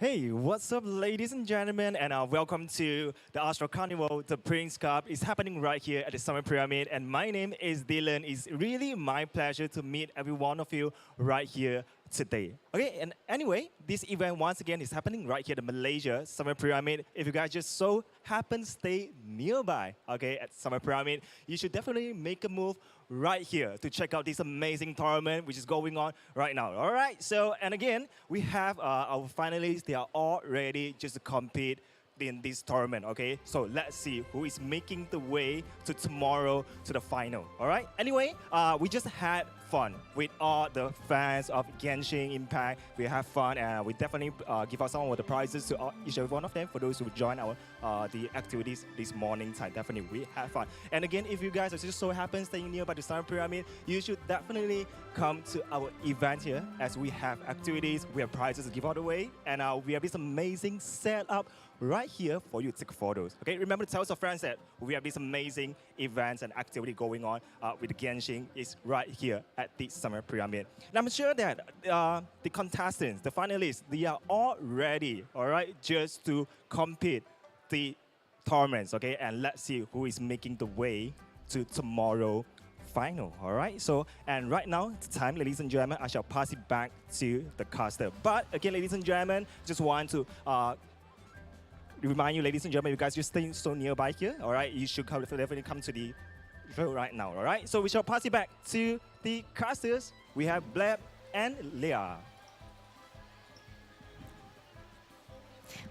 Hey, what's up, ladies and gentlemen, and welcome to the Astro Carnival. The Prince Cup is happening right here at the Summer Pyramid, and my name is Dylan. It's really my pleasure to meet every one of you right here today. Okay, and anyway, this event once again is happening right here at the Malaysia Summer Pyramid. If you guys just so happen to stay nearby, okay, at Summer Pyramid, you should definitely make a move right here to check out this amazing tournament which is going on right now. All right, so and again, we have our finalists. They are all ready just to compete in this tournament, okay? So let's see who is making the way to tomorrow to the final, all right? Anyway, we just had fun with all the fans of Genshin Impact. We have fun, and we definitely give out some of the prizes to each and one of them for those who join our the activities this morning time. Definitely, we have fun. And again, if you guys are just so happen staying nearby the Summer Pyramid, you should definitely come to our event here as we have activities, we have prizes to give out away, and we have this amazing setup right here for you to take photos. Okay, remember to tell your friends that we have this amazing events and activity going on with the Genshin is right here at the Summer Pyramid. And I'm sure that the contestants, the finalists, they are all ready, all right, just to compete the tournaments, okay? And let's see who is making the way to tomorrow final, all right? So, and right now, it's time, ladies and gentlemen, I shall pass it back to the caster. But again, ladies and gentlemen, just want to remind you, ladies and gentlemen, you guys just stay so nearby here, all right? You should definitely come to the show right now, all right? So we shall pass it back to the casters. We have Bleb and Leah.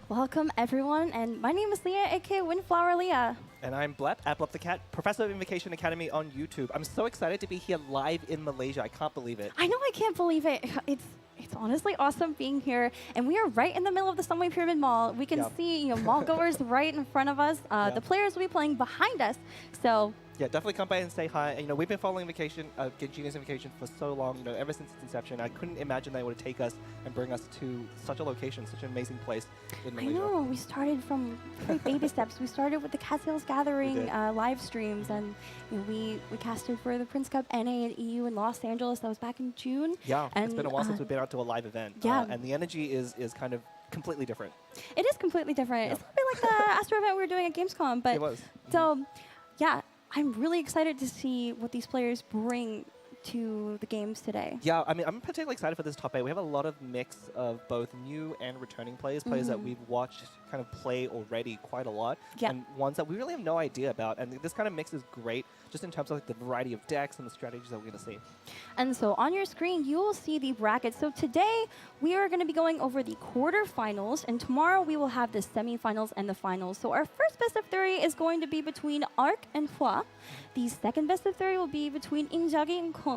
Welcome, everyone, and my name is Leah, aka Windflower Leah. And I'm Bleb, at Bleb the Cat, Professor of Invocation Academy on YouTube. I'm so excited to be here live in Malaysia. I can't believe it. I know, I can't believe it. It's honestly awesome being here, and we are right in the middle of the Sunway Pyramid Mall. We can see mall goers right in front of us. The players will be playing behind us, so. Yeah, definitely come by and say hi. And, we've been following Genius Invocation for so long, ever since its inception. I couldn't imagine that it would take us and bring us to such a location, such an amazing place in Malaysia. I know, we started from very baby steps. We started with the Cattails Gathering live streams, and we casted for the Prince Cup NA and EU in Los Angeles. That was back in June. Yeah, and it's been a while since we've been out to a live event. Yeah. And the energy is kind of completely different. It is completely different. Yeah. It's a bit like the Astro event we were doing at Gamescom. But it was. So, yeah. I'm really excited to see what these players bring to the games today. Yeah, I mean, I'm particularly excited for this top 8. We have a lot of mix of both new and returning players, players that we've watched kind of play already quite a lot, and ones that we really have no idea about. And this kind of mix is great just in terms of the variety of decks and the strategies that we're going to see. And so on your screen, you will see the brackets. So today, we are going to be going over the quarterfinals, and tomorrow we will have the semifinals and the finals. So our first best of 3 is going to be between Arc and Hua. The second best of 3 will be between Inzagi and Kong.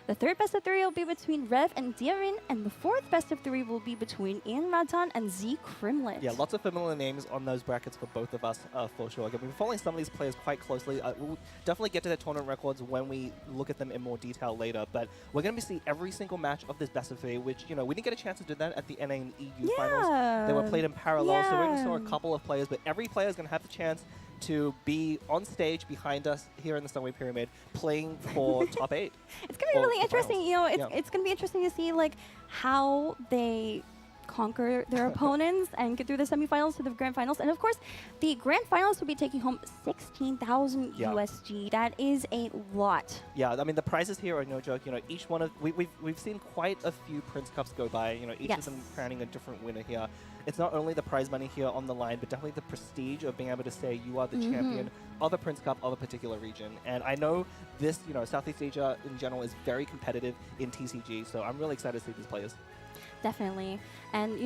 The third best of 3 will be between Rev and Daren, and the fourth best of 3 will be between Ian Matan and Z Crimlet. Yeah, lots of familiar names on those brackets for both of us, for sure. Again, we've been following some of these players quite closely. We'll definitely get to their tournament records when we look at them in more detail later, but we're going to be seeing every single match of this best of 3, which, we didn't get a chance to do that at the NA and EU finals. They were played in parallel, so we only saw a couple of players, but every player is going to have the chance to be on stage behind us here in the Sunway Pyramid playing for top 8. It's going to be really interesting. It's going to be interesting to see how they conquer their opponents and get through the semifinals to the grand finals. And of course, the grand finals will be taking home 16,000 USG. That is a lot. Yeah, I mean, the prizes here are no joke. Each one of we've seen quite a few Prince Cups go by. Each of them crowning a different winner here. It's not only the prize money here on the line, but definitely the prestige of being able to say you are the champion of the Prince Cup of a particular region. And I know this, Southeast Asia in general is very competitive in TCG, so I'm really excited to see these players. Definitely. And,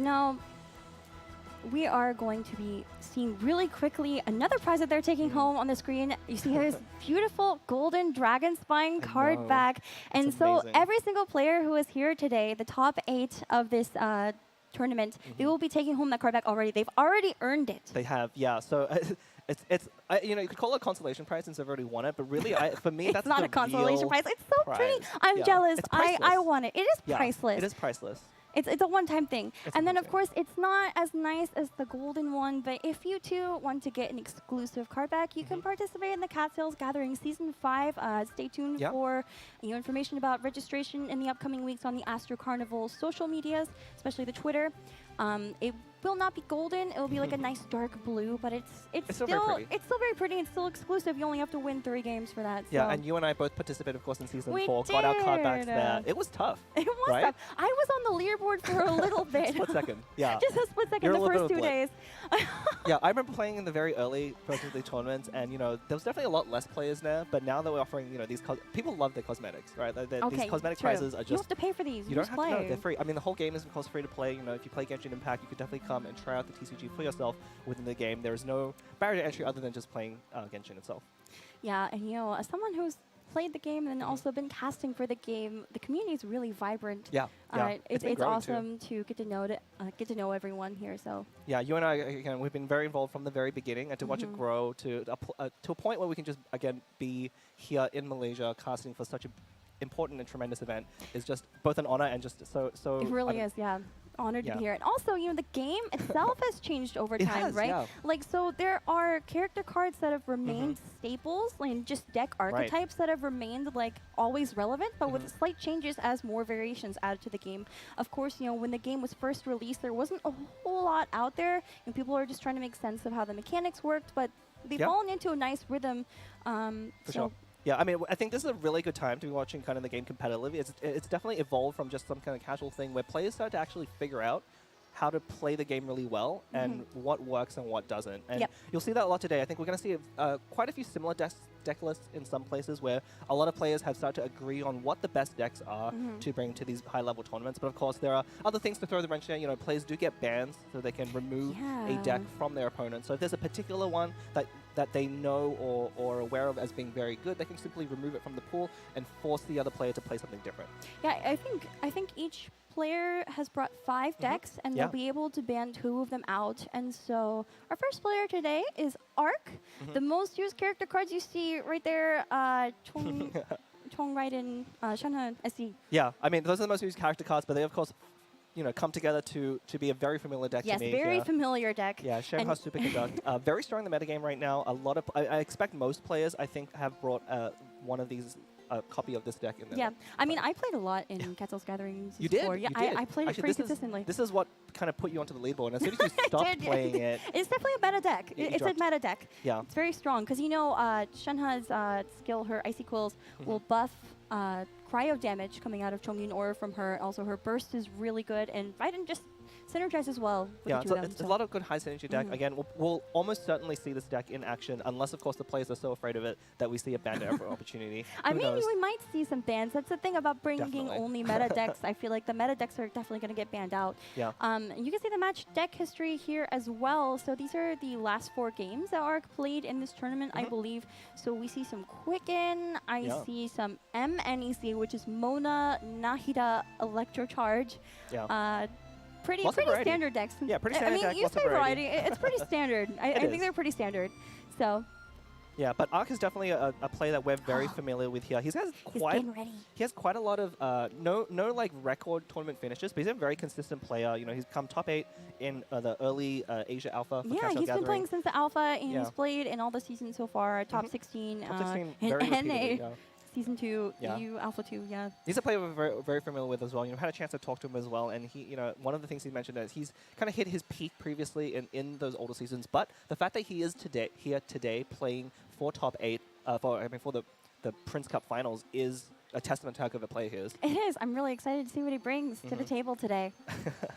we are going to be seeing really quickly another prize that they're taking home on the screen. You see here this beautiful golden dragon spine card back. And so every single player who is here today, the top 8 of this tournament, they will be taking home that card back already. They've already earned it. They have, yeah. So you could call it a consolation prize since they've already won it, but really, for me, that's not a consolation prize. It's so pretty. I'm jealous. I want it. It is priceless. It is priceless. It's a one-time thing. And then, of course, it's not as nice as the golden one, but if you too want to get an exclusive card back, you can participate in the Cattails Gathering Season 5. Stay tuned for information about registration in the upcoming weeks on the Astro Carnival social medias, especially the Twitter. will not be golden. It will be like a nice dark blue, but it's still very pretty. it's still very pretty. It's still exclusive. You only have to win 3 games for that. Yeah, so. and you and I both participated, of course, in Season We 4. Got our card backs did. there. It was tough. It was right? tough. I was on the leaderboard for a little bit. Split second. Yeah. Just a split second You're a the little first bit 2 of a days. Yeah, I remember playing in the very early Pro League tournaments, and there was definitely a lot less players there. But now that we're offering, these people love their cosmetics, right? Okay, These cosmetic true. prizes are just You have to pay for these. you don't just have play. to know. They're free. I mean, the whole game is of course free to play. If you play Genshin Impact, you could definitely come and try out the TCG for yourself within the game. There is no barrier to entry other than just playing Genshin itself. Yeah, and as someone who's played the game and also been casting for the game, the community is really vibrant. Yeah, It's been growing too. awesome to get to know everyone here. So Yeah, you and I, again, we've been very involved from the very beginning, and to watch it grow to a point where we can just, again, be here in Malaysia casting for such an important and tremendous event is just both an honor and just so. it really is, yeah. Honored to be here. And also, the game itself has changed over time, has, right? yeah. Like, so there are character cards that have remained staples, and just deck archetypes that have remained, like, always relevant, but with slight changes as more variations added to the game. Of course, when the game was first released, there wasn't a whole lot out there, and people are just trying to make sense of how the mechanics worked, but they've fallen into a nice rhythm. For sure. Yeah, I mean, I think this is a really good time to be watching kind of the game competitively. It's definitely evolved from just some kind of casual thing where players start to actually figure out how to play the game really well and what works and what doesn't. And you'll see that a lot today. I think we're going to see quite a few similar deck lists in some places where a lot of players have started to agree on what the best decks are to bring to these high-level tournaments. But of course, there are other things to throw the wrench in. Players do get bans, so they can remove a deck from their opponent. So if there's a particular one that they know or are aware of as being very good, they can simply remove it from the pool and force the other player to play something different. Yeah, I think each player has brought 5 decks, and they'll be able to ban 2 of them out. And so our first player today is Arc. The most used character cards you see right there, Chong Raiden, Shanha SC. Yeah, I mean, those are the most used character cards, but they, of course, come together to be a very familiar deck to me. Yes, very familiar deck. Yeah, Shanghai Super Conduct. Very strong in the metagame right now. A lot of I expect most players, I think, have brought one of these, a copy of this deck in there. Yeah, I mean, I played a lot in Quetzal's Gatherings. You did? Before. Yeah, you did. I played Actually, it pretty consistently. This is what kind of put you onto the leaderboard. And as soon as you stopped playing it, it's definitely a meta deck. It's a meta deck. Yeah. It's very strong because Shenha's skill, her Icy Quills, will buff cryo damage coming out of Chongyun Aura from her. Also, her burst is really good, and Raiden just synergizes well with yeah, the two of them. It's a lot of good high synergy deck. Again, we'll almost certainly see this deck in action, unless, of course, the players are so afraid of it that we see a banned opportunity. I mean, knows? we might see some bans. That's the thing about bringing Definitely. only meta decks. I feel like the meta decks are definitely going to get banned out. Yeah. And you can see the match deck history here as well. So these are the last 4 games that are played in this tournament, I believe. So we see some Quicken. I see some MNEC, which is Mona, Nahida, Electrocharge. Yeah. Pretty variety. standard decks. Yeah, pretty standard I mean, deck, you lots of say variety. It's pretty standard. I think they're pretty standard. So. Yeah, but Arc is definitely a player that we're very familiar with here. He has quite a lot of no like record tournament finishes, but he's a very consistent player. He's come top 8 in the early Asia Alpha. For Yeah, he's been playing since the Alpha, and he's played in all the seasons so far. Top 16, top 16 very repeatedly, NA. Season 2, EU, Alpha 2, yeah. He's a player we're very, very familiar with as well. Had a chance to talk to him as well, and he, one of the things he mentioned is he's kind of hit his peak previously in those older seasons. But the fact that he is here today playing for top 8, for the Prince Cup finals is a testament to how good of a player he is. It is. I'm really excited to see what he brings to the table today.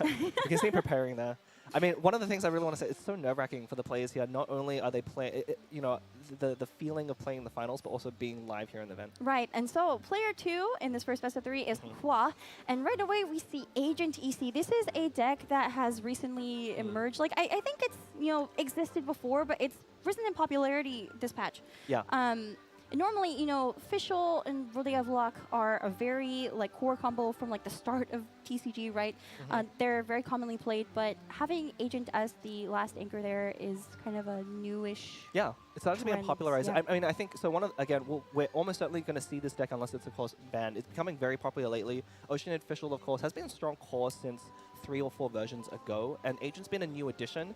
You can see him preparing there. I mean, one of the things I really want to say, it's so nerve-wracking for the players here. Not only are they playing, the feeling of playing the finals, but also being live here in the event. Right, and so player 2 in this first best of 3 is Hua, and right away we see Agent EC. This is a deck that has recently emerged. Like, I think it's, existed before, but it's risen in popularity this patch. Yeah. Normally, Fischl and Rodea Vlok are a very core combo from the start of TCG, right? They're very commonly played, but having Agent as the last anchor there is kind of a newish. Yeah, it's starting to be a popularizer. Yeah. I mean, I think so. We're almost certainly going to see this deck unless it's of course banned. It's becoming very popular lately. Oceanid Fischl, of course, has been a strong core since 3 or 4 versions ago, and Agent's been a new addition.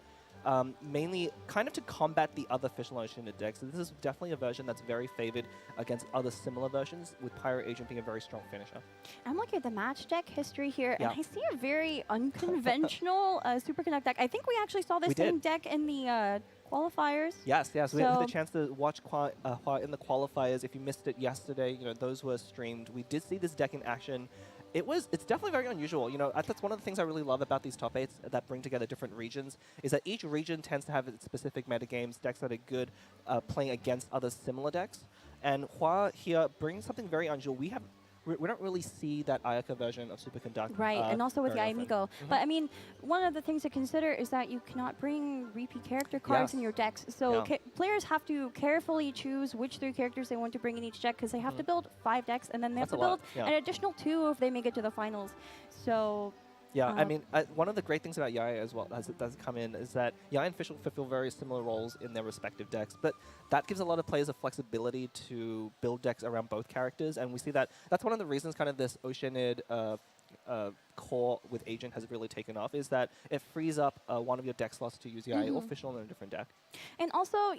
mainly kind of to combat the other Fischl Oceanid decks. So this is definitely a version that's very favored against other similar versions, with Pyro Agent being a very strong finisher. I'm looking at the match deck history here, Yeah. and I see a very unconventional Superconduct deck. I think we actually saw this We same did. deck in the qualifiers. Yes, we had So- the chance to watch Hua in the qualifiers. If you missed it yesterday, those were streamed. We did see this deck in action. It's definitely very unusual. That's one of the things I really love about these top 8s that bring together different regions, is that each region tends to have its specific metagames, decks that are good playing against other similar decks. And Hua here brings something very unusual. We don't really see that Ayaka version of Superconduct. Right, and also with the very often. Aimiko. But I mean, one of the things to consider is that you cannot bring repeat character cards in Yes. your decks. So Yeah. players have to carefully choose which 3 characters they want to bring in each deck, because they have to build 5 decks, and then they That's have a to lot, build yeah. an additional 2 if they make it to the finals. So Yeah, I Uh, mean, one of the great things about Yaya as well, as it does come in, is that Yaya and Fischl fulfill very similar roles in their respective decks, but that gives a lot of players a flexibility to build decks around both characters, and we see that's one of the reasons kind of this Oceanid core with Agent has really taken off, is that it frees up one of your deck slots to use Yaya or Fischl in a different deck. And also,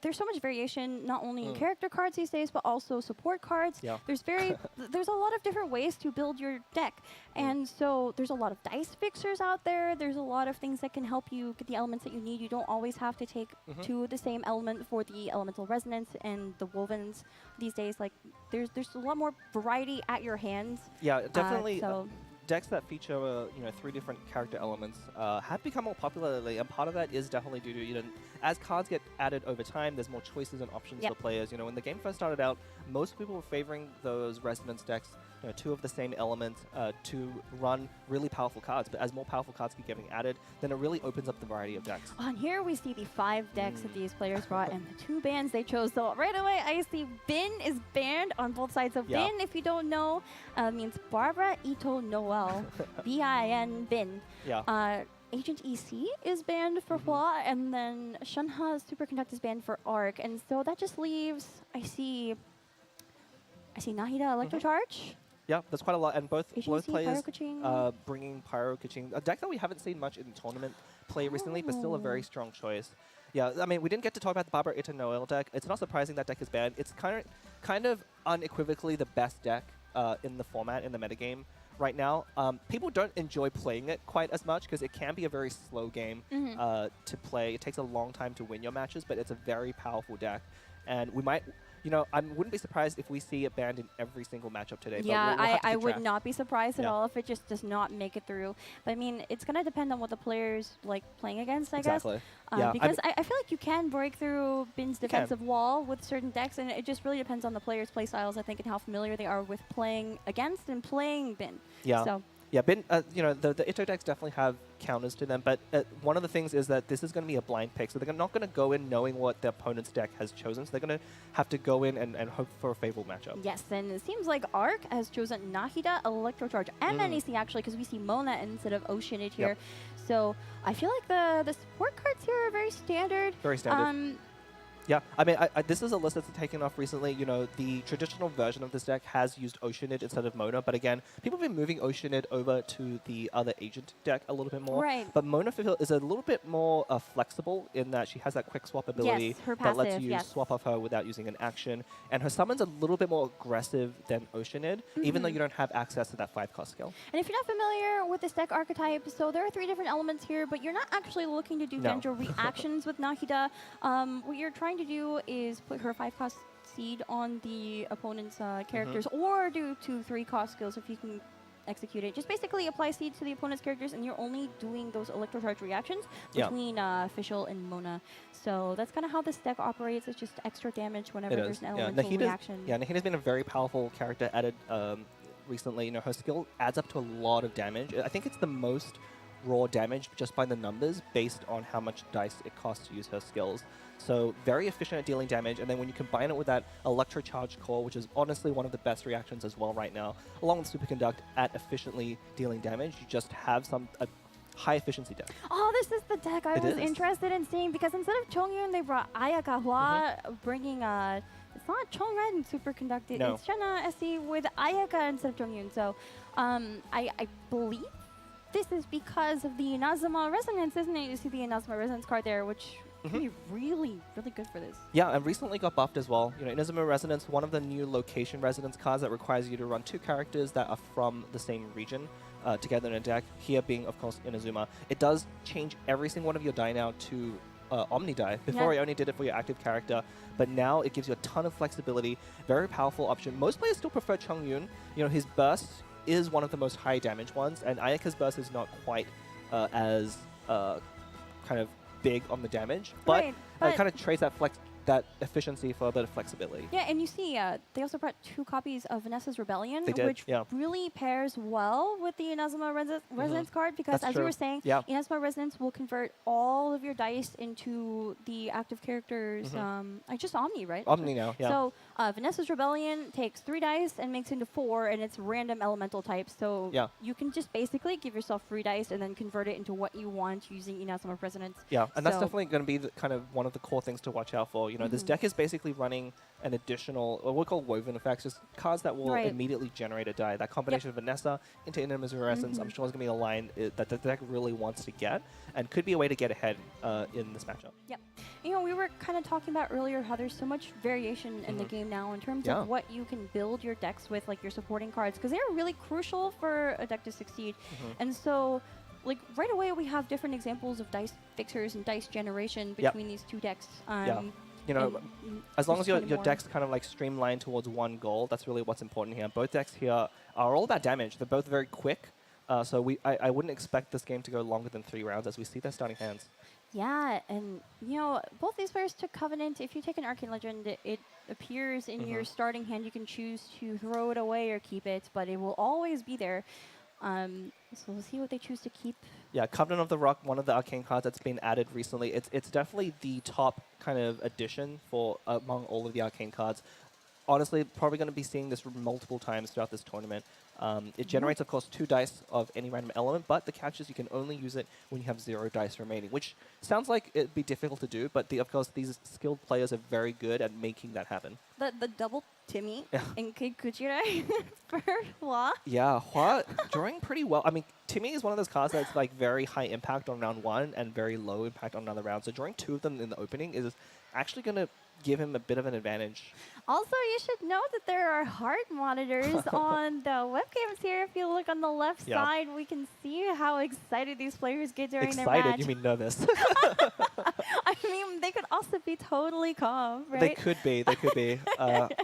there's so much variation not only in character cards these days, but also support cards. Yeah. There's a lot of different ways to build your deck, and so there's a lot of dice fixers out there. There's a lot of things that can help you get the elements that you need. You don't always have to take to the same element for the elemental resonance and the wovens these days. Like there's a lot more variety at your hands. Yeah, definitely. So Decks that feature 3 different character elements have become more popular lately, and part of that is definitely due to as cards get added over time, there's more choices and options Yep. for players. When the game first started out, most people were favoring those resonance decks, 2 of the same element, to run really powerful cards. But as more powerful cards keep getting added, then it really opens up the variety of decks. on here we see the 5 decks that these players brought and the 2 bans they chose. So right away I see Bin is banned on both sides. So Yeah. Bin, if you don't know, means Barbara Ito Noel. B-I-N, Bin. Yeah. Agent EC is banned for Hua, and then Shenhe's Superconduct is banned for Arc. And so that just leaves, I see Nahida Electrocharge. Yeah, that's quite a lot, and both Agency, players Pyro Kaching. bringing Pyro Kaching, a deck that we haven't seen much in tournament play recently, but still a very Oh. strong choice. Yeah, I mean, we didn't get to talk about the Barbara Ita Noel deck. It's not surprising that deck is banned. It's kind of unequivocally the best deck in the format, in the metagame right now. People don't enjoy playing it quite as much because it can be a very slow game to play. It takes a long time to win your matches, but it's a very powerful deck. And we might... I wouldn't be surprised if we see it banned in every single matchup today. Yeah, but we'll have to I keep would track. not be surprised at Yeah. all if it just does not make it through. But I mean, it's going to depend on what the players like playing against, I guess. Exactly. Yeah, Because I feel like you can break through Bin's can. defensive wall with certain decks, and it just really depends on the players' play styles, I think, and how familiar they are with playing against and playing Bin. Yeah. So Yeah, Bin, the Ito decks definitely have counters to them, but one of the things is that this is going to be a blind pick, so they're not going to go in knowing what their opponent's deck has chosen, so they're going to have to go in and hope for a favorable matchup. yes, and it seems like Arc has chosen Nahida, Electrocharge, and NEC actually, because we see Mona instead of Oceanid here. Yep. So I feel like the support cards here are very standard. Very standard. Yeah, I mean, this is a list that's taken off recently. The traditional version of this deck has used Oceanid instead of Mona, but again, people have been moving Oceanid over to the other Agent deck a little bit more. Right. But Mona is a little bit more flexible in that she has that quick swap ability her that lets passive, you yes. swap off her without using an action. And her summon's a little bit more aggressive than Oceanid, even though you don't have access to that 5-cost skill. And if you're not familiar with this deck archetype, so there are 3 different elements here, but you're not actually looking to do No. Genjo reactions with Nahida. What you're trying to do is put her 5-cost seed on the opponent's characters, or do 2 3-cost skills if you can execute it. Just basically apply seed to the opponent's characters, and you're only doing those Electrocharge reactions between Fischl and Mona. So that's kind of how this deck operates. It's just extra damage whenever It there's is. an Yeah, elemental Nahida's, reaction. yeah, Nahida's been a very powerful character added recently. Her skill adds up to a lot of damage. I think it's the most raw damage just by the numbers based on how much dice it costs to use her skills. So very efficient at dealing damage, and then when you combine it with that Electrocharge core, which is honestly one of the best reactions as well right now, along with Superconduct at efficiently dealing damage, you just have a high efficiency deck. Oh, this is the deck I It was is. interested in seeing, because instead of Chongyun, they brought Ayaka Hua, bringing it's not Chongren Superconducted, No. it's Shenna SC with Ayaka instead of Chongyun. So I believe this is because of the Inazuma Resonance, isn't it? You see the Inazuma Resonance card there, which can be really, really good for this. Yeah, and recently got buffed as well. You know, Inazuma Resonance, one of the new location resonance cards that requires you to run 2 characters that are from the same region together in a deck. Here being, of course, Inazuma. It does change every single one of your die now to Omni die. Before it only did it for your active character, but now it gives you a ton of flexibility. Very powerful option. Most players still prefer Chongyun. You know, his burst is one of the most high damage ones, and Ayaka's burst is not quite as kind of big on the damage, but, kind of trades that efficiency for a bit of flexibility. Yeah, and you see, they also brought 2 copies of Vanessa's Rebellion, They did, which really pairs well with the Inazuma Resonance card, because That's as true. you were saying, Inazuma Resonance will convert all of your dice into the active characters, just Omni, right? Omni now, yeah. So Vanessa's Rebellion takes 3 dice and makes into 4, and it's random elemental types. So you can just basically give yourself 3 dice and then convert it into what you want using Inazuma Resonance. Yeah, and that's definitely going to be kind of one of the core things to watch out for. You know, this deck is basically running an additional, what we call woven effects, just cards that will immediately generate a die. That combination of Vanessa into Inazuma Resonance, I'm sure is going to be a line that the deck really wants to get, and could be a way to get ahead in this matchup. Yep. You know, we were kind of talking about earlier how there's so much variation in the game now in terms of what you can build your decks with, like your supporting cards, because they're really crucial for a deck to succeed. And so, like, right away we have different examples of dice fixers and dice generation between these 2 decks. You know, as long as your deck's kind of like streamlined towards one goal, that's really what's important here. Both decks here are all about damage. They're both very quick. So I wouldn't expect this game to go longer than 3 rounds as we see their starting hands. Yeah, and you know, both these players took Covenant. If you take an Arcane Legend, it appears in your starting hand. You can choose to throw it away or keep it, but it will always be there. So we'll see what they choose to keep. Yeah, Covenant of the Rock, one of the arcane cards that's been added recently. It's definitely the top kind of addition for among all of the arcane cards. Honestly, probably going to be seeing this multiple times throughout this tournament. It generates, of course, 2 dice of any random element, but the catch is you can only use it when you have 0 dice remaining, which sounds like it'd be difficult to do, but of course, these skilled players are very good at making that happen. The double Timmy and Kikuchirai for Hua. Yeah, Hua drawing pretty well. I mean, Timmy is one of those cards that's like very high impact on round 1 and very low impact on another round. So drawing 2 of them in the opening is actually going to give him a bit of an advantage. Also, you should know that there are heart monitors on the webcams here. If you look on the left side, we can see how excited these players get during their match. Excited? You mean nervous? I mean, they could also be totally calm, right? They could be. They could be.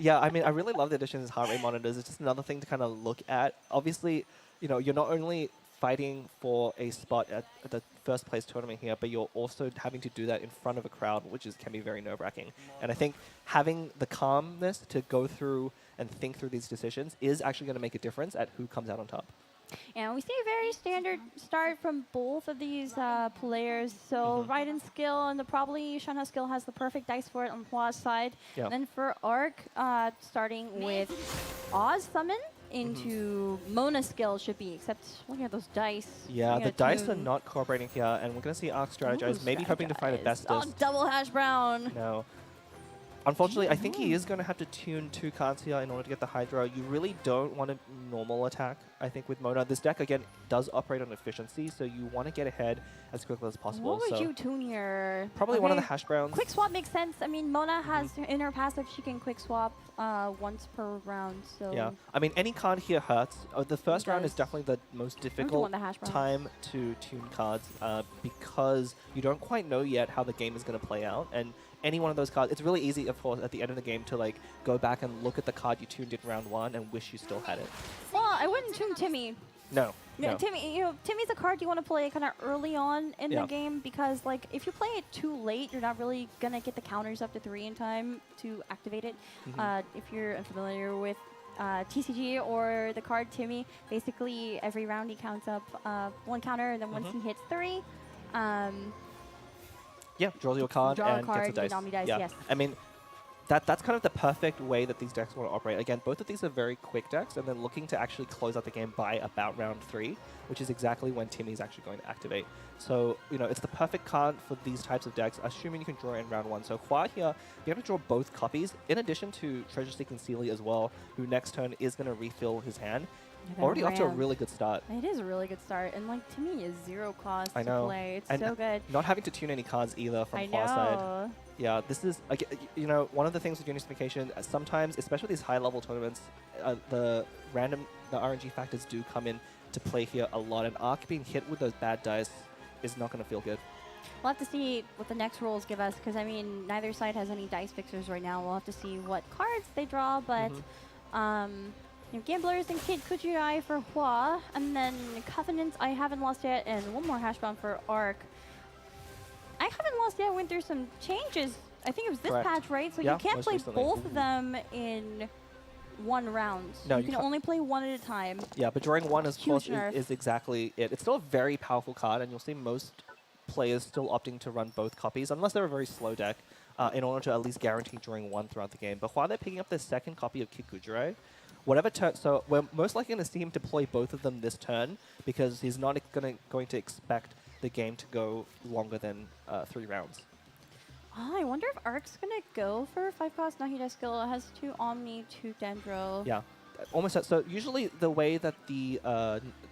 Yeah, I mean, I really love the addition of heart rate monitors. It's just another thing to kind of look at. Obviously, you know, you're not only fighting for a spot at the first place tournament here, but you're also having to do that in front of a crowd, which can be very nerve-wracking. And I think having the calmness to go through and think through these decisions is actually going to make a difference at who comes out on top. And we see a very standard start from both of these players. So Raiden skill and probably Shanha skill has the perfect dice for it on Hua's side. And then for Arc, starting with Oz Summon into Mona skill should be, except look at those dice. Yeah, the dice are not cooperating here, and we're going to see Arc strategize, maybe hoping to find a bestest. Oh, double hash brown. No. Unfortunately, I think he is going to have to tune 2 cards here in order to get the Hydra. You really don't want a normal attack, I think, with Mona. This deck, again, does operate on efficiency, so you want to get ahead as quickly as possible. What would you tune here? Probably one of the hash browns. Quick swap makes sense. I mean, Mona has in her passive, she can quick swap once per round. So yeah, I mean, any card here hurts. The first round is definitely the most difficult time to tune cards because you don't quite know yet how the game is going to play out. And any one of those cards, it's really easy, of course, at the end of the game to like go back and look at the card you tuned in round 1 and wish you still had it. Well, I wouldn't tune Timmy. No. Timmy, Timmy's a card you want to play kind of early on in the game because, like, if you play it too late, you're not really gonna get the counters up to 3 in time to activate it. If you're unfamiliar with TCG or the card Timmy, basically every round he counts up 1 counter, and then once he hits 3, draws your card draw and a card, gets a dice. Yes. I mean, that's kind of the perfect way that these decks want to operate. Again, both of these are very quick decks, and they're looking to actually close out the game by about round 3, which is exactly when Timmy's actually going to activate. So, you know, it's the perfect card for these types of decks, assuming you can draw in round 1. So Hua here, you have to draw both copies, in addition to Treasure Seeking Sealy as well, who next turn is going to refill his hand. Yeah, that Already off to a ramp. really good start. It is a really good start, and like to me, is zero cost I to know. play. It's And so good. not having to tune any cards either from I far side. know. Yeah, this is, you know, one of the things with unification, sometimes, especially these high-level tournaments, the RNG factors do come in to play here a lot, and Arc being hit with those bad dice is not going to feel good. We'll have to see what the next rolls give us, because I mean, neither side has any dice fixers right now. We'll have to see what cards they draw, but you know, Gamblers and Kid Kujirai for Hua, and then Covenant I haven't lost yet, and one more Hashbound for Arc. I haven't lost yet. Went through some changes. I think it was this Correct. patch, right? So Yeah, you can't most play recently. both of them in one round. No, you you can can't. only play one at a time. Yeah, but drawing one, of Huge course, nerf. is exactly it. It's still a very powerful card, and you'll see most players still opting to run both copies, unless they're a very slow deck, in order to at least guarantee drawing one throughout the game. But while they're picking up their second copy of Kid Kujirai, whatever turn, so we're most likely going to see him deploy both of them this turn, because he's not going to expect the game to go longer than 3 rounds. Oh, I wonder if Arc's gonna go for 5-cost Nahida skill. It has 2 Omni, 2 Dendro. Yeah, almost. So usually the way that the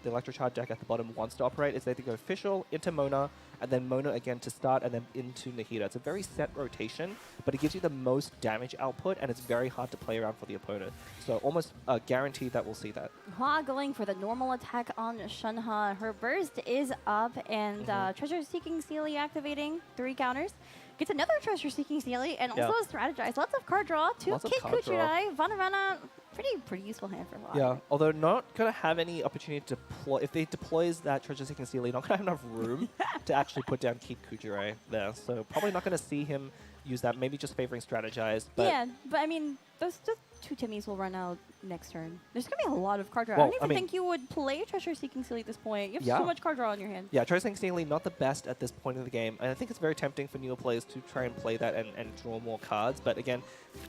Electrocharge deck at the bottom wants to operate is they go Fischl into Mona, and then Mona again to start, and then into Nahida. It's a very set rotation, but it gives you the most damage output, and it's very hard to play around for the opponent. So almost guaranteed that we'll see that. Hua going for the normal attack on Shenhe. Her burst is up, and Treasure Seeking Sealy activating 3 counters. Gets another Treasure Seeking Sealy, and also a Strategize. Lots of card draw. 2 Lots of Kid card draw. Kuchirai. Vanavana, pretty useful hand for Hua. Yeah, although not going to have any opportunity to deploy. If they deploys that Treasure Seeking Sealy, not going to have enough room to actually put down Kid Kujirai there. So probably not going to see him use that. Maybe just favoring Strategize. But Yeah, but I mean, those 2 Timmies will run out next turn. There's going to be a lot of card draw. Well, I don't I even mean- think you would play Treasure Seeking Sealy at this point. You have Yeah. so much card draw on your hand. yeah, Treasure Seeking Sealy not the best at this point in the game. And I think it's very tempting for newer players to try and play that and draw more cards. But again,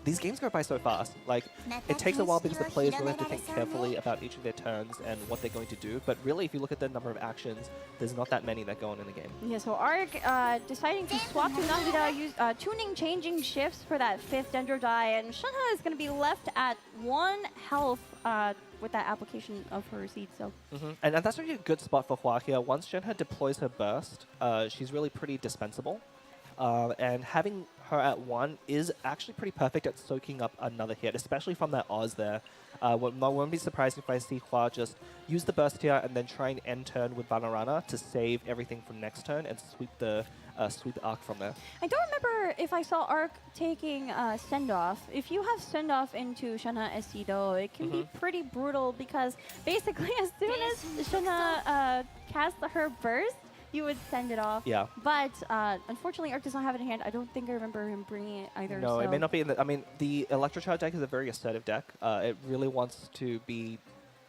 these games go by so fast. Like, it takes a while because the players really have to think carefully about each of their turns and what they're going to do. But really, if you look at the number of actions, there's not that many that go on in the game. Yeah, so Arc deciding to swap to Nahida, use tuning, changing shifts for that 5th Dendro die, and Shenhe is going to be left at 1 health with that application of her seed. So And that's really a good spot for Hua here. Once Shenhe deploys her burst, she's really pretty dispensable. And having her at 1 is actually pretty perfect at soaking up another hit, especially from that Oz there. I won't be surprised if I see Hua just use the burst here and then try and end turn with Vanarana to save everything from next turn and sweep the Arc from there. I don't remember if I saw Arc taking send-off. If you have send-off into Shenhe SC though, it can be pretty brutal because basically as soon as Shenhe casts her burst, you would send it off. Yeah. But unfortunately, Arc does not have it in hand. I don't think I remember him bringing it either. No, so. it may not be in the... I mean, the Electrocharge deck is a very assertive deck. It really wants to be,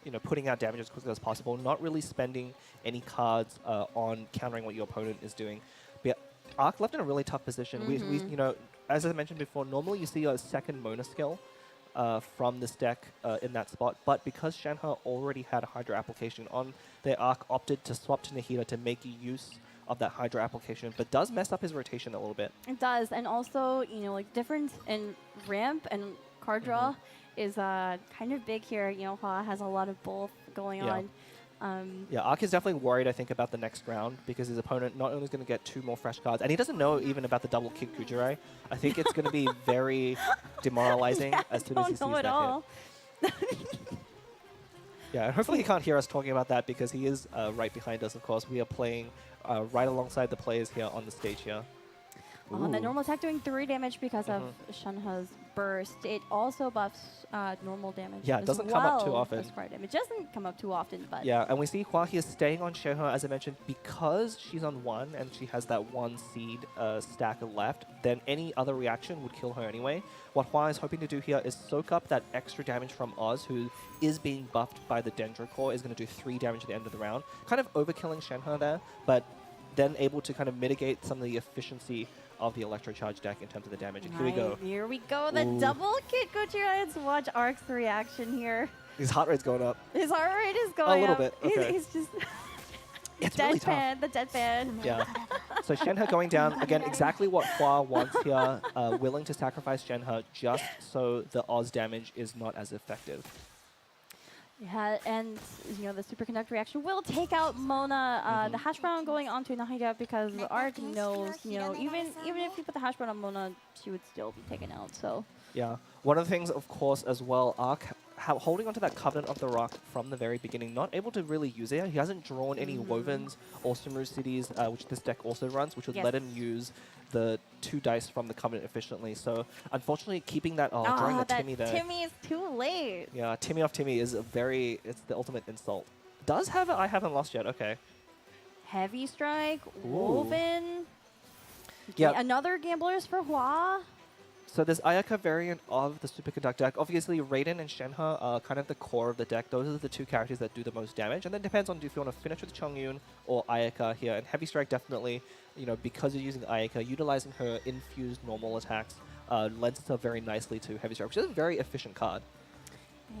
you know, putting out damage as quickly as possible, not really spending any cards on countering what your opponent is doing. But yeah, Arc left in a really tough position. We, you know, as I mentioned before, normally you see a second Mona skill from this deck in that spot, but because Shenhe already had a Hydra application on, their Arc opted to swap to Nahida to make use of that Hydra application, but does mess up his rotation a little bit. It does, and also, you know, like difference in ramp and card draw is kind of big here. You know, Hua has a lot of both going on. Yeah, Arc is definitely worried, I think, about the next round because his opponent not only is going to get 2 more fresh cards, and he doesn't know even about the double Kid Kujirai. I think it's going to be very demoralizing as soon as he sees don't know at that all. hit. Yeah, and hopefully he can't hear us talking about that because he is right behind us, of course. We are playing right alongside the players here on the stage here. The normal attack doing 3 damage because of Shenhe's burst. It also buffs normal damage. Yeah, it as doesn't come up too well often. as fire damage. It doesn't come up too often, but Yeah, and we see Hua here staying on Shenhe, as I mentioned, because she's on 1 and she has that 1 seed stack left, then any other reaction would kill her anyway. What Hua is hoping to do here is soak up that extra damage from Oz, who is being buffed by the Dendro Core, is going to do 3 damage at the end of the round. Kind of overkilling Shenhe there, but then able to kind of mitigate some of the efficiency of the Electrocharge deck in terms of the damage. And here we go. Here we go. The double Kid Kujirai. Let's watch Arc's reaction here. His heart rate's going up. His heart rate is going little up. bit, okay. He's just It's really tough. deadpan, the deadpan. Yeah. So Shenhe going down, again, exactly what Hua wants here, willing to sacrifice Shenhe just so the Oz damage is not as effective. Yeah, and the superconduct reaction will take out Mona. The hash brown going on to Nahida because Arc knows, even if you put the hash brown on Mona, she would still be taken out. So Yeah. One of the things, of course, as well, Ark holding onto that Covenant of the Rock from the very beginning, not able to really use it. He hasn't drawn any Wovens or Sumeru Cities, which this deck also runs, which would let him use the 2 dice from the Covenant efficiently. So, unfortunately, keeping that, drawing the Timmy there. Timmy is too late. Yeah, Timmy off Timmy is it's the ultimate insult. Does have it? I haven't lost yet. Okay. Heavy strike, Ooh. Woven. Yeah. Another gamblers for Hua. So this Ayaka variant of the Superconduct deck, obviously Raiden and Shenhe are kind of the core of the deck. Those are the 2 characters that do the most damage. And then it depends on if you want to finish with Chongyun or Ayaka here. And Heavy Strike definitely, because you're using Ayaka, utilizing her infused normal attacks lends itself very nicely to Heavy Strike, which is a very efficient card.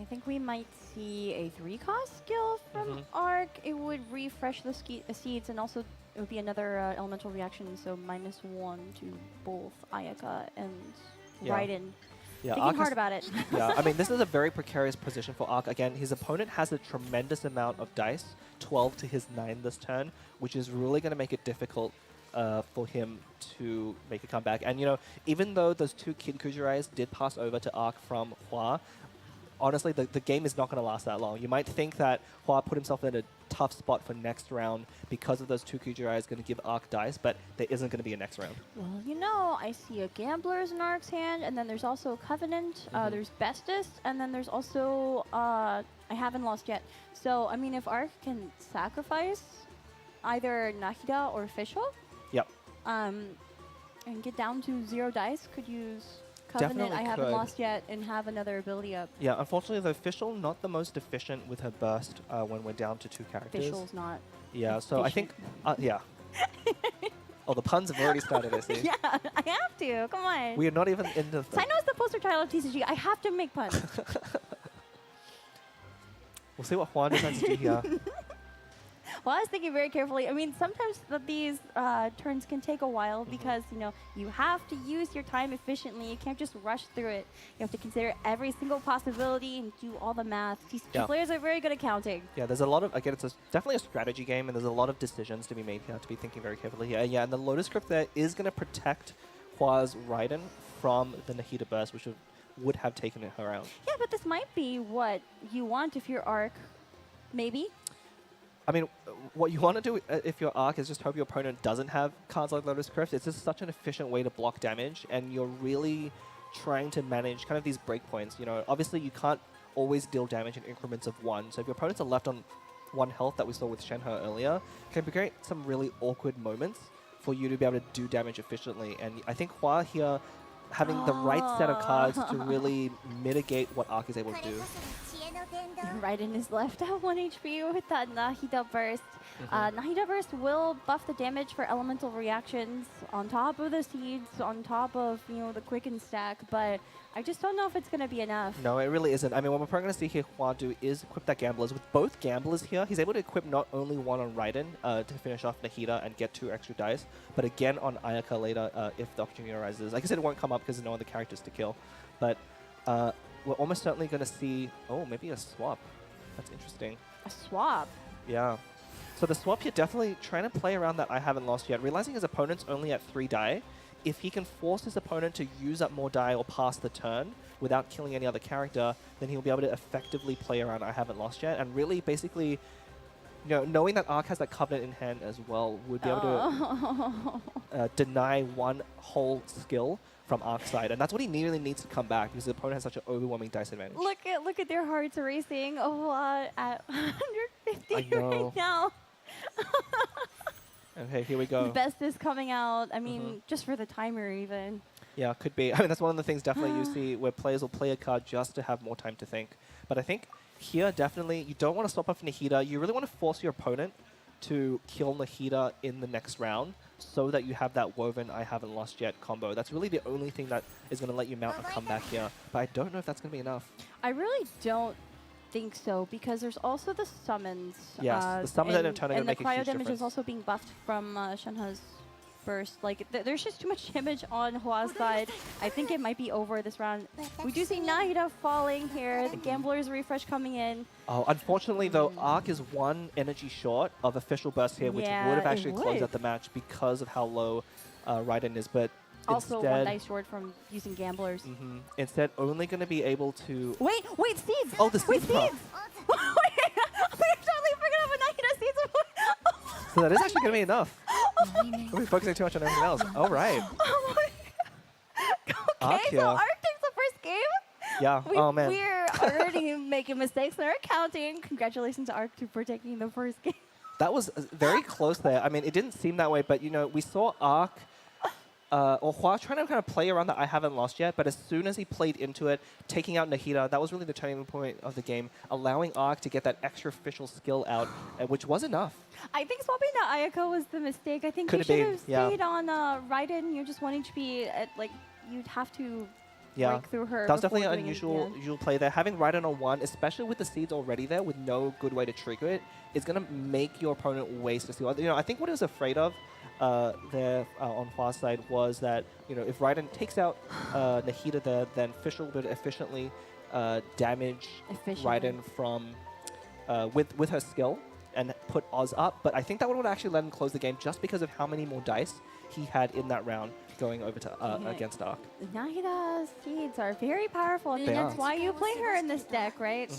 I think we might see a 3-cost skill from Arc. It would refresh the seeds, and also it would be another elemental reaction, so -1 to both Ayaka and Raiden. Yeah, Thinking Arc hard about it. Yeah, I mean, this is a very precarious position for Arc. Again, his opponent has a tremendous amount of dice, 12 to his 9 this turn, which is really going to make it difficult for him to make a comeback. And, even though those 2 Kid Kujurais did pass over to Arc from Hua, honestly, the game is not going to last that long. You might think that Hua put himself in a tough spot for next round because of those 2 Kujurai is going to give Arc dice, but there isn't going to be a next round. Well, I see a Gambler's in Arc's hand, and then there's also a Covenant, there's Bestest, and then there's also, I haven't lost yet. So, I mean, if Arc can sacrifice either Nahida or Fischl, Yep. and get down to 0 dice, could use Covenant, Definitely I haven't could. lost yet, and have another ability up. Yeah, unfortunately, the Fischl not the most efficient with her burst when we're down to 2 characters. Fischl's not. Yeah, so I think, yeah. Oh, the puns have already started, I see. Yeah, I have to. Come on. We are not even in the... Sino is the poster child of TCG. I have to make puns. We'll see what Juan decides to do here. Well, I was thinking very carefully. I mean, sometimes these turns can take a while because, you have to use your time efficiently. You can't just rush through it. You have to consider every single possibility and do all the math. TCG players are very good at counting. Yeah, there's a lot of, again, it's definitely a strategy game, and there's a lot of decisions to be made here, to be thinking very carefully here. Yeah, and the Lotus Crypt there is going to protect Hua's Raiden from the Nahida Burst, which would have taken her out. Yeah, but this might be what you want if you're Arc. Maybe. I mean, what you want to do if you're Arc is just hope your opponent doesn't have cards like Lotus Crypt. It's just such an efficient way to block damage, and you're really trying to manage kind of these breakpoints. Obviously you can't always deal damage in increments of 1. So if your opponents are left on 1 health that we saw with Shenhe earlier, can create some really awkward moments for you to be able to do damage efficiently. And I think Hua here having the right set of cards to really mitigate what Arc is able to do. Raiden is left at 1 HP with that Nahida Burst. Nahida Burst will buff the damage for elemental reactions on top of the seeds, on top of, the quicken stack, but I just don't know if it's going to be enough. No, it really isn't. I mean, what we're probably going to see here Hua do is equip that Gamblers. With both Gamblers here, he's able to equip not only 1 on Raiden to finish off Nahida and get 2 extra dice, but again on Ayaka later if the opportunity arises. Like I said, it won't come up because there's no other characters to kill, but we're almost certainly going to see, maybe a swap. That's interesting. A swap? Yeah. So the swap here definitely trying to play around that I haven't lost yet. Realizing his opponent's only at 3 die, if he can force his opponent to use up more die or pass the turn without killing any other character, then he'll be able to effectively play around I haven't lost yet. And really basically, knowing that Arc has that Covenant in hand as well, would be able to deny 1 whole skill from Arc's side, and that's what he really needs to come back because the opponent has such an overwhelming dice advantage. Look at their hearts racing at 150 right now. Okay, here we go. Best is coming out. I mean, just for the timer even. Yeah, could be. I mean, that's one of the things definitely you see where players will play a card just to have more time to think. But I think here definitely you don't want to stop off Nahida. You really want to force your opponent to kill Nahida in the next round so that you have that Woven I haven't lost yet combo. That's really the only thing that is going to let you mount a comeback here. But I don't know if that's going to be enough. I really don't think so because there's also the summons. Yes, the summons that in turn are going to make a huge And the cryo damage difference. is also being buffed from Shenhe's burst. Like, there's just too much damage on Hwa's side. I think it might be over this round. We do see Nahida falling here. The Gambler's refresh coming in. Oh, unfortunately, though, Arc is one energy short of official burst here, which Yeah, would have it actually closed would. out the match because of how low Raiden is. But Also, instead, one dice short from using Gamblers. instead, only going to be able to... Wait, seeds! Oh, the Wait, seeds prop. seeds! I totally forgot about Nahida seeds! So that is actually going to be enough. We're focusing too much on everything else. All right. Oh my. Arc Okay, here. so Arc takes the first game. Yeah. Oh, man. We're already making mistakes in our counting. Congratulations, Arc, for taking the first game. That was very close there. I mean, it didn't seem that way, but, you know, we saw Arc or Hwa trying to kind of play around that I haven't lost yet, but as soon as he played into it, taking out Nahida, that was really the turning point of the game, allowing Arc to get that extra official skill out, which was enough. I think swapping to Ayako was the mistake. I think Could you have should been, have yeah. stayed on Raiden. You're just 1 HP. Like, you'd have to Yeah, break through her. that was before definitely an doing it unusual again. usual play there. Having Raiden on 1, especially with the seeds already there, with no good way to trigger it, is going to make your opponent waste a seal. You know, I think what he was afraid of there on Hwa's side was that, you know, if Raiden takes out Nahida there, then Fischl would efficiently damage Raiden from with her skill and put Oz up. But I think that would actually let him close the game just because of how many more dice he had in that round going over to against Arc. Nahida's seeds are very powerful. I mean, They that's are. why you play her in this deck, right?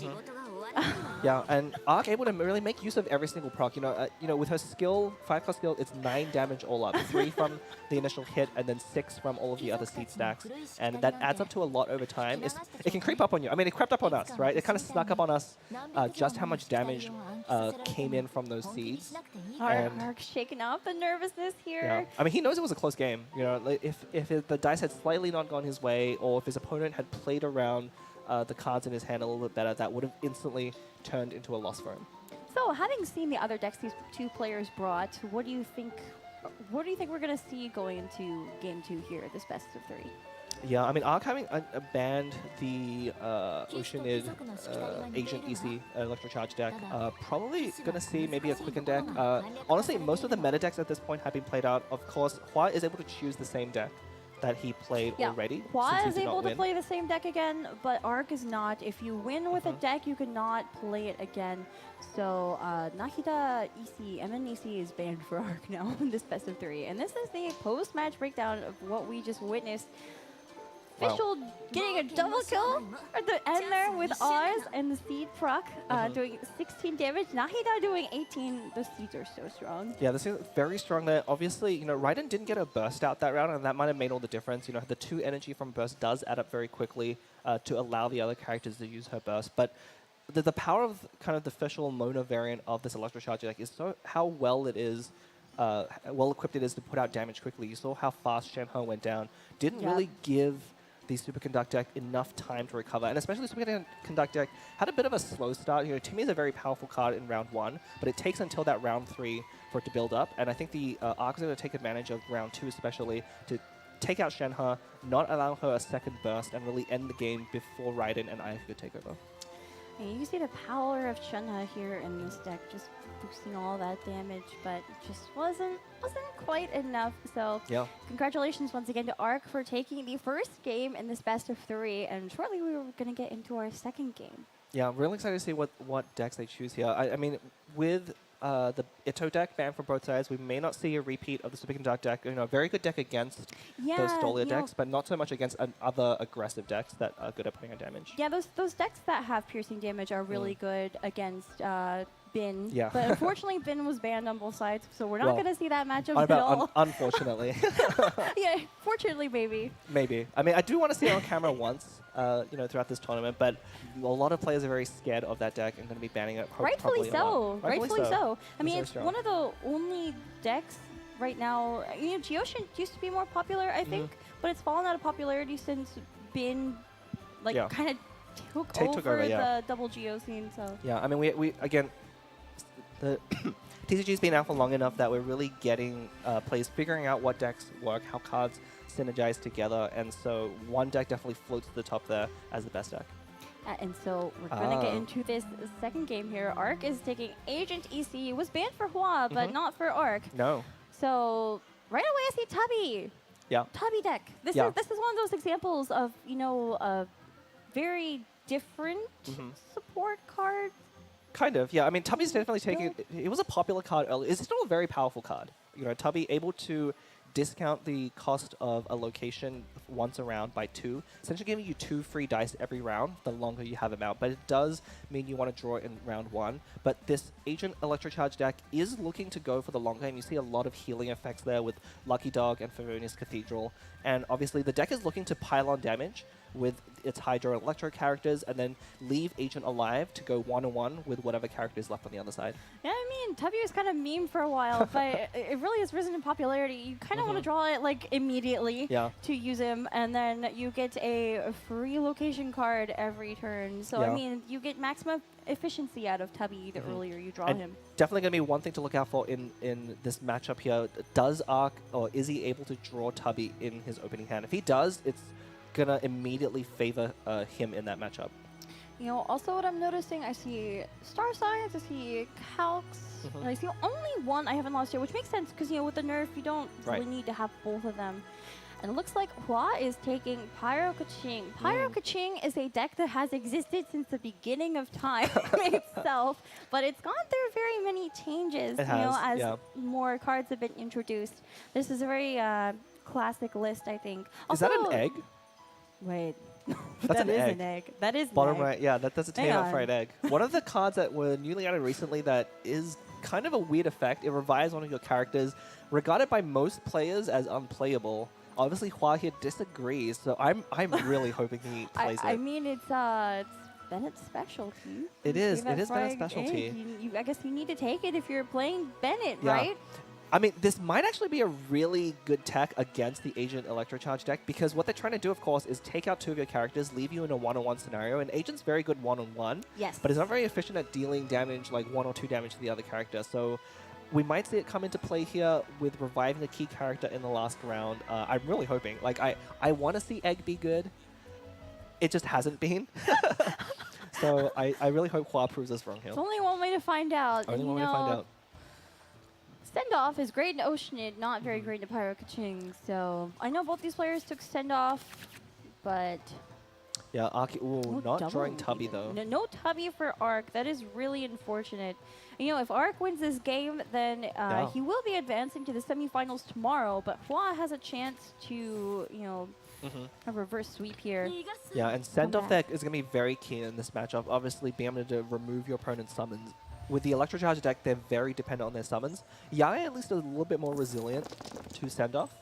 Yeah, and Arc able to really make use of every single proc. You know, with her skill, 5-cost skill, it's 9 damage all up. 3 from the initial hit, and then 6 from all of the other seed stacks. And that adds up to a lot over time. It can creep up on you. I mean, it crept up on us, right? It kind of snuck up on us just how much damage came in from those seeds. And- Arc shaking off the nervousness here. Yeah, I mean, he knows it was a close game. You know, like the dice had slightly not gone his way, or if his opponent had played around the cards in his hand a little bit better, that would have instantly turned into a loss for him. So, having seen the other decks these two players brought, what do you think? What do you think we're gonna see going into Game 2 here, this best of 3? Yeah, I mean, Arc having banned the Oceanid Agent EC Electrocharge deck, probably going to see maybe a Quicken deck. Honestly, most of the meta decks at this point have been played out. Of course, Hwa is able to choose the same deck that he played already. Hwa since he is did not able to win. play the same deck again, but Arc is not. If you win with a deck, you cannot play it again. So Nahida EC, MN EC is banned for Arc now in this best of 3. And this is the post-match breakdown of what we just witnessed. Wow. Fischl getting a double kill at the end there with Oz and the seed proc doing 16 damage. Nahida doing 18. Those seeds are so strong. Yeah, this is very strong there. Obviously, you know, Raiden didn't get a burst out that round, and that might have made all the difference. You know, the 2 energy from burst does add up very quickly to allow the other characters to use her burst. But the power of kind of the Fischl Mona variant of this Electrocharge deck is so how well it is, well equipped it is to put out damage quickly. You saw how fast Shenhe went down. Didn't really give the Superconduct deck enough time to recover, and especially the Superconduct deck had a bit of a slow start. You know, Timmy is a very powerful card in round 1, but it takes until that round 3 for it to build up, and I think the Arc is going to take advantage of round 2 especially to take out Shenhe, not allow her a second burst, and really end the game before Raiden and Ayaka could take over. And you can see the power of Shenhe here in this deck, just boosting all that damage, but it just wasn't quite enough. So Yeah. congratulations once again to Arc for taking the first game in this best of 3, and shortly we were going to get into our second game. Yeah, I'm really excited to see what decks they choose here. I mean, with the Itto deck banned from both sides, we may not see a repeat of the Superconduct deck. You know, a very good deck against those Stolia you know, decks, but not so much against other aggressive decks that are good at putting on damage. Yeah, those decks that have piercing damage are really good against Bin. Yeah. But unfortunately, Bin was banned on both sides, so we're not Well, going to see that matchup at all. Unfortunately. Yeah, fortunately, maybe. Maybe. I mean, I do want to see it on camera once, you know, throughout this tournament, but a lot of players are very scared of that deck and going to be banning it. Rightfully probably a lot. so. Rightfully so. I mean, very it's strong. one of the only decks right now. You know, Geoshin used to be more popular, I think, but it's fallen out of popularity since Bin, like, Yeah. kind of took Took over over, yeah. the double Geo scene. So Yeah, I mean, we again, the TCG's been out for long enough that we're really getting players figuring out what decks work, how cards synergize together, and so one deck definitely floats to the top there as the best deck. and so we're gonna get into this second game here. Arc is taking Agent EC. It was banned for Hwa, but not for Arc. No. So right away I see Tubby. Yeah. Tubby deck. This Yeah. is one of those examples of, you know, a very different support card. Kind of, yeah. I mean, Tubby's definitely Still- taking. It was a popular card earlier. It's still a very powerful card. You know, Tubby able to discount the cost of a location once a round by 2, essentially giving you 2 free dice every round the longer you have them out. But it does mean you want to draw it in round 1. But this Agent Electrocharge deck is looking to go for the long game. You see a lot of healing effects there with Lucky Dog and Favonius Cathedral. And obviously the deck is looking to pile on damage with its Hydro and Electro characters and then leave Agent alive to go 1-on-1 with whatever character is left on the other side. Yeah, I mean, Tubby was kind of meme for a while, but it really has risen in popularity. You kind of want to draw it like immediately to use him, and then you get a free location card every turn. So, I mean, you get maximum efficiency out of Tubby the earlier you draw him. Definitely going to be one thing to look out for in this matchup here. Does Arc, or is he able to draw Tubby in his opening hand? If he does, it's going to immediately favor him in that matchup. You know, also what I'm noticing, I see Star Signs, I see Calcs, and I see only one I haven't lost here, which makes sense because, you know, with the nerf, you don't really need to have both of them. And it looks like Hua is taking Pyro Kaching. Pyro Kaching is a deck that has existed since the beginning of time itself, but it's gone through very many changes, as more cards have been introduced. This is a very classic list, I think. Is Also, that an egg? Wait. That's That is an egg. That is Bottom an egg. right, yeah, that's a Hang tail on. fried egg. One of the cards that were newly added recently that is kind of a weird effect. It revives one of your characters, regarded by most players as unplayable. Obviously, Hua here disagrees, so I'm really hoping he plays I it. mean, it's Bennett's specialty. It is. Give It is Bennett's fried specialty. egg. I guess you need to take it if you're playing Bennett, Yeah. right? I mean, this might actually be a really good tech against the Agent Electrocharge deck because what they're trying to do, of course, is take out 2 of your characters, leave you in a one-on-one scenario, and Agent's very good one-on-one, Yes. but it's not very efficient at dealing damage, like 1 or 2 damage to the other character. So we might see it come into play here with reviving a key character in the last round. I'm really hoping. Like, I want to see Egg be good. It just hasn't been. So I really hope Hua proves us wrong here. It's only one way to find out. Only and, one way to find out. Send-off is great in Oceanid, not very great in Pyro Kaching. So I know both these players took send-off, but... Yeah, Aki, ooh, no not double drawing Tubby, even. though. No Tubby for Arc. That is really unfortunate. You know, if Arc wins this game, then he will be advancing to the semifinals tomorrow, but Hua has a chance to, you know, a reverse sweep here. Yeah, and send-off deck is going to be very key in this matchup. Obviously, being able to remove your opponent's summons. With the Electrocharge deck, they're very dependent on their summons. Yaya at least is a little bit more resilient to send-off.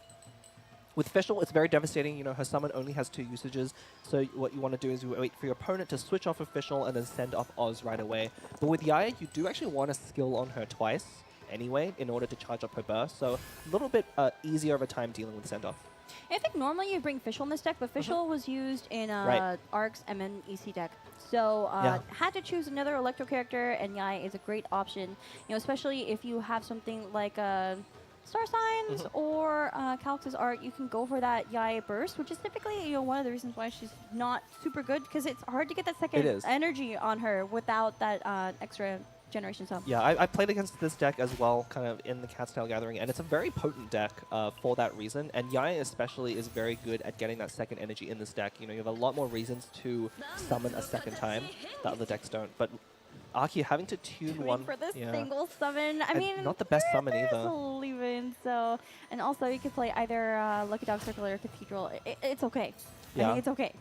With Fischl, it's very devastating. You know, her summon only has 2 usages. So what you want to do is you wait for your opponent to switch off of Fischl and then send off Oz right away. But with Yaya, you do actually want to skill on her twice anyway in order to charge up her burst. So a little bit easier of a time dealing with send-off. I think normally you bring Fischl in this deck, but Fischl was used in Arc's MNEC deck. So had to choose another Electro character, and Yai is a great option. You know, especially if you have something like Star Signs or Calix's Art, you can go for that Yai burst, which is typically, you know, one of the reasons why she's not super good, because it's hard to get that second energy on her without that extra generation sum. Yeah, I played against this deck as well, kind of in the Cat's Tail Gathering, and it's a very potent deck for that reason. And Yaya especially is very good at getting that second energy in this deck. You know, you have a lot more reasons to summon a second time that other decks don't. But Aki having to tune one for this single summon. I mean, not the best summon either. Leave-in, so, and also you could play either Lucky Dog Circular or Cathedral. It's okay. I think it's okay.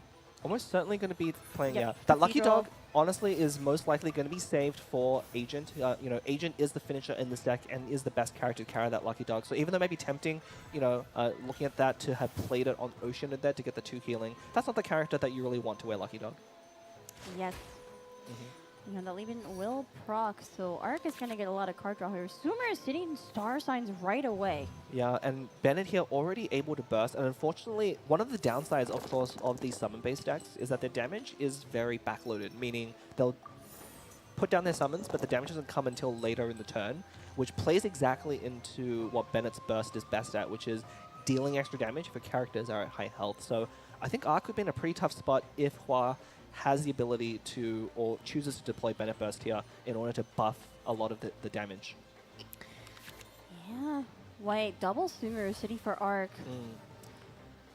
Almost certainly going to be playing, That Lucky Dog, honestly, is most likely going to be saved for Agent. You know, Agent is the finisher in this deck and is the best character to carry that Lucky Dog. So even though it may be tempting, you know, looking at that to have played it on Ocean there to get the 2 healing, that's not the character that you really want to wear Lucky Dog. Yes. You know, the leave-in will proc, so Arc is going to get a lot of card draw here. Sumer is sitting Star Signs right away. Yeah, and Bennett here already able to burst, and unfortunately, one of the downsides, of course, of these summon-based decks is that their damage is very backloaded, meaning they'll put down their summons, but the damage doesn't come until later in the turn, which plays exactly into what Bennett's burst is best at, which is dealing extra damage for characters that are at high health. So I think Arc would be in a pretty tough spot if Hua has the ability to, or chooses to deploy Bennett Burst here in order to buff a lot of the damage. Yeah. Wait, double Sumeru City for Arc.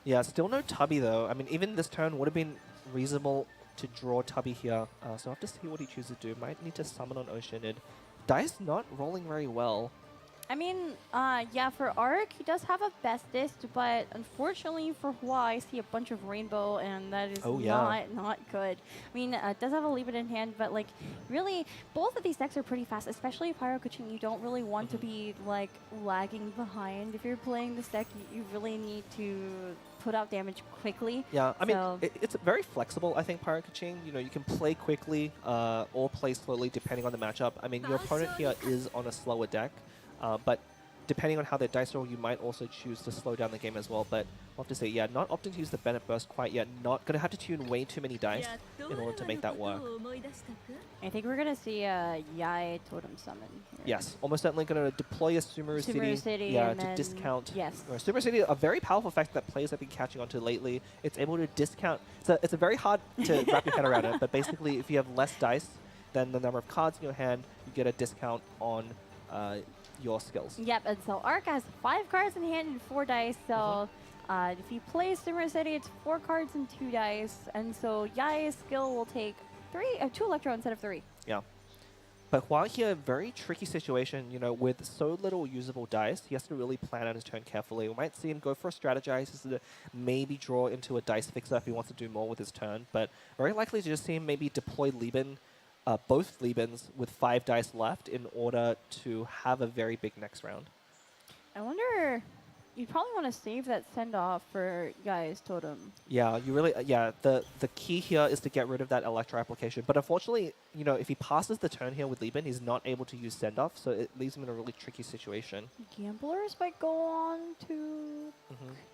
Yeah, still no Tubby though. I mean, even this turn would have been reasonable to draw Tubby here. So I'll have to see what he chooses to do. Might need to summon on Oceanid. Dice not rolling very well. I mean, yeah, for Arc, he does have a bestest, but unfortunately for Hua, I see a bunch of Rainbow, and that is not good. I mean, it does have a Leave It in hand, but, like, really, both of these decks are pretty fast, especially Pyro Kaching. You don't really want to be, like, lagging behind. If you're playing this deck, you really need to put out damage quickly. Yeah, I mean, it's very flexible, I think, Pyro Kaching. You know, you can play quickly or play slowly depending on the matchup. I mean, your opponent here is on a slower deck. But depending on how their dice roll, you might also choose to slow down the game as well. But I'll have to say, yeah, not opting to use the Bennett Burst quite yet. Not going to have to tune way too many dice in order to make that work. I think we're going to see a Yai Totem Summon here. Yes, almost certainly going to deploy a Sumeru City yeah, to discount. Yes. Sumeru City, a very powerful effect that players have been catching on to lately. It's able to discount. It's a very hard to wrap your head around it, but basically if you have less dice than the number of cards in your hand, you get a discount on your skills. Yep, and so Arc has 5 cards in hand and 4 dice, so if he plays Sumeru City, it's 4 cards and 2 dice, and so Yai's skill will take 2 Electro instead of 3. Yeah. But Hua here, very tricky situation, you know, with so little usable dice, he has to really plan out his turn carefully. We might see him go for a strategize to maybe draw into a dice fixer if he wants to do more with his turn, but very likely to just see him maybe deploy Lieben, both Liebens with 5 dice left in order to have a very big next round. I wonder, you probably want to save that send-off for Yai's Totem. Yeah, you really, yeah, the key here is to get rid of that Electro application. But unfortunately, you know, if he passes the turn here with Lieben, he's not able to use send-off, so it leaves him in a really tricky situation. Gamblers might go on to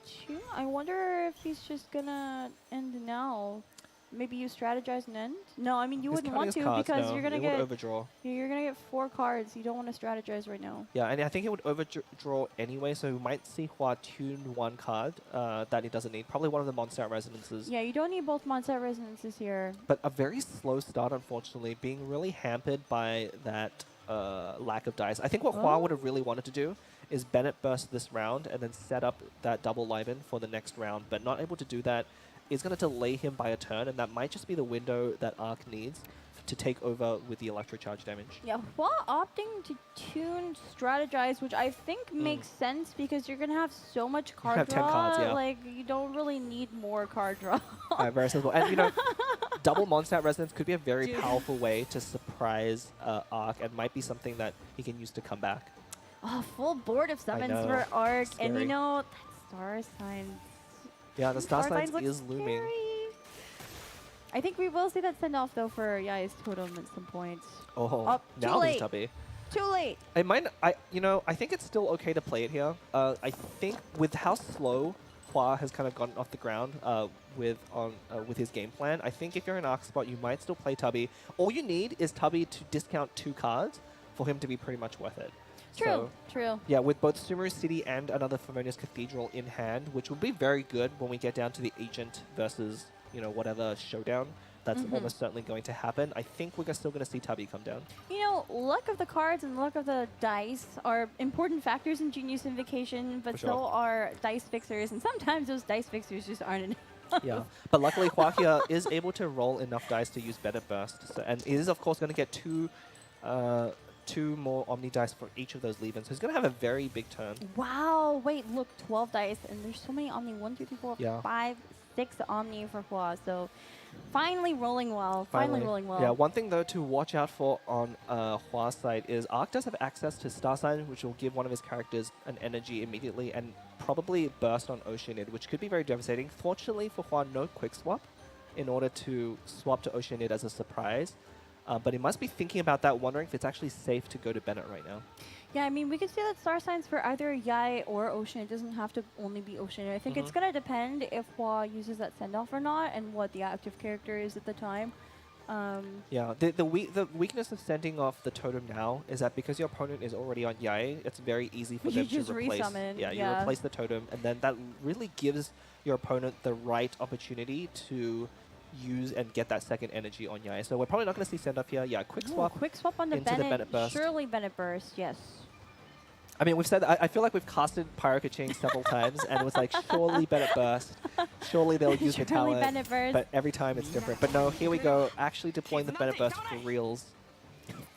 Kaching. I wonder if he's just gonna end now. Maybe you strategize and end? No, I mean you wouldn't want to because you're gonna get overdraw. You're gonna get 4 cards. You don't want to strategize right now. Yeah, and I think he would overdraw anyway, so we might see Hua tune 1 card that he doesn't need. Probably one of the Mondstadt resonances. Yeah, you don't need both Mondstadt resonances here. But a very slow start, unfortunately, being really hampered by that lack of dice. I think what Hua would have really wanted to do is Bennett burst this round and then set up that double Lieben for the next round, but not able to do that. Is going to delay him by a turn, and that might just be the window that Arc needs to take over with the electro charge damage. Yeah, while opting to tune strategize, which I think makes sense because you're going to have so much card have draw. 10 cards, yeah. Like, you don't really need more card draw. Very sensible. And, you know, double Mondstadt Resonance could be a very powerful way to surprise Arc, and might be something that he can use to come back. Oh, full board of summons for Arc. Scary. And, you know, that star sign. Yeah, the star signs is looming. Scary. I think we will see that send off though for Yai's Totem at some point. Oh, now there's Tubby. Too late. It might. I think it's still okay to play it here. I think with how slow Hua has kind of gotten off the ground with his game plan, I think if you're in Arc spot, you might still play Tubby. All you need is Tubby to discount 2 cards for him to be pretty much worth it. True, so, yeah, with both Sumeru City and another Favonius Cathedral in hand, which will be very good when we get down to the Agent versus, you know, whatever showdown. That's almost certainly going to happen. I think we're still going to see Tubby come down. You know, luck of the cards and luck of the dice are important factors in Genius Invocation, but so are dice fixers, and sometimes those dice fixers just aren't enough. Yeah, but luckily Huakia is able to roll enough dice to use Better Burst, so, and he is of course going to get 2 more Omni dice for each of those Liebens. So he's going to have a very big turn. Wow, wait, look, 12 dice, and there's so many Omni. 1, 2, 3, 4, 5, 6 Omni for Hua. So finally rolling well. Finally rolling well. Yeah, one thing though to watch out for on Hua's side is Arc does have access to Star Sign, which will give one of his characters an energy immediately, and probably burst on Oceanid, which could be very devastating. Fortunately for Hua, no quick swap in order to swap to Oceanid as a surprise. But he must be thinking about that, wondering if it's actually safe to go to Bennett right now. Yeah, I mean, we could see that star signs for either Yai or Ocean. It doesn't have to only be Ocean. I think it's going to depend if Hua uses that send-off or not and what the active character is at the time. Yeah, the weakness of sending off the totem now is that because your opponent is already on Yai, it's very easy for them to replace. Resummon. Yeah, you replace the totem, and then that really gives your opponent the right opportunity to use and get that second energy on Yai. So we're probably not going to see send off here. Yeah, quick swap. Quick swap on the into Bennett. the Bennett Burst. Surely Bennett Burst, yes. I mean, we've said that, I feel like we've casted Pyro Kaching several times, and it was like, surely Bennett Burst, surely they'll use the Surely talent. Bennett Burst. But every time it's different. But no, here we go, actually deploying the Bennett Burst for reals.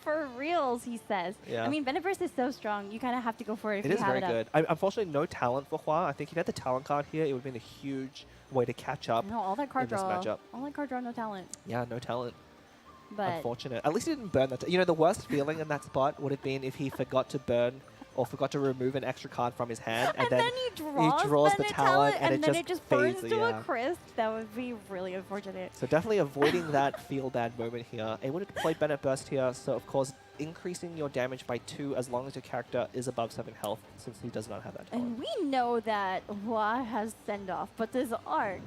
For reals, he says. Yeah. I mean, Bennett Burst is so strong. You kind of have to go for it if It you is have very it up. good. Unfortunately, no talent for Hua. I think if he had the talent card here, it would have been a huge way to catch up No, all that card in this draw. matchup. All that card draw, no talent. Yeah, no talent. But Unfortunate. At least he didn't burn that. You know, the worst feeling in that spot would have been if he forgot to burn or forgot to remove an extra card from his hand, and then he draws the Bennett talent, and then it it just fades, burns to yeah. a crisp. That would be really unfortunate. So definitely avoiding that feel bad moment here. Able to deploy Bennett Burst here, so of course increasing your damage by 2 as long as your character is above 7 health, since he does not have that talent. And we know that Hua has send off, but this arc.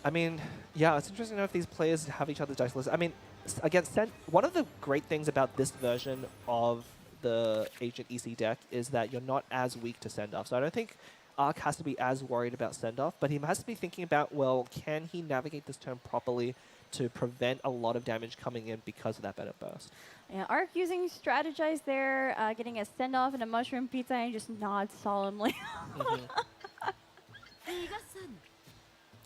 I mean, yeah, it's interesting to know if these players have each other's dice lists. I mean, again, one of the great things about this version of the Agent EC deck is that you're not as weak to send off. So I don't think Arc has to be as worried about send off, but he has to be thinking about, well, can he navigate this turn properly to prevent a lot of damage coming in because of that Bennett Burst? Yeah, Arc using Strategize there, getting a send off and a mushroom pizza and just nods solemnly.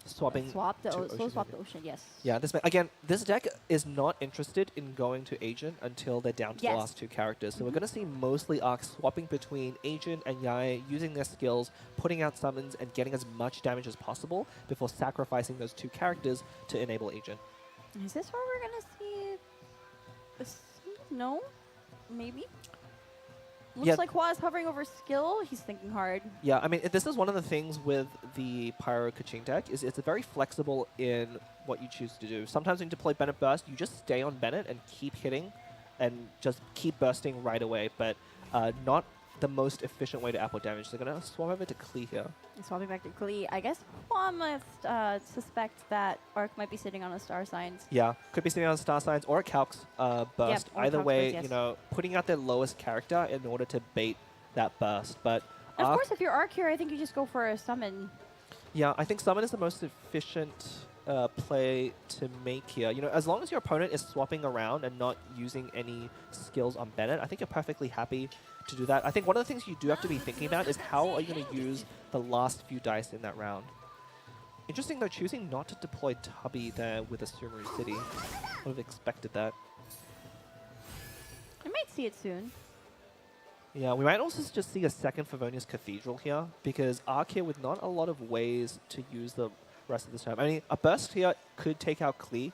Swapping Swap the to slow Ocean swap Navy. the ocean, yes. Yeah, again, this deck is not interested in going to Agent until they're down to Yes. the last 2 characters. So we're going to see mostly Arc swapping between Agent and Yae, using their skills, putting out summons, and getting as much damage as possible before sacrificing those 2 characters to enable Agent. Is this where we're gonna see? No, maybe. Looks Yeah. like Hua's hovering over skill. He's thinking hard. Yeah, I mean, this is one of the things with the Pyro Kaching deck, is it's very flexible in what you choose to do. Sometimes when you deploy Bennett Burst, you just stay on Bennett and keep hitting and just keep bursting right away, but not the most efficient way to output damage. So they're going to swap over to Klee here. Swapping back to Klee. I guess Hua must suspect that Arc might be sitting on a star signs. Yeah, could be sitting on Star Signs or a Calx burst. or Either Calx way, burst, yes. you know, putting out their lowest character in order to bait that burst. But And of Arc- course, if you're Arc here, I think you just go for a summon. Yeah, I think Summon is the most efficient play to make here. You know, as long as your opponent is swapping around and not using any skills on Bennett, I think you're perfectly happy to do that. I think one of the things you do have to be thinking about is how are you going to use the last few dice in that round. Interesting though, choosing not to deploy Tubby there with a Sumeru City. Would have expected that. I might see it soon. Yeah, we might also just see a second Favonius Cathedral here, because Arc here with not a lot of ways to use the rest of this time. I mean, a burst here could take out Klee.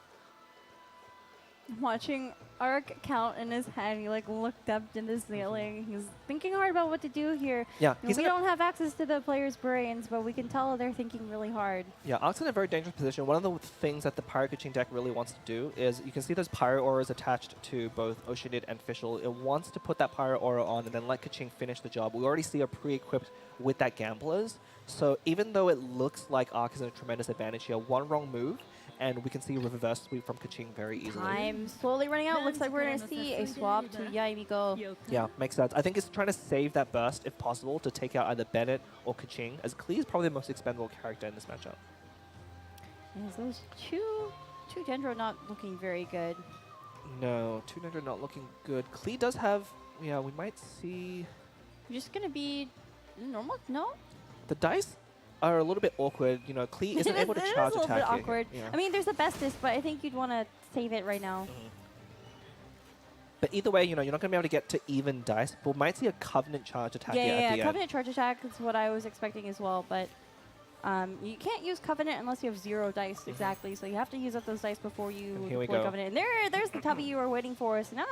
Watching Arc count in his hand, he like looked up to the ceiling. He's thinking hard about what to do here. Yeah, You know, we don't have access to the players' brains, but we can tell they're thinking really hard. Yeah, Arc's in a very dangerous position. One of the things that the Pyro Kaching deck really wants to do is, you can see those Pyro Auras attached to both Oceanid and Fischl. It wants to put that Pyro Aura on and then let Kaching finish the job. We already see her pre-equipped with that Gamblers. So even though it looks like Arc is in a tremendous advantage here, one wrong move, and we can see a reverse sweep from Kaching very easily. Time slowly running out. Looks like we're going to see a swap to Yaimiko. Yeah, makes sense. I think it's trying to save that burst, if possible, to take out either Bennett or Kaching, as Klee is probably the most expendable character in this matchup. Yes, those two Dendro not looking very good. No, 200 not looking good. Klee does have, yeah, we might see... Just going to be normal? No? The dice are a little bit awkward. You know, Klee isn't able to It is charge a little attack bit here. awkward. Yeah. I mean, there's a bestest, but I think you'd want to save it right now. But either way, you know, you're not going to be able to get to even dice. But we might see a Covenant charge attack here at the end. Covenant charge attack is what I was expecting as well, but you can't use Covenant unless you have 0 dice exactly. So you have to use up those dice before you And here we deploy go. Covenant. And there's the tubby you were waiting for. So now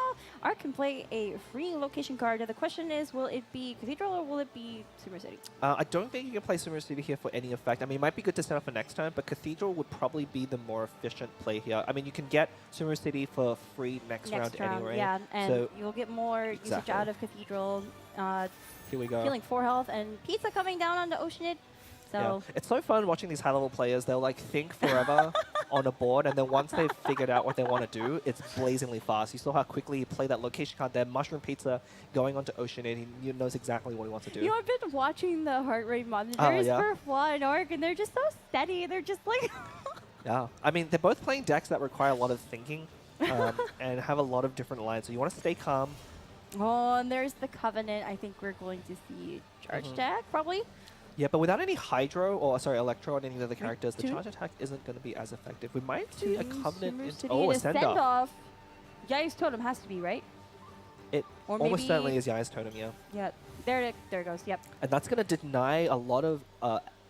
Arc can play a free location card. The question is, will it be Cathedral or will it be Sumer City? I don't think you can play Sumer City here for any effect. I mean, it might be good to set up for next time, but Cathedral would probably be the more efficient play here. I mean, you can get Sumer City for free next round anyway. Yeah, and so you'll get more usage Exactly. out of Cathedral. here we go. Healing 4 health and Pizza coming down onto Oceanid. So Yeah. It's so fun watching these high-level players. They'll like think forever on a board, and then once they've figured out what they want to do, it's blazingly fast. You saw how quickly he played that location card there, Mushroom Pizza, going onto Oceanid. He knows exactly what he wants to do. You know, I've been watching the heart rate monitors yeah? for Hua and Arc, and they're just so steady. They're just like... Yeah, I mean, they're both playing decks that require a lot of thinking and have a lot of different lines. So you want to stay calm, Oh, and there's the Covenant. I think we're going to see Charge Attack, probably. Yeah, but without any Hydro, or sorry, Electro on any of the characters, the two. charge attack isn't going to be as effective. We might see a Covenant. Summer City Oh, a to send-off. off. Yai's Totem has to be, right? It Or almost maybe- certainly is Yai's Totem, yeah. Yeah, there it goes. Yep. And that's going to deny a lot of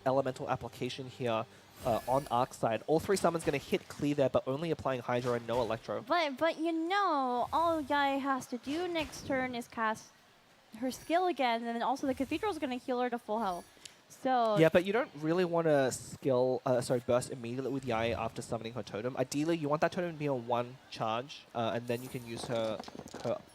elemental application here on Ark's side. All 3 summons going to hit Klee there, but only applying Hydro and no Electro. But you know, all Yai has to do next turn is cast her skill again, and then also the Cathedral's going to heal her to full health. So Yeah, but you don't really want to burst immediately with Yai after summoning her totem. Ideally, you want that totem to be on 1 charge, and then you can use her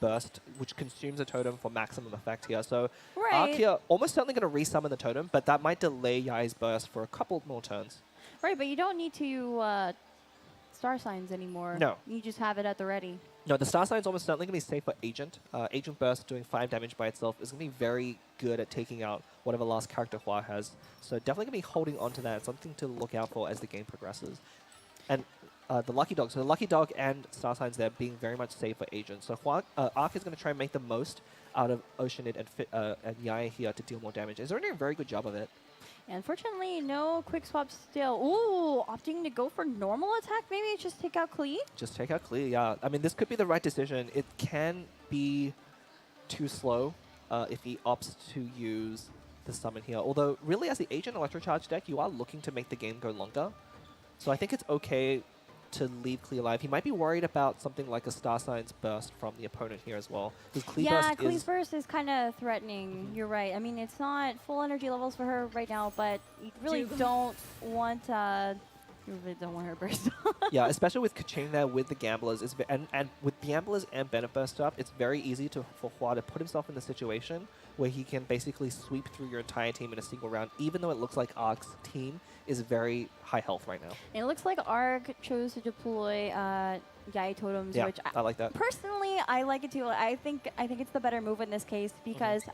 burst, which consumes a totem for maximum effect here. So Ark right, here almost certainly going to resummon the totem, but that might delay Yai's burst for a couple more turns. right, but you don't need to star signs anymore. No. You just have it at the ready. No, the Star Sign's almost certainly going to be safe for Agent. Agent Burst doing 5 damage by itself is going to be very good at taking out whatever last character Hua has. So definitely going to be holding on to that. Something to look out for as the game progresses. And the Lucky Dog. So the Lucky Dog and Star Signs there being very much safe for Agent. So Ark is going to try and make the most out of Oceanid and Yai here to deal more damage. He's doing a very good job of it. Unfortunately, no quick swap still. Ooh, opting to go for normal attack, maybe just take out Klee. Just take out Klee, yeah. I mean, this could be the right decision. It can be too slow if he opts to use the summon here. Although, really, as the Agent Electrocharge deck, you are looking to make the game go longer. So I think it's okay to leave Klee alive. He might be worried about something like a Star Signs burst from the opponent here as well. Yeah, Klee's burst is kind of threatening. You're right. I mean, it's not full energy levels for her right now, but you really don't want her burst. Yeah, especially with Kaching there with the Gamblers, and with Gamblers and Bennett burst up, it's very easy for Hua to put himself in the situation where he can basically sweep through your entire team in a single round, even though it looks like Ark's team is very high health right now. It looks like Ark chose to deploy Yai totems, Yeah, which I like that. Personally, I like it too. I think it's the better move in this case because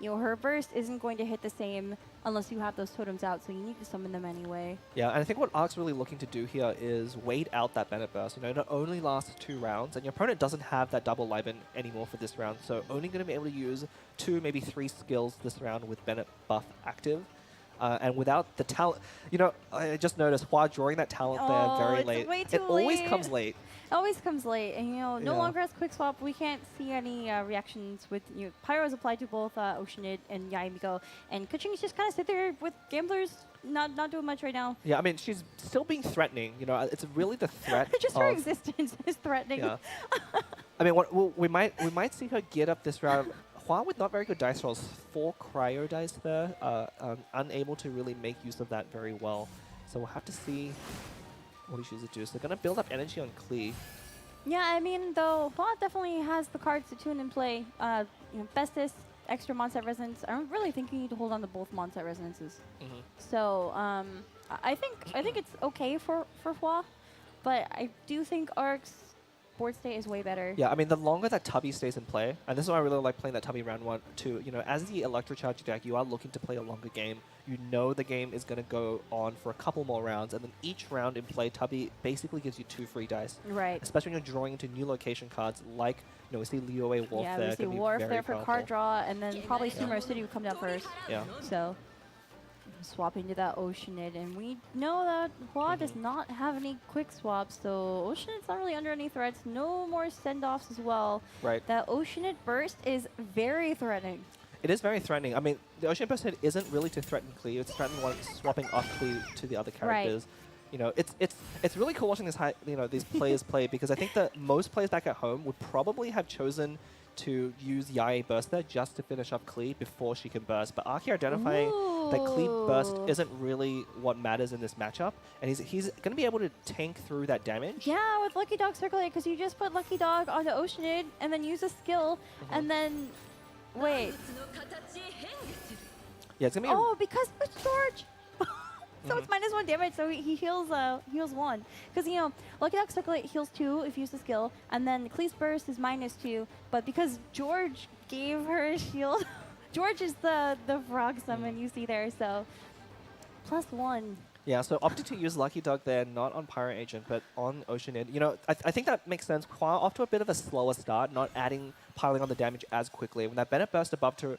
you know, her burst isn't going to hit the same unless you have those totems out, so you need to summon them anyway. Yeah, and I think what Ark's really looking to do here is wait out that Bennett burst. You know, it only lasts 2 rounds, and your opponent doesn't have that double Liven anymore for this round, so only going to be able to use 2, maybe 3 skills this round with Bennett buff active. And without the talent, you know, I just noticed Hua drawing that talent there very it's late. way too It always late. comes late. Always comes late, and you know, no Yeah. longer has quick swap. We can't see any reactions with Pyro is applied to both Oceanid and Yai Miko, and Kaching's just kind of sit there with Gamblers, not doing much right now. Yeah, I mean, she's still being threatening. You know, it's really the threat. Just her existence is threatening. Yeah. I mean, we might see her get up this round. Hua with not very good dice rolls, 4 cryo dice there, unable to really make use of that very well. So we'll have to see what he chooses to do. So they're going to build up energy on Klee. Yeah, I mean, though, Hua definitely has the cards to tune and play. You know, Bestis, extra Monset Resonance. I'm really thinking you need to hold on to both Monset Resonances. So I think it's okay for Hua, but I do think Ark's board state is way better. Yeah, I mean, the longer that Tubby stays in play, and this is why I really like playing that Tubby round 1, too. You know, as the Electrocharge deck, you are looking to play a longer game. You know the game is going to go on for a couple more rounds, and then each round in play, Tubby basically gives you 2 free dice. Right. Especially when you're drawing into new location cards, like, you know, we see Leo Wolf Yeah, there. we see can be Wharf very there for powerful. card draw, and then probably Sumer City would come down first. Yeah. So swapping to that Oceanid, and we know that Hua does not have any quick swaps, so Oceanid's not really under any threats. No more send-offs as well. Right. That Oceanid burst is very threatening. It is very threatening. I mean, the Ocean Burst head isn't really to threaten Klee. It's threatening one swapping off Klee to the other characters. You know, it's really cool watching these players play, because I think that most players back at home would probably have chosen to use Yai Burst there just to finish off Klee before she can burst. But Ark here identifying that Klee Burst Ooh. isn't really what matters in this matchup, and he's going to be able to tank through that damage. Yeah, with Lucky Dog Circulate, because you just put Lucky Dog onto Oceanid and then use a skill, and then wait. Yeah, it's going to be Oh, because it's George. So it's -1 damage, so he heals 1. Because, you know, Lucky Dog Circulate heals 2 if you use the skill, and then Klee's Burst is -2, but because George gave her a shield, George is the frog summon you see there, so +1. Yeah, so opting to use Lucky Dog there, not on Pyro Agent, but on Oceanid. You know, I think that makes sense. Hua off to a bit of a slower start, not piling on the damage as quickly. When that Bennett Burst above to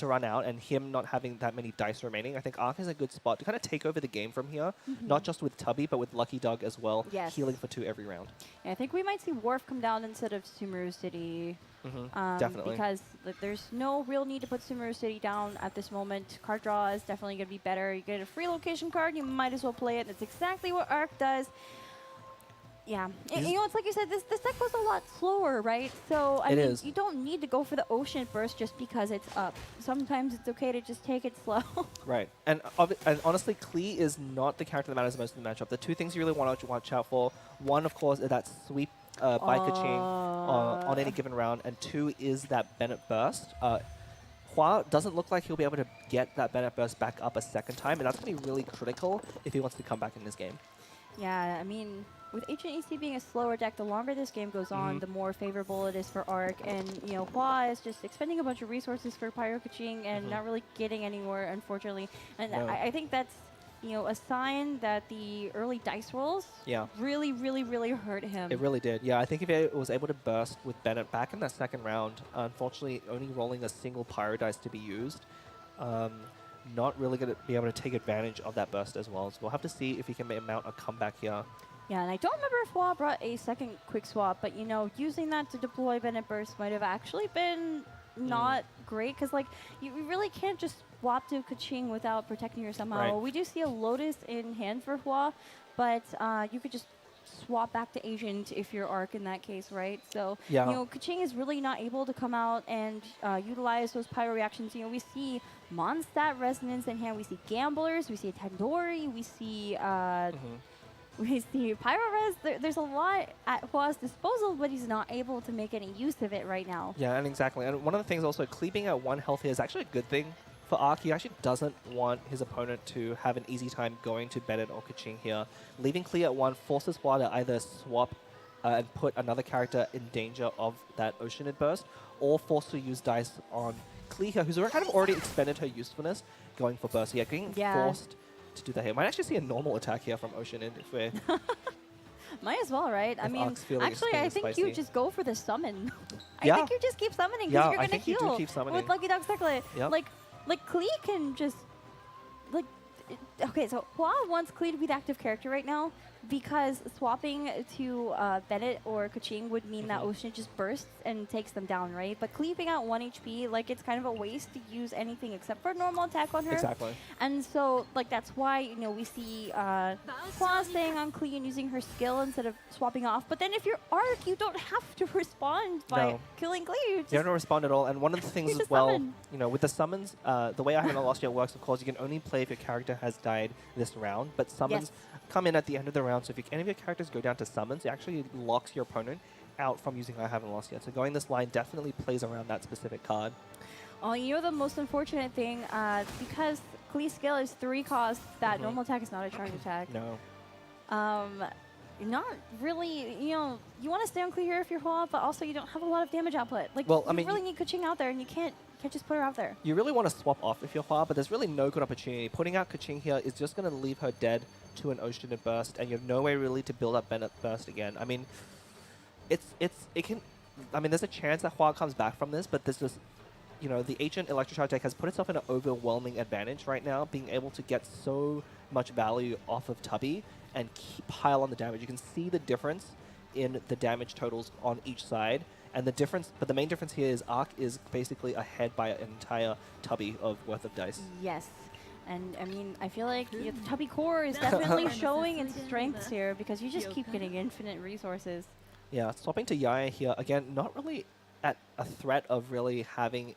run out, and him not having that many dice remaining, I think Arc is a good spot to kind of take over the game from here, not just with Tubby, but with Lucky Dog as well, Yes. healing for 2 every round. Yeah, I think we might see Wharf come down instead of Sumeru City. Definitely. Because like, there's no real need to put Sumeru City down at this moment. Card draw is definitely going to be better. You get a free location card, you might as well play it. That's exactly what Arc does. Yeah, and, you know, it's like you said, this deck was a lot slower, right? So, I mean, you don't need to go for the Ocean Burst just because it's up. Sometimes it's okay to just take it slow. Right. And honestly, Klee is not the character that matters most in the matchup. The 2 things you really want to watch out for, one, of course, is that sweep by Kaching on any given round, and 2 is that Bennett Burst. Hua doesn't look like he'll be able to get that Bennett Burst back up a second time, and that's going to be really critical if he wants to come back in this game. Yeah, I mean, with HNEC being a slower deck, the longer this game goes on, the more favorable it is for Arc. And, you know, Hua is just expending a bunch of resources for Pyro Kaching and not really getting anywhere, unfortunately. And I think that's, you know, a sign that the early dice rolls really, really, really hurt him. It really did. Yeah, I think if he was able to burst with Bennett back in that second round, unfortunately only rolling a single Pyro dice to be used, not really going to be able to take advantage of that burst as well. So we'll have to see if he can mount a comeback here. Yeah, and I don't remember if Hua brought a second quick swap, but, you know, using that to deploy Bennett Burst might have actually been not great, because, like, you really can't just swap to Kaching without protecting her somehow. Right. We do see a Lotus in hand for Hua, but you could just swap back to Agent if you're Arc in that case, right? So, you know, Kaching is really not able to come out and utilize those Pyro reactions. You know, we see Mondstadt Resonance in hand, we see Gamblers, we see Tandoori, we see... We see Pyro Res. There's a lot at Hua's disposal, but he's not able to make any use of it right now. Yeah, and exactly. And one of the things also, Klee being at 1 health here is actually a good thing for Arc. He actually doesn't want his opponent to have an easy time going to Bennett or Kaching here. Leaving Klee at 1 forces Hua to either swap and put another character in danger of that Oceanid Burst, or force to use dice on Klee here, who's kind of already expended her usefulness going for Burst. Yeah, getting forced to do that here. Might actually see a normal attack here from Oceanid if we're... Might as well, right? I mean, actually, I think you just go for the summon. I think you just keep summoning because you're going to heal. You do keep summoning. With Lucky Dog Seclet. Like Klee can just... Like, okay, so Hua wants Klee to be the active character right now because swapping to Bennett or Kaching would mean that Ocean just bursts and takes them down, right? But Klee being at 1 HP, like, it's kind of a waste to use anything except for a normal attack on her. Exactly. And so, like, that's why, you know, we see Hua staying on Klee and using her skill instead of swapping off. But then if you're Arc, you don't have to respond by killing Klee. You don't respond at all. And one of the things as well, you know, with the summons, the way I Haven't Lost Yet works, of course, you can only play if your character has died this round, but summons come in at the end of the round. So if any of your characters go down to summons, it actually locks your opponent out from using I Haven't Lost Yet. So going this line definitely plays around that specific card. Oh, you know the most unfortunate thing, because Klee's skill is 3 costs, that normal attack is not a charge attack. No. Not really, you know, you want to stay on Klee here if you're Hua, but also you don't have a lot of damage output. Like, well, you really need Kaching out there, and you can't just put her out there. You really want to swap off if you're Hua, but there's really no good opportunity. Putting out Kaching here is just going to leave her dead to an Oceanid Burst, and you have no way really to build up Bennett Burst again. I mean, there's a chance that Hua comes back from this, but there's just, you know, the Ancient Electrocharge deck has put itself in an overwhelming advantage right now, being able to get so much value off of Tubby and pile on the damage. You can see the difference in the damage totals on each side. And the difference, but the main difference here is Arc is basically ahead by an entire Tubby of worth of dice. Yes. And I mean, I feel like the Tubby core is definitely showing its strengths here because you just keep getting infinite resources. Yeah, swapping to Yaya here, again, not really at a threat of really having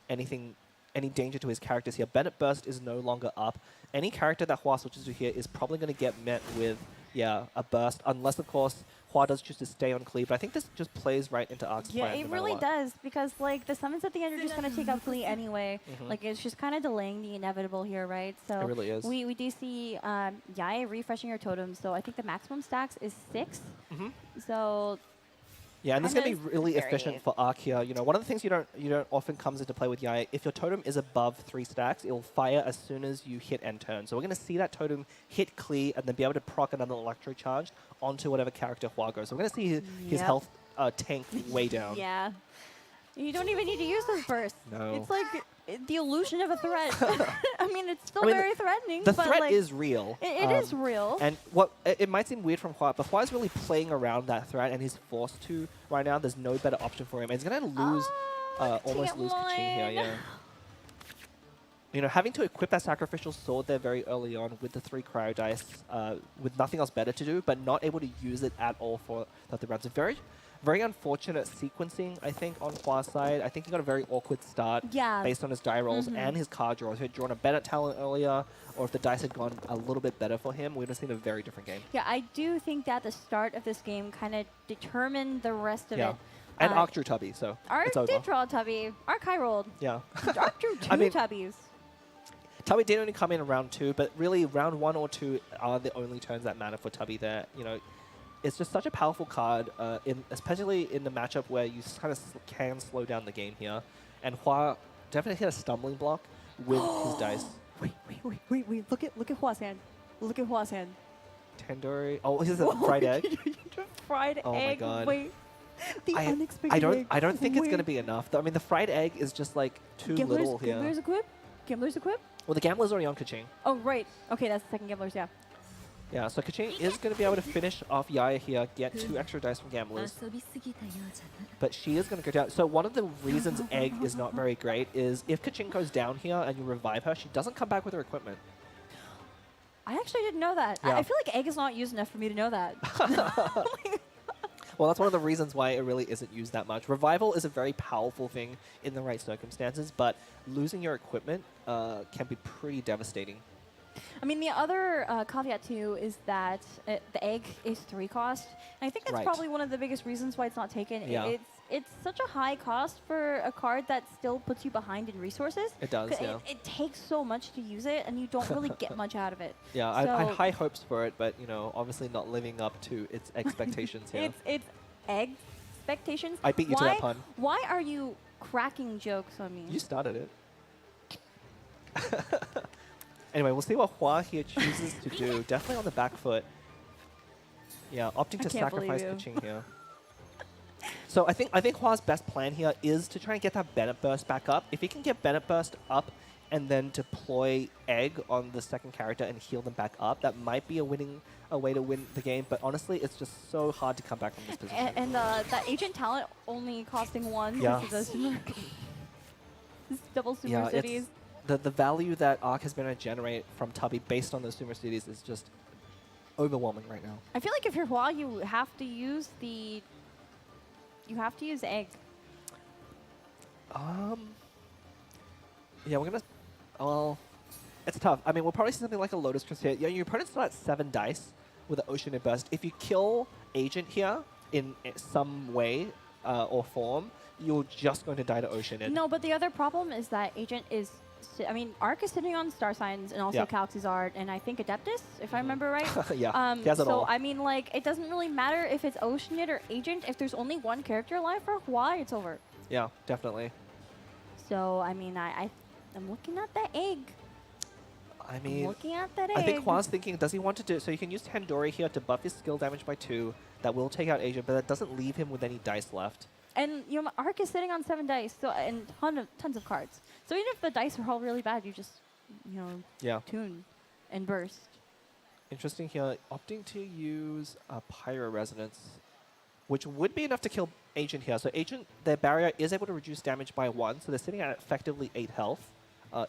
any danger to his characters here. Bennett Burst is no longer up. Any character that Hua switches to here is probably going to get met with, a burst, unless, of course, Hua does choose to stay on Klee. But I think this just plays right into Arc's plan. Yeah, it really does, because, like, the summons at the end are just going to take out Klee anyway. Like, it's just kind of delaying the inevitable here, right? So it really is. We do see Yae refreshing her totems, so I think the maximum stacks is 6. So Yeah, and this is going to Kinda be really scary. efficient for Arc here. You know, one of the things you don't often comes into play with Yai, if your totem is above 3 stacks, it will fire as soon as you hit end turn. So we're going to see that totem hit clear and then be able to proc another electro charge onto whatever character Hua goes. So we're going to see his Yep. health tank way down. Yeah. You don't even need to use those bursts. No. It's like the illusion of a threat. I mean, it's still I mean, very threatening. The but threat like, is real. It is real. And what it might seem weird from Hua, but Hua's really playing around that threat, and he's forced to right now. There's no better option for him. And he's going to lose, almost lose Kaching here, yeah. You know, having to equip that Sacrificial Sword there very early on with the 3 Cryo Dice, with nothing else better to do, but not able to use it at all for the rounds. A very, very unfortunate sequencing, I think, on Hua's side. I think he got a very awkward start based on his die rolls and his card draws. If he had drawn a better talent earlier, or if the dice had gone a little bit better for him, we would have seen a very different game. Yeah, I do think that the start of this game kind of determined the rest of it. And Arc drew Tubby, so Arc it's over. did draw a Tubby. Arc high rolled. Yeah. Arc drew 2 I mean, Tubbies. Tubby did only come in round 2, but really round 1 or 2 are the only turns that matter for Tubby there. You know, it's just such a powerful card, especially in the matchup where you kind of can slow down the game here. And Hua definitely hit a stumbling block with his dice. Wait. Look at Hua's hand. Look at Hua's hand. Tandoori. Oh, is it fried egg? Fried Oh my egg. God. Wait. The unexpected egg. I don't think it's going to Wait. be enough. I mean, the fried egg is just like too little here. Gambler's equip? Gambler's equip? Well, the Gambler's already on Kaching. Oh, right. Okay, that's the second Gambler's, yeah. Yeah, so Kaching is going to be able to finish off Yaya here, get 2 extra dice from Gamblers. But she is going to go down. So one of the reasons Egg is not very great is if Kaching goes down here and you revive her, she doesn't come back with her equipment. I actually didn't know that. Yeah. I feel like Egg is not used enough for me to know that. Well, that's one of the reasons why it really isn't used that much. Revival is a very powerful thing in the right circumstances, but losing your equipment can be pretty devastating. I mean, the other caveat, too, is that the egg is 3 cost. And I think that's probably one of the biggest reasons why it's not taken. Yeah. It's such a high cost for a card that still puts you behind in resources. It does, 'Cause yeah. It takes so much to use it, and you don't really get much out of it. Yeah, I had So- high hopes for it, but, you know, obviously not living up to its expectations here. It's egg expectations. I beat you to that pun. Why are you cracking jokes on me? You started it. Anyway, we'll see what Hua here chooses to do. Definitely on the back foot. Yeah, opting to can't believe sacrifice you. Kaching here. So I think Hua's best plan here is to try and get that Bennett Burst back up. If he can get Bennett Burst up and then deploy Egg on the second character and heal them back up, that might be a way to win the game. But honestly, it's just so hard to come back from this position. And that agent talent only costing 1 Yeah. because of those super this double super Yeah, cities. the value that Arc has been able to generate from Tubby based on those Sumer Cities is just overwhelming right now. I feel like if you're Hua, you have to use egg. Yeah, we're gonna. Well, it's tough. I mean, we'll probably see something like a Lotus Crest here. Yeah, your opponent's still at 7 dice with an Ocean Burst. If you kill Agent here in some way or form, you're just going to die to Ocean. No, but the other problem is that agent is. I mean, Arc is sitting on Star Signs and also Galaxy's Art and I think Adeptus, if I remember right. Yeah, he has it all. So, I mean, like, it doesn't really matter if it's Oceanid or Agent. If there's only 1 character alive for Hua, it's over. Yeah, definitely. So, I mean, I'm looking at that egg. I mean, I'm looking at that egg. I think Hua's thinking, does he want to do so? You can use Tandoori here to buff his skill damage by 2. That will take out Agent, but that doesn't leave him with any dice left. And you know, Arc is sitting on 7 dice, so and tons of cards. So even if the dice are all really bad, you just tune and burst. Interesting here, opting to use a Pyro Resonance, which would be enough to kill Agent here. So Agent, their barrier is able to reduce damage by 1, so they're sitting at effectively 8 health.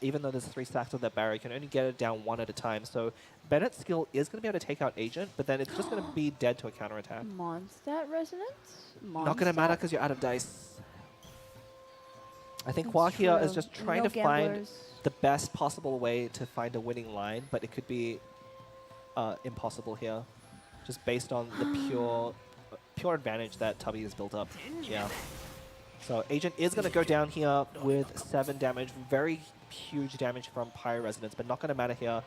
Even though there's 3 stacks of that barrier, you can only get it down 1 at a time. So Bennett's skill is going to be able to take out Agent, but then it's just going to be dead to a counterattack. Mondstadt Resonance? Not going to matter because you're out of dice. I think Hua here is just trying to find the best possible way to find a winning line, but it could be impossible here, just based on the pure advantage that Tubby has built up. Yeah. So Agent is going to go down here with 7 damage, very huge damage from Pyro Resonance, but not going to matter here.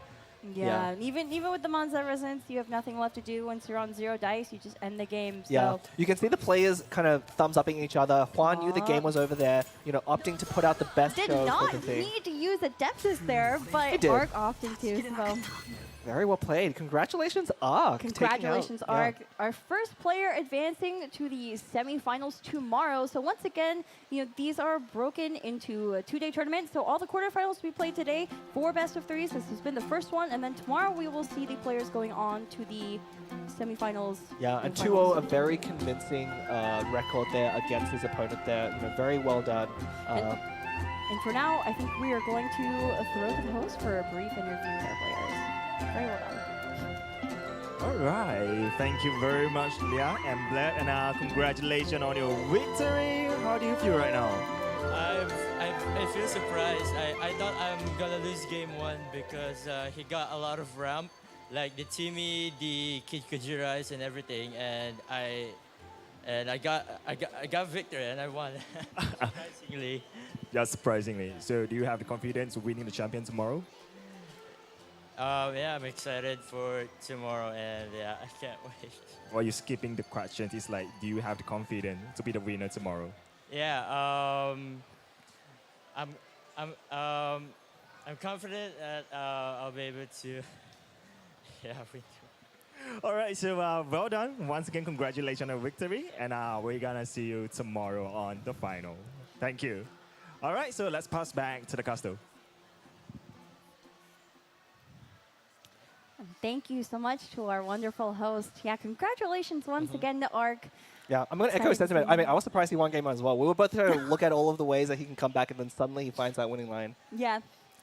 Yeah, even with the Monza Resonance, you have nothing left to do. Once you're on 0 dice, you just end the game. So. Yeah, you can see the players kind of thumbs-upping each other. Juan knew the game was over there, opting to put out the best Did show not for the thing. need to use Adeptus there, but did. Arc opting to. So. Very well played. Congratulations, Arc. Congratulations, Arc. Our first player advancing to the semifinals tomorrow. So once again, these are broken into a 2-day tournament. So all the quarterfinals we played today, 4 best of 3s. This has been the first one. And then tomorrow we will see the players going on to the semifinals. Yeah, and 2-0, a very convincing record there against his opponent there. Very well done. And for now, I think we are going to throw to the host for a brief interview with our players. Very well done. All right. Thank you very much, Leah and Bled. And congratulations on your victory. How do you feel right now? I feel surprised. I thought I'm gonna lose game 1 because he got a lot of ramp, like the Timmy, the Kid Kujirais and everything, and I got victory and I won. Surprisingly. Just surprisingly. So do you have the confidence of winning the champion tomorrow? Yeah, I'm excited for tomorrow, and yeah, I can't wait. Or you skipping the questions? It's like, do you have the confidence to be the winner tomorrow? Yeah, I'm confident that I'll be able to. Yeah, win. All right, so well done. Once again, congratulations on the victory, and we're gonna see you tomorrow on the final. Thank you. All right, so let's pass back to the Casto. Thank you so much to our wonderful host. Yeah, congratulations once again to Arc. Yeah, I'm going to echo his sentiment. I mean, I was surprised he won game 1 as well. We were both trying to look at all of the ways that he can come back, and then suddenly he finds that winning line. Yeah.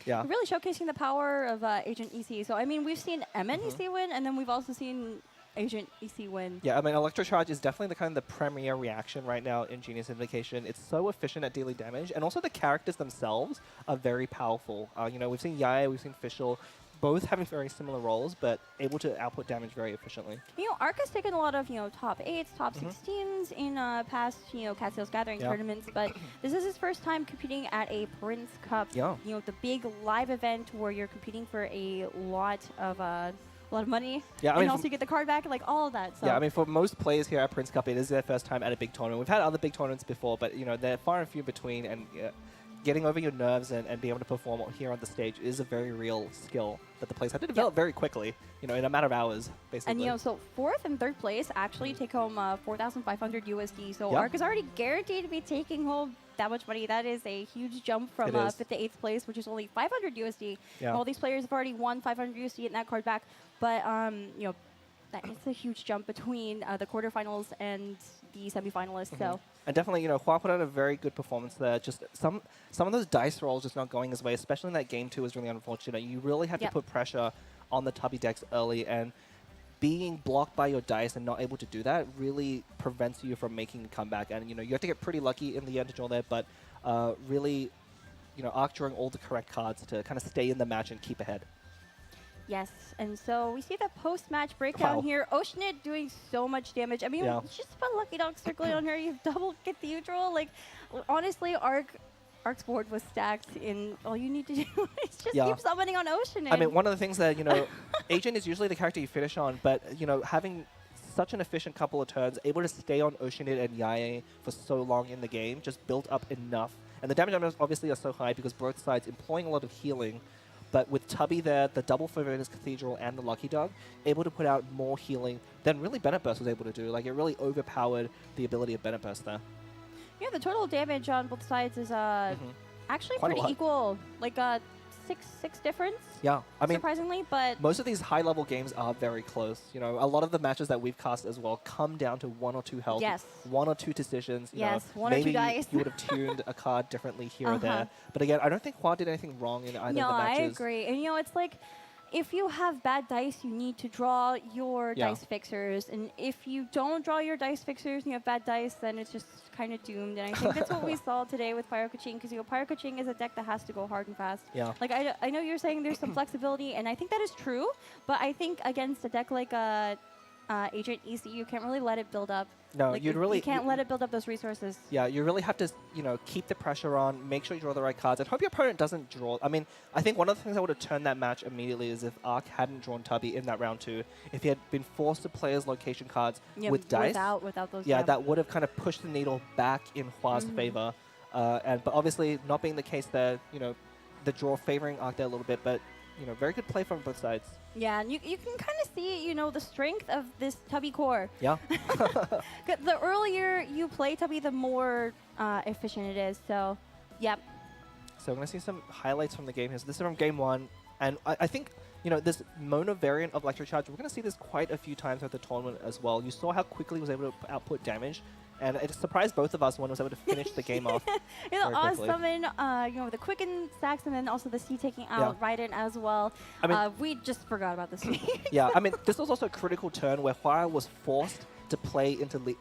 Yeah. Really showcasing the power of Agent EC. So, I mean, we've seen MN EC win, and then we've also seen Agent EC win. Yeah, I mean, Electrocharge is definitely the premier reaction right now in Genius Invocation. It's so efficient at dealing damage, and also the characters themselves are very powerful. We've seen Yaya, we've seen Fischl, both having very similar roles, but able to output damage very efficiently. Arc has taken a lot of, top 8s, top 16s in past, Castiel's Gathering tournaments, but this is his first time competing at a Prince Cup. Yeah. The big live event where you're competing for a lot of money. Yeah, I mean, and also you get the card back, like all of that. So. Yeah, I mean, for most players here at Prince Cup, it is their first time at a big tournament. We've had other big tournaments before, but, they're far and few between, and getting over your nerves and being able to perform here on the stage is a very real skill that the players had to develop very quickly, in a matter of hours, basically. And, so 4th and 3rd place actually take home 4,500 USD. So Arc is already guaranteed to be taking home that much money. That is a huge jump from 5th to 8th place, which is only 500 USD. Yeah. All these players have already won 500 USD in that card back. But, it's a huge jump between the quarterfinals and the semifinalists. So. And definitely, Hua put out a very good performance there. Just some of those dice rolls just not going his way, especially in that game 2 is really unfortunate. You really have to put pressure on the Tubby decks early, and being blocked by your dice and not able to do that really prevents you from making a comeback. And, you have to get pretty lucky in the end to draw there, but really, Arc drawing all the correct cards to kind of stay in the match and keep ahead. Yes, and so we see the post-match breakdown here. Oceanid doing so much damage. I mean, just put Lucky Dog circling on her. You've double cathedral. Like, honestly, Arc's board was stacked, and all you need to do is just keep summoning on Oceanid. I mean, one of the things that, Agent is usually the character you finish on, but, having such an efficient couple of turns, able to stay on Oceanid and Yae for so long in the game, just built up enough. And the damage numbers obviously are so high because both sides employing a lot of healing. But with Tubby there, the double for Venus Cathedral and the Lucky Dog, able to put out more healing than really Bennett Burst was able to do. Like, it really overpowered the ability of Bennett Burst there. Yeah, the total damage on both sides is actually Quite pretty equal. Like, six difference. Yeah, I mean, surprisingly, but most of these high-level games are very close. A lot of the matches that we've cast as well come down to 1 or 2 health, 1 or 2 decisions. One or two dice. You would have tuned a card differently here or there. But again, I don't think Hua did anything wrong in either of the matches. No, I agree. And it's like, if you have bad dice, you need to draw your dice fixers. And if you don't draw your dice fixers and you have bad dice, then it's just kind of doomed. And I think that's what we saw today with Pyro Kaching, because Pyro Kaching is a deck that has to go hard and fast. Yeah. Like, I know you're saying there's some flexibility, and I think that is true. But I think against a deck like Agent EC, you can't really let it build up. No, Like, you'd really... You can't let it build up those resources. Yeah, you really have to, keep the pressure on, make sure you draw the right cards, and hope your opponent doesn't draw. I mean, I think one of the things that would have turned that match immediately is if Arc hadn't drawn Tubby in that round 2. If he had been forced to play his location cards with dice, without those. yeah, that would have kind of pushed the needle back in Hua's favor. But obviously, not being the case there, the draw favoring Arc there a little bit, but very good play from both sides. Yeah, and you can kind of see, the strength of this Tubby core. Yeah. The earlier you play Tubby, the more efficient it is. So, yep. So we're going to see some highlights from the game here. So this is from game 1. And I think, this mono variant of Electric Charge, we're going to see this quite a few times at the tournament as well. You saw how quickly he was able to output damage. And it surprised both of us when he was able to finish the game off. Oz summon, the quicken stacks, and then also the C taking out right in as well. I mean, we just forgot about this. Yeah, I mean, this was also a critical turn where Hua was forced to play into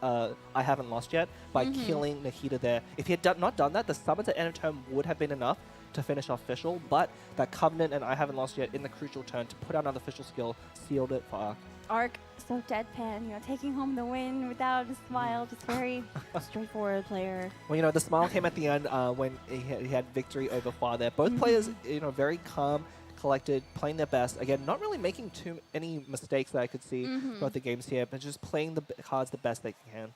I Haven't Lost Yet by killing Nahida there. If he had not done that, the summons at end of turn would have been enough to finish off Fischl, but that Covenant and I Haven't Lost Yet in the crucial turn to put out another Fischl skill sealed it for Arc. Arc, so deadpan, taking home the win without a smile, just very straightforward player. Well, the smile came at the end when he had victory over Hua there. Both players, very calm, collected, playing their best. Again, not really making too any mistakes that I could see throughout the games here, but just playing the cards the best they can.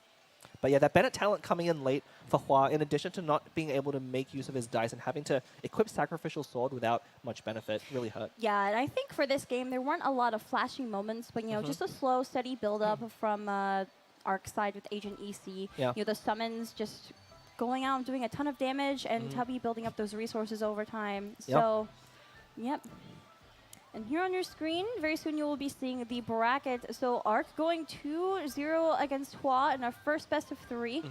But yeah, that Bennett talent coming in late for Hua, in addition to not being able to make use of his dice and having to equip Sacrificial Sword without much benefit, really hurt. Yeah, and I think for this game, there weren't a lot of flashing moments, but, just a slow, steady build-up from Arc side with Agent EC. Yeah. The summons just going out and doing a ton of damage, and Tubby building up those resources over time. So, yep. And here on your screen, very soon you will be seeing the bracket. So Arc going 2-0 against Hua in our first best of 3.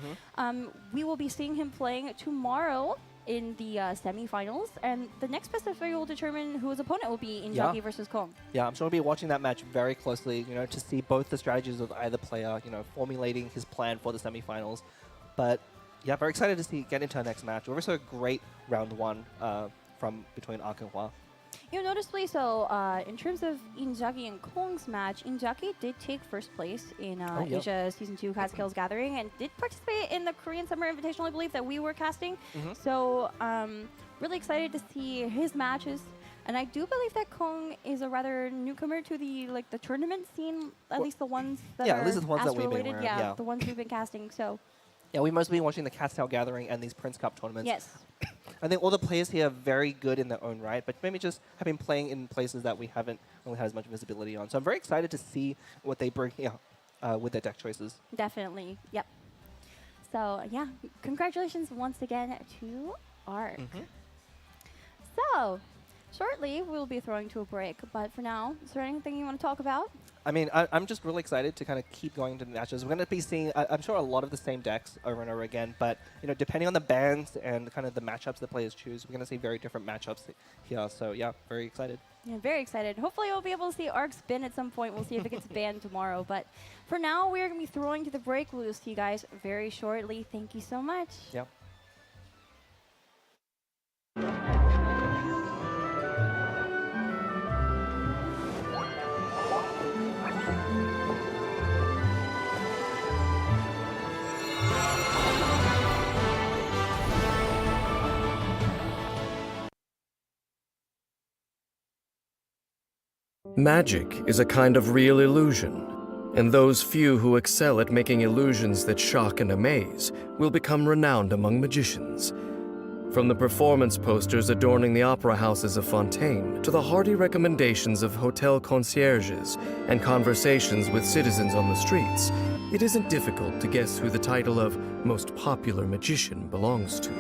We will be seeing him playing tomorrow in the semifinals. And the next best of 3 will determine who his opponent will be in Inzagi versus Kong. Yeah, I'm sure we'll be watching that match very closely, to see both the strategies of either player, formulating his plan for the semifinals. But yeah, very excited to get into our next match. We're also a great round 1 from between Arc and Hua. Noticeably so, in terms of Inzagi and Kong's match, Inzagi did take first place in Asia Season 2 Catskills Gathering and did participate in the Korean Summer Invitational, I believe, that we were casting. So, really excited to see his matches. And I do believe that Kong is a rather newcomer to the the tournament scene, at least the ones that are at least the ones that we've been Astro-related. aware of, The ones we've been casting, so... Yeah, we mostly been watching the Cat's Tail Gathering and these Prince Cup tournaments. Yes. I think all the players here are very good in their own right, but maybe just have been playing in places that we haven't really had as much visibility on. So I'm very excited to see what they bring with their deck choices. Definitely, yep. So, yeah, congratulations once again to Arc. So, shortly we'll be throwing to a break, but for now, is there anything you want to talk about? I mean, I'm just really excited to kind of keep going to the matches. We're going to be seeing, I'm sure, a lot of the same decks over and over again, but, depending on the bands and kind of the matchups the players choose, we're going to see very different matchups here. So, yeah, very excited. Yeah, very excited. Hopefully we'll be able to see Arc spin at some point. We'll see if it gets banned tomorrow. But for now, we're going to be throwing to the break. We'll see you guys very shortly. Thank you so much. Yeah. Magic is a kind of real illusion, and those few who excel at making illusions that shock and amaze will become renowned among magicians. From the performance posters adorning the opera houses of Fontaine to the hearty recommendations of hotel concierges and conversations with citizens on the streets, it isn't difficult to guess who the title of most popular magician belongs to.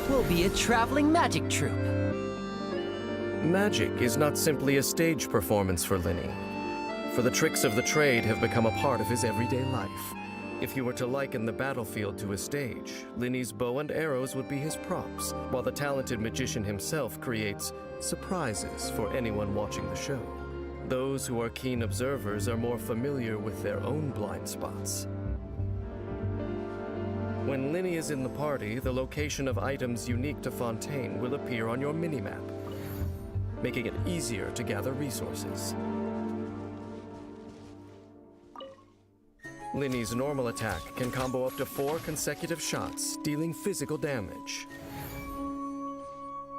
We'll be a traveling magic troupe. Magic is not simply a stage performance for Linny, for the tricks of the trade have become a part of his everyday life. If you were to liken the battlefield to a stage, Linny's bow and arrows would be his props, while the talented magician himself creates surprises for anyone watching the show. Those who are keen observers are more familiar with their own blind spots. When Linny is in the party, the location of items unique to Fontaine will appear on your minimap, making it easier to gather resources. Linny's normal attack can combo up to 4 consecutive shots, dealing physical damage.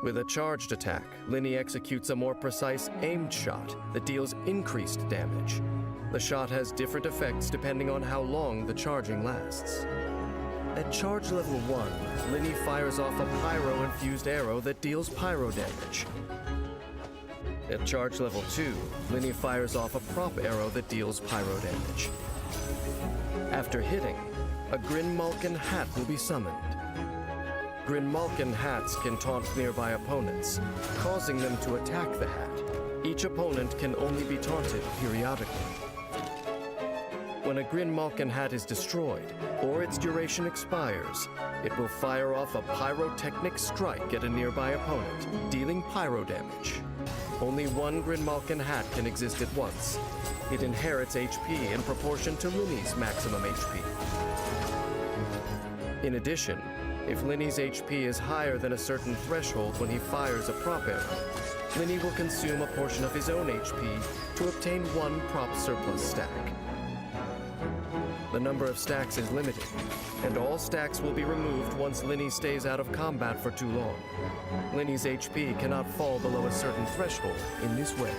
With a charged attack, Linny executes a more precise aimed shot that deals increased damage. The shot has different effects depending on how long the charging lasts. At charge level 1, Linny fires off a pyro-infused arrow that deals pyro damage. At charge level 2, Linny fires off a prop arrow that deals pyro damage. After hitting, a Grinmalkin hat will be summoned. Grinmalkin hats can taunt nearby opponents, causing them to attack the hat. Each opponent can only be taunted periodically. When a Grinmalkin hat is destroyed, or its duration expires, it will fire off a pyrotechnic strike at a nearby opponent, dealing pyro damage. Only one Grinmalkin hat can exist at once. It inherits HP in proportion to Linny's maximum HP. In addition, if Linny's HP is higher than a certain threshold when he fires a prop arrow, Linny will consume a portion of his own HP to obtain 1 prop surplus stack. The number of stacks is limited, and all stacks will be removed once Linny stays out of combat for too long. Linny's HP cannot fall below a certain threshold in this way.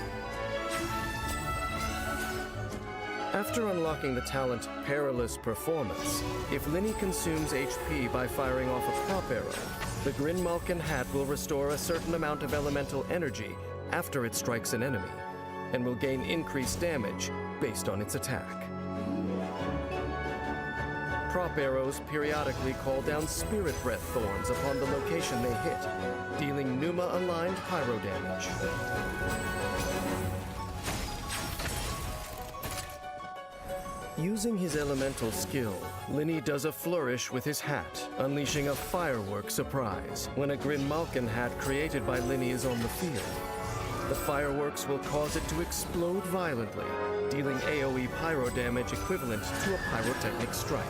After unlocking the talent Perilous Performance, if Linny consumes HP by firing off a prop arrow, the Grinmalkin hat will restore a certain amount of elemental energy after it strikes an enemy, and will gain increased damage based on its attack. Prop arrows periodically call down Spirit Breath Thorns upon the location they hit, dealing Numa-aligned pyro damage. Using his elemental skill, Linny does a flourish with his hat, unleashing a firework surprise when a Grinmalkin hat created by Linny is on the field. The fireworks will cause it to explode violently, dealing AoE pyro damage equivalent to a pyrotechnic strike.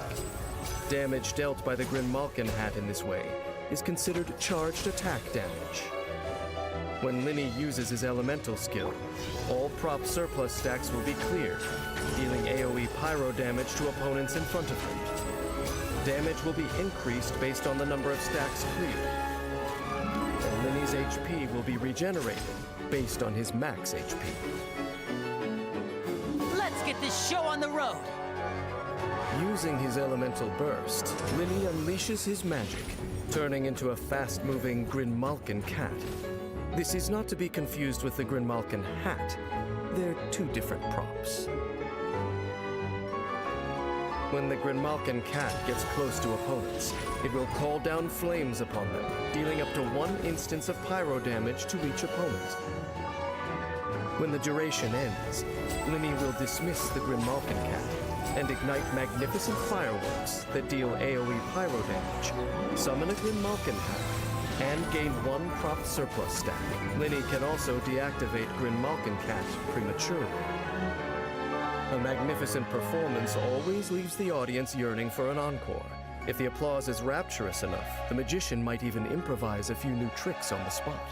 Damage dealt by the Grinmalkin hat in this way is considered charged attack damage. When Linny uses his elemental skill, all prop surplus stacks will be cleared, dealing AoE pyro damage to opponents in front of him. Damage will be increased based on the number of stacks cleared, and Linny's HP will be regenerated based on his max HP. Let's get this show on the road! Using his elemental burst, Linny unleashes his magic, turning into a fast-moving Grinmalkin cat. This is not to be confused with the Grinmalkin hat. They're 2 different props. When the Grinmalkin cat gets close to opponents, it will call down flames upon them, dealing up to 1 instance of pyro damage to each opponent. When the duration ends, Linny will dismiss the Grinmalkin cat and ignite magnificent fireworks that deal AoE pyro damage, summon a Grinmalkin hat, and gain 1 prop surplus stack. Linny can also deactivate Grinmalkin cat prematurely. A magnificent performance always leaves the audience yearning for an encore. If the applause is rapturous enough, the magician might even improvise a few new tricks on the spot.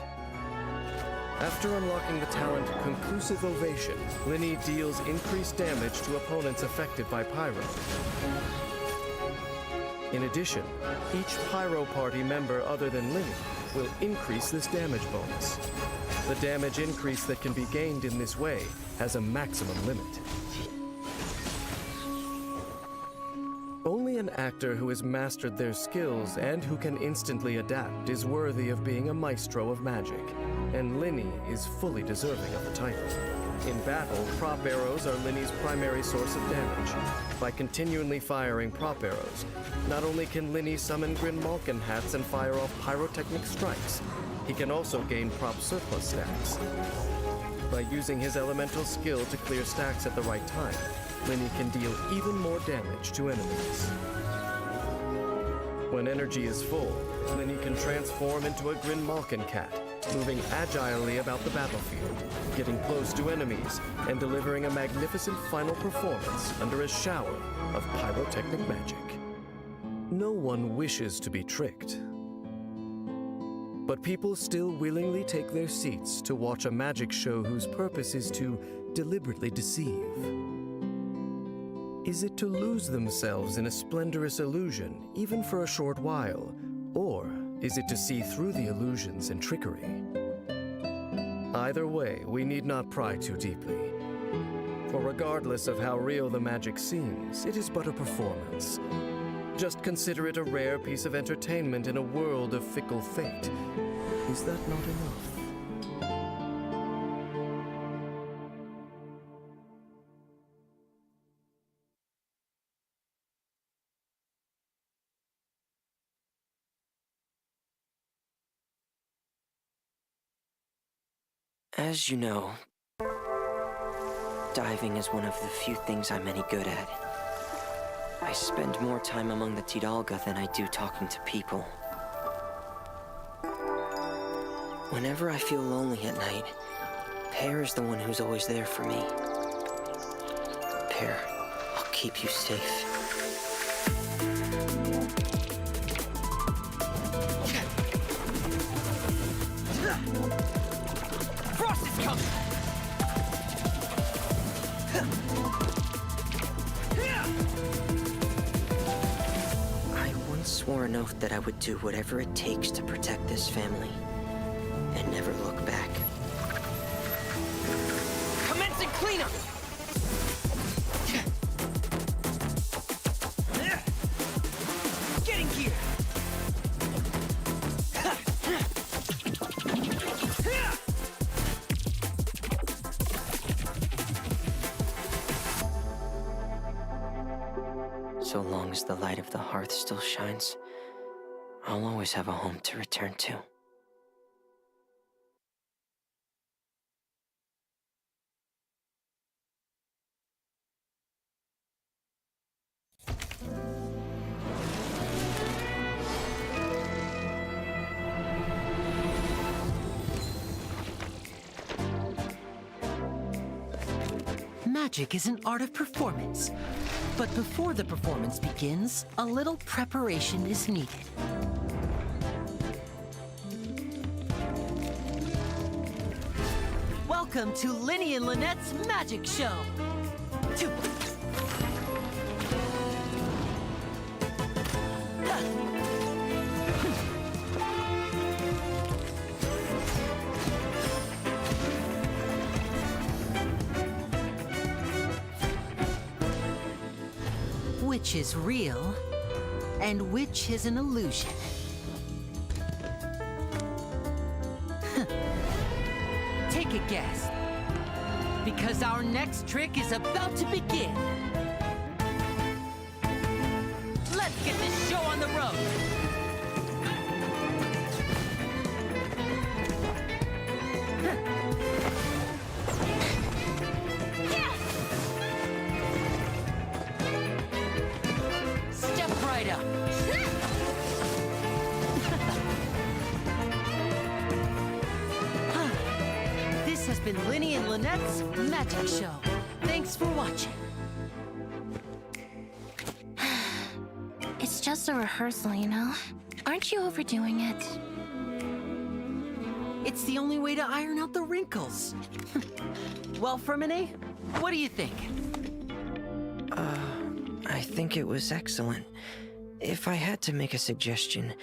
After unlocking the talent Conclusive Ovation, Linny deals increased damage to opponents affected by pyro. In addition, each pyro party member other than Linny will increase this damage bonus. The damage increase that can be gained in this way has a maximum limit. Only an actor who has mastered their skills and who can instantly adapt is worthy of being a maestro of magic, and Linny is fully deserving of the title. In battle, prop arrows are Linny's primary source of damage. By continually firing prop arrows, not only can Linny summon Grinmalkin hats and fire off pyrotechnic strikes, he can also gain prop surplus stacks. By using his elemental skill to clear stacks at the right time, Linny can deal even more damage to enemies. When energy is full, Linny can transform into a Grinmalkin cat, moving agilely about the battlefield, getting close to enemies, and delivering a magnificent final performance under a shower of pyrotechnic magic. No one wishes to be tricked, but people still willingly take their seats to watch a magic show whose purpose is to deliberately deceive. Is it to lose themselves in a splendorous illusion, even for a short while? Or is it to see through the illusions and trickery? Either way, we need not pry too deeply. For regardless of how real the magic seems, it is but a performance. Just consider it a rare piece of entertainment in a world of fickle fate. Is that not enough? As you know, diving is one of the few things I'm any good at. I spend more time among the Tidalga than I do talking to people. Whenever I feel lonely at night, Pear is the one who's always there for me. Pear, I'll keep you safe. Frost is coming! I once swore an oath that I would do whatever it takes to protect this family and never look back. Commencing cleanup! Getting gear! So long as the light of the hearth still shines, I'll always have a home to return to. Magic is an art of performance. But before the performance begins, a little preparation is needed. Welcome to Linny and Lynette's Magic Show! Which is real, and which is an illusion? Take a guess, because our next trick is about to begin. Let's get this show on the road! Step right up. This has been Linny and Lynette's Magic Show. Thanks for watching. It's just a rehearsal, you know? Aren't you overdoing it? It's the only way to iron out the wrinkles. Well, Fermine, what do you think? I think it was excellent. If I had to make a suggestion,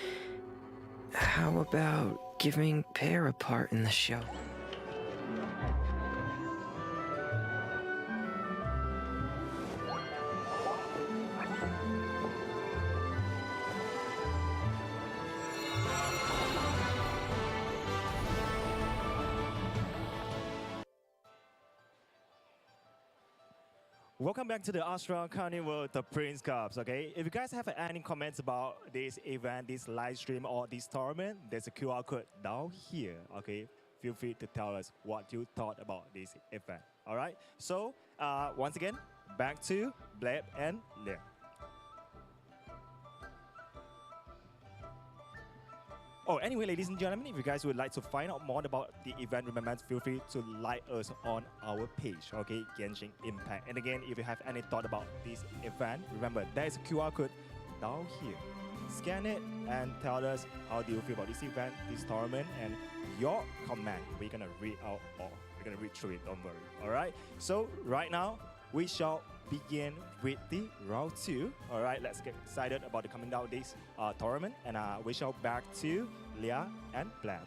how about giving Pear a part in the show? Welcome back to the Astral Carnival, the Prince Cups, okay? If you guys have any comments about this event, this live stream, or this tournament, there's a QR code down here, okay? Feel free to tell us what you thought about this event, all right? So, once again, back to Bleb and Liam. Oh, anyway, ladies and gentlemen, if you guys would like to find out more about the event, remember, feel free to like us on our page, okay? Genshin Impact. And again, if you have any thought about this event, remember, there is a QR code down here. Scan it and tell us how do you feel about this event, this tournament, and your comment. We're gonna read out all. We're gonna read through it, don't worry, all right? So, right now, we shall begin with the round 2. All right, let's get excited about the coming down this tournament, and we shall back to Leah and Blab.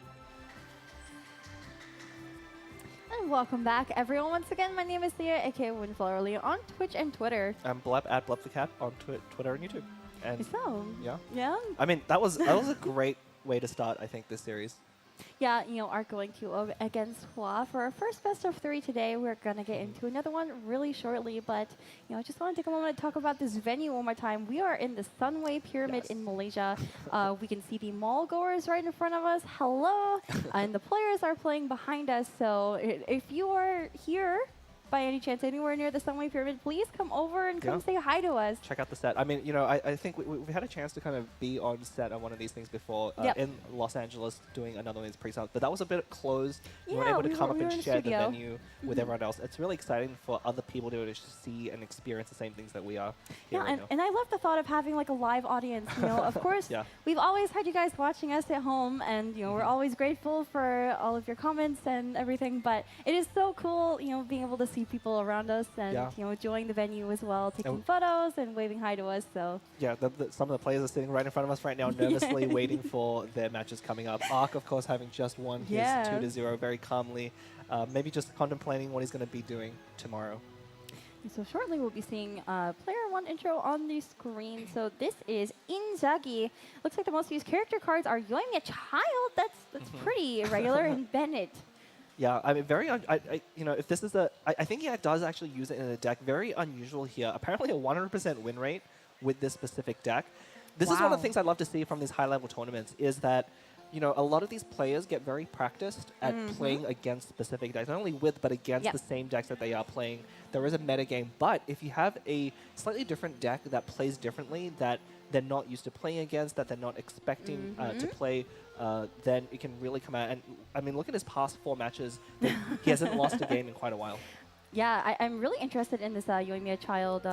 And welcome back, everyone. Once again, my name is Leah, aka Windflower Leah, on Twitch and Twitter. I'm Bleb at Bleb the Cat on Twitter and YouTube. And So, yeah, yeah. I mean that was a great way to start. I think this series. Yeah, are going to against Hua for our first best of 3 today. We're gonna get into another one really shortly, but I just want to take a moment to talk about this venue one more time. We are in the Sunway Pyramid in Malaysia. We can see the mall goers right in front of us. Hello, and the players are playing behind us. So if you are here by any chance anywhere near the Sunway Pyramid, please come over and come say hi to us. Check out the set. I mean, I think we had a chance to kind of be on set on one of these things before in Los Angeles doing another one of these pre-sales, but that was a bit closed. We weren't able to come up and share the venue with everyone else. It's really exciting for other people to see and experience the same things that we are here right now. And I love the thought of having like a live audience. Of course, we've always had you guys watching us at home, and we're always grateful for all of your comments and everything. But it is so cool, being able to see people around us and enjoying the venue as well, taking photos and waving hi to us. So some of the players are sitting right in front of us right now, nervously waiting for their matches coming up. Ark, of course, having just won his 2-0 very calmly, maybe just contemplating what he's going to be doing tomorrow. So shortly we'll be seeing player 1 intro on the screen. So this is Inzagi. Looks like the most used character cards are Yoimiya Child. That's pretty irregular, and Bennett. Yeah, I mean, if this is I think he does actually use it in a deck. Very unusual here. Apparently a 100% win rate with this specific deck. This is one of the things I love to see from these high-level tournaments is that, a lot of these players get very practiced at playing against specific decks, not only with, but against the same decks that they are playing. There is a meta game, but if you have a slightly different deck that plays differently, that they're not used to playing against, that they're not expecting to play, then it can really come out. And I mean, look at his past 4 matches. He hasn't lost a game in quite a while. Yeah, I'm really interested in this Yoimiya Child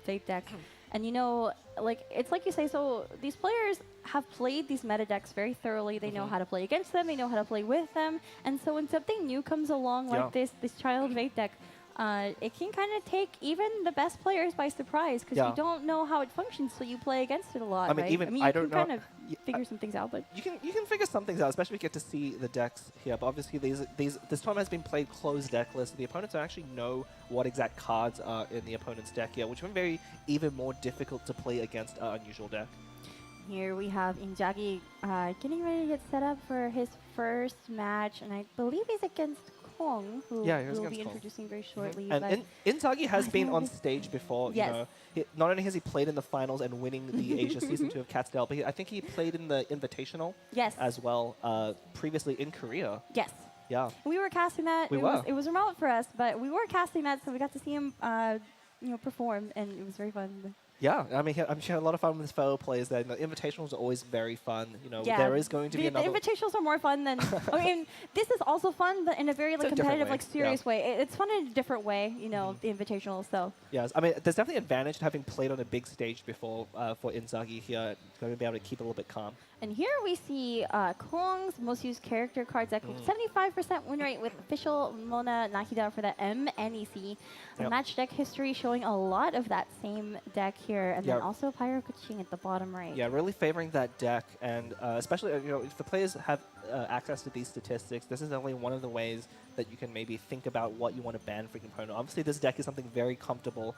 Vape deck. And it's like you say, so these players have played these meta decks very thoroughly. They know how to play against them. They know how to play with them. And so when something new comes along like this Child Vape deck, it can kind of take even the best players by surprise because you don't know how it functions, so you play against it a lot. I mean, right? I you don't can know. kind of figure some things out, but you can figure some things out, especially if you get to see the decks here. But obviously, this tournament has been played closed deck list. The opponents don't actually know what exact cards are in the opponent's deck here, which makes it even more difficult to play against an unusual deck. Here we have Inzagi getting ready to get set up for his first match, and I believe he's against Kong, who we'll be introducing very shortly. And Inzagi has been on stage before. Not only has he played in the finals and winning the Asia Season 2 of Catsdale, but I think he played in the Invitational as well previously in Korea. Yes. Yeah. We were casting that. It was remote for us, but we were casting that, so we got to see him perform, and it was very fun. Yeah, I mean, I'm sure a lot of fun with his fellow players there. The invitationals are always very fun. There is going to be another... The invitationals are more fun than... I mean, this is also fun, but in a very competitive, serious way. It's fun in a different way, the invitationals, so... Yes, I mean, there's definitely an advantage to having played on a big stage before for Inzagi here. Going to be able to keep it a little bit calm. And here we see Kong's most used character cards deck with 75% win rate with official Mona Nahida for the MNEC. Match deck history showing a lot of that same deck here. And then also Pyro Kuching at the bottom right. Yeah, really favoring that deck. And especially, if the players have access to these statistics, this is only one of the ways that you can maybe think about what you want to ban for your opponent. Obviously, this deck is something very comfortable.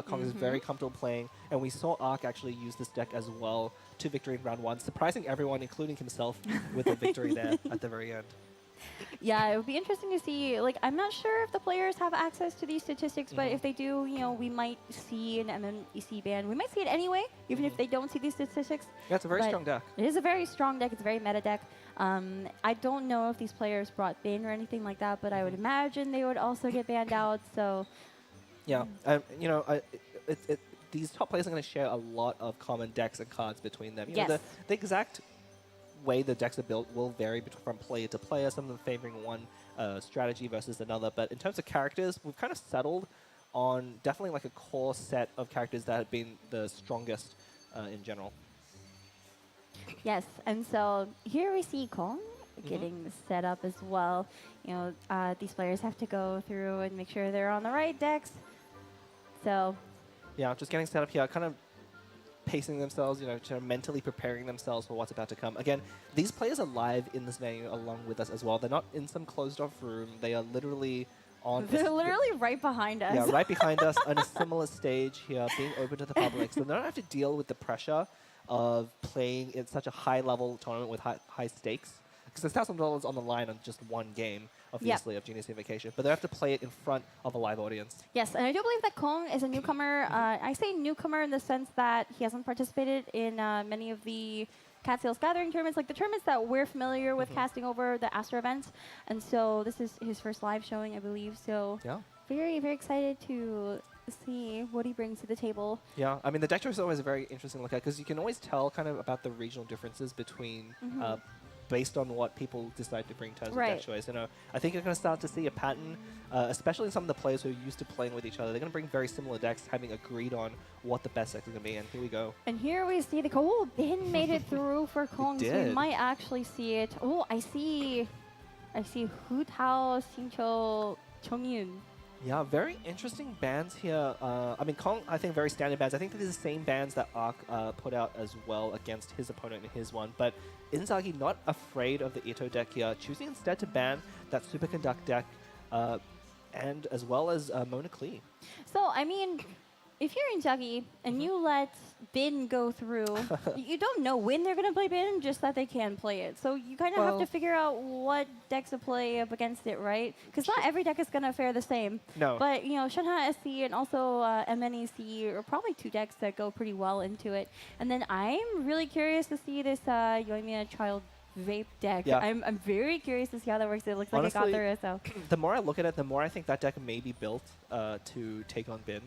Kong is very comfortable playing, and we saw Ark actually use this deck as well to victory in round 1, surprising everyone, including himself, with a victory there at the very end. Yeah, it would be interesting to see. I'm not sure if the players have access to these statistics, but if they do, we might see an MMEC ban. We might see it anyway, even if they don't see these statistics. Yeah, it's a very strong deck. It is a very strong deck. It's a very meta deck. I don't know if these players brought Bane or anything like that, but I would imagine they would also get banned out. So. Yeah, these top players are going to share a lot of common decks and cards between them. The exact way the decks are built will vary from player to player, some of them favoring one strategy versus another. But in terms of characters, we've kind of settled on definitely a core set of characters that have been the strongest in general. Yes, and so here we see Kong getting set up as well. These players have to go through and make sure they're on the right decks. So Yeah, just getting set up here, kind of pacing themselves, you know, kind of mentally preparing themselves for what's about to come. Again, these players are live in this venue along with us as well. They're not in some closed-off room. They are literally on... they're literally right behind us. Yeah, right behind us on a similar stage here, being open to the public. So they don't have to deal with the pressure of playing in such a high-level tournament with high stakes. Because there's $1,000 on the line on just one game, obviously, of Genius Vacation. But they have to play it in front of a live audience. Yes, and I do believe that Kong is a newcomer. I say newcomer in the sense that he hasn't participated in many of the Cat Sales Gathering tournaments, like the tournaments that we're familiar with casting over, the Astro events. And so this is his first live showing, I believe. So Yeah. very, very excited to see what he brings to the table. Yeah, I mean, the deck choice is always a very interesting look at because you can always tell kind of about the regional differences between based on what people decide to bring in terms of deck choice. You know, I think you're going to start to see a pattern, especially in some of the players who are used to playing with each other. They're going to bring very similar decks, having agreed on what the best deck is going to be. And here we go. And here we see the Kong. Bin made it through for Kong, so we did. might actually see it. Oh, I see Hu Tao, Xingqiu, Chongyun. Yeah, very interesting bands here. I mean, Kong, I think very standard bands. I think these are the same bands that Ark put out as well against his opponent in his one. But Inzagi not afraid of the Ito deck here, choosing instead to ban that Superconduct deck and as well as Mona Klee. So, I mean, if you're Inzagi and you let Bin go through, you don't know when they're going to play Bin, just that they can play it. So you kind of have to figure out what decks to play up against it, right? Because not every deck is going to fare the same. No. But, you know, Shenhe SC and also MNEC are probably two decks that go pretty well into it. And then I'm really curious to see this Yoimiya Child Vape deck. Yeah. I'm very curious to see how that works. It looks Honestly, like it got through, so. The more I look at it, the more I think that deck may be built to take on Bin.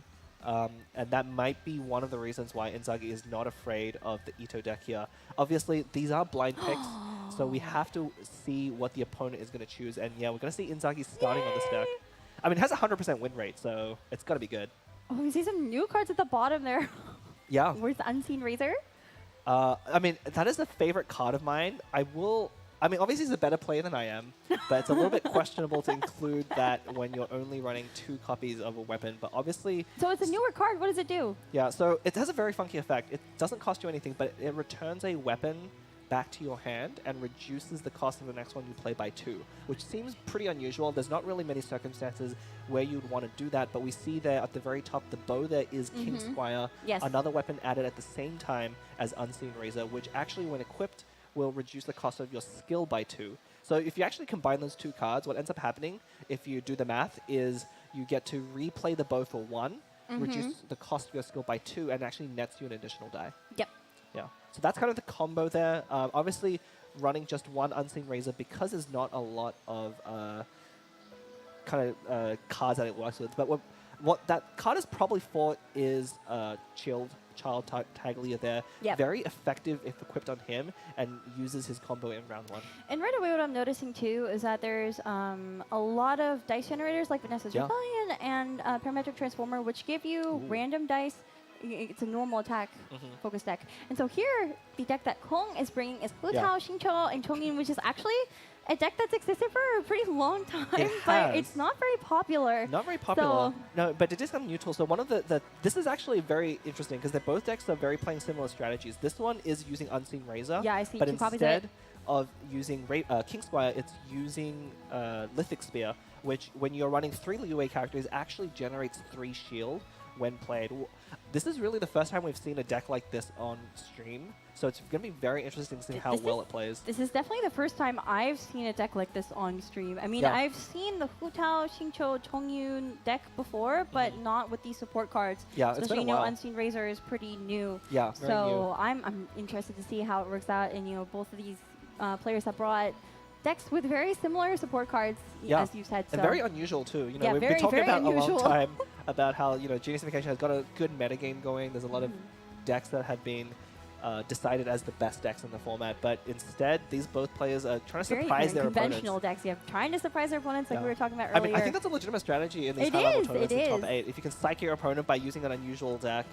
And that might be one of the reasons why Inzagi is not afraid of the Ito deck here. Obviously, these are blind picks, so we have to see what the opponent is going to choose. And yeah, we're going to see Inzagi starting on this deck. I mean, it has a 100% win rate, so it's got to be good. Oh, we see some new cards at the bottom there. Yeah. Where's the Unseen Razor? I mean, that is a favorite card of mine. I mean, obviously he's a better player than I am, but it's a little bit questionable to include that when you're only running 2 copies of a weapon. But obviously... So it's a newer card. What does it do? Yeah, so it has a very funky effect. It doesn't cost you anything, but it returns a weapon back to your hand and reduces the cost of the next one you play by 2, which seems pretty unusual. There's not really many circumstances where you'd want to do that, but we see there at the very top, the bow there is King Squire, another weapon added at the same time as Unseen Razor, which actually, when equipped, will reduce the cost of your skill by 2. So if you actually combine those 2 cards, what ends up happening, if you do the math, is you get to replay the bow for 1, reduce the cost of your skill by 2, and actually nets you an additional die. Yep. Yeah. So that's kind of the combo there. Obviously, running just 1 Unseen Razor, because there's not a lot of cards that it works with. But what that card is probably for is Child Taglia there. Yep. Very effective if equipped on him and uses his combo in round 1. And right away what I'm noticing too is that there's a lot of dice generators like Vanessa's Rebellion and Parametric Transformer, which give you random dice. It's a normal attack focus deck. And so here, the deck that Kong is bringing is Hu Tao, Xingqiu, and Chongyun, which is actually a deck that's existed for a pretty long time, but it's not very popular. Not very popular. No, but it is kind of neutral. So one of this is actually very interesting because both decks are very playing similar strategies. This one is using Unseen Razor. Yeah, I see. But 2 copies of it. instead of using King Squire, it's using Lithic Spear, which when you're running 3 Liyue characters actually generates 3 shield when played. This is really the first time we've seen a deck like this on stream, so it's going to be very interesting to see how well it plays. This is definitely the first time I've seen a deck like this on stream. I mean, Yeah. I've seen the Hu Tao, Xingqiu, Chongyun deck before, but not with these support cards. Yeah, it's especially been a while. Unseen Razor is pretty new. Yeah, very so new. I'm interested to see how it works out. And both of these players have brought decks with very similar support cards, as you said. And so. very unusual too. Yeah, We've very, been talking very about unusual. a long time about how Genius Vacation has got a good metagame going. There's a lot of decks that have been decided as the best decks in the format, but instead these both players are trying to surprise their conventional opponents. decks. Yeah, trying to surprise their opponents, like we were talking about earlier. I mean, I think that's a legitimate strategy in these It high-level is, tournaments it in top is. 8. If you can psych your opponent by using an unusual deck,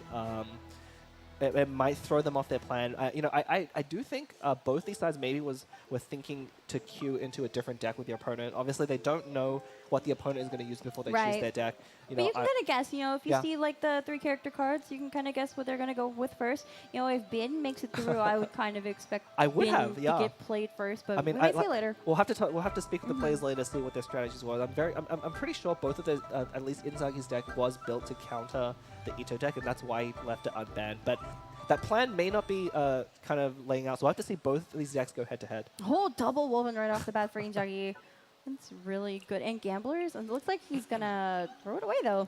it might throw them off their plan. I do think both these sides maybe were thinking to queue into a different deck with your opponent. Obviously, they don't know what the opponent is going to use before they choose their deck. But you can kind of guess, if you see like the 3 character cards, you can kind of guess what they're going to go with first. If Bin makes it through, I would kind of expect Bin to get played first, but we might see later. We'll have to speak with the players later, see what their strategies were. I'm pretty sure both of those, at least Inzagi's deck was built to counter the Ito deck, and that's why he left it unbanned. But that plan may not be kind of laying out, so we'll have to see both of these decks go head-to-head. Whole double Woven right off the bat for Inzagi. That's really good. And Gamblers, and it looks like he's going to throw it away, though.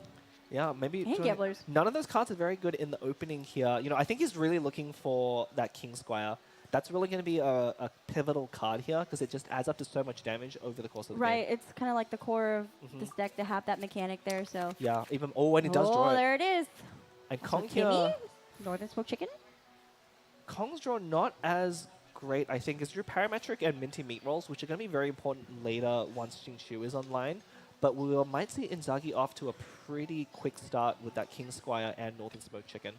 Yeah, maybe. And Gamblers. None of those cards are very good in the opening here. I think he's really looking for that King Squire. That's really going to be a pivotal card here because it just adds up to so much damage over the course of the game. Right, it's kind of like the core of this deck to have that mechanic there, so. Yeah, even when he does draw it. Oh, there it is. And Kong here. Northern Smoke Chicken. Kong's draw not as great, I think, is drew Parametric and Minty Meat Rolls, which are going to be very important later once Xingqiu is online. But we might see Inzagi off to a pretty quick start with that King Squire and Northern Smoked Chicken.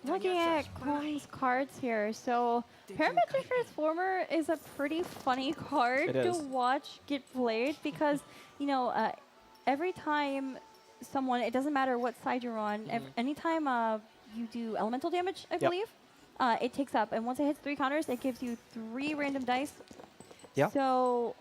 Looking at Kong's cards here, so Parametric Transformer is a pretty funny card to watch get played because, every time someone, it doesn't matter what side you're on, anytime you do elemental damage, I believe, it takes up. And once it hits 3 counters, it gives you 3 random dice. Yeah. So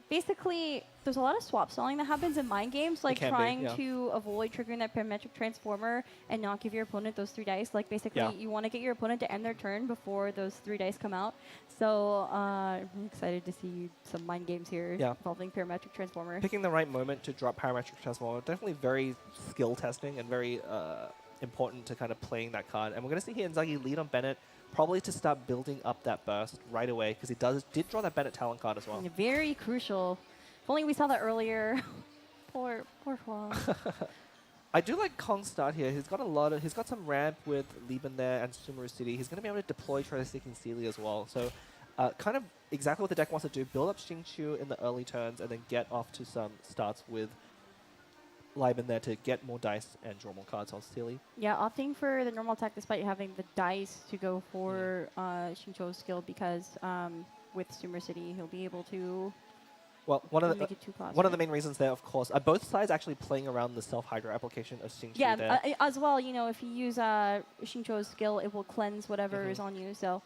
basically, there's a lot of swap stalling that happens in mind games, like trying to avoid triggering that parametric transformer and not give your opponent those 3 dice. Like basically, you want to get your opponent to end their turn before those 3 dice come out. So I'm excited to see some mind games here involving parametric transformer. Picking the right moment to drop parametric transformer, definitely very skill testing and very important to kind of playing that card. And we're going to see here Inzagi lead on Bennett, probably to start building up that burst right away because he did draw that Bennett talent card as well. Very crucial. If only we saw that earlier. poor Hua. I do like Kong's start here. He's got some ramp with Liban there and Sumeru City. He's going to be able to deploy Treasure Seeking Sealy as well. So kind of exactly what the deck wants to do. Build up Xingqiu in the early turns and then get off to some starts with Liban there to get more dice and draw more cards on Sealy. Yeah, opting for the normal attack despite having the dice to go for Xingqiu's skill because with Sumer City he'll be able to one of the main reasons there, of course, are both sides actually playing around the self-hydro application of Xingqiu there. As well, if you use Xingqiu's skill, it will cleanse whatever is on you, so.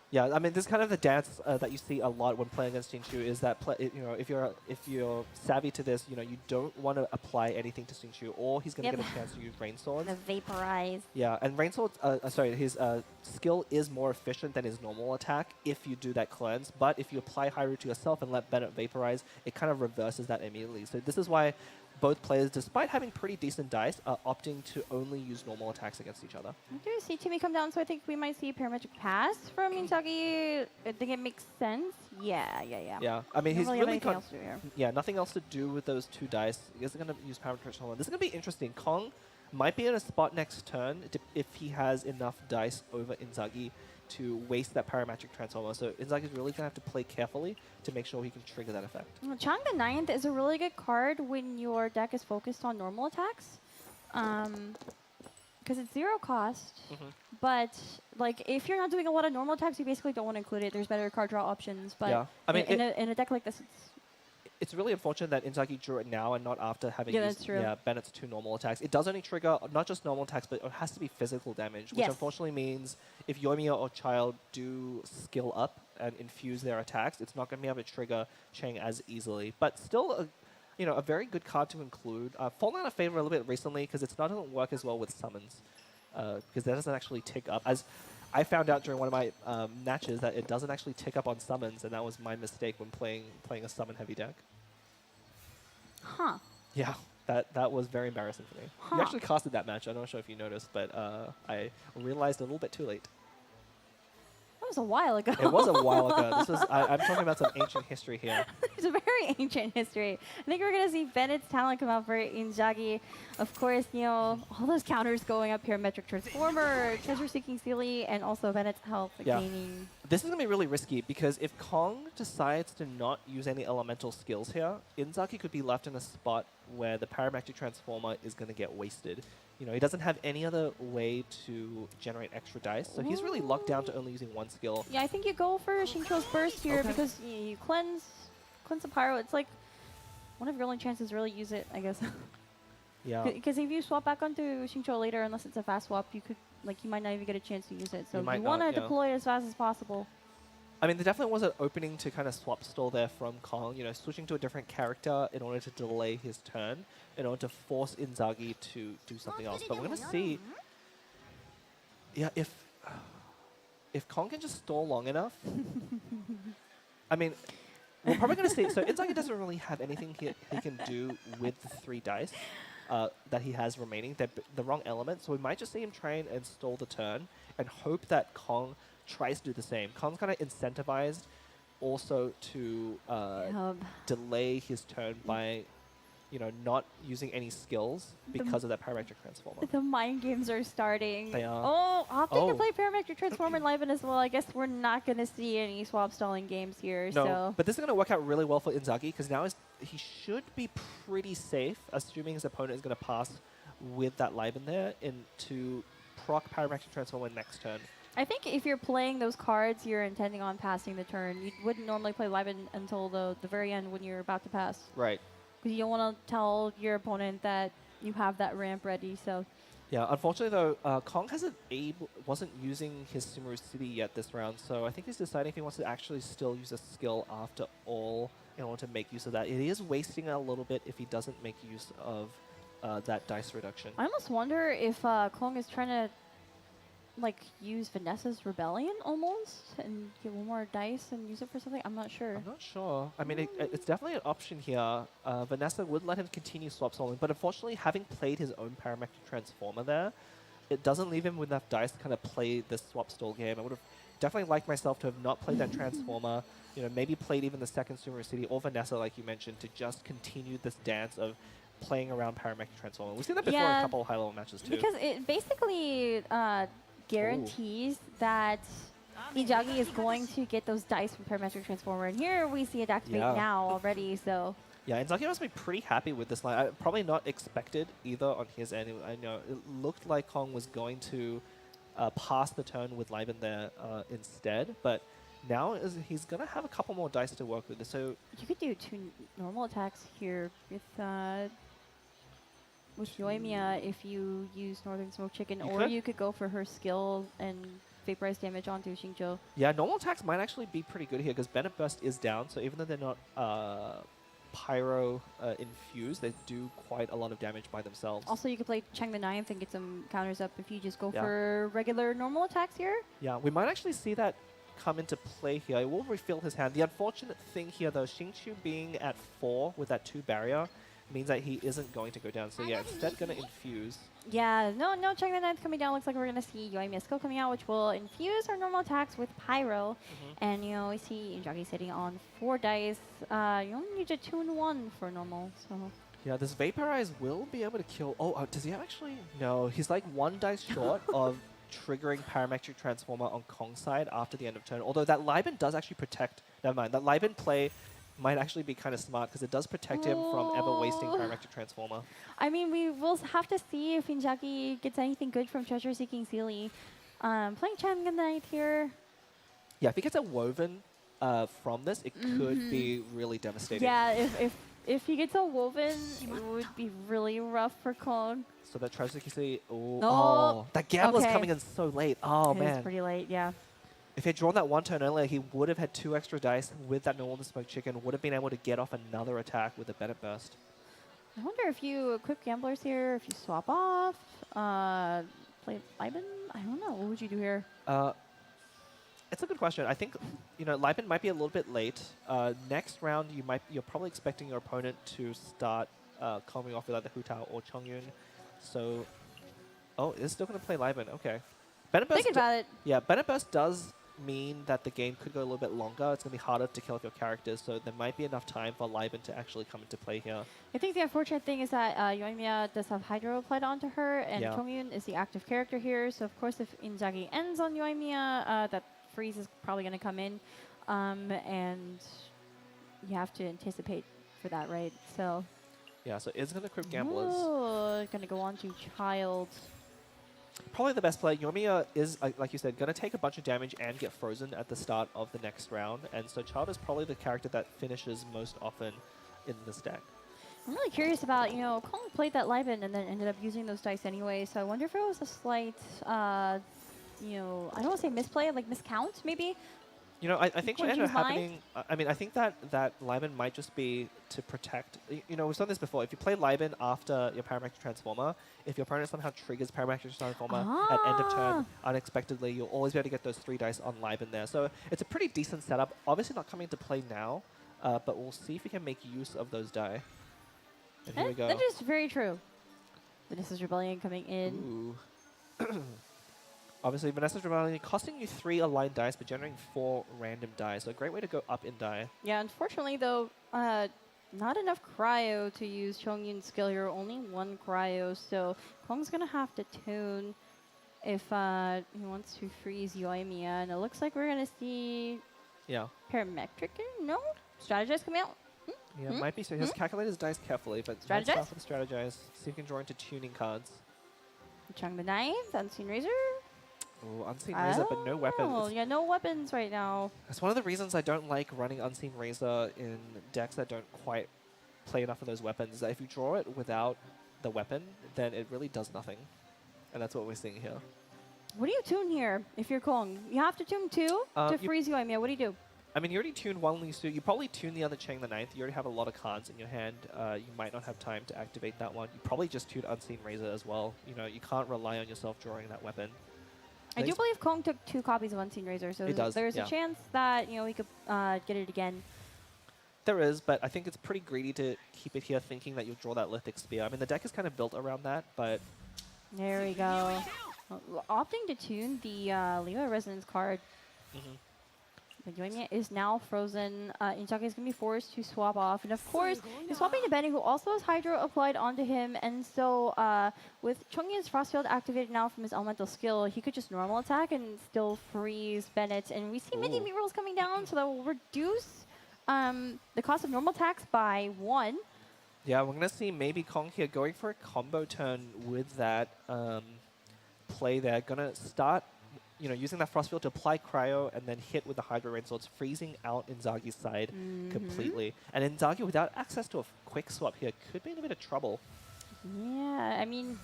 Yeah, I mean, this is kind of the dance that you see a lot when playing against Xingqiu is that, if you're savvy to this, you don't want to apply anything to Xingqiu, or he's going to get a chance to use Rain Swords. The Vaporize. Yeah, and Rain Swords, his skill is more efficient than his normal attack if you do that cleanse, but if you apply Hyrule to yourself and let Bennett Vaporize, it kind of reverses that immediately. So this is why both players, despite having pretty decent dice, are opting to only use normal attacks against each other. I do see Timmy come down, so I think we might see a parametric pass from Inzagi. I think it makes sense. Yeah. Yeah, I mean, he's really else to do here. Yeah, nothing else to do with those 2 dice. He's going to use parametric transformer. This is going to be interesting. Kong might be in a spot next turn if he has enough dice over Inzagi to waste that parametric transformer. So Inzagi's really going to have to play carefully to make sure he can trigger that effect. Chang the Ninth is a really good card when your deck is focused on normal attacks. Because it's 0 cost, but like if you're not doing a lot of normal attacks, you basically don't want to include it. There's better card draw options, but I mean, in a deck like this, it's really unfortunate that Inzagi drew it now and not after having used Bennett's 2 normal attacks. It does only trigger not just normal attacks, but it has to be physical damage, which unfortunately means if Yoimiya or Child do skill up and infuse their attacks, it's not going to be able to trigger Chang as easily. But still, a very good card to include. Fallen out of favor a little bit recently because it doesn't work as well with summons, because that doesn't actually tick up. As I found out during one of my matches that it doesn't actually tick up on summons, and that was my mistake when playing a summon-heavy deck. Huh. Yeah, that was very embarrassing for me. You actually casted that match. I'm not sure if you noticed, but I realized a little bit too late. That was a while ago. It was a while ago. This was I'm talking about some ancient history here. It's a very ancient history. I think we're going to see Bennett's talent come out for Inzagi. Of course, all those counters going up here, Metric Transformer, Treasure Seeking Sealy, and also Bennett's health gaining. This is going to be really risky because if Kong decides to not use any elemental skills here, Inzagi could be left in a spot where the Parametric Transformer is going to get wasted. he doesn't have any other way to generate extra dice, so he's really locked down to only using one skill. Yeah, I think you go for Xingqiu's burst here Okay. because you cleanse the pyro. It's like one of your only chances to really use it, I guess. Yeah. Because if you swap back onto Xingqiu later, unless it's a fast swap, you might not even get a chance to use it. So You might you want not, to yeah. deploy it as fast as possible. I mean, there definitely was an opening to kind of swap stall there from Kong, switching to a different character in order to delay his turn, in order to force Inzagi to do something else. But we're going to see, yeah, if Kong can just stall long enough, I mean, we're probably going to see, so Inzagi doesn't really have anything he can do with the 3 dice that he has remaining. They're the wrong element, so we might just see him try and stall the turn and hope that Kong tries to do the same. Kong's kind of incentivized also to delay his turn by, not using any skills because of that parametric transformer. The mind games are starting. They are. Oh, opting Oh. to play parametric transformer and Liven as well. I guess we're not going to see any swap stalling games here. No, So but this is going to work out really well for Inzagi because now he should be pretty safe, assuming his opponent is going to pass with that Liven there to proc parametric transformer next turn. I think if you're playing those cards, you're intending on passing the turn. You wouldn't normally play Liven until the very end when you're about to pass. Right. Because you don't want to tell your opponent that you have that ramp ready. So Yeah, unfortunately though, Kong wasn't using his Sumeru City yet this round, so I think he's deciding if he wants to actually still use a skill after all in order to make use of that. It is wasting a little bit if he doesn't make use of that dice reduction. I almost wonder if Kong is trying to use Vanessa's Rebellion almost and get one more dice and use it for something. I'm not sure. I'm not sure. I mean, it's definitely an option here. Vanessa would let him continue swap stalling, but unfortunately, having played his own parametric transformer there, it doesn't leave him with enough dice to kind of play this swap stall game. I would have definitely liked myself to have not played that transformer, maybe played even the second Sumeru City or Vanessa, like you mentioned, to just continue this dance of playing around parametric transformer. We've seen that before in a couple of high-level matches too. Because it basically guarantees that Inzagi is going to get those dice from parametric transformer, and here we see it activate now already. So yeah, Inzagi must be pretty happy with this line. Probably not expected either on his end. I know it looked like Kong was going to pass the turn with Liven there instead, but now he's going to have a couple more dice to work with. So you could do 2 normal attacks here with Yoimiya if you use Northern Smoke Chicken, you could go for her skill and vaporize damage onto Xingqiu. Yeah, normal attacks might actually be pretty good here because Bennett Burst is down, so even though they're not Pyro infused, they do quite a lot of damage by themselves. Also, you could play Chang the Ninth and get some counters up if you just go for regular normal attacks here. Yeah, we might actually see that come into play here. It will refill his hand. The unfortunate thing here, though, Xingqiu being at 4 with that 2 barrier means that he isn't going to go down. So yeah, instead going to infuse. Yeah, no Chang the Ninth coming down. Looks like we're going to see Yoimiya skill coming out, which will infuse our normal attacks with Pyro. And, we see Inzagi sitting on 4 dice. You only need a 2-1 for normal, so... Yeah, this Vaporize will be able to kill... Oh, does he have actually... No, he's like 1 dice short of triggering Parametric Transformer on Kong's side after the end of turn. Although that Liben does actually protect... Never mind, that Liben play might actually be kind of smart because it does protect him from ever wasting Parametric Transformer. I mean, we will have to see if Inzagi gets anything good from Treasure Seeking Sealy. Playing Chang the Knight here. Yeah, if he gets a Woven from this, it could be really devastating. Yeah, if he gets a Woven, it would be really rough for Kong. So that Treasure Seeking Sealy... Oh, that Gambler's coming in so late. Oh, man. It's pretty late, yeah. If he had drawn that 1 turn earlier, he would have had 2 extra dice with that Northern Smoke Chicken, would have been able to get off another attack with a Bennett Burst. I wonder if you equip Gamblers here, if you swap off, play Liben? I don't know. What would you do here? It's a good question. I think, Liben might be a little bit late. Next round, you're probably expecting your opponent to start coming off with either Hu Tao or Chongyun. So, it's still going to play Liben. Okay. Bennett Burst Think about it. Yeah, Bennett Burst does mean that the game could go a little bit longer. It's going to be harder to kill off your characters, so there might be enough time for Liben to actually come into play here. I think the unfortunate thing is that Yoimiya does have Hydro applied onto her, and Yeah. Chongyun is the active character here. So, of course, if Inzagi ends on Yoimiya, that freeze is probably going to come in, and you have to anticipate for that, right? So, Yeah, so it's going to equip Gamblers. Ooh, gonna go on to Child. Probably the best play. Yoimiya is, like you said, going to take a bunch of damage and get frozen at the start of the next round. And so Child is probably the character that finishes most often in this deck. I'm really curious about, Kong played that Liven and then ended up using those dice anyway. So I wonder if it was a slight, I don't want to say misplay, like miscount maybe. I think what ended up Changing his mind? happening, I mean, I think that Lyman might just be to protect, we've done this before. If you play Lyman after your Parametric Transformer, if your opponent somehow triggers Parametric Transformer at end of turn unexpectedly, you'll always be able to get those 3 dice on Lyman there. So it's a pretty decent setup. Obviously not coming into play now, but we'll see if we can make use of those die. And here we go. That is very true. Vanessa's Rebellion coming in. Ooh. Obviously, Vanessa's Rebellion costing you 3 aligned dice, but generating 4 random die. So a great way to go up in die. Yeah, unfortunately though, not enough cryo to use Chongyun's skill here. Only 1 cryo, so Kong's gonna have to tune if he wants to freeze Yoimiya. And it looks like we're gonna see Parametric. No, Strategize coming out. Yeah, might be. So he has calculated his dice carefully, but Strategize? let's start with the strategize. See if he can draw into tuning cards. Chung the Knife, Unseen Razor. Ooh, Unseen Razor, but no weapons. Oh, yeah, no weapons right now. That's one of the reasons I don't like running Unseen Razor in decks that don't quite play enough of those weapons. Is that if you draw it without the weapon, then it really does nothing. And that's what we're seeing here. What do you tune here if you're Kong? You have to tune 2 to freeze Yoimiya. What do you do? I mean, you already tuned one Lee Su. You probably tune the other Chang the Ninth. You already have a lot of cards in your hand. You might not have time to activate that one. You probably just tuned Unseen Razor as well. You can't rely on yourself drawing that weapon. I do believe Kong took 2 copies of Unseen Razor, so there's a chance that we could get it again. There is, but I think it's pretty greedy to keep it here thinking that you'll draw that Lithic Spear. I mean, the deck is kind of built around that, but... There we go. Opting to tune the Leo Resonance card. But Yoimiya is now frozen. Inzagi is going to be forced to swap off. And of course, he's swapping to Benny, who also has Hydro applied onto him. And so with Chongyun's Frost Field activated now from his elemental skill, he could just normal attack and still freeze Bennett. And we see mini murals coming down, so that will reduce the cost of normal attacks by 1. Yeah, we're going to see maybe Kong here going for a combo turn with that play there. Going to start using that Frost Field to apply Cryo and then hit with the Hydro Rain Swords, freezing out Inzagi's side completely. And Inzagi, without access to a quick swap here, could be in a bit of trouble. Yeah, I mean...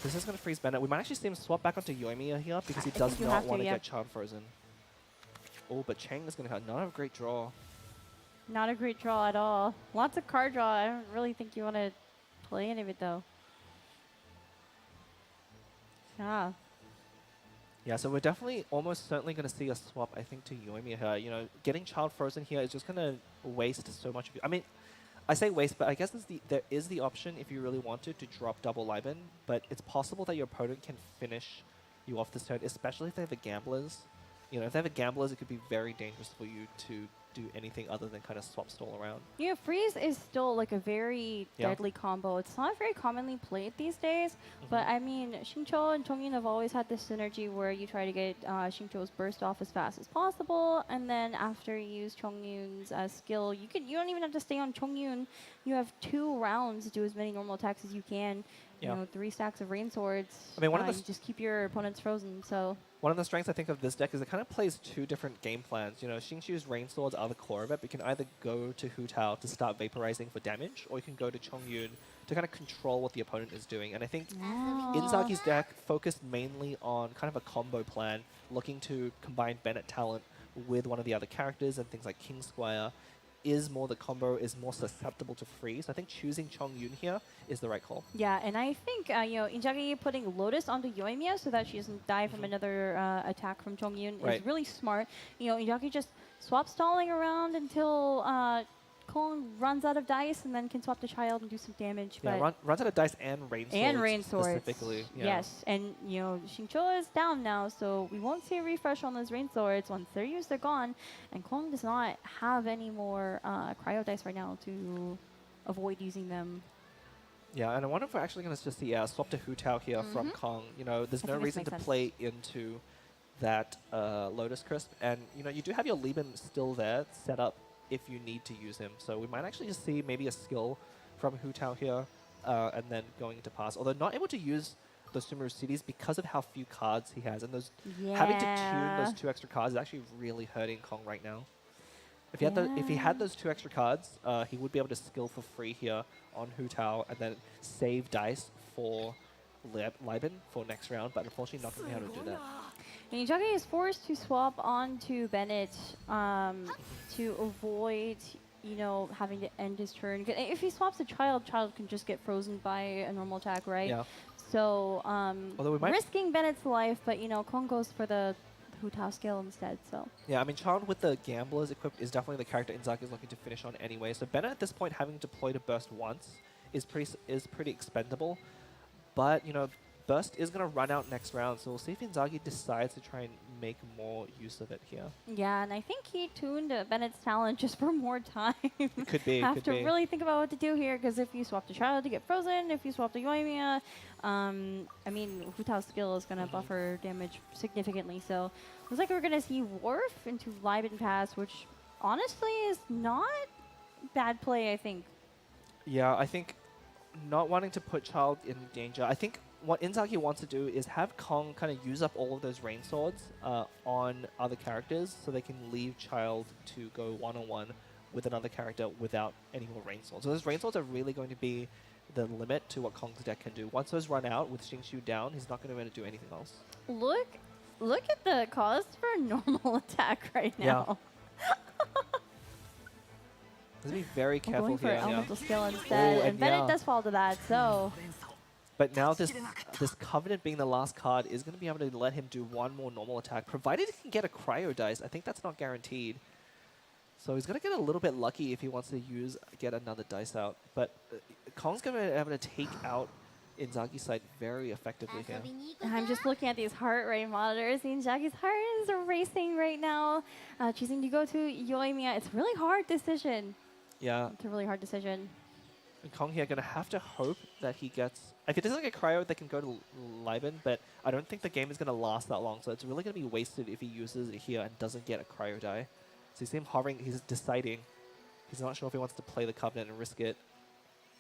This is going to freeze Bennett. We might actually see him swap back onto Yoimiya here because he does not want to get Charm Frozen. Oh, but Chang is going to have not a great draw. Not a great draw at all. Lots of card draw. I don't really think you want to play any of it, though. Yeah. Yeah, so we're definitely almost certainly going to see a swap, I think, to Yoimiya here. Getting Child Frozen here is just going to waste so much of it. I mean, I say waste, but I guess there is the option, if you really wanted, to drop double Liben, but it's possible that your opponent can finish you off this turn, especially if they have a Gamblers. If they have a Gamblers, it could be very dangerous for you to do anything other than kind of swap stall around. Freeze is still like a very deadly combo. It's not very commonly played these days, but I mean, Xingqiu and Chongyun have always had this synergy where you try to get Xingqiu's burst off as fast as possible, and then after you use Chongyun's skill, you don't even have to stay on Chongyun. You have 2 rounds to do as many normal attacks as you can. 3 stacks of Rain Swords. I mean, you just keep your opponents frozen. So one of the strengths I think of this deck is it kind of plays 2 different game plans. Xingqiu's Rain Swords are the core of it, but you can either go to Hu Tao to start vaporizing for damage, or you can go to Chongyun to kind of control what the opponent is doing. And I think Inzagi's deck focused mainly on kind of a combo plan, looking to combine Bennett talent with one of the other characters and things like King Squire. Is more the combo, is more susceptible to freeze. I think choosing Chongyun here is the right call. Yeah, and I think Inzagi putting Lotus onto Yoimiya so that she doesn't die from another attack from Chongyun is really smart. Inzagi just swap stalling around until Kong runs out of dice and then can swap the Child and do some damage. Yeah, runs out of dice and Rain Swords. Specifically. Yeah. Yes, and Xingqiu is down now, so we won't see a refresh on those Rain Swords. Once they're used, they're gone. And Kong does not have any more cryo dice right now to avoid using them. Yeah, and I wonder if we're actually going to just see swap to Hu Tao here from Kong. There's no reason to play into that Lotus Crisp. And, you do have your Lieben still there set up if you need to use him. So we might actually just see maybe a skill from Hu Tao here, and then going to pass. Although not able to use those Sumeru cities because of how few cards he has, and those having to tune those 2 extra cards is actually really hurting Kong right now. If he had if he had those 2 extra cards, he would be able to skill for free here on Hu Tao and then save dice for Liben for next round, but unfortunately not going to be able to do that. And Inzagi is forced to swap onto Bennett to avoid, you know, having to end his turn. If he swaps a child, child can just get frozen by a normal attack, right? Yeah. So Although we might risking Bennett's life, but you know, Kong goes for the Hu Tao skill instead. So yeah, I mean, Child with the Gamblers equipped is definitely the character Inzagi is looking to finish on anyway. So Bennett at this point having deployed to burst once is pretty expendable. But, you know, burst is going to run out next round, so we'll see if Inzagi decides to try and make more use of it here. yeah, and I think he tuned Bennett's talent just for more time. It could be. Have to really think about what to do here, because if you swap the child to get frozen, if you swap the Yoimiya, I mean, Hu Tao's skill is going to buffer damage significantly. So looks like we're going to see Worf into Liben Pass, which honestly is not bad play, I think. Yeah, I think not wanting to put Child in danger. I think what Inzagi wants to do is have Kong kind of use up all of those rain swords on other characters so they can leave Child to go one-on-one with another character without any more rain swords. So those rain swords are really going to be the limit to what Kong's deck can do. Once those run out with Xingqiu down, he's not going to be able to do anything else. Look at the cost for a normal attack right now. Let's be very careful going for here. elemental skill instead, and Bennett does fall to that, so... But now this Covenant being the last card is going to be able to let him do one more normal attack, provided he can get a Cryo Dice. I think that's not guaranteed. So he's going to get a little bit lucky if he wants to get another dice out. But Kong's going to be able to take out Inzagi's side very effectively here. I'm just looking at these heart rate monitors. Inzagi's heart is racing right now. Choosing to go to Yoimiya. It's a really hard decision. Yeah. It's a really hard decision. And Kong here going to have to hope that he gets... If he doesn't get Cryo, they can go to Liben, but I don't think the game is going to last that long, so it's really going to be wasted if he uses it here and doesn't get a Cryo die. So you see him hovering, he's deciding. He's not sure if he wants to play the Covenant and risk it.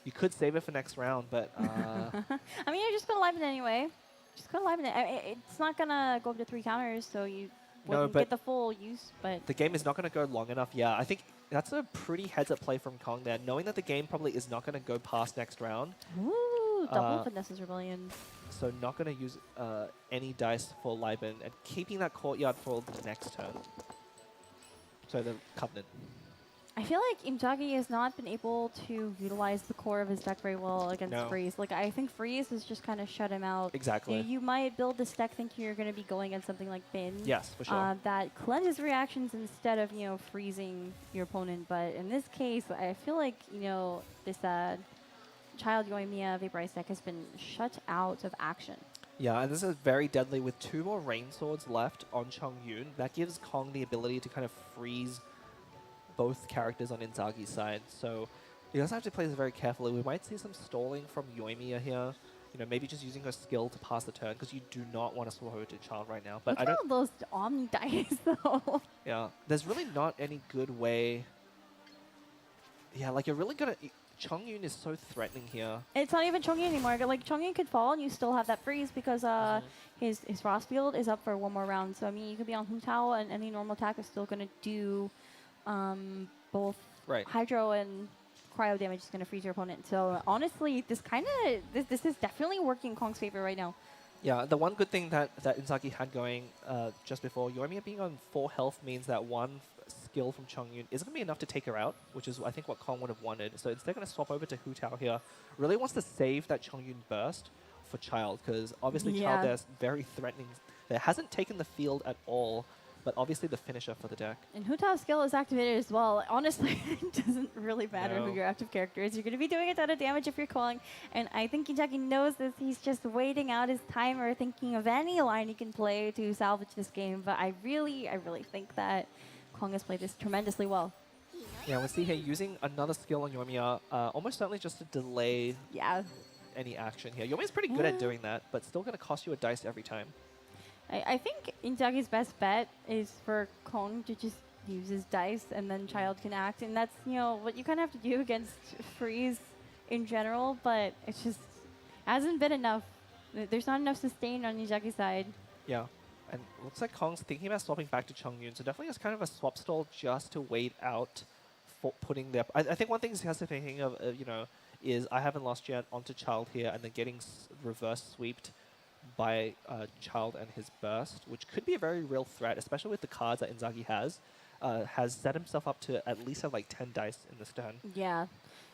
You could save it for next round, but... I mean, you're just going to Liben anyway. Just go to Liben. It's not going to go up to 3 counters, so you wouldn't get the full use, but... The game is not going to go long enough, yeah. I think that's a pretty heads-up play from Kong there, knowing that the game probably is not going to go past next round. Ooh, double Finesse's Rebellion. So not going to use any dice for Liben, and keeping that Courtyard for the next turn. So the Covenant. I feel like Inzagi has not been able to utilize the core of his deck very well against Freeze. Like, I think Freeze has just kind of shut him out. Exactly. You might build this deck thinking you're going to be going against something like Bin. Yes, for sure. That cleanses reactions instead of, you know, freezing your opponent. But in this case, I feel like, you know, this Child Yoimiya Vaporized deck has been shut out of action. Yeah, and this is very deadly with 2 more Rain Swords left on Chung Yun. That gives Kong the ability to kind of freeze both characters on Inzagi's side. So he does have to play this very carefully. We might see some stalling from Yoimiya here. You know, maybe just using her skill to pass the turn, because you do not want to swap over to Child right now. But Look at all those Omni dice, though. Yeah, there's really not any good way. Yeah, like you're really gonna... Chung Yun is so threatening here. It's not even Chung Yun anymore. Like, Chung Yun could fall and you still have that freeze because his Frost Field is up for 1 more round. So, I mean, you could be on Hu Tao and any normal attack is still going to do both Hydro and Cryo damage is going to freeze your opponent. So, honestly, this is definitely working in Kong's favor right now. Yeah, the one good thing that Inzagi had going just before, Yoimiya being on 4 health means that one skill from Chung Yun isn't going to be enough to take her out, which is I think what Kong would have wanted. So instead going to swap over to Hu Tao here. Really wants to save that Chung Yun burst for Child, because obviously Child there's very threatening. There hasn't taken the field at all, but obviously the finisher for the deck. And Hu Tao's skill is activated as well. Honestly, it doesn't really matter who your active character is. You're going to be doing a ton of damage if you're calling. And I think Inzagi knows this. He's just waiting out his timer, thinking of any line he can play to salvage this game. But I really think that Kong has played this tremendously well. Yeah, we'll see here using another skill on Yoimiya, almost certainly just to delay any action here. Yoimiya's pretty good at doing that, but still going to cost you a dice every time. I think Inzagi's best bet is for Kong to just use his dice and then Child can act. And that's, you know, what you kind of have to do against Freeze in general, but it's just hasn't been enough. There's not enough sustain on Inzagi's side. Yeah. And looks like Kong's thinking about swapping back to Chongyun, so definitely it's kind of a swap stall just to wait out for putting their... I think one thing he has to thinking of, is I haven't lost yet onto Child here, and then getting reverse sweeped by Child and his burst, which could be a very real threat, especially with the cards that Inzagi has set himself up to at least have like 10 dice in this turn. Yeah.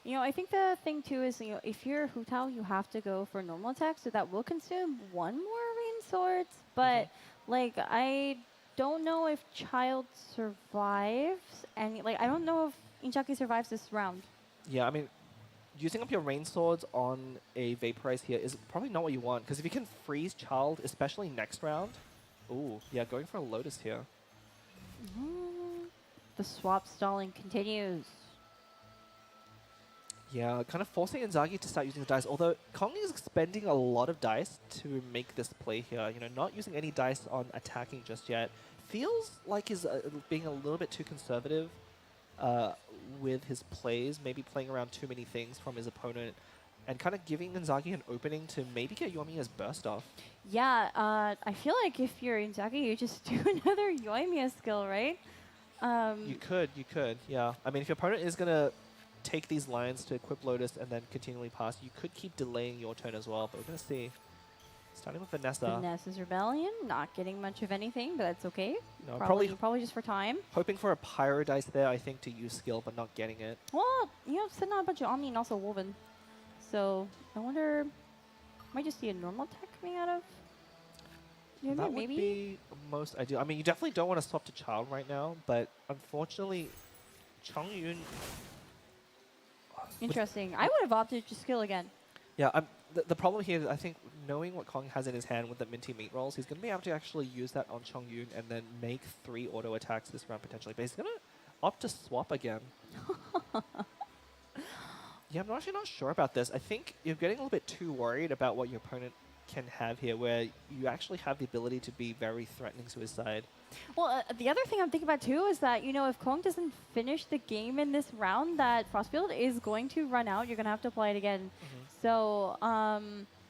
I think the thing too is, if you're Hu Tao, you have to go for normal attack, so that will consume one more Rain Swords. But, like, I don't know if Child survives, and, like, I don't know if Inzagi survives this round. Yeah, I mean, using up your Rain Swords on a Vaporize here is probably not what you want, because if you can freeze Child, especially next round, ooh, yeah, going for a Lotus here. The swap stalling continues. Yeah, kind of forcing Inzagi to start using the dice, although Kong is spending a lot of dice to make this play here. Not using any dice on attacking just yet. Feels like he's being a little bit too conservative with his plays, maybe playing around too many things from his opponent, and kind of giving Inzagi an opening to maybe get Yoimiya's burst off. Yeah, I feel like if you're Inzagi, you just do another Yoimiya skill, right? You could, yeah. I mean, if your opponent is going to take these lines to equip Lotus and then continually pass, you could keep delaying your turn as well, but we're going to see. Starting with Vanessa. Vanessa's Rebellion, not getting much of anything, but that's okay. No, probably just for time. Hoping for a Pyro Dice there, I think, to use skill, but not getting it. Well, sitting on a bunch of Omni and also Woven. So, I wonder, might just see a normal attack coming out of... That maybe? would be most ideal. I mean, you definitely don't want to swap to Child right now, but unfortunately, Chongyun... Interesting. I would have opted to skill again. Yeah, the problem here is I think knowing what Kong has in his hand with the Minty Meat Rolls, he's going to be able to actually use that on Chongyun and then make 3 auto attacks this round potentially. But he's going to opt to swap again. Yeah, I'm actually not sure about this. I think you're getting a little bit too worried about what your opponent can have here, where you actually have the ability to be very threatening to his side. Well, the other thing I'm thinking about too is that, if Kong doesn't finish the game in this round, that Frostfield is going to run out. You're going to have to apply it again. So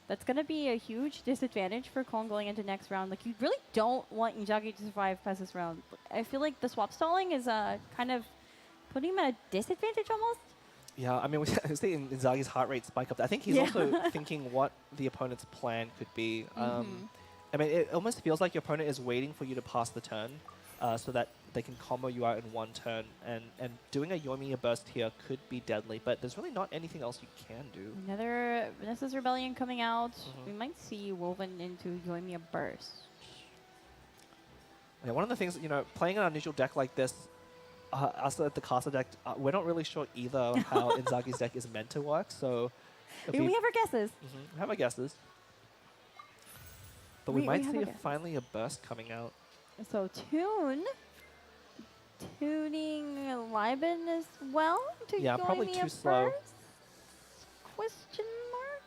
that's going to be a huge disadvantage for Kong going into next round. Like, you really don't want Inzagi to survive past this round. I feel like the swap stalling is kind of putting him at a disadvantage almost. Yeah, I mean, we see Inzagi's heart rate spike up. I think he's also thinking what the opponent's plan could be. I mean, it almost feels like your opponent is waiting for you to pass the turn so that they can combo you out in one turn. And doing a Yoimiya burst here could be deadly, but there's really not anything else you can do. Another Vanessa's Rebellion coming out. We might see woven into Yoimiya burst. Yeah, one of the things, playing an unusual deck like this, us at the caster deck, we're not really sure either how Inzagi's deck is meant to work, so... We have our guesses. We have our guesses. But we might see finally a burst coming out. So tuning Liben as well to probably too slow. Burst? Question mark?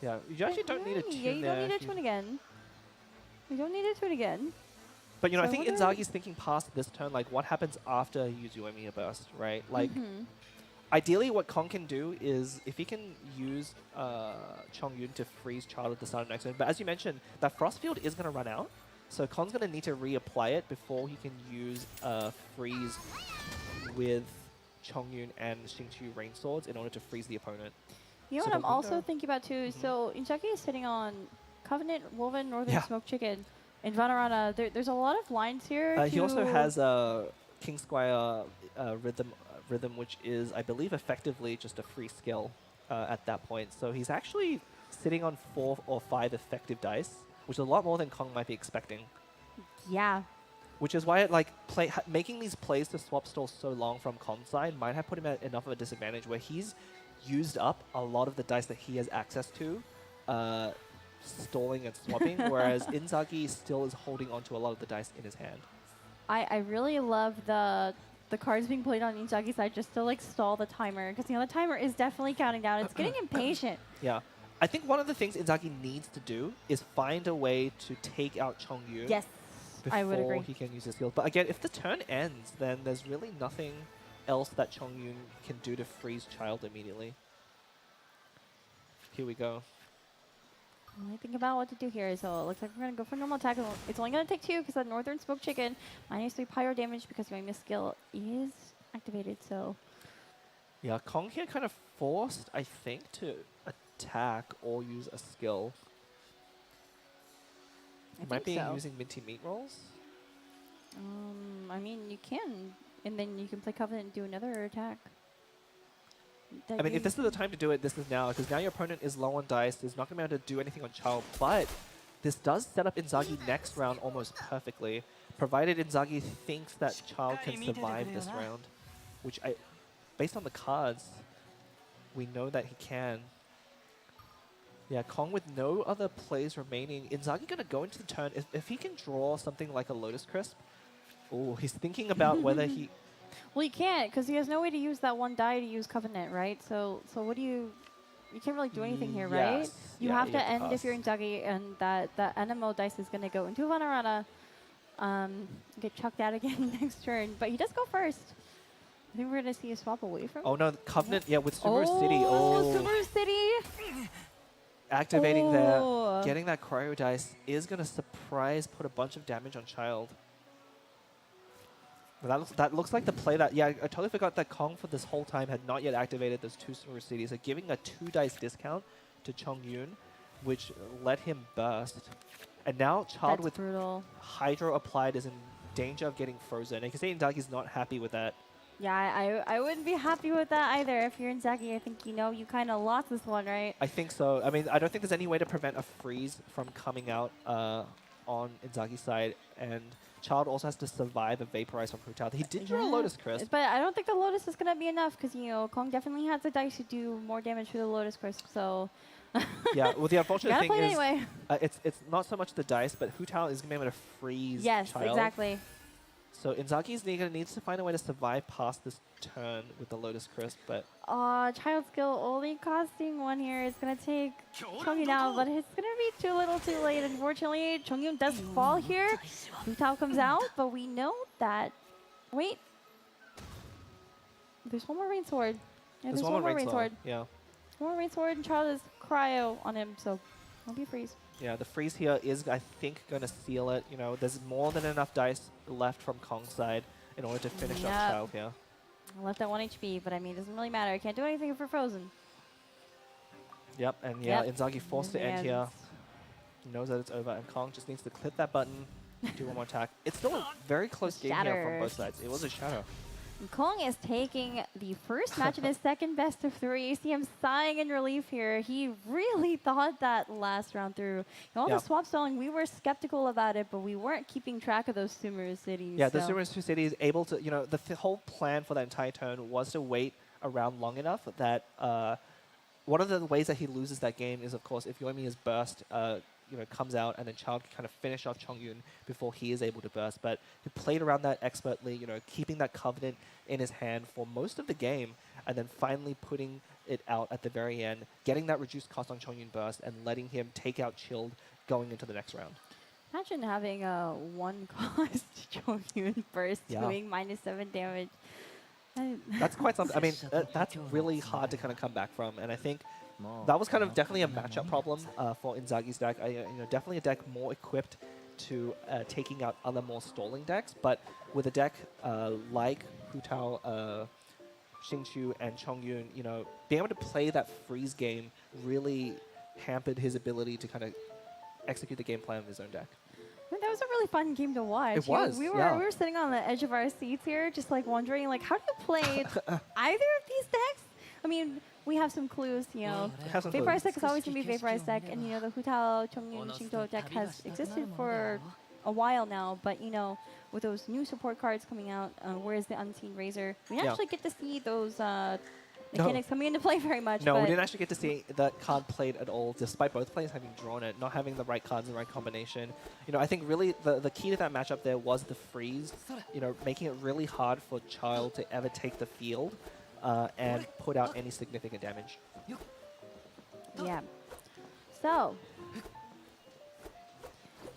Yeah, you actually don't need a tune. Yeah, you don't need a tune again. You don't need a tune again. But I think Inzagi's thinking past this turn, like what happens after you use Yoimiya burst, right? Like, ideally what Kong can do is, if he can use Chongyun to freeze Child at the start of next turn, but as you mentioned, that Frost Field is going to run out, so Kong's going to need to reapply it before he can use Freeze with Chongyun and Xingqiu Rain Swords in order to freeze the opponent. You know what I'm also thinking about too? So Inzagi is sitting on Covenant, Woven, Northern Smoked Chicken, and Vanarana. There's a lot of lines here. He also has King Squire Rhythm, which is, I believe, effectively just a free skill at that point. So he's actually sitting on 4 or 5 effective dice, which is a lot more than Kong might be expecting. Yeah. Which is why making these plays to swap stall so long from Kong's side might have put him at enough of a disadvantage where he's used up a lot of the dice that he has access to, stalling and swapping, whereas Inzagi still is holding onto a lot of the dice in his hand. I really love the cards being played on Inzagi's side just to like stall the timer, because the timer is definitely counting down. It's getting impatient. Yeah. I think one of the things Inzagi needs to do is find a way to take out Chongyun. Yes, I would agree. Before he can use his skills. But again, if the turn ends, then there's really nothing else that Chongyun can do to freeze Child immediately. Here we go. I think about what to do here. So it looks like we're going to go for normal attack. It's only going to take 2 because that Northern Smoke Chicken -3 pyro damage because my miss skill is activated. So Yeah, Kong here kind of forced, I think, to attack or use a skill. He might be using minty meat rolls. I mean, you can, and then you can play Covenant and do another attack. I mean, if this is the time to do it, this is now, because now your opponent is low on dice, is not going to be able to do anything on Child, but this does set up Inzagi next round almost perfectly, provided Inzagi thinks that Child can survive this round, which based on the cards, we know that he can. Yeah, Kong with no other plays remaining. Inzagi going to go into the turn. If he can draw something like a Lotus Crisp, oh, he's thinking about whether he... Well, he can't, because he has no way to use that 1 die to use Covenant, right? So what do you... You can't really do anything here, right? You have to end if you're Inzagi, and that NMO dice is going to go into Vanarana. Get chucked out again next turn. But he does go first. I think we're going to see a swap away from... Oh, no, Covenant, yeah, with Subaru City. Oh, Subaru City! Activating there, getting that cryo dice is going to put a bunch of damage on Child. That looks like the play that, yeah, I totally forgot that Kong for this whole time had not yet activated those 2 Subaru Cities. So giving a 2 dice discount to Chongyun, which let him burst. And now Child with Hydro applied is in danger of getting frozen. And you can see Inzagi's not happy with that. Yeah, I wouldn't be happy with that either. If you're Inzagi, I think you kind of lost this one, right? I think so. I mean, I don't think there's any way to prevent a freeze from coming out on Inzagi's side, and Child also has to survive a Vaporize from Hu Tao. He did draw a Lotus Crisp. But I don't think the Lotus is going to be enough, because, Kong definitely has the dice to do more damage to the Lotus Crisp, so... Yeah, well, the unfortunate thing is anyway. It's not so much the dice, but Hu Tao is going to be able to freeze Yes, Child. exactly. So Inzagi's needs to find a way to survive past this turn with the Lotus Crisp, but... Child skill only costing 1 here. It's going to take Chongyun out, but it's going to be too little too late. Unfortunately, Chongyun does fall here. Hu Tao comes out, but we know that... Wait. There's one more Rain Sword. Yeah, there's one more Rain Sword. Yeah. One more Rain Sword, and Child is cryo on him, so I'll be freeze. Yeah, the freeze here is, I think, going to seal it. There's more than enough dice left from Kong's side in order to finish up Child here. I left at 1 HP, but I mean, it doesn't really matter. I can't do anything if we're frozen. Yep, and yeah, Inzagi forced to end here. He knows that it's over, and Kong just needs to clip that button, do 1 more attack. It's still a very close game here from both sides. It was a shadow. Kong is taking the first match in his second best of 3. You see him sighing in relief here. He really thought that last round through. All the swap spelling, we were skeptical about it, but we weren't keeping track of those Sumeru cities. Yeah, the Sumeru cities able to, the whole plan for that entire turn was to wait around long enough that one of the ways that he loses that game is, of course, if Yoimi's burst comes out and then Child can kind of finish off Chongyun before he is able to burst. But he played around that expertly, keeping that Covenant in his hand for most of the game, and then finally putting it out at the very end, getting that reduced cost on Chongyun burst, and letting him take out Chilled going into the next round. Imagine having a 1 cost Chongyun burst doing -7 damage. That's quite something. I mean, that's really hard to kind of come back from, and I think that was kind of definitely a matchup problem for Inzagi's deck. Definitely a deck more equipped to taking out other more stalling decks, but with a deck like Hu Tao, Xingqiu, and Chongyun, being able to play that freeze game really hampered his ability to kind of execute the game plan of his own deck. That was a really fun game to watch. It was. We were sitting on the edge of our seats here, just like wondering, like, how do you play either of these decks? I mean, we have some clues, Vaporized deck is always going to be Vaporized deck, and, the Hu Tao, Chongyun, Xingqiu deck has existed for a while now, but, with those new support cards coming out, where's the Unseen Razor? We didn't actually get to see those mechanics coming into play very much. No, we didn't actually get to see that card played at all, despite both players having drawn it, not having the right cards in the right combination. I think really the key to that matchup there was the freeze, making it really hard for Child to ever take the field and put out any significant damage. Yeah. So,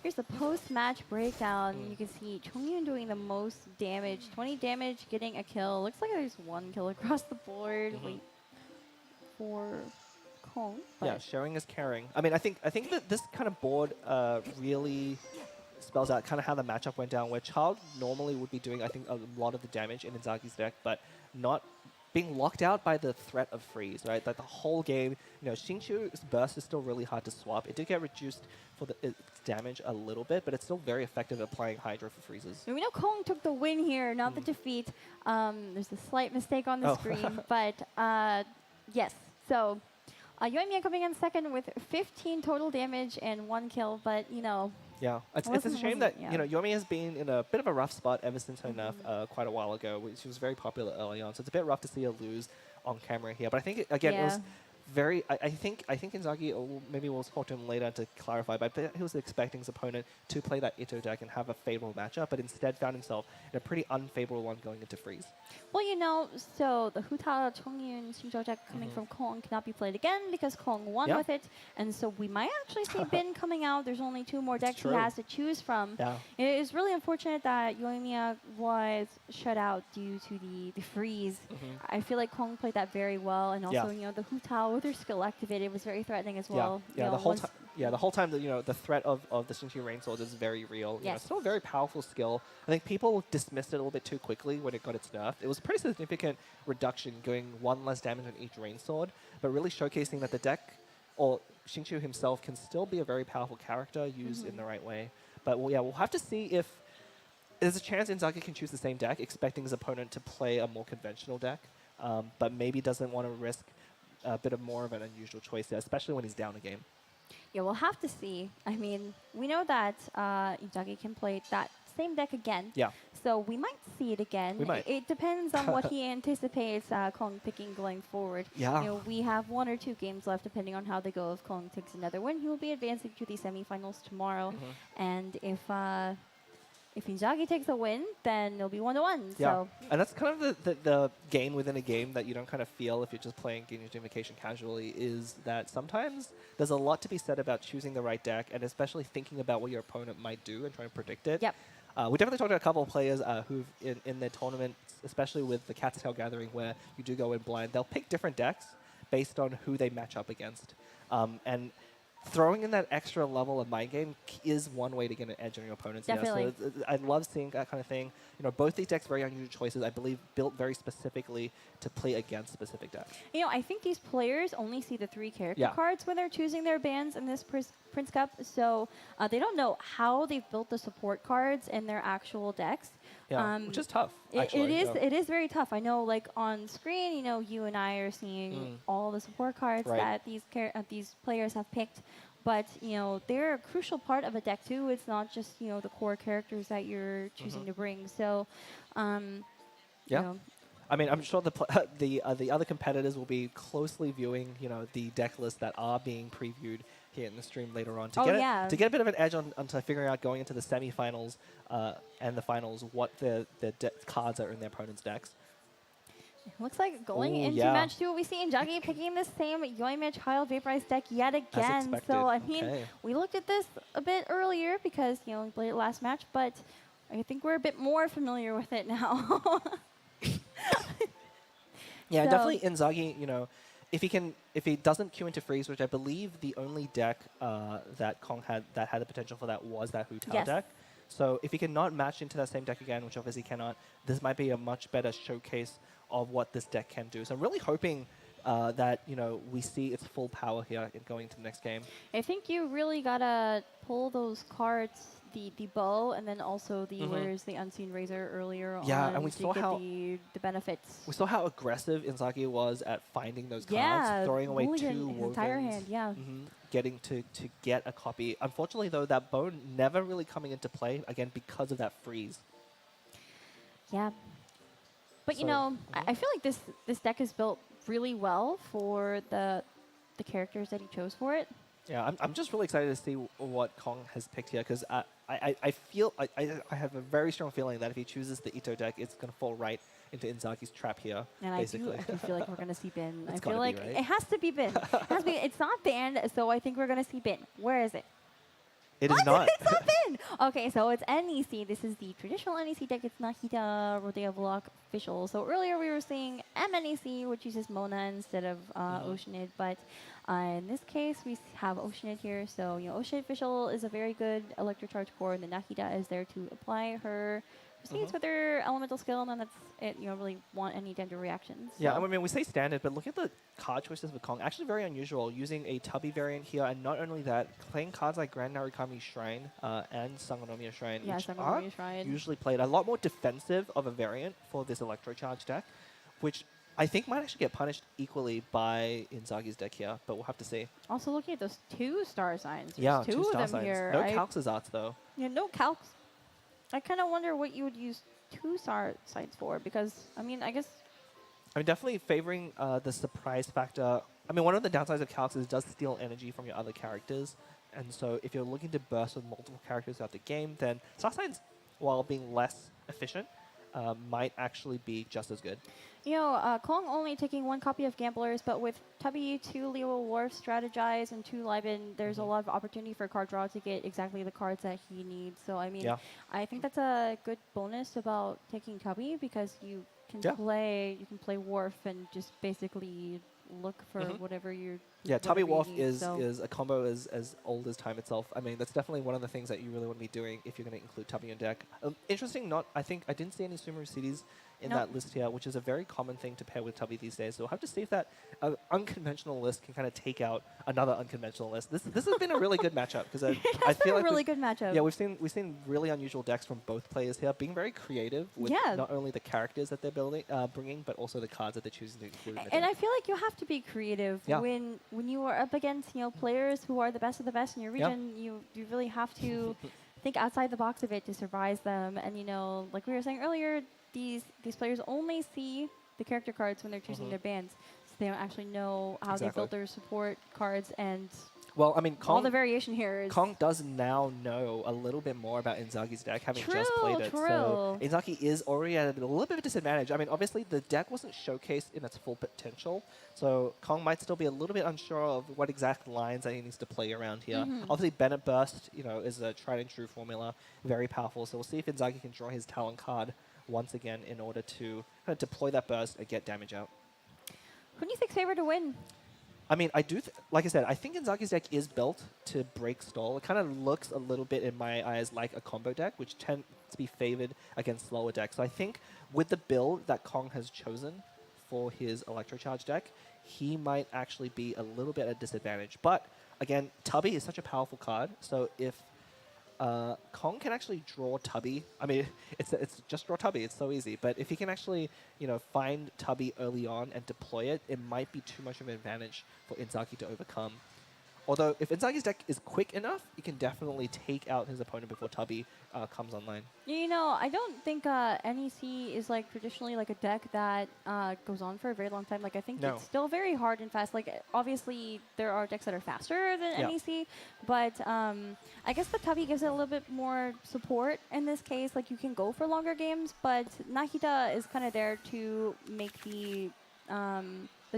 here's the post-match breakdown. You can see Chongyun doing the most damage, 20 damage, getting a kill. Looks like there's 1 kill across the board. Wait for Kong. Yeah, But sharing is caring. I mean, I think that this kind of board really spells out kind of how the matchup went down, where Child normally would be doing, I think, a lot of the damage in Inzagi's deck, but not being locked out by the threat of freeze, right? That the whole game, you know, Xingqiu's burst is still really hard to swap. It did get reduced for its damage a little bit, but it's still very effective at applying Hydro for freezes. we know Kong took the win here, not the defeat. There's a slight mistake on the screen, but yes. So Yoimiya coming in second with 15 total damage and 1 kill, but you know. Yeah, it's a shame that you know Yomi has been in a bit of a rough spot ever since her nerf quite a while ago. She was very popular early on, so it's a bit rough to see her lose on camera here. But I think again it was very. I think Inzagi, or maybe we'll talk to him later to clarify. But he was expecting his opponent to play that Ito deck and have a favorable matchup, but instead found himself in a pretty unfavorable one going into freeze. Well, you know, so the Huta Chongyun Xingzhou deck coming from Kong cannot be played again because Kong won with it. And so we might actually see Bin coming out. There's only 2 more decks he has to choose from. Yeah. It is really unfortunate that Yoimiya was shut out due to the freeze. I feel like Kong played that very well. And also, you know, the Huta with her skill activated was very threatening as well. Yeah, the whole time. Yeah, the whole time that, you know, the threat of the Xingqiu Rain Sword is very real. You know, it's still a very powerful skill. I think people dismissed it a little bit too quickly when it got its nerf. It was a pretty significant reduction, going 1 less damage on each Rain Sword, but really showcasing that the deck, or Xingqiu himself, can still be a very powerful character used in the right way. But well, yeah, we'll have to see if there's a chance Inzagi can choose the same deck, expecting his opponent to play a more conventional deck, but maybe doesn't want to risk a bit of more of an unusual choice there, especially when he's down a game. Yeah, we'll have to see. I mean, we know that Inzagi can play that same deck again. Yeah. So we might see it again. We might. It depends on what he anticipates Kong picking going forward. Yeah. You know, we have 1 or 2 games left, depending on how they go. If Kong takes another win, he will be advancing to the semifinals tomorrow. And if Inzagi takes a win, then it'll be 1-1. Yeah, So and that's kind of the game within a game that you don't kind of feel if you're just playing Genghis Invocation casually, is that sometimes there's a lot to be said about choosing the right deck, and especially thinking about what your opponent might do and trying to predict it. Yep. We definitely talked to a couple of players who've, in their tournaments, especially with the Cat's Tail Gathering, where you do go in blind, they'll pick different decks based on who they match up against. And throwing in that extra level of mind game is one way to get an edge on your opponents. Definitely. So I love seeing that kind of thing. You know, both these decks very unusual choices, I believe, built very specifically to play against specific decks. you know, I think these players only see the 3 character cards when they're choosing their bans in this Prince Cup. So they don't know how they've built the support cards in their actual decks. Yeah, which is tough, actually. It is very tough. I know, like, on screen, you know, you and I are seeing all the support cards that these players have picked. But, you know, they're a crucial part of a deck, too. It's not just, you know, the core characters that you're choosing to bring. So, you know. I mean, I'm sure the other competitors will be closely viewing, you know, the deck lists that are being previewed here in the stream later on to get a bit of an edge onto figuring out going into the semifinals and the finals what the cards are in their opponent's decks. Looks like going into match 2, we see Inzagi picking the same Yoimiya Child Vaporized deck yet again. So, I mean, we looked at this a bit earlier because, you know, we played it last match, but I think we're a bit more familiar with it now. Yeah, definitely Inzagi, you know, if he doesn't queue into freeze, which I believe the only deck that Kong had that had the potential for that was that Hu Tao deck. So if he cannot match into that same deck again, which obviously cannot, this might be a much better showcase of what this deck can do. So I'm really hoping that, you know, we see its full power here in going to the next game. I think you really gotta pull those cards, the bow, and then also the where's the Unseen Razor earlier on. And we saw how the benefits. We saw how aggressive Inzagi was at finding those cards, throwing away 2 his entire hand, getting to get a copy. Unfortunately, though, that bow never really coming into play again because of that freeze. Yeah. But, you know, I feel like this deck is built really well for the characters that he chose for it. Yeah, I'm just really excited to see what Kong has picked here, because I feel I have a very strong feeling that if he chooses the Ito deck, it's going to fall right into Inzagi's trap here, and basically. I do feel like we're going to see Bin. It's I feel like it has to be Bin. It's not banned, so I think we're going to see Bin. Where is it? It is not. It's not Bin! Okay, so it's NEC. This is the traditional NEC deck. It's Nahida Rodeo Block official. So earlier we were seeing MNEC, which uses Mona instead of Oceanid, but in this case we have Oceanid here. So Oceanid official is a very good Electrocharge core, and the Nahida is there to apply her proceeds with her elemental skill, and then that's it. You don't really want any danger reactions. Yeah, so. I mean, we say standard, but look at the card choices for Kong. Actually very unusual, using a Tubby variant here, and not only that, playing cards like Grand Narukami Shrine and Sangonomiya Shrine, Yeah, which Sangonomiya are Shrine. usually played a lot more defensive of a variant for this Electrocharge deck, which I think might actually get punished equally by Inzagi's deck here, but we'll have to see. Also looking at those 2 star signs. There's Yeah, 2 two of star them signs. here. No Calx's arts, though. Yeah, no calcs. I kind of wonder what you would use 2 star sites for, because, I mean, I guess... I'm definitely favoring the surprise factor. I mean, one of the downsides of Calx is it does steal energy from your other characters, and so if you're looking to burst with multiple characters throughout the game, then star signs, while being less efficient, might actually be just as good. Kong only taking 1 copy of Gamblers, but with Tubby, 2 Leo Wharf Strategize, and 2 Liben, there's a lot of opportunity for card draw to get exactly the cards that he needs. So, I mean, I think that's a good bonus about taking Tubby, because you can play Wharf and just basically look for whatever you're... Yeah, Tubby whatever Wharf you need, is a combo as old as time itself. I mean, that's definitely one of the things that you really want to be doing if you're going to include Tubby in deck. Interesting, I think I didn't see any Sumeru cities in that list here, which is a very common thing to pair with Tubby these days. So we'll have to see if that unconventional list can kind of take out another unconventional list. This has been a really good matchup, because I feel like a really good matchup. Yeah, we've seen really unusual decks from both players here, being very creative with not only the characters that they're bringing, but also the cards that they're choosing to include in the And deck. I feel like you have to be creative when you are up against players who are the best of the best in your region. You really have to think outside the box a bit to surprise them. And like we were saying earlier, these players only see the character cards when they're choosing their bands, so they don't actually know how they built their support cards. And well, I mean, all the variation here is... Kong does now know a little bit more about Inzagi's deck, having just played it. So Inzagi is already at a little bit of a disadvantage. I mean, obviously, the deck wasn't showcased in its full potential, so Kong might still be a little bit unsure of what exact lines that he needs to play around here. Obviously, Bennett Burst, is a tried and true formula, very powerful. So we'll see if Inzagi can draw his talent card once again in order to kind of deploy that burst and get damage out. Who do you think's favored to win? I mean, I do, like I said, I think Inzagi's deck is built to break stall. It kind of looks a little bit, in my eyes, like a combo deck, which tends to be favored against slower decks. So I think with the build that Kong has chosen for his Electrocharge deck, he might actually be a little bit at a disadvantage. But again, Tubby is such a powerful card, so if Kong can actually draw Tubby. I mean, it's just draw Tubby. It's so easy. But if he can actually, find Tubby early on and deploy it, it might be too much of an advantage for Inzagi to overcome. Although, if Inzagi's deck is quick enough, he can definitely take out his opponent before Tubby comes online. I don't think NEC is traditionally a deck that goes on for a very long time. I think it's still very hard and fast. Obviously, there are decks that are faster than NEC, but I guess the Tubby gives it a little bit more support in this case. You can go for longer games, but Nahida is kind of there to make the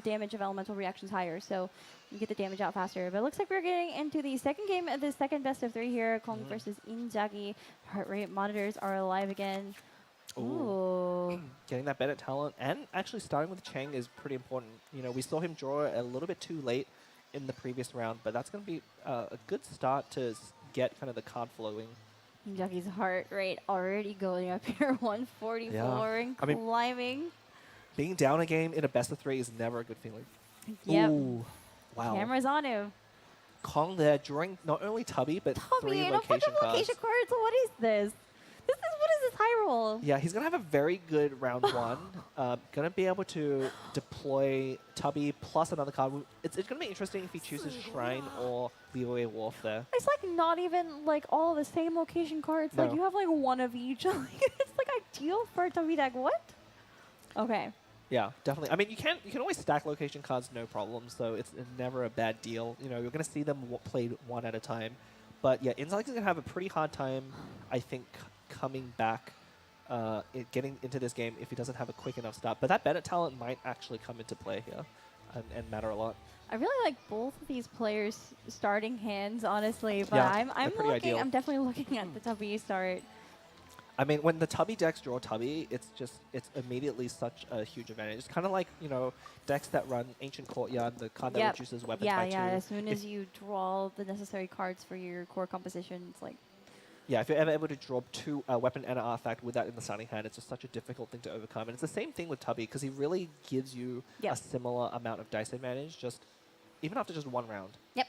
damage of elemental reactions higher, so you get the damage out faster. But it looks like we're getting into the second game of the second best of 3 here, Kong versus Inzagi. Heart rate monitors are alive again. Ooh. Getting that Bennett talent, and actually starting with Chang is pretty important. We saw him draw a little bit too late in the previous round, but that's going to be a good start to get kind of the card flowing. Inzagi's heart rate already going up here, 144 and climbing. Being down a game in a best of 3 is never a good feeling. Yep. Ooh, wow. Camera's on him. Kong there drawing not only Tubby, but 3 and location a cards. location cards. What is this? What is this high roll? Yeah, he's going to have a very good round 1. Going to be able to deploy Tubby plus another card. It's going to be interesting if he chooses Shrine or Leeway Wharf there. It's not even all the same location cards. No. You have one of each. It's ideal for a Tubby deck. What? Okay. Yeah, definitely. I mean, you can always stack location cards, no problem. So it's never a bad deal. You're going to see them played one at a time. But yeah, Inzagi's going to have a pretty hard time, I think, coming back, getting into this game if he doesn't have a quick enough start. But that Bennett talent might actually come into play here and matter a lot. I really like both of these players' starting hands, honestly. But Yeah, I'm they're pretty looking. ideal. I'm definitely looking at the Tubby start. I mean, when the Tubby decks draw Tubby, it's immediately such a huge advantage. It's kind of like, you know, decks that run Ancient Courtyard, the card that reduces weapons Yeah, by yeah. 2. As soon as you draw the necessary cards for your core composition, it's like Yeah, if you're ever able to draw 2 weapon and an artifact with that in the starting hand, it's just such a difficult thing to overcome. And it's the same thing with Tubby, because he really gives you Yep. a similar amount of dice advantage, just even after just 1 round. Yep.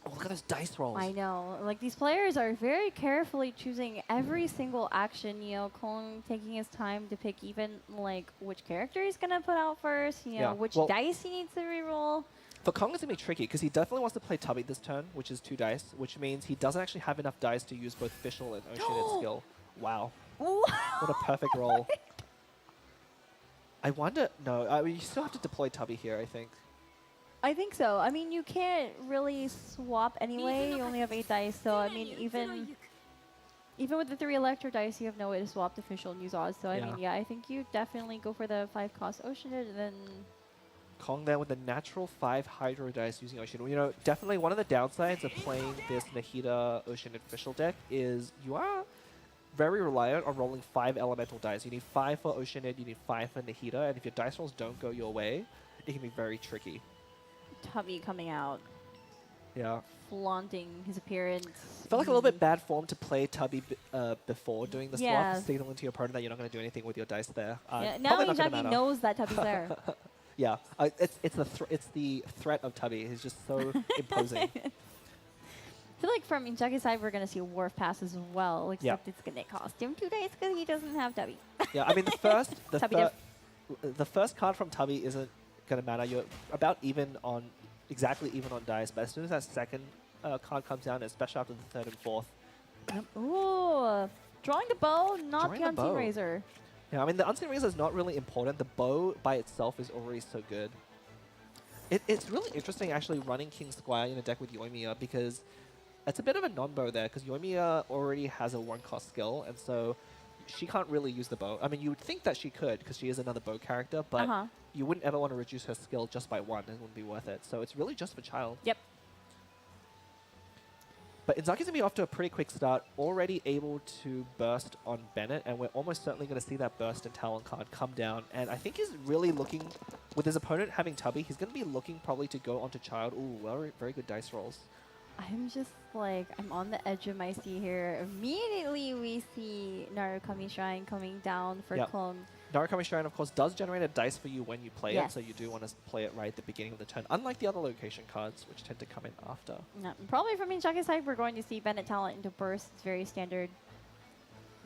Oh, look at those dice rolls. I know. Like, these players are very carefully choosing every single action. You know, Kong taking his time to pick even, like, which character he's going to put out first, you know, which dice he needs to reroll. For Kong, it's going to be tricky, because he definitely wants to play Tubby this turn, which is 2 dice, which means he doesn't actually have enough dice to use both Fischl and Oceanid skill. Wow. What a perfect roll. I wonder... No, you still have to deploy Tubby here, I think. I think so. I mean, you can't really swap anyway. You only have 8 dice, so I mean, even with the 3 Electro dice, you have no way to swap the Fischl and use odds. So I mean, yeah, I think you definitely go for the 5-cost Oceanid, and then Kong there with the natural 5 Hydro dice using Oceanid. You know, definitely one of the downsides of playing this Nahida Oceanid Fischl deck is you are very reliant on rolling 5 elemental dice. You need 5 for Oceanid, you need 5 for Nahida, and if your dice rolls don't go your way, it can be very tricky. Tubby coming out, Yeah. flaunting his appearance. I felt like a little bit bad form to play Tubby before doing the Yeah. swap, signaling to your opponent that you're not going to do anything with your dice there. Yeah, now probably not gonna Inzagi matter. knows that Tubby's there. Yeah, it's the threat of Tubby. He's just so imposing. I feel like from Inzagi's side, we're going to see a Wharf Pass as well, except it's going to cost him 2 dice because he doesn't have Tubby. Yeah, I mean, Tubby the first card from Tubby isn't going to matter. You're about exactly even on dice, but as soon as that second card comes down, especially after the 3rd and 4th. Ooh, drawing the bow, not Drawing the the Unseen bow. Razor. Yeah, I mean, the Unseen Razor is not really important. The bow by itself is already so good. It's really interesting, actually, running King Squire in a deck with Yoimiya, because it's a bit of a non-bow there, because Yoimiya already has a 1-cost skill, and so she can't really use the bow. I mean, you would think that she could, because she is another bow character, but you wouldn't ever want to reduce her skill just by 1. It wouldn't be worth it. So it's really just for Child. Yep. But Inzagi's going to be off to a pretty quick start, already able to burst on Bennett, and we're almost certainly going to see that burst and Talon card come down. And I think he's really looking, with his opponent having Tubby, he's going to be looking probably to go onto Child. Ooh, very, very good dice rolls. I'm just like, I'm on the edge of my seat here. Immediately we see Narukami Shrine coming down for Kong. Narukami Shrine, of course, does generate a dice for you when you play it, Yes. so you do want to play it right at the beginning of the turn, unlike the other location cards, which tend to come in after. Yeah, probably from Inzagi's side, we're going to see Bennett Talent into burst. It's very standard.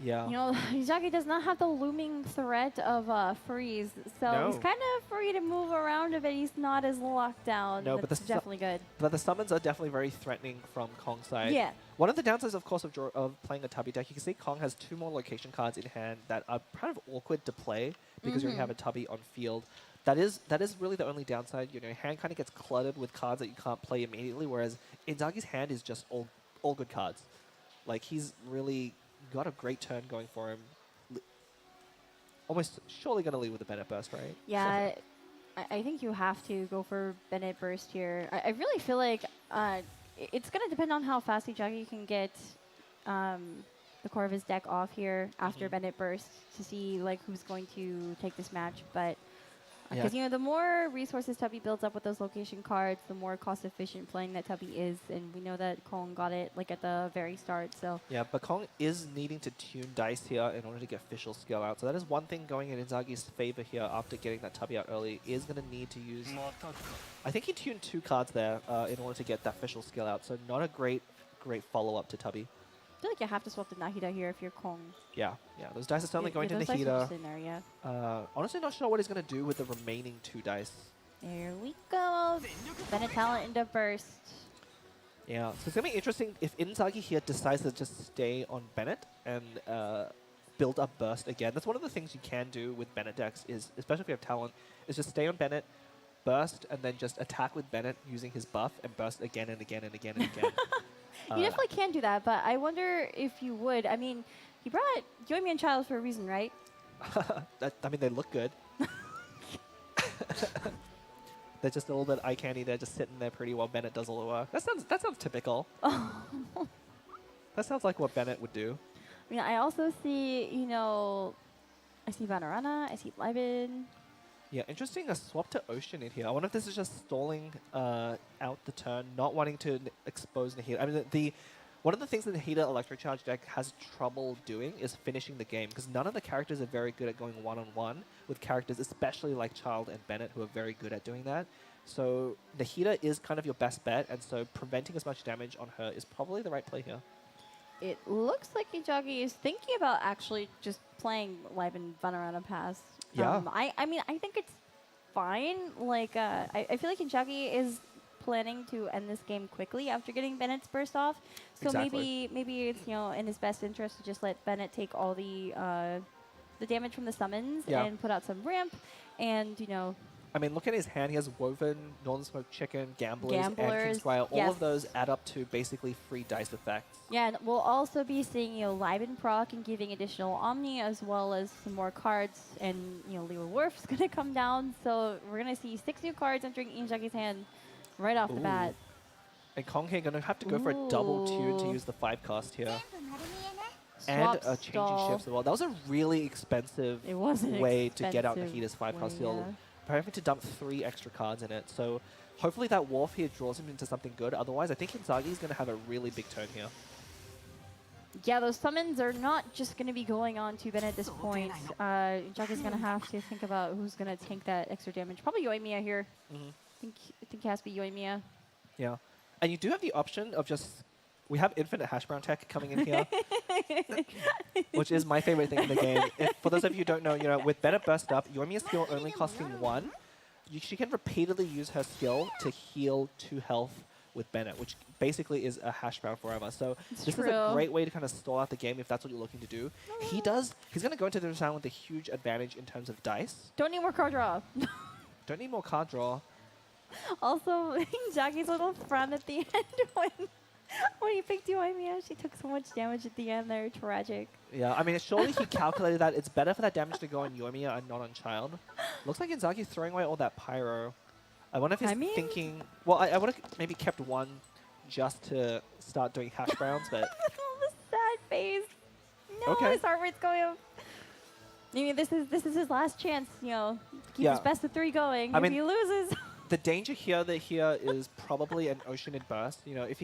Yeah. You know, Inzagi does not have the looming threat of freeze, so he's kind of free to move around a bit. He's not as locked down. No, but That's definitely good. But the summons are definitely very threatening from Kong's side. Yeah. One of the downsides, of course, of playing a Tubby deck, you can see Kong has 2 more location cards in hand that are kind of awkward to play because you already have a Tubby on field. That is really the only downside. You know, your hand kind of gets cluttered with cards that you can't play immediately, whereas Inzagi's hand is just all good cards. Like, he's really got a great turn going for him. Almost surely going to lead with the Bennett Burst, right? Yeah, I think you have to go for Bennett Burst here. I really feel like it's going to depend on how fast Inzagi can get the core of his deck off here after Bennett Burst to see like who's going to take this match. But because you know, the more resources Tubby builds up with those location cards, the more cost efficient playing that Tubby is, and we know that Kong got it like at the very start. So yeah, but Kong is needing to tune dice here in order to get Fischl skill out. So that is one thing going in Inzagi's favor here after getting that Tubby out early. Is going to need to use. I think he tuned 2 cards there in order to get that Fischl skill out. So not a great follow up to Tubby. I feel like you have to swap the Nahida here if you're Kong. Yeah, those dice are certainly going to those dice are Nahida. just in there, yeah. Honestly, not sure what he's going to do with the remaining 2 dice. There we go. Bennett Talent into burst. Yeah, so it's going to be interesting if Inzagi here decides to just stay on Bennett and build up burst again. That's one of the things you can do with Bennett decks, is especially if you have talent, is just stay on Bennett, burst, and then just attack with Bennett using his buff and burst again and again and again and again. You definitely can do that, but I wonder if you would. I mean, he brought Yoimiya and Child for a reason, right? I mean, they look good. They're just a little bit eye candy. They're just sitting there pretty while Bennett does all the work. That sounds typical. That sounds like what Bennett would do. I mean, I also see, you know, I see Vanarana, I see Leibin. Yeah, interesting. A swap to Ocean in here. I wonder if this is just stalling out the turn, not wanting to expose Nahida. I mean, one of the things that the Nahida Electro Charge deck has trouble doing is finishing the game, because none of the characters are very good at going one-on-one with characters, especially like Child and Bennett, who are very good at doing that. So Nahida is kind of your best bet, and so preventing as much damage on her is probably the right play here. It looks like Inzagi is thinking about actually just playing Leibin Vanarana pass. Yeah. I mean, I think it's fine. Like, I feel like Inzagi is planning to end this game quickly after getting Bennett's burst off. So Exactly. maybe it's, you know, in his best interest to just let Bennett take all the damage from the summons and put out some ramp, and you know. I mean, look at his hand. He has Woven, Northern Smoke Chicken, Gamblers, and Gamblers, Kingsquire. All yes. of those add up to basically free dice effects. Yeah, and we'll also be seeing, you know, Leibin proc and giving additional Omni, as well as some more cards, and, you know, Leo Worf's going to come down. So we're going to see 6 new cards entering Inzagi's hand right off the bat. And Konghe going to have to go for a double tune to use the 5 cost here. Swap And changing stall. shifts as well. That was a really expensive It was an way to get out expensive Nahida's 5 cost way, steal. yeah. Having to dump 3 extra cards in it. So hopefully that Wharf here draws him into something good. Otherwise, I think Inzagi is going to have a really big turn here. Yeah, those summons are not just going to be going on to Ben at this point. Inzagi's going to have to think about who's going to tank that extra damage. Probably Yoimiya here. I think it has to be Yoimiya. Yeah. And you do have the option of just... We have infinite hash brown tech coming in here, which is my favorite thing in the game. For those of you who don't know, you know, with Bennett burst up, Yoimiya's skill only costing 1. She can repeatedly use her skill to heal 2 health with Bennett, which basically is a hash brown forever. So this is a great way to kind of stall out the game if that's what you're looking to do. He's going to go into this round with a huge advantage in terms of dice. Don't need more card draw. Don't need more card draw. Also, Inzagi's little frown at the end when he picked Yoimiya. She took so much damage at the end there. Tragic. Yeah, I mean, surely he calculated that. It's better for that damage to go on Yoimiya and not on Child. Looks like Inzagi's throwing away all that pyro. I wonder if he's thinking... Well, I would have maybe kept 1 just to start doing hash browns, but... The sad face. No, Okay. his heart rate's going up. I mean, this is his last chance, you know, to keep his best of 3 going. I if mean, he loses... The danger here is probably an Oceanid Burst. You know, if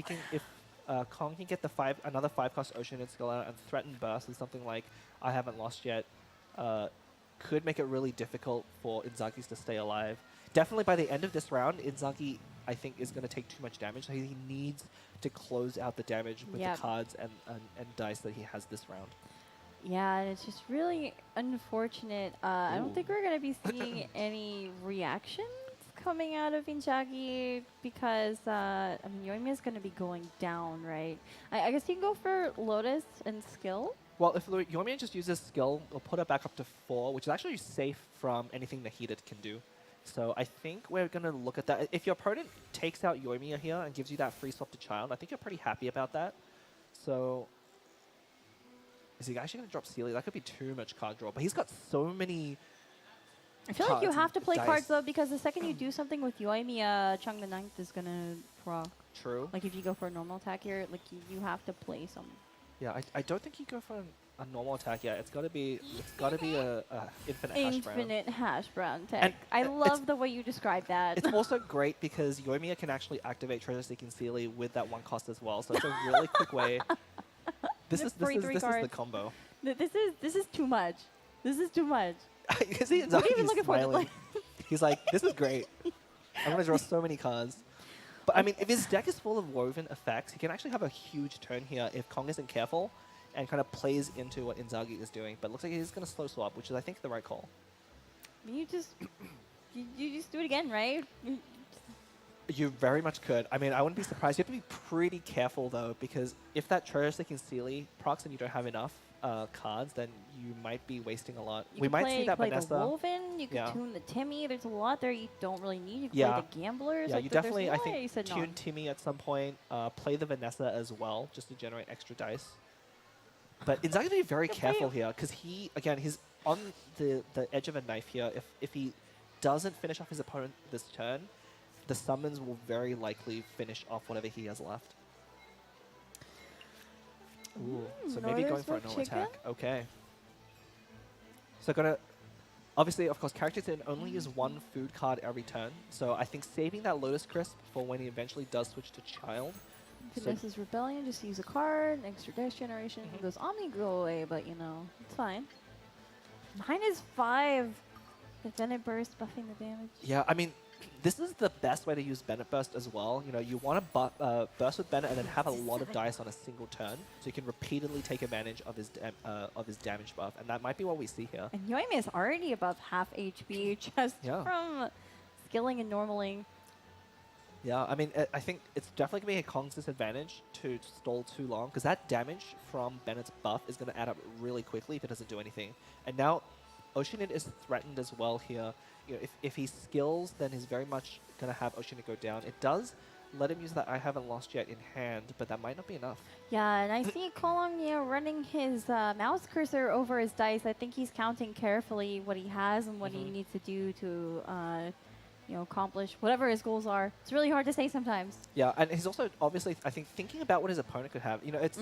Kong can get another 5-cost Oceanid skill out and threaten Burst with something like I haven't lost yet, could make it really difficult for Inzagi to stay alive. Definitely by the end of this round, Inzagi, I think, is going to take too much damage. So he needs to close out the damage with the cards and dice that he has this round. Yeah, and it's just really unfortunate. I don't think we're going to be seeing any reactions coming out of Inzagi because, I mean, Yoimiya's going to be going down, right? I guess you can go for Lotus and skill. Well, if Yoimiya just uses skill, we'll put it back up to 4, which is actually safe from anything Nahida can do. So I think we're going to look at that. If your opponent takes out Yoimiya here and gives you that free swap to Child, I think you're pretty happy about that. So is he actually going to drop Sealy? That could be too much card draw. But he's got so many... I feel like you have to play cards, though, because the second you do something with Yoimiya, Chung the Ninth is going to proc. True. Like, if you go for a normal attack here, like, you have to play some. Yeah, I don't think you go for a normal attack yet. It's got to be a infinite hash brown. Infinite hash brown tech. And I love the way you describe that. It's also great because Yoimiya can actually activate Treasure Seeking Sealy with that 1 cost as well. So it's a really quick way. This is the combo. This is too much. This is too much. You can see What are you even looking for? smiling. He's like, this is great. I'm going to draw so many cards. But I mean, if his deck is full of Woven effects, he can actually have a huge turn here if Kong isn't careful and kind of plays into what Inzagi is doing. But it looks like he's going to slow swap, which is, I think, the right call. You just do it again, right? You very much could. I mean, I wouldn't be surprised. You have to be pretty careful, though, because if that Treasure Seeking Sealy procs and you don't have enough cards, then you might be wasting a lot. You we might play, see that play Vanessa. The Woven, you can tune the Timmy. There's a lot there you don't really need. You can Yeah. play the Gamblers. Yeah, like you there's definitely, no I way think, you said tune no. Timmy at some point. Play the Vanessa as well, just to generate extra dice. But Inzagi to be very careful here, because he's on the edge of a knife here. If he doesn't finish off his opponent this turn, the summons will very likely finish off whatever he has left. Ooh, so maybe Northern going for a Smoke no Chicken? attack. Okay. So gonna, obviously, of course, characters can only use one food card every turn. So I think saving that Lotus Crisp for when he eventually does switch to Child. So Vanessa's Rebellion, just use a card, extra dash generation, goes Omni go away, but you know, it's fine. Mine is 5. The Bennett Burst buffing the damage. yeah, I mean, this is the best way to use Bennett Burst as well. You know, you want to burst with Bennett and then have a lot of dice on a single turn, so you can repeatedly take advantage of his damage buff, and that might be what we see here. And Yoime is already above half HP just Yeah. from skilling and normaling. Yeah, I mean, I think it's definitely going to be a Kong's disadvantage to stall too long, because that damage from Bennett's buff is going to add up really quickly if it doesn't do anything. And now Oceanid is threatened as well here. You know, if he skills, then he's very much going to have Oceanid go down. It does let him use that I haven't lost yet in hand, but that might not be enough. Yeah, and I see Kolong, you know, running his mouse cursor over his dice. I think he's counting carefully what he has and what he needs to do to, you know, accomplish whatever his goals are. It's really hard to say sometimes. Yeah, and he's also obviously, I think, thinking about what his opponent could have. You know, it's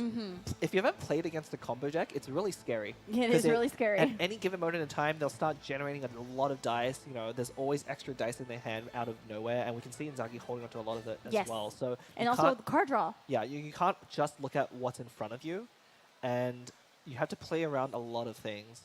if you haven't played against a combo deck, it's really scary. It 'Cause is really scary. At any given moment in time, they'll start generating a lot of dice. You know, there's always extra dice in their hand out of nowhere, and we can see Inzagi holding onto a lot of it as Yes. well. So And you also can't- the card draw. yeah, you can't just look at what's in front of you, and you have to play around a lot of things.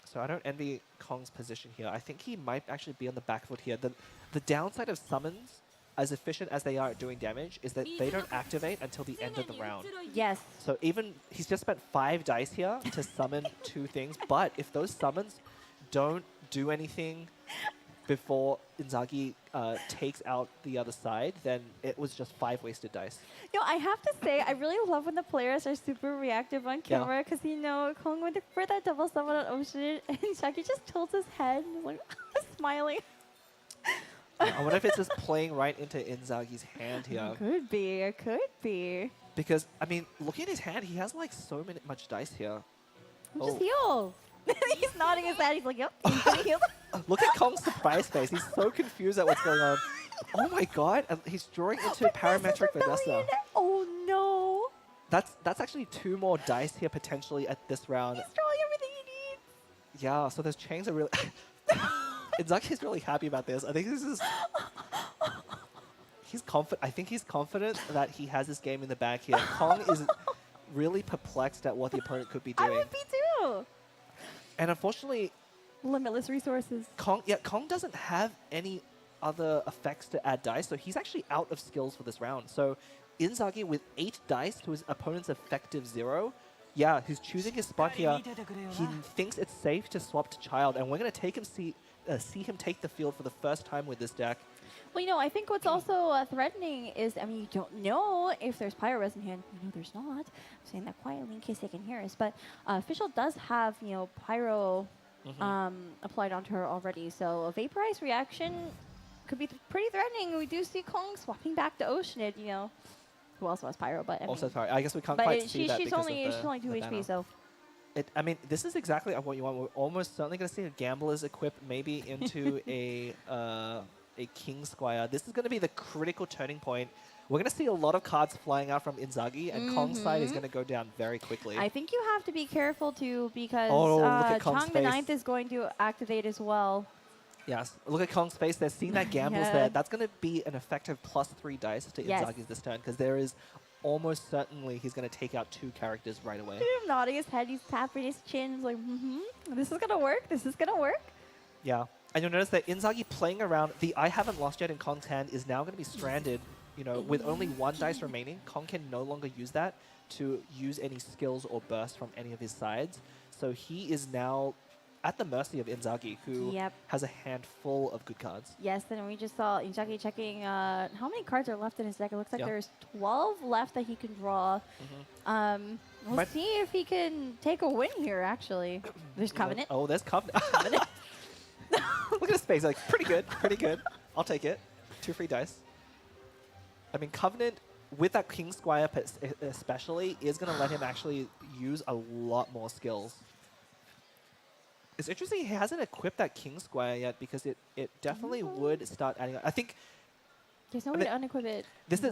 So I don't envy Kong's position here. I think he might actually be on the back foot here. The downside of summons, as efficient as they are at doing damage, is that they don't activate until the end of the round. Yes. So even he's just spent 5 dice here to summon 2 things, but if those summons don't do anything before Inzagi takes out the other side, then it was just 5 wasted dice. You know, I have to say, I really love when the players are super reactive on Yeah. camera because, you know, Kong went for that double summon on Ocean and Shaki just tilts his head and is like smiling. I wonder if it's just playing right into Inzagi's hand here. Could be, it could be. Because, I mean, looking at his hand, he has like so much dice here. Just heal. He's nodding his head. He's like, yep, he's gonna heal. Look at Kong's surprise face. He's so confused at what's going on. Oh my god, and he's drawing into parametric Vanessa. Oh no. That's actually 2 more dice here potentially at this round. He's drawing everything he needs. Yeah, so those chains are really... Inzagi's really happy about this. I think this is... He's confident. I think he's confident that he has this game in the bag here. Kong is really perplexed at what the opponent could be I doing. would be too. And unfortunately, Limitless resources. Kong doesn't have any other effects to add dice, so he's actually out of skills for this round. So Inzagi with 8 dice to his opponent's effective 0. Yeah, he's choosing his spot here. He thinks it's safe to swap to Child, and we're going to take him see him take the field for the first time with this deck. Well, you know, I think what's also threatening is, I mean, you don't know if there's Pyro Res in hand. You know there's not. I'm saying that quietly in case they can hear us. But Official does have, you know, Pyro applied onto her already. So a Vaporize reaction could be pretty threatening. We do see Kong swapping back to Oceanid, you know. Who also has Pyro, but I mean, Also, sorry, I guess we can't but quite see that she's because only of she's only 2 the HP, mana. so I mean, this is exactly what you want. We're almost certainly going to see a Gambler's equip maybe into a King Squire. This is going to be the critical turning point. We're going to see a lot of cards flying out from Inzagi, and Kong's side is going to go down very quickly. I think you have to be careful too because look at Kong's Chang the face. Ninth is going to activate as well. Yes, look at Kong's face. They're seeing that Gambles Yeah. there. That's going to be an effective +3 dice to Yes. Inzagi's this turn, because there is almost certainly he's going to take out 2 characters right away. Look at him nodding his head. He's tapping his chin. He's like, this is going to work. This is going to work. Yeah, and you'll notice that Inzagi playing around the I haven't lost yet in Kong's hand is now going to be stranded. You know, with only 1 dice remaining, Kong can no longer use that to use any skills or bursts from any of his sides. So he is now at the mercy of Inzagi, who Yep. has a handful of good cards. Yes, and we just saw Inzagi checking how many cards are left in his deck. It looks like Yeah. there's 12 left that he can draw. We'll Might- see if he can take a win here, actually. There's Covenant. Oh, there's Covenant. Look at his face. Like, pretty good, pretty good. I'll take it. 2 free dice. I mean, Covenant, with that King Squire especially, is going to let him actually use a lot more skills. It's interesting he hasn't equipped that King Squire yet because it definitely would start adding up. I think There's no way to unequip it. this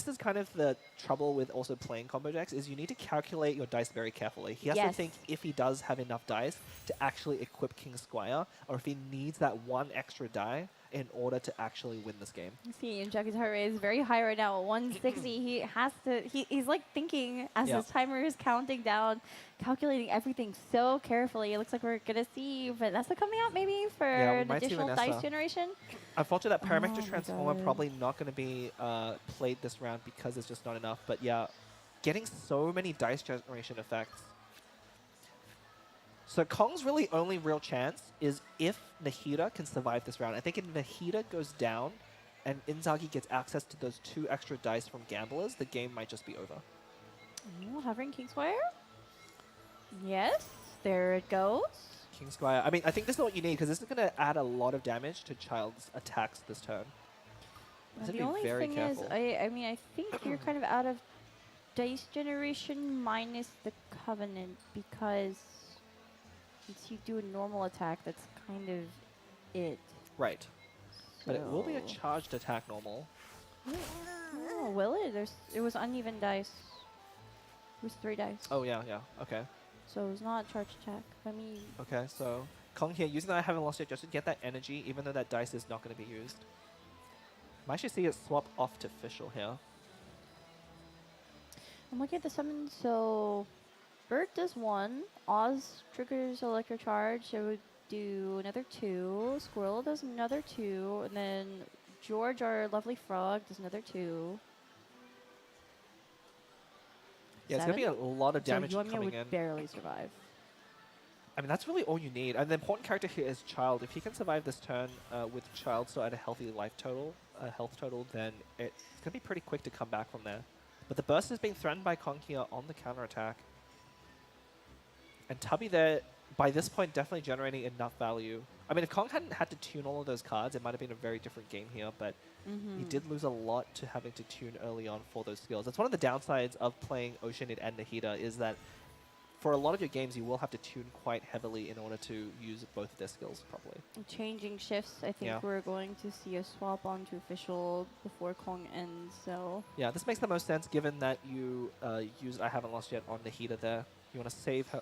is kind of the trouble with also playing combo decks is you need to calculate your dice very carefully. He has to think if he does have enough dice to actually equip King Squire, or if he needs that one extra die in order to actually win this game. You see, Inzagi's heart rate is very high right now at 160. He has to, he's like thinking as his timer is counting down, calculating everything so carefully. It looks like we're going to see Vanessa coming out maybe for an additional dice generation. Unfortunately, that Parametric Transformer probably not going to be played this round because it's just not enough. But yeah, getting so many dice generation effects. So Kong's really only real chance is if Nahida can survive this round. I think if Nahida goes down and Inzagi gets access to those 2 extra dice from Gamblers, the game might just be over. Hovering King Squire? Yes, there it goes. King Squire. I mean, I think this is what you need because this is going to add a lot of damage to Child's attacks this turn. The only thing is, I mean, I think you're kind of out of dice generation minus the Covenant because once you do a normal attack, that's kind of it. Right. So But it will be a charged attack normal. Oh, will it? It was uneven dice. It was 3 dice. Oh, yeah, okay. So it was not charged attack. I mean... Okay, so Kong here, using that I haven't lost yet just to get that energy, even though that dice is not going to be used. Might actually see it swap off to Fischl here. I'm looking at the summon, so... Bert does 1. Oz triggers Electro Charge. It would do another 2. Squirrel does another 2. And then George, our lovely frog, does another 2. Yeah, it's going to be a lot of damage so coming in. would barely survive. I mean, that's really all you need. And the important character here is Child. If he can survive this turn with Child still at a healthy health total, then it's going to be pretty quick to come back from there. But the burst is being threatened by Kong here on the counterattack. And Tubby there, by this point, definitely generating enough value. I mean, if Kong hadn't had to tune all of those cards, it might have been a very different game here, but he did lose a lot to having to tune early on for those skills. That's one of the downsides of playing Oceanid and Nahida, is that for a lot of your games, you will have to tune quite heavily in order to use both of their skills properly. Changing shifts, I think we're going to see a swap onto Official before Kong ends, so... Yeah, this makes the most sense given that you used I Haven't Lost Yet on Nahida there. You want to save her,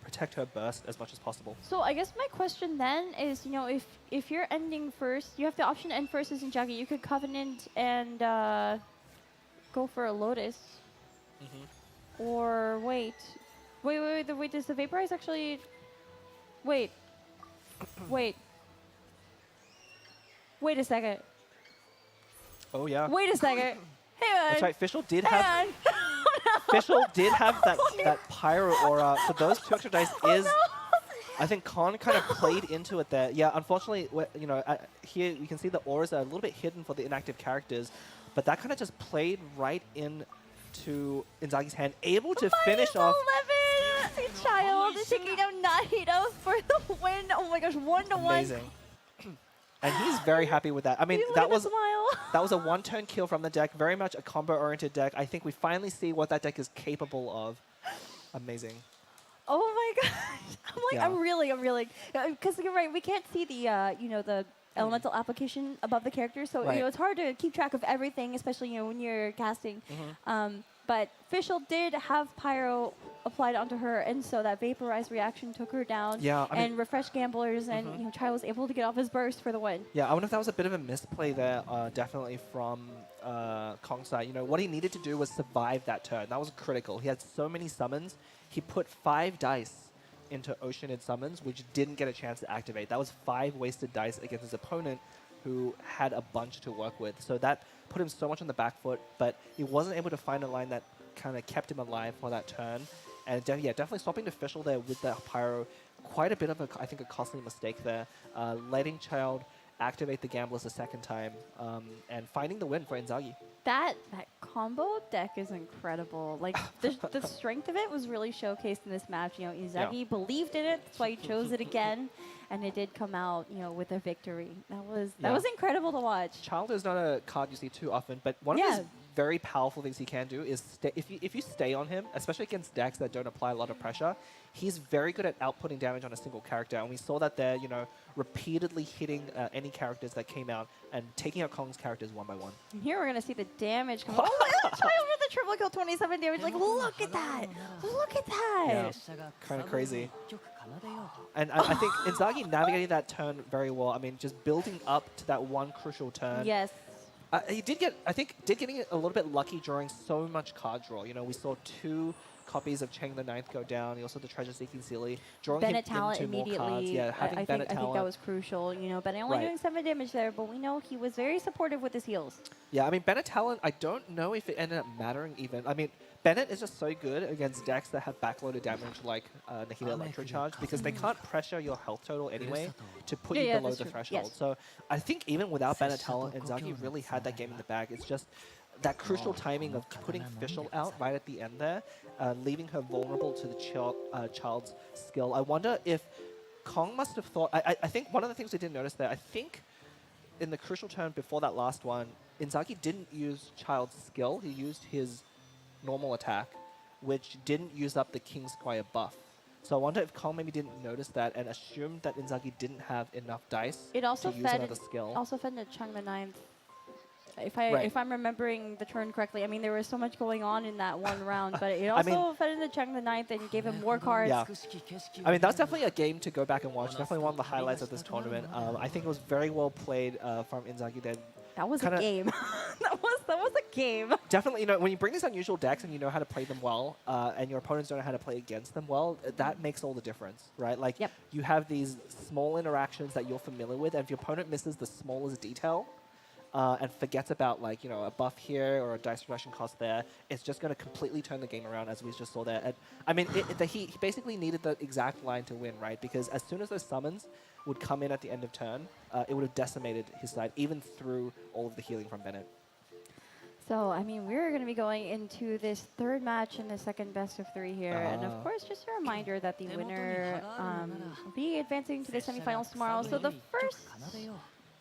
protect her burst as much as possible. So I guess my question then is, you know, if you're ending first, you have the option to end first as Inzagi. You could Covenant and go for a Lotus. Or wait, does the Vaporize actually... Wait. Wait a second. Oh, yeah. Wait a second. Hang on. That's right, Fischl did have... Fischl did have that Pyro Aura, so those 2 extra dice is... I think Kong kind of played into it there. Yeah, unfortunately, you know, here you can see the auras are a little bit hidden for the inactive characters, but that kind of just played right into Inzagi's hand, able to finish off... 11! Child is taking down Nahida for the win. Oh my gosh, 1-1. Amazing. And he's very happy with that. I mean, that was a 1-turn kill from the deck, very much a combo-oriented deck. I think we finally see what that deck is capable of. Amazing. Oh my gosh. I'm reeling. Because you're right, we can't see the, you know, the elemental application above the character. So, you know, it's hard to keep track of everything, especially, you know, when you're casting. But Fischl did have Pyro applied onto her, and so that Vaporize reaction took her down. Yeah, and refreshed Gamblers, and you know, Child was able to get off his burst for the win. Yeah, I wonder if that was a bit of a misplay there, definitely from Kong's side. You know, what he needed to do was survive that turn. That was critical. He had so many summons. He put 5 dice into Oceanid summons, which didn't get a chance to activate. That was 5 wasted dice against his opponent, who had a bunch to work with. So that put him so much on the back foot, but he wasn't able to find a line that kind of kept him alive for that turn. And yeah, definitely swapping to Fischl there with that Pyro, quite a bit of I think a costly mistake there. Letting Child activate the Gamblers a second time, and finding the win for Inzagi. That combo deck is incredible. Like, the strength of it was really showcased in this match. You know, Inzagi believed in it, that's why he chose it again, and it did come out, you know, with a victory. That was incredible to watch. Child is not a card you see too often, but one of his very powerful things he can do is if you stay on him, especially against decks that don't apply a lot of pressure, he's very good at outputting damage on a single character. And we saw that there, repeatedly hitting any characters that came out and taking out Kong's characters one by one. And here we're going to see the damage come. Oh, try over the triple kill, 27 damage. Like, look at that. Look at that. Kind of crazy. And I think Inzagi navigating that turn very well. I mean, just building up to that one crucial turn. Yes. He did getting a little bit lucky drawing so much card draw. We saw 2 copies of Chang the Ninth go down. You also the Treasure Seeking Sealy, drawing Bennett him talent into more cards. immediately. Yeah, having I Bennett think talent. that was crucial. Bennett only doing 7 damage there, but we know he was very supportive with his heals. Yeah, I mean, Bennett talent, I don't know if it ended up mattering even. I mean, Bennett is just so good against decks that have backloaded damage like Nahida Electro Charge because they can't pressure your health total anyway to put you below the threshold. Yes. So I think even without Bennett talent, Inzagi really had that game in the bag. It's just that crucial timing of putting Fischl out right at the end there, leaving her vulnerable to the child's skill. I wonder if Kong must have thought... I think one of the things we didn't notice there, I think in the crucial turn before that last one, Inzagi didn't use child's skill. He used his normal attack, which didn't use up the King Squire buff. So I wonder if Kong maybe didn't notice that and assumed that Inzagi didn't have enough dice It also to use fed another skill. Also fed into Chang the Ninth. If I'm remembering the turn correctly, I mean there was so much going on in that one round, but it also fed into Chang the Ninth and gave him more cards. Yeah. I mean, that's definitely a game to go back and watch. Definitely one of the highlights of this tournament. I think it was very well played from Inzagi. That was a game. that was a game. Definitely, when you bring these unusual decks and you know how to play them well, and your opponents don't know how to play against them well, that makes all the difference, right? Like, you have these small interactions that you're familiar with, and if your opponent misses the smallest detail, and forgets about a buff here or a dice reduction cost there, it's just going to completely turn the game around, as we just saw there. And, I mean, he basically needed the exact line to win, right? Because as soon as those summons would come in at the end of turn, it would have decimated his side, even through all of the healing from Bennett. So, I mean, we're going to be going into this third match in the second best of 3 here. And of course, just a reminder that the winner will be advancing to the semifinals tomorrow. So the first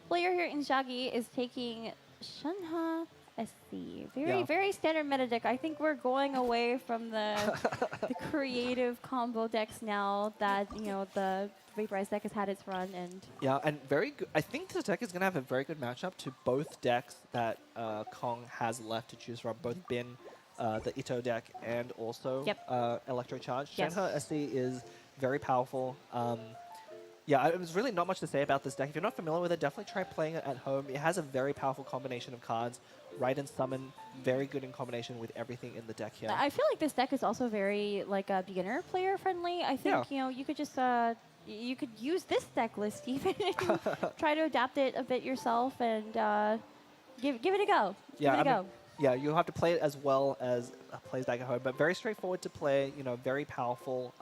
player here, Inzagi, is taking Shenhe SC. Very standard meta deck. I think we're going away from the creative combo decks now that, the Vaporize deck has had its run. And yeah, and very good. I think this deck is going to have a very good matchup to both decks that Kong has left to choose from, both Bin, the Ito deck, and also Electro Charge. Yes. Shenhe SC is very powerful. Yeah, there's really not much to say about this deck. If you're not familiar with it, definitely try playing it at home. It has a very powerful combination of cards. Ride and Summon, very good in combination with everything in the deck here. I feel like this deck is also very beginner player friendly. I think you could just you could use this deck list even and try to adapt it a bit yourself and give it a go. Yeah, you'll have to play it as well as plays back at home, but very straightforward to play. Very powerful.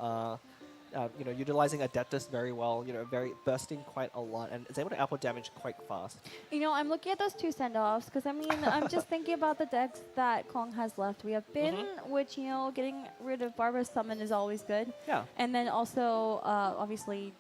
Utilizing Adeptus very well, very bursting quite a lot, and is able to output damage quite fast. I'm looking at those 2 send-offs, because, I mean, I'm just thinking about the decks that Kong has left. We have Bin, which, getting rid of Barbara's Summon is always good. Yeah. And then also, obviously,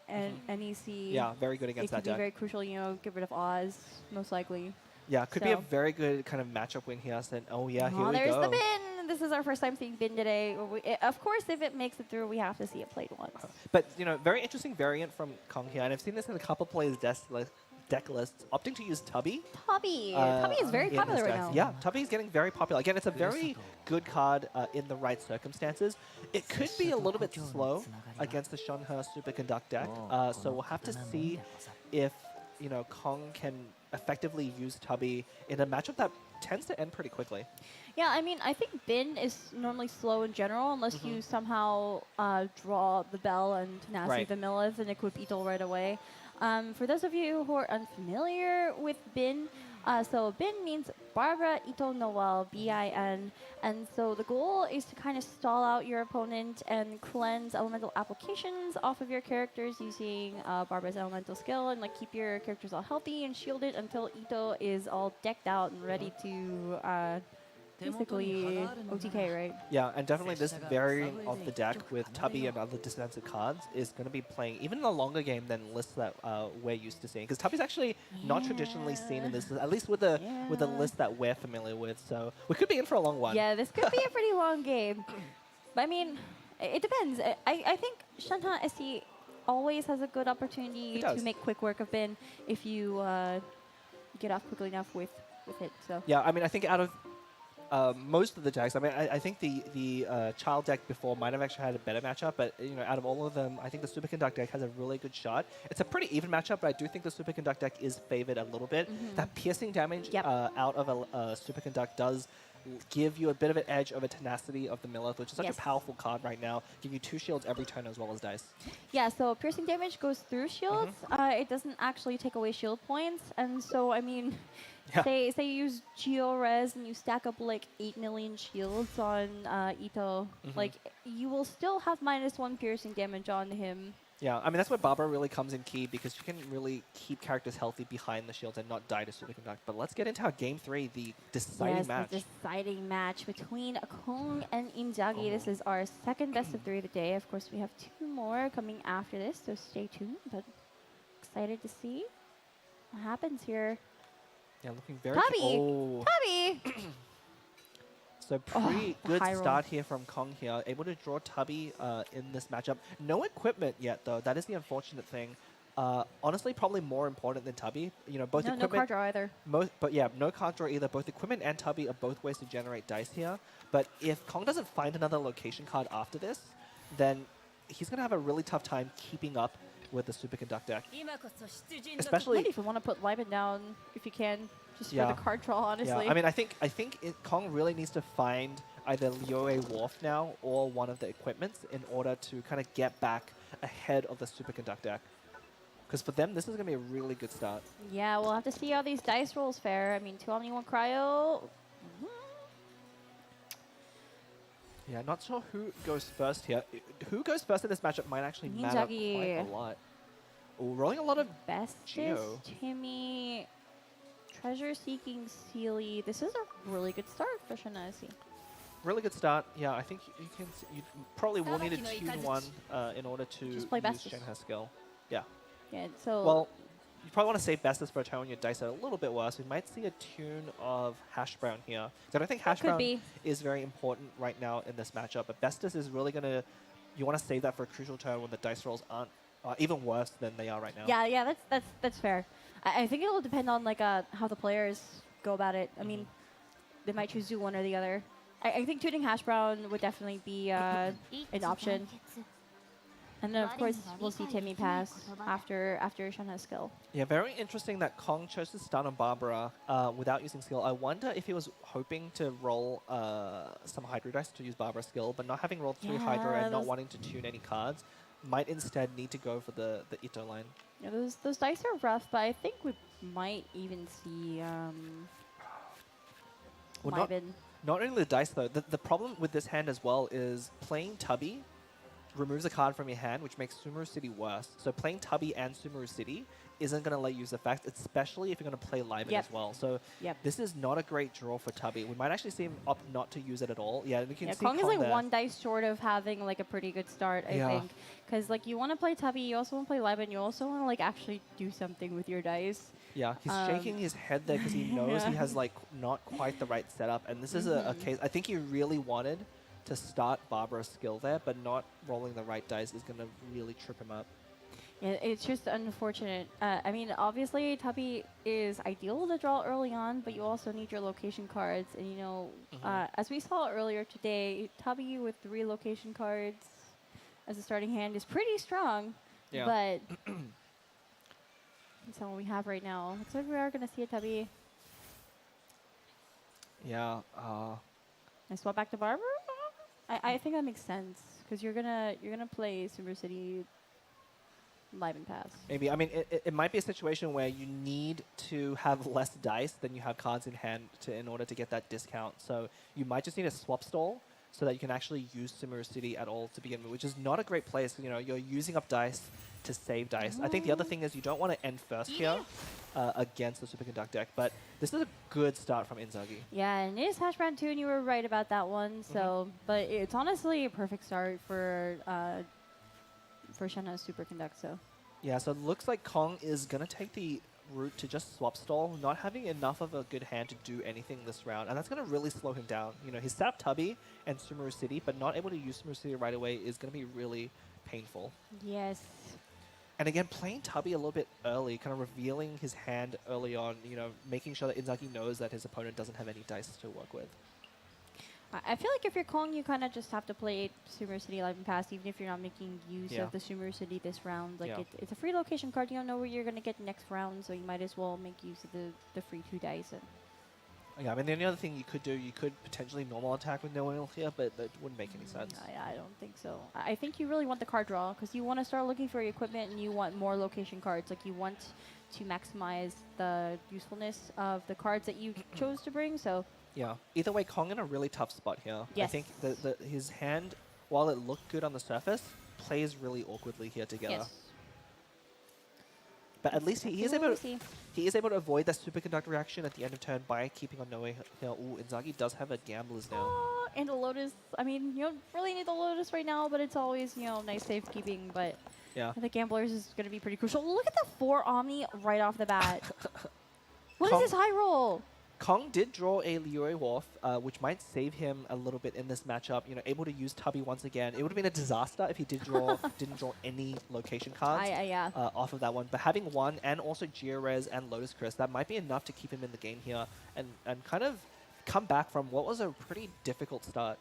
NEC. Yeah, very good against that deck. It could be very crucial, get rid of Oz, most likely. Yeah, could be a very good kind of matchup win here. Then, here we go. There's the Bin! This is our first time seeing Bin today. Of course, if it makes it through, we have to see it played once. But, very interesting variant from Kong here. And I've seen this in a couple players' deck lists, opting to use Tubby. Tubby is very popular right now. Yeah, Tubby is getting very popular. Again, it's a very good card in the right circumstances. It could be a little bit slow against the Shenhe Superconduct deck. So we'll have to see if, Kong can effectively use Tubby in a matchup that tends to end pretty quickly. Yeah, I mean, I think Bin is normally slow in general, unless you somehow draw the Bell and Nasty the Millith and equip Beetle right away. For those of you who are unfamiliar with Bin, so Bin means Barbara Ito Noel, B-I-N. And so the goal is to kind of stall out your opponent and cleanse elemental applications off of your characters using Barbara's elemental skill and keep your characters all healthy and shielded until Ito is all decked out and ready to basically OTK, right? Yeah, and definitely this variant of the deck with Tubby and other defensive cards is going to be playing even in a longer game than lists that we're used to seeing. Because Tubby's actually not traditionally seen in this, at least with the list that we're familiar with. So we could be in for a long one. Yeah, this could be a pretty long game. But I mean, it depends. I think Shanghai SC always has a good opportunity to make quick work of Bin if you get off quickly enough with it. So yeah, I mean, I think out of most of the decks, I mean, I think the child deck before might have actually had a better matchup, but out of all of them, I think the Superconduct deck has a really good shot. It's a pretty even matchup, but I do think the Superconduct deck is favored a little bit. That piercing damage out of a Superconduct does give you a bit of an edge over Tenacity of the Millith, which is such a powerful card right now. Give you 2 shields every turn as well as dice. Yeah, so piercing damage goes through shields. It doesn't actually take away shield points, and so I mean, say you use Geo-Res and you stack up like 8 million shields on Ito, like you will still have -1 piercing damage on him. Yeah, I mean, that's where Barbara really comes in key, because you can really keep characters healthy behind the shields and not die to Superconduct. But let's get into our Game 3, the deciding match. The deciding match between Kong and Inzagi. This is our second best of 3 of the day. Of course, we have 2 more coming after this, so stay tuned. But excited to see what happens here. Yeah, looking very... Tubby! Tubby! So pretty good start here from Kong here. Able to draw Tubby in this matchup. No equipment yet, though. That is the unfortunate thing. Honestly, probably more important than Tubby. Both equipment... No card draw either. But yeah, no card draw either. Both equipment and Tubby are both ways to generate dice here. But if Kong doesn't find another location card after this, then he's going to have a really tough time keeping up with the Superconduct deck. Especially... Maybe if you want to put Liban down, if you can. Just for the card draw, honestly. Yeah, I mean, I think Kong really needs to find either Liyue Wharf now or one of the equipments in order to kind of get back ahead of the Superconduct deck. Because for them, this is going to be a really good start. Yeah, we'll have to see how these dice rolls fare. I mean, 2 Omni, 1 Cryo. Yeah, not sure who goes first here. Who goes first in this matchup might actually matter quite a lot. Ooh, rolling a lot of Geo. Timmy... Treasure Seeking Sealy. This is a really good start for Shanasi. Really good start. Yeah, I think you probably will need a tune 1 in order to use Shanghai's skill. Yeah. Yeah. So. Well, you probably want to save Bestus for a turn when your dice are a little bit worse. We might see a tune of Hash Brown here. So I don't think Hash Brown is very important right now in this matchup. But Bestus is really gonna. You want to save that for a crucial turn when the dice rolls aren't even worse than they are right now. Yeah. That's fair. I think it will depend on like how the players go about it. I mean, they might choose to do one or the other. I think tuning Hash Brown would definitely be an option. And then of course we'll see Timmy pass after Shanha's skill. Yeah, very interesting that Kong chose to start on Barbara without using skill. I wonder if he was hoping to roll some Hydro dice to use Barbara's skill, but not having rolled 3 Hydro and not wanting to tune any cards, might instead need to go for the Ito line. Yeah, those dice are rough, but I think we might even see not only the dice though. The problem with this hand as well is playing Tubby removes a card from your hand, which makes Sumeru City worse. So playing Tubby and Sumeru City isn't going to let you use effects, especially if you're going to play Liban as well. So this is not a great draw for Tubby. We might actually see him opt not to use it at all. Yeah, we can see Kong is like 1 dice short of having like a pretty good start, I think. Because like you want to play Tubby, you also want to play Liban, you also want to like actually do something with your dice. Yeah, he's shaking his head there because he knows he has like not quite the right setup. And this is a case, I think he really wanted to start Barbara's skill there, but not rolling the right dice is going to really trip him up. Yeah, it's just unfortunate. I mean, obviously, Tubby is ideal to draw early on, but you also need your location cards. And, as we saw earlier today, Tubby with 3 location cards as a starting hand is pretty strong. Yeah. But that's not what we have right now. Looks like we are going to see a Tubby. Yeah. I swap back to Barbara? I think that makes sense because you're gonna play Sumeru City Liban Pass. Maybe. I mean, it might be a situation where you need to have less dice than you have cards in hand in order to get that discount. So you might just need a swap stall so that you can actually use Sumeru City at all to begin with, which is not a great place. You know, you're using up dice to save dice. I think the other thing is you don't want to end first here against the Superconduct deck, but this is a good start from Inzagi. Yeah, and it is Hash Brown 2, and you were right about that one. So, but it's honestly a perfect start for Shenhe's Superconduct. So, Yeah, so it looks like Kong is going to take the route to just swap stall, not having enough of a good hand to do anything this round, and that's going to really slow him down. You know, he's set up Tubby and Sumeru City, but not able to use Sumeru City right away is going to be really painful. yes. And again, playing Tubby a little bit early, kind of revealing his hand early on, you know, making sure that Inzagi knows that his opponent doesn't have any dice to work with. I feel like if you're Kong, you kind of just have to play Sumeru City Live and Pass, even if you're not making use Yeah. of the Sumeru City this round. Like, Yeah. it's a free location card. You don't know where you're going to get next round, so you might as well make use of the free 2 dice. And Yeah, I mean, the only other thing you could do, you could potentially normal attack with no oil here, but that wouldn't make any sense. I don't think so. I think you really want the card draw, because you want to start looking for your equipment, and you want more location cards. Like, you want to maximize the usefulness of the cards that you chose to bring, so... Yeah. Either way, Kong in a really tough spot here. I Yes. think his hand, while it looked good on the surface, plays really awkwardly here together. Yes. But at least he is We'll able to, see. he is able to avoid that superconductor reaction at the end of turn by keeping on Noe here. Ooh, Inzagi does have a Gamblers now. And the Lotus, I mean, you don't really need the Lotus right now, but it's always, you know, nice safekeeping. But Yeah. the Gamblers is going to be pretty crucial. Look at the 4 Omni right off the bat. What is Kong- this high roll? Kong did draw a Liu Wharf, which might save him a little bit in this matchup. You know, able to use Tubby once again. It would have been a disaster if he didn't draw any location cards Yeah. off of that one. But having one and also Georez and Lotus Chris, that might be enough to keep him in the game here and kind of come back from what was a pretty difficult start.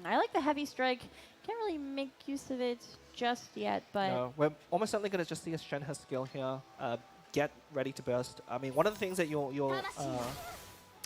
I like the heavy strike. Can't really make use of it just yet, but No, we're almost certainly going to just see a Shenhe skill here. Get ready to burst. I mean, one of the things that you'll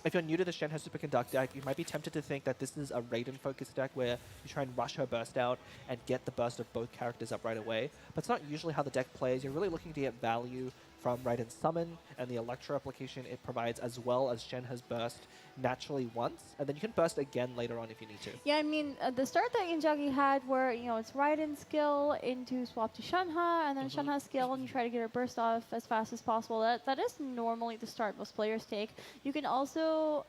if you're new to the Shenhe Superconduct deck, you might be tempted to think that this is a Raiden-focused deck where you try and rush her burst out and get the burst of both characters up right away. But it's not usually how the deck plays. You're really looking to get value from Raiden's Summon and the Electro application it provides, as well as Shenhe's burst naturally once, and then you can burst again later on if you need to. yeah, I mean, the start that Inzagi had where, you know, it's Raiden skill into swap to Shenhe, and then Shenhe skill, and you try to get her burst off as fast as possible. That is normally the start most players take. You can also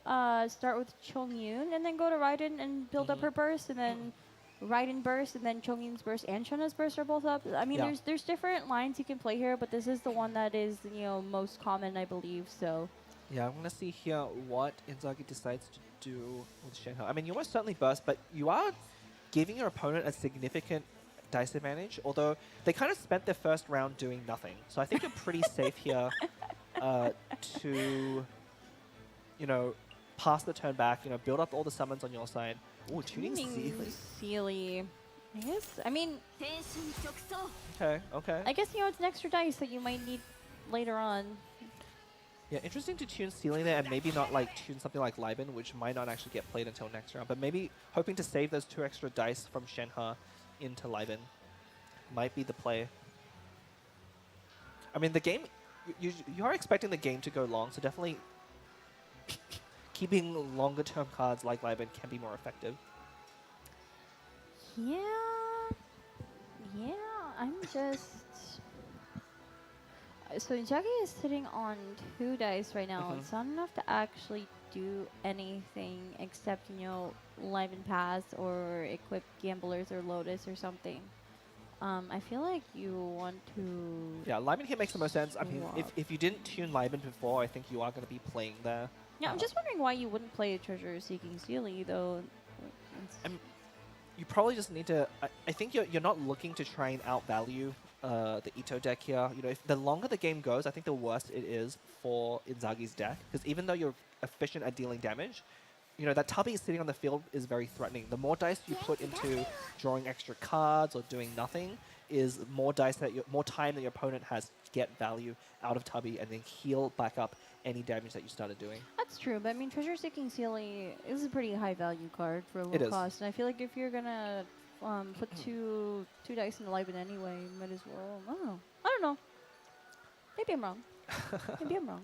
start with Chongyun and then go to Raiden and build up her burst, and then Raiden burst, and then Chongyun's burst and Shenhe's burst are both up. I mean, Yeah. there's different lines you can play here, but this is the one that is, you know, most common, I believe, so... Yeah, I'm going to see here what Inzagi decides to do with Shenhe. I mean, you most certainly burst, but you are giving your opponent a significant dice advantage, although they kind of spent their first round doing nothing. So I think you're pretty safe here to, you know, pass the turn back, you know, build up all the summons on your side. Ooh, tuning Sealy. Sealy. I guess, I mean, Okay, okay. I guess, you know, it's an extra dice that you might need later on. Yeah, interesting to tune Sealing there and maybe not like tune something like Liben, which might not actually get played until next round, but maybe hoping to save those 2 extra dice from Shenhe into Liben might be the play. I mean, the game, you are expecting the game to go long, so definitely keeping longer term cards like Liben can be more effective. Yeah. Yeah, I'm just... So Inzagi is sitting on 2 dice right now. It's not enough to actually do anything except, you know, Live and Pass or equip Gamblers or Lotus or something. I feel like you want to... Yeah, Liben here makes the most sense. I mean, swap. if you didn't tune Liben before, I think you are going to be playing there. Yeah, I'm just wondering why you wouldn't play a Treasure Seeking Sealy, though. You probably just need to... I think you're not looking to try and outvalue the Ito deck here. You know, if the longer the game goes, I think the worse it is for Inzagi's deck. Because even though you're efficient at dealing damage, you know, that Tubby sitting on the field is very threatening. The more dice you put into drawing extra cards or doing nothing is more dice that more time that your opponent has to get value out of Tubby and then heal back up any damage that you started doing. That's true, but I mean, Treasure Seeking Sealy is a pretty high value card for a It low is. cost, and I feel like if you're gonna put two dice in the Liben anyway, you might as well. I don't know. Maybe I'm wrong. Maybe I'm wrong.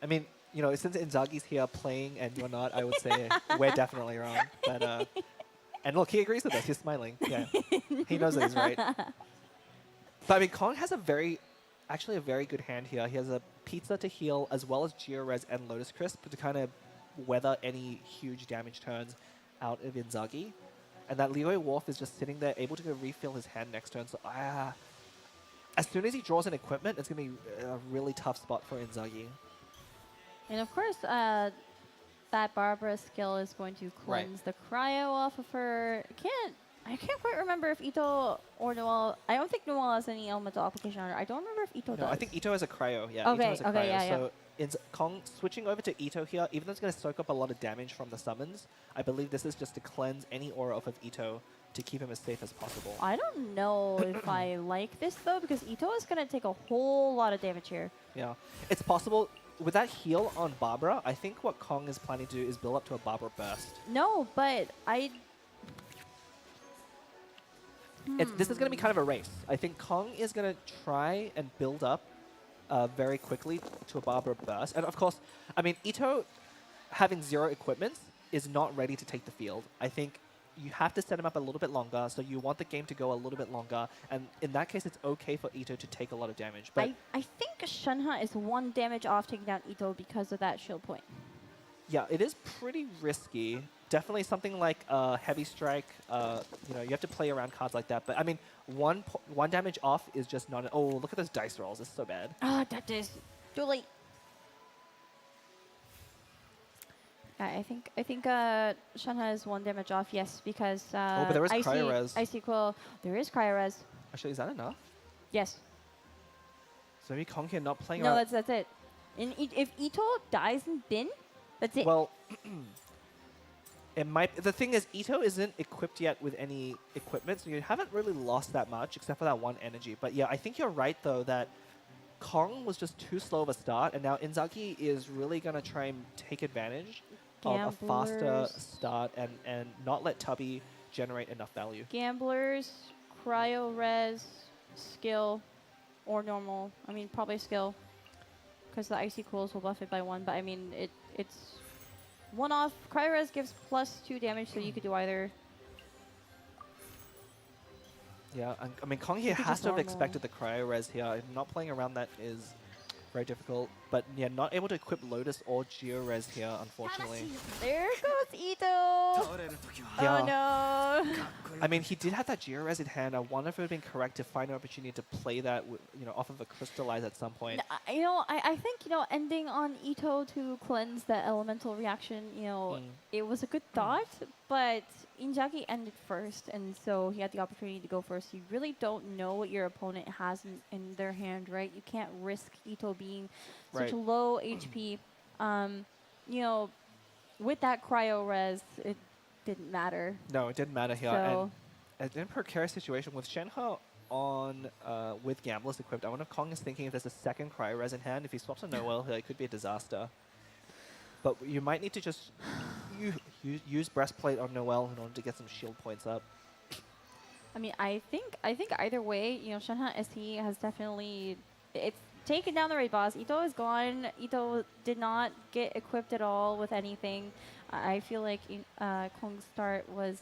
I mean, you know, since Inzagi's here playing and you're not, I would say we're definitely wrong. But and look, he agrees with us. He's smiling. Yeah, he knows that he's right. But I mean, Kong has actually a very good hand here. He has a Pizza to heal, as well as Geores and Lotus Crisp to kind of weather any huge damage turns out of Inzagi. And that Leeway Wharf is just sitting there, able to go refill his hand next turn. So as soon as he draws an equipment, it's going to be a really tough spot for Inzagi. And of course, that Barbara skill is going to cleanse the cryo off of her. I can't quite remember if Ito or Noel. I don't think Noel has any elemental application on her. I don't remember if Ito does. I think Ito has a cryo. Yeah, Okay, Ito has a cryo. okay, yeah, So Kong switching over to Ito here, even though it's going to soak up a lot of damage from the summons, I believe this is just to cleanse any aura off of Ito to keep him as safe as possible. I don't know if I like this though, because Ito is going to take a whole lot of damage here. Yeah, it's possible. With that heal on Barbara, I think what Kong is planning to do is build up to a Barbara burst. No, but This is going to be kind of a race. I think Kong is going to try and build up very quickly to a Barbara burst. And of course, I mean, Ito having 0 equipments is not ready to take the field. I think you have to set him up a little bit longer, so you want the game to go a little bit longer. And in that case, it's okay for Ito to take a lot of damage. But I think Shenhe is 1 damage off taking down Ito because of that shield point. yeah, it is pretty risky. Definitely something like Heavy Strike. You know, you have to play around cards like that. But I mean, one damage off is just not. Oh, look at those dice rolls. It's so bad. Ah, that is too late. I think Shenhe is 1 damage off. Yes, because but there is Cryo Res. Icy Quill. There is Cryo Res. Actually, is that enough? Yes. So maybe Kong here not playing No, around. that's it. If Ito dies in Bin, that's it. Well, it might. The thing is, Ito isn't equipped yet with any equipment, so you haven't really lost that much, except for that 1 energy. But yeah, I think you're right, though, that Kong was just too slow of a start, and now Inzagi is really going to try and take advantage of a faster Gamblers. start and not let Tubby generate enough value. Gamblers, Cryo Res, Skill, or normal. I mean, probably Skill, because the Icy Cools will buff it by 1. But I mean, it's 1 off. Cryo Res gives +2 damage, so you could do either. Yeah, I mean, Kong here could has just to have normal. expected the Cryo Res here. Not playing around that is very difficult. But yeah, not able to equip Lotus or Geo Res here, unfortunately. There goes Ito. Yeah. Oh no. I mean, he did have that Geo Res in hand. I wonder if it would have been correct to find an opportunity to play that, you know, off of a Crystallize at some point. You know, I think, you know, ending on Ito to cleanse the elemental reaction, you know, it was a good thought, but Inzagi ended first, and so he had the opportunity to go first. You really don't know what your opponent has in their hand, right? You can't risk Ito being such low HP. You know, with that Cryo Res, it didn't matter. No, it didn't matter here. So And in a precarious situation with Shenhe on with Gamblers equipped, I wonder if Kong is thinking if there's a second Cryo Res in hand. If he swaps a Noel here, it could be a disaster. But you might need to just use Breastplate on Noel in order to get some shield points up. I mean, I think either way, you know, Shenhe SE has definitely it's taken down the raid boss. Ito is gone. Ito did not get equipped at all with anything. I feel like Kong's start was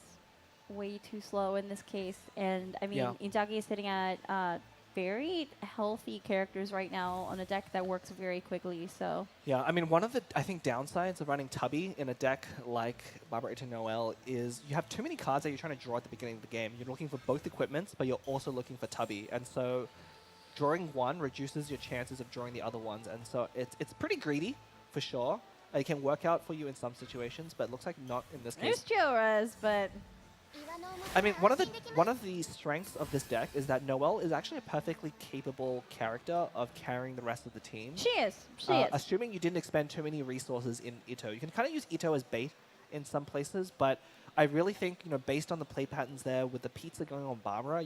way too slow in this case, and I mean, Inzagi is sitting at very healthy characters right now on a deck that works very quickly. So yeah, I mean, one of the I think downsides of running Tubby in a deck like Barbarita Noel is you have too many cards that you're trying to draw at the beginning of the game. You're looking for both equipments, but you're also looking for Tubby, and so drawing one reduces your chances of drawing the other ones, and so it's pretty greedy for sure. It can work out for you in some situations, but it looks like not in this there's case. Geores, but I mean, one of the strengths of this deck is that Noelle is actually a perfectly capable character of carrying the rest of the team. she is. She is. Assuming you didn't expend too many resources in Ito. You can kind of use Ito as bait in some places, but I really think, you know, based on the play patterns there with the pizza going on Barbara,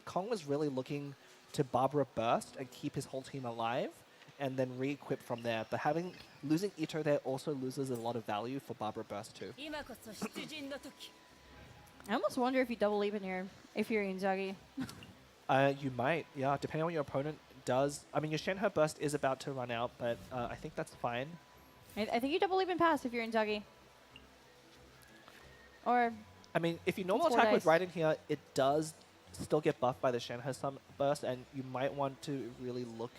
Kong was really looking to Barbara burst and keep his whole team alive and then re-equip from there. But losing Ito there also loses a lot of value for Barbara burst too. I almost wonder if you double leap in here if you're Inzagi. You might, yeah, depending on what your opponent does. I mean, your Shenhe burst is about to run out, but I think that's fine. I think you double even pass if you're Inzagi. Or I mean, if you normal It's 4 attack with dice. Raiden here, it does still get buffed by the Shenhe burst, and you might want to really look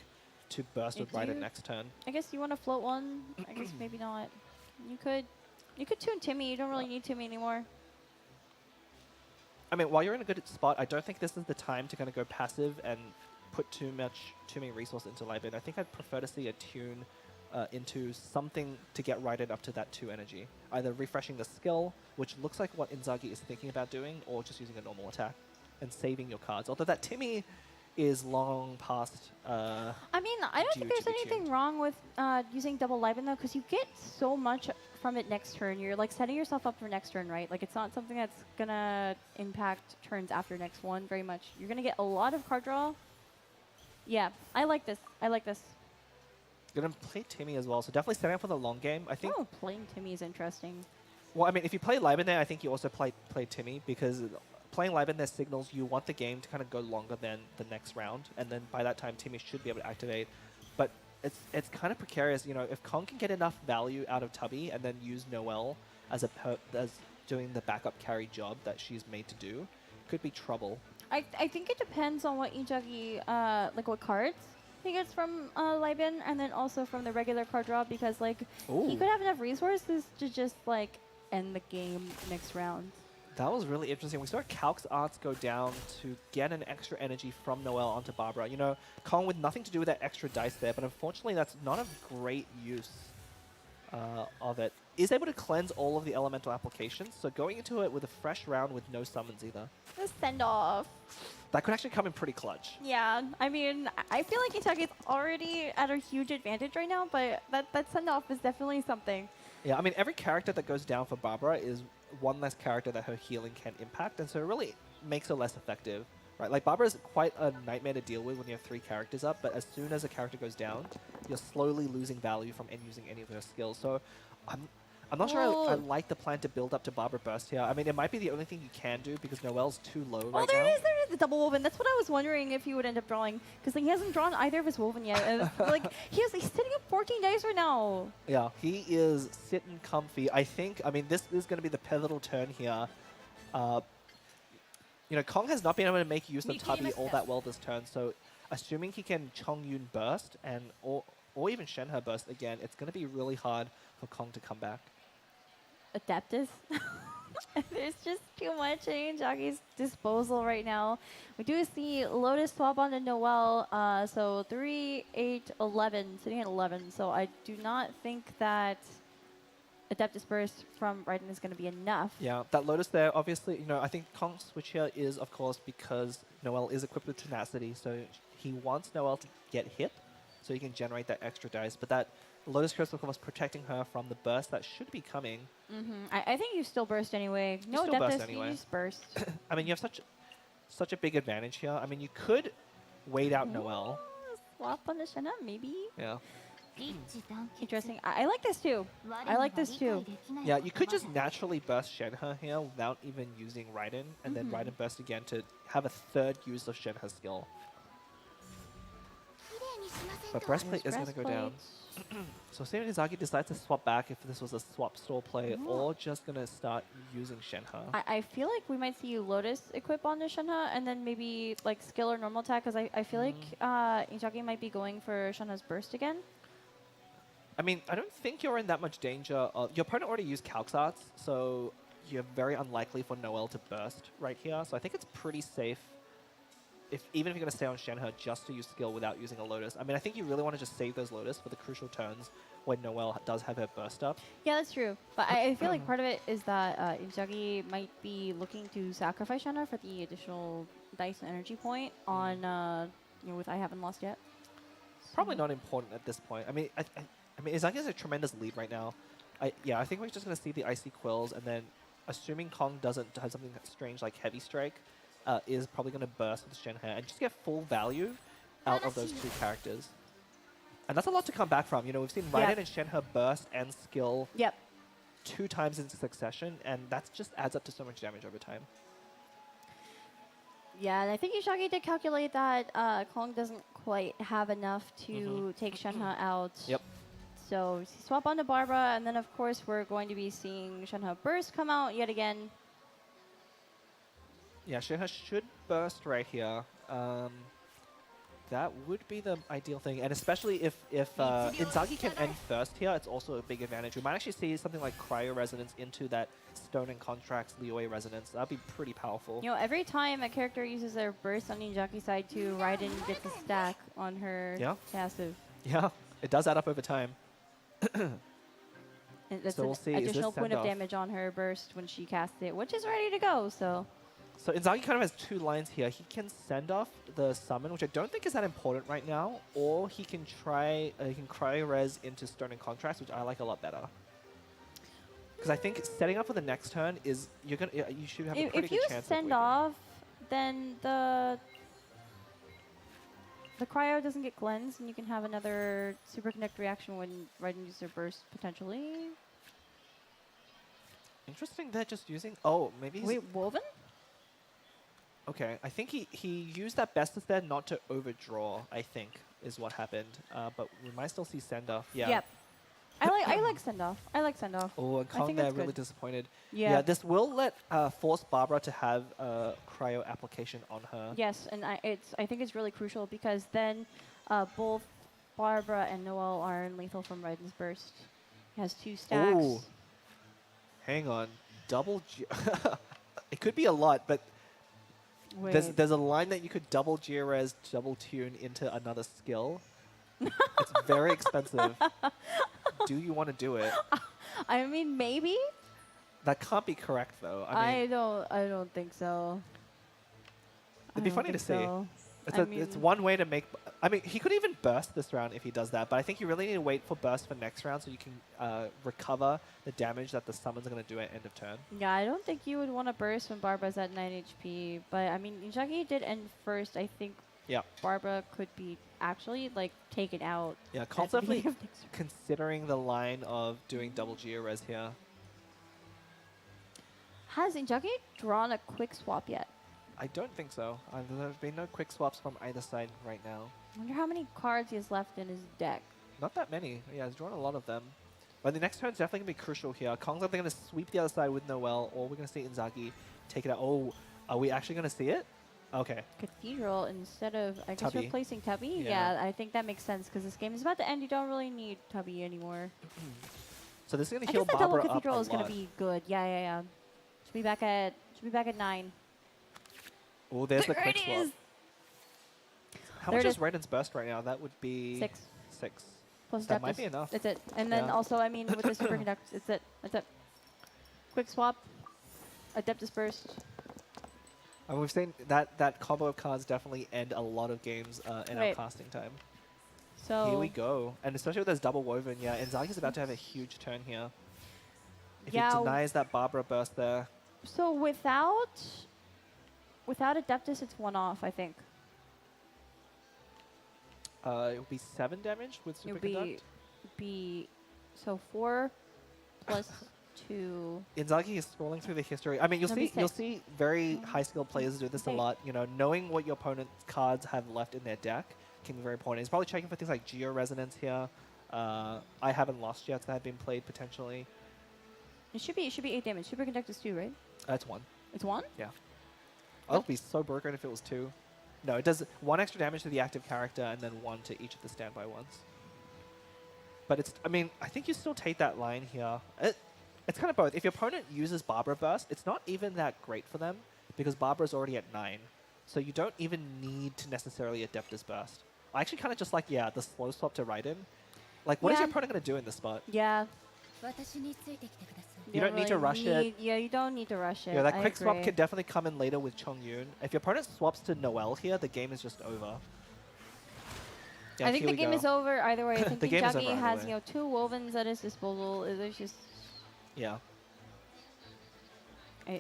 to burst with If Raiden you- next turn. I guess you want to float one. I guess maybe not. You could tune Timmy. You don't really need Timmy anymore. I mean, while you're in a good spot, I don't think this is the time to kind of go passive and put too many resources into Libin. I think I'd prefer to see a tune into something to get Raiden up to that 2 energy. Either refreshing the skill, which looks like what Inzagi is thinking about doing, or just using a normal attack and saving your cards. Although that Timmy is long past. I mean, I don't think due there's to be anything tuned. wrong with using double Libin though, because you get so much from it next turn. You're like setting yourself up for next turn, right? Like it's not something that's gonna impact turns after next one very much. You're gonna get a lot of card draw. Yeah, I like this. I like this. Gonna play Timmy as well, so definitely setting up for the long game. I think. Oh, playing Timmy is interesting. Well, I mean, if you play Libin there, I think you also play Timmy, because playing Libin there signals you want the game to kind of go longer than the next round, and then by that time Timmy should be able to activate. But it's kind of precarious, you know. If Kong can get enough value out of Tubby and then use Noelle as as doing the backup carry job that she's made to do, could be trouble. I think it depends on what Inzagi, like what cards he gets from Libin, and then also from the regular card draw, because like he Ooh. could have enough resources to just like end the game next round. That was really interesting. We saw Calc's arts go down to get an extra energy from Noelle onto Barbara. You know, Kong with nothing to do with that extra dice there, but unfortunately that's not a great use of it. Is able to cleanse all of the elemental applications, so going into it with a fresh round with no summons either. The send off. That could actually come in pretty clutch. Yeah, I mean, I feel like Inzagi's already at a huge advantage right now, but that send off is definitely something. Yeah, I mean, every character that goes down for Barbara is one less character that her healing can impact, and so it really makes her less effective, right? Like, Barbara is quite a nightmare to deal with when you have 3 characters up, but as soon as a character goes down, you're slowly losing value from using any of her skills. So I'm not sure I like the plan to build up to Barbara Burst here. I mean, it might be the only thing you can do because Noelle's too low right There now. it is, there it is, the double woven. That's what I was wondering if he would end up drawing, because like, he hasn't drawn either of his woven yet. And like he's sitting at 14 dice right now. Yeah, he is sitting comfy. I mean, this is going to be the pivotal turn here. You know, Kong has not been able to make use of Tubby all that well this turn, so assuming he can Chong Yun burst and or even Shenhe burst again, it's going to be really hard for Kong to come back. Adeptus. There's just too much at Inzagi's disposal right now. We do see Lotus swap onto Noelle, so 3, 8, 11, sitting at 11. So I do not think that Adeptus Burst from Raiden is going to be enough. Yeah, that Lotus there, obviously, you know, I think Kong's switch here is, of course, because Noelle is equipped with Tenacity, so he wants Noelle to get hit so he can generate that extra dice. But that Lotus Crystal was protecting her from the burst that should be coming. I think you still burst anyway. No still burst Adeptus, anyway. you just burst. I mean, you have such a big advantage here. I mean, you could wait out Noelle. Swap on the Shenhe, maybe? Yeah. Interesting. I like this too. I like this too. Yeah, you could just naturally burst Shenhe here without even using Raiden, and then Raiden burst again to have a third use of Shenhe's skill. But Breastplate is going to go down. So Steven Inzagi decides to swap back if this was a swap stall play, or just going to start using Shenhe. I feel like we might see you Lotus equip on the Shenhe, and then maybe like skill or normal attack, because I feel like Inzagi might be going for Shenhe's burst again. I mean, I don't think you're in that much danger. Your opponent already used Calc's Arts, so you're very unlikely for Noelle to burst right here. So I think it's pretty safe, even if you're going to stay on Shenhe, just to use skill without using a Lotus. I mean, I think you really want to just save those Lotus for the crucial turns when Noelle does have her burst up. Yeah, that's true. But I feel like part of it is that Inzagi might be looking to sacrifice Shenhe for the additional dice and energy point on, with I Haven't Lost Yet. Probably not important at this point. I mean, I mean, Inzagi has a tremendous lead right now. I think we're just going to see the Icy Quills, and then assuming Kong doesn't have something strange like Heavy Strike, is probably going to burst with Shenhe and just get full value out of those 2 characters. And that's a lot to come back from. You know, we've seen Raiden and Shenhe burst and skill 2 times in succession, and that just adds up to so much damage over time. Yeah, and I think Inzagi did calculate that Kong doesn't quite have enough to take Shenhe out. Yep. So swap onto Barbara, and then of course we're going to be seeing Shenhe Burst come out yet again. Yeah, Shenhe should burst right here. That would be the ideal thing, and especially if Inzagi can end first here, it's also a big advantage. We might actually see something like Cryo Resonance into that Stone and Contracts Liyue Resonance. That'd be pretty powerful. You know, every time a character uses their burst on Inzagi's side to Raiden gets a stack on her passive. Yeah, it does add up over time. And that's So an we'll see, is this additional point of send-off? damage on her burst when she casts it, which is ready to go, so. So Inzagi kind of has two lines here. He can send off the summon, which I don't think is that important right now, or he can try, he can cryo-res into Stone and Contrast, which I like a lot better. Because I think setting up for the next turn is, you should have a pretty If good you chance send of off, then the cryo doesn't get cleansed, and you can have another Super Connect reaction when Raiden uses her burst, potentially. Interesting, they're just using, oh, maybe he's, Wait, Woven? okay, I think he used that Bestus there not to overdraw, I think, is what happened. But we might still see send-off, yeah. Yep. I like send off. I like send off. Oh, and I Kong think there that's really good. disappointed. Yeah. This will let force Barbara to have a cryo application on her. Yes, and I think it's really crucial because then both Barbara and Noelle are lethal from Raiden's burst. He has 2 stacks. Ooh. Hang on, double G. It could be a lot, but Wait. there's a line that you could double G-res, double tune into another skill. It's very expensive. Do you want to do it? I mean, maybe. That can't be correct though. I don't think so. It'd be I don't funny to think see. so. It's one way to make. I mean, he could even burst this round if he does that, but I think you really need to wait for burst for next round so you can recover the damage that the summons are going to do at end of turn. Yeah, I don't think you would want to burst when Barbara's at 9 HP. But I mean, Inzagi did end first. I think Barbara could be actually like taken out. Yeah, at the constantly beginning of next round. considering the line of doing double Geo-res here. Has Inzagi drawn a quick swap yet? I don't think so. There's been no quick swaps from either side right now. I wonder how many cards he has left in his deck. Not that many. Yeah, he's drawn a lot of them. But the next turn's definitely going to be crucial here. Kong's either going to sweep the other side with Noelle, or we're going to see Inzagi take it out. Oh, are we actually going to see it? Okay. Cathedral instead of, I guess, Tubby. replacing Tubby? Yeah. Yeah, I think that makes sense because this game is about to end. You don't really need Tubby anymore. So this is going to I heal guess the double Barbara up Cathedral a is going lot. to be good. Yeah. Should be back at 9. Oh, there's the There quick it swap. is. How There much it is is. Raiden's burst right now? That would be 6. 6. Plus That might Adeptus. be enough. That's it. And then Yeah. also, I mean, with the Super Conduct, it's it. That's it. Quick swap. Adeptus burst. And we've seen that combo of cards definitely end a lot of games in our Right. casting time. So Here we go. And especially with this double woven, yeah, Inzagi's about to have a huge turn here. If Yeah, he denies that Barbara burst there, So without Adeptus, it's 1 off, I think. it would be 7 damage with It would Superconduct. be so 4 plus 2. Inzagi is scrolling through the history. I mean, you'll That'd see be you'll 6. see very high skilled players do this a Okay. lot. You know, knowing what your opponent's cards have left in their deck can be very important. He's probably checking for things like Geo Resonance here. I haven't lost yet that have been played potentially. It should be 8 damage. Super Conduct is 2, right? That's 1. It's 1? I'll be so broken if it was 2. No, it does 1 extra damage to the active character and then 1 to each of the standby ones. But it's, I mean, I think you still take that line here. It's kind of both. If your opponent uses Barbara Burst, it's not even that great for them because Barbara's already at 9. So you don't even need to necessarily Adeptus Burst. I actually kind of just like, the slow swap to Raiden. Like, what is your Yeah. opponent going to do in this spot? Yeah. You don't need to rush it. Yeah, you don't need to rush it. Yeah, that I quick swap agree. could definitely come in later with Chong Yun. If your opponent swaps to Noelle here, the game is just over. Yeah, I think here the we game go. is over either way. I think The game is Inzagi over has, either way. 2 Wovens at his disposal. There's just Yeah.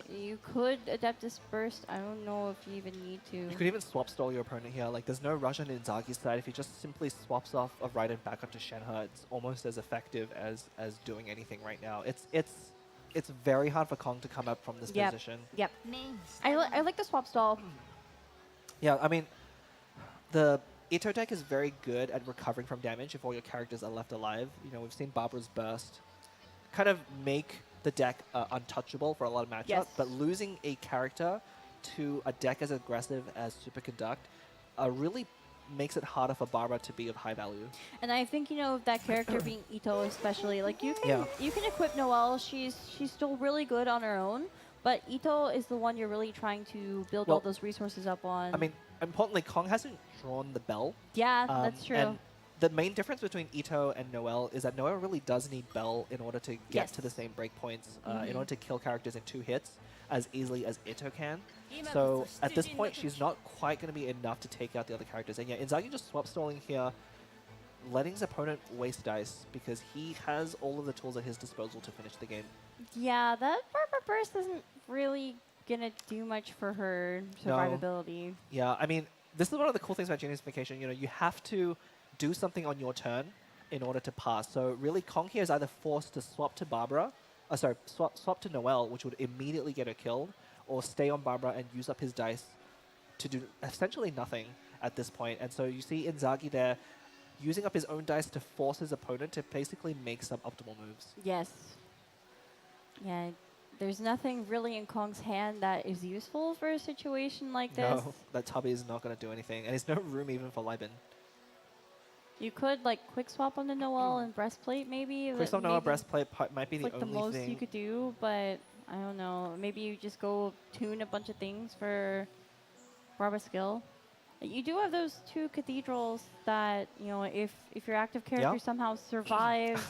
you could Adeptus Burst. I don't know if you even need to. You could even swap stall your opponent here. Like, there's no rush on Inzagi's side. If he just simply swaps off of Raiden back onto Shenhe, it's almost as effective as doing anything right now. It's very hard for Kong to come up from this Yep. position. Yep. I like the swap stall. Yeah, I mean, Ito deck is very good at recovering from damage if all your characters are left alive. You know, we've seen Barbara's Burst kind of make the deck untouchable for a lot of matchups, Yes. but losing a character to a deck as aggressive as Superconduct really makes it harder for Barbara to be of high value. And I think, you know, that character being Ito especially, like you can equip Noelle. She's still really good on her own, but Ito is the one you're really trying to build all those resources up on. I mean, importantly, Kong hasn't drawn the bell. yeah, that's true. And the main difference between Ito and Noelle is that Noelle really does need Bell in order to get to the same breakpoints, in order to kill characters in 2 hits as easily as Ito can. So at this point, she's not quite going to be enough to take out the other characters. And yeah, Inzagi just swap stalling here, letting his opponent waste dice because he has all of the tools at his disposal to finish the game. Yeah, that Barbara Burst isn't really gonna do much for her survivability. Yeah, I mean, this is one of the cool things about Genius Vacation. You know, you have to do something on your turn in order to pass. So really, Kong here is either forced to swap to Barbara, swap to Noelle, which would immediately get her killed, or stay on Barbara and use up his dice to do essentially nothing at this point. And so you see Inzagi there using up his own dice to force his opponent to basically make suboptimal moves. Yes. Yeah, there's nothing really in Kong's hand that is useful for a situation like this. No, that Tubby is not going to do anything. And there's no room even for Liben. You could like quick swap on the Noelle and breastplate maybe. Quick swap Noelle breastplate might be the like only the most thing. you could do, but I don't know. Maybe you just go tune a bunch of things for Barbara skill. You do have those 2 cathedrals that, you know, if your active character somehow survives,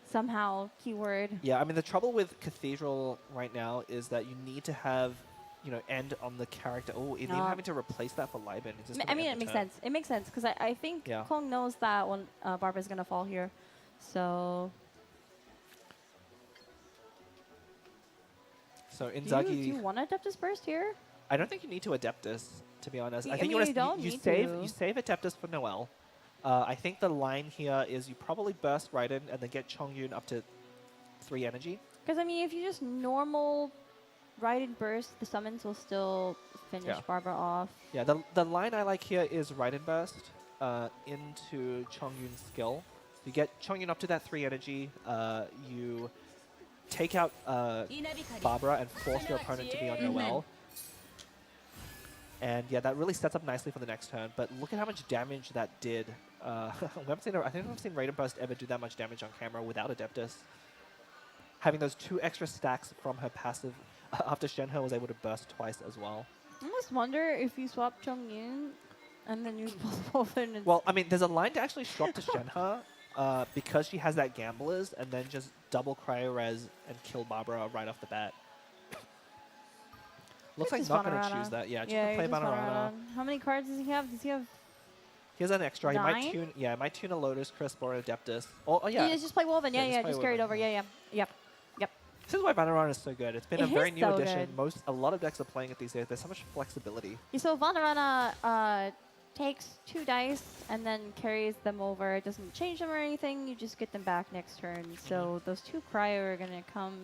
somehow, keyword. Yeah, I mean, the trouble with Cathedral right now is that you need to have, you know, end on the character. Oh, even having to replace that for Liben. I mean, it makes sense. It makes sense because I think Kong knows that when Barbara's going to fall here. So Inzagi... Do you want to Adeptus Burst here? I don't think you need to Adeptus, to be honest. I think you don't you need save to. You save Adeptus for Noelle. I think the line here is you probably burst Raiden and then get Chongyun up to 3 energy. Because, I mean, if you just normal Raiden Burst, the summons will still finish Barbara off. Yeah, the line I like here is Raiden Burst into Chongyun's skill. You get Chongyun up to that 3 energy. You take out Barbara and force your opponent to be on Noelle. And yeah, that really sets up nicely for the next turn. But look at how much damage that did. I think I've seen Raiden Burst ever do that much damage on camera without Adeptus. Having those 2 extra stacks from her passive after Shenhe was able to burst twice as well. I almost wonder if you swap Chongyun and then use both. Well, I mean, there's a line to actually swap to Shenhe because she has that Gamblers and then just double Cryo Res and kill Barbara right off the bat. Looks like not going to choose that. Yeah, just play Bannerana. How many cards does he have? Does he have? He has an extra. 9? He might tune. Yeah, might tune a Lotus Crisp or an Adeptus. Oh yeah. Just play Woven. Yeah, just carry it over. Woven. Yep. This is why Bannerana is so good. It's been a very new so addition. good. A lot of decks are playing it these days. There's so much flexibility. Yeah, so Vanarana takes 2 dice and then carries them over. It doesn't change them or anything. You just get them back next turn. So those 2 cryo are gonna come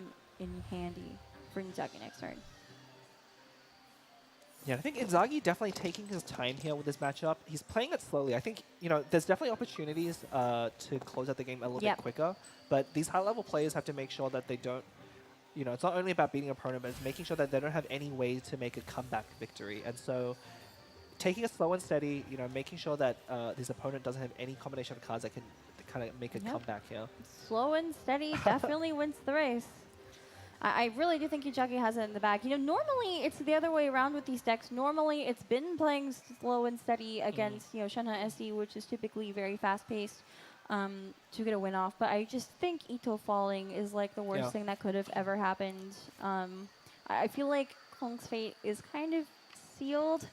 in handy for Inzagi next turn. Yeah, I think Inzagi definitely taking his time here with this matchup. He's playing it slowly. I think, you know, there's definitely opportunities to close out the game a little bit quicker. But these high-level players have to make sure that they don't, you know, it's not only about beating an opponent, but it's making sure that they don't have any way to make a comeback victory. And so taking it slow and steady, you know, making sure that this opponent doesn't have any combination of cards that can kind of make a comeback here. Slow and steady definitely wins the race. I really do think Inzagi has it in the bag. You know, normally it's the other way around with these decks. Normally it's been playing slow and steady against, you know, Shenhe SE, which is typically very fast-paced to get a win off. But I just think Ito falling is like the worst thing that could have ever happened. I feel like Kong's fate is kind of sealed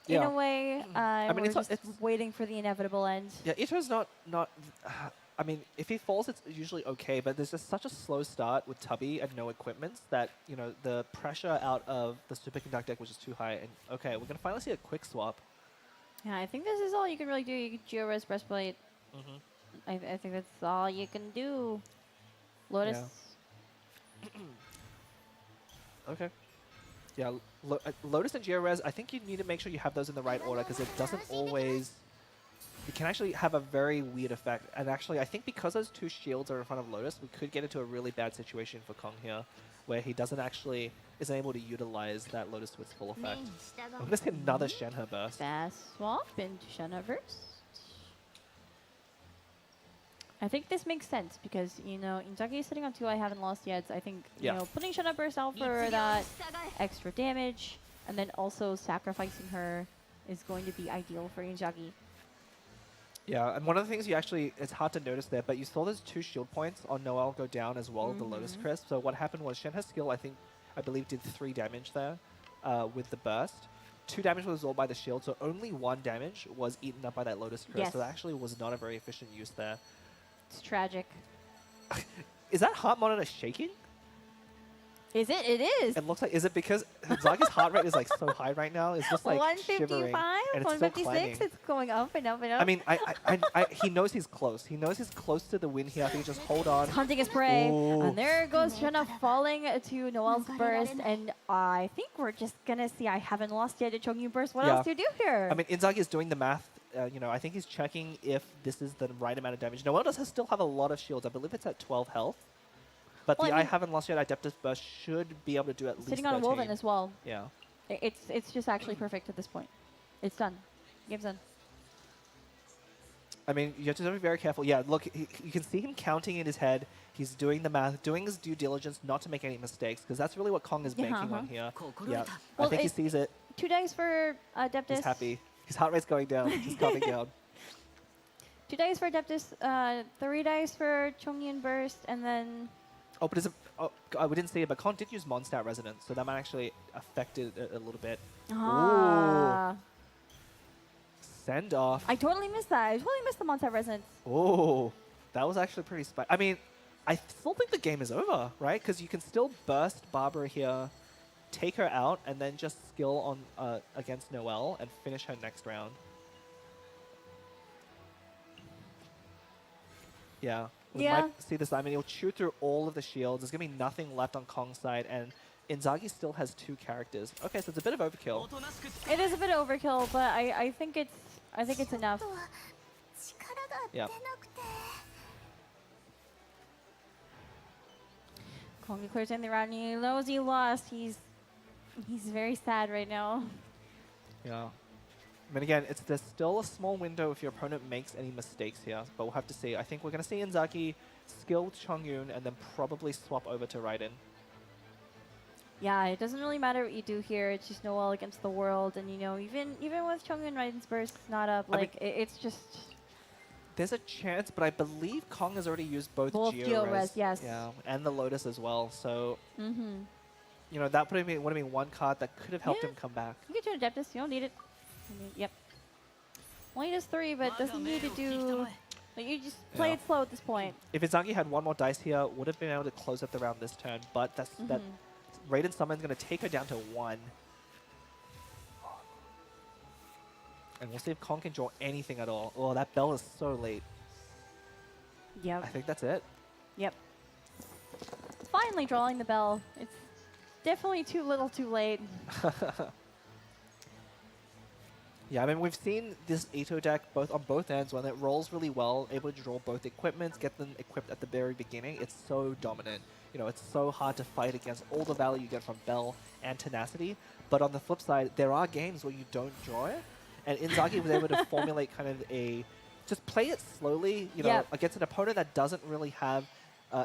in a way. I mean, it's waiting for the inevitable end. Yeah, Ito's not I mean, if he falls, it's usually okay, but there's just such a slow start with Tubby and no equipments that, you know, the pressure out of the Superconduct deck was just too high. And okay, we're going to finally see a quick swap. Yeah, I think this is all you can really do. You can Geo-Res Breastplate. I think that's all you can do. Lotus. Yeah. Okay. Yeah, Lotus and Geo-Res, I think you need to make sure you have those in the right order because it doesn't always it can actually have a very weird effect. And actually, I think because those two shields are in front of Lotus, we could get into a really bad situation for Kong here, where he isn't able to utilize that Lotus to its full effect. I'm going to see another Shenhe burst. Fast swap into Shenheverse. I think this makes sense because, you know, Inzagi is sitting on 2 I haven't lost yet. So I think, you know, putting Shenheverse out for that extra damage and then also sacrificing her is going to be ideal for Inzagi. Yeah, and one of the things it's hard to notice there, but you saw those 2 shield points on Noelle go down as well, the Lotus Crisp. So what happened was Shenhe's skill, I believe, did 3 damage there with the burst. 2 damage was absorbed by the shield, so only 1 damage was eaten up by that Lotus Crisp. Yes. So that actually was not a very efficient use there. It's tragic. Is that heart monitor shaking? Is it? It is. It looks like, is it because Inzagi's heart rate is like so high right now? It's just like 155, shivering. And it's still 156. climbing. It's going up and up and up. I mean, he knows he's close. He knows he's close to the win here. I think just hold on. He's hunting his prey. Ooh. And there goes Shenhe falling to Noelle's burst. And I think we're just going to see I haven't lost yet a Chongyun burst. What else do you do here? I mean, Inzagi is doing the math. You know, I think he's checking if this is the right amount of damage. Noelle does still have a lot of shields. I believe it's at 12 health. But Well, the I I mean, haven't lost yet Adeptus burst should be able to do at least sitting on a 13. Woven as well. Yeah. It's just actually perfect at this point. It's done. Game's done. I mean, you have to be very careful. Yeah, look, you can see him counting in his head. He's doing the math, doing his due diligence not to make any mistakes, because that's really what Kong is banking on here. Yeah, Well, I think he sees it. 2 dice for Adeptus. He's happy. His heart rate's going down. He's calming down. 2 dice for Adeptus, 3 dice for Chongyun burst, and then... Oh, but we didn't see it, but Kong did use Mondstadt Resonance, so that might actually affect it a little bit. Ah. Send off. I totally missed that. I totally missed the Mondstadt Resonance. Oh, that was actually pretty spicy. I mean, I still think the game is over, right? Because you can still burst Barbara here, take her out, and then just skill on against Noelle and finish her next round. Yeah. We might see this. I mean, he'll chew through all of the shields. There's going to be nothing left on Kong's side, and Inzagi still has 2 characters. Okay, so it's a bit of overkill. It is a bit of overkill, but I think it's enough. Yeah. Kong declares in the round. He knows he lost. He's very sad right now. Yeah. I mean, again, there's still a small window if your opponent makes any mistakes here, but we'll have to see. I think we're going to see Inzagi skill Chongyun and then probably swap over to Raiden. Yeah, it doesn't really matter what you do here. It's just Noelle against the world, and you know, even with Chongyun Raiden's burst not up, like it's just. There's a chance, but I believe Kong has already used both Geo-Res, yes. Yeah, and the Lotus as well. So, you know, that would have been one card that could have helped him come back. You can turn Adeptus. You don't need it. Yep. Only does 3, but doesn't need to do. Like, you just play it slow at this point. If Inzagi had 1 more dice here, would have been able to close up the round this turn. But that Raiden Summon's going to take her down to 1. And we'll see if Kong can draw anything at all. Oh, that bell is so late. Yep. I think that's it. Yep. Finally drawing the bell. It's definitely too little too late. Yeah, I mean, we've seen this Ito deck on both ends when it rolls really well, able to draw both equipments, get them equipped at the very beginning. It's so dominant. You know, it's so hard to fight against all the value you get from Bell and Tenacity. But on the flip side, there are games where you don't draw it. And Inzagi was able to formulate kind of just play it slowly, you know, against an opponent that doesn't really have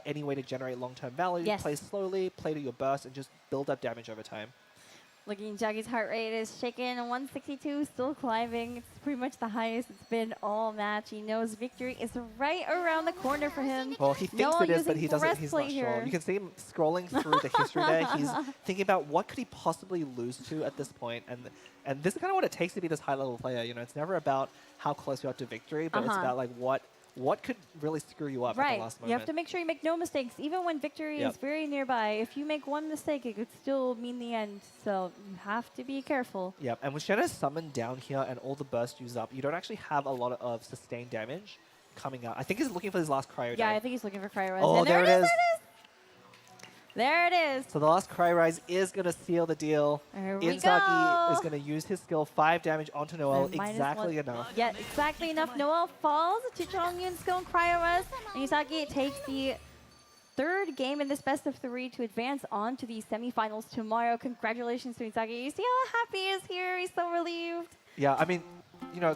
any way to generate long-term value. Yes. Play slowly, play to your burst, and just build up damage over time. Looking, Inzagi's heart rate is shaken, 162, still climbing. It's pretty much the highest it's been all match. He knows victory is right around the corner for him. Well, he thinks it is, but he doesn't. He's not here. sure. You can see him scrolling through the history there. He's thinking about what could he possibly lose to at this point, and this is kind of what it takes to be this high-level player. You know, it's never about how close you are to victory, but it's about like what could really screw you up at the last moment. You have to make sure you make no mistakes, even when victory is very nearby. If you make one mistake, it could still mean the end. So you have to be careful. Yep, and with Shenhe's summoned down here and all the burst used up, you don't actually have a lot of sustained damage coming out. I think he's looking for his last cryo. Yeah, I think he's looking for cryo. Oh, and there it is. There it is. So the last Cry Rise is going to seal the deal. There we Inzagi go. is going to use his skill, 5 damage onto Noel, And minus exactly one. enough. Yeah, exactly enough. Noel falls to Chongyun's skill and Cryo-Res. And Inzagi takes the third game in this best of 3 to advance on to the semifinals tomorrow. Congratulations to Inzagi. You see how happy he is here? He's so relieved. Yeah, I mean, you know,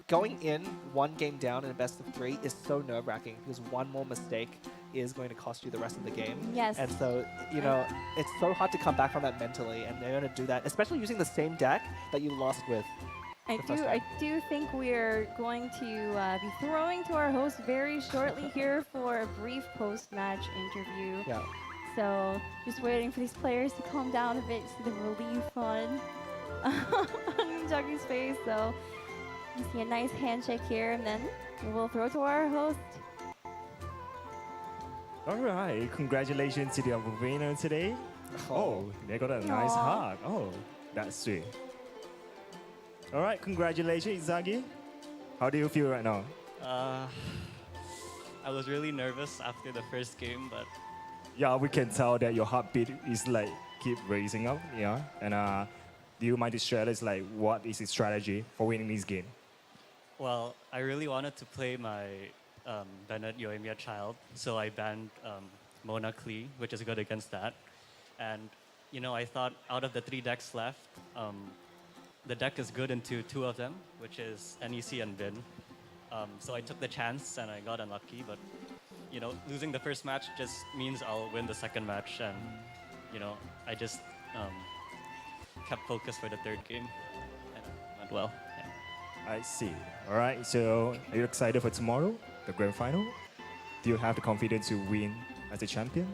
going in 1 game down in a best of 3 is so nerve-wracking because one more mistake is going to cost you the rest of the game. Yes. And so, you know, it's so hard to come back from that mentally, and they're going to do that, especially using the same deck that you lost with. I do think we're going to be throwing to our host very shortly here for a brief post-match interview. Yeah. So just waiting for these players to calm down a bit, see the relief on Inzagi's face. So you see a nice handshake here, and then we'll throw to our host. All right, congratulations to the winner today. Oh, they got a nice Aw. hug. Oh, that's sweet. All right, congratulations, Inzagi. How do you feel right now? I was really nervous after the first game, but Yeah, we can tell that your heartbeat is like keep raising up. Yeah, and do you mind to share us like what is the strategy for winning this game? well, I really wanted to play my Bennett Yoimiya child, so I banned Mona Klee, which is good against that. And you know, I thought out of the 3 decks left, the deck is good into 2 of them, which is NEC and Bin. So I took the chance and I got unlucky, but you know, losing the first match just means I'll win the second match, and you know, I just kept focused for the 3rd game, and it went well. Yeah. I see. All right, so are you excited for tomorrow, the grand final? Do you have the confidence to win as a champion?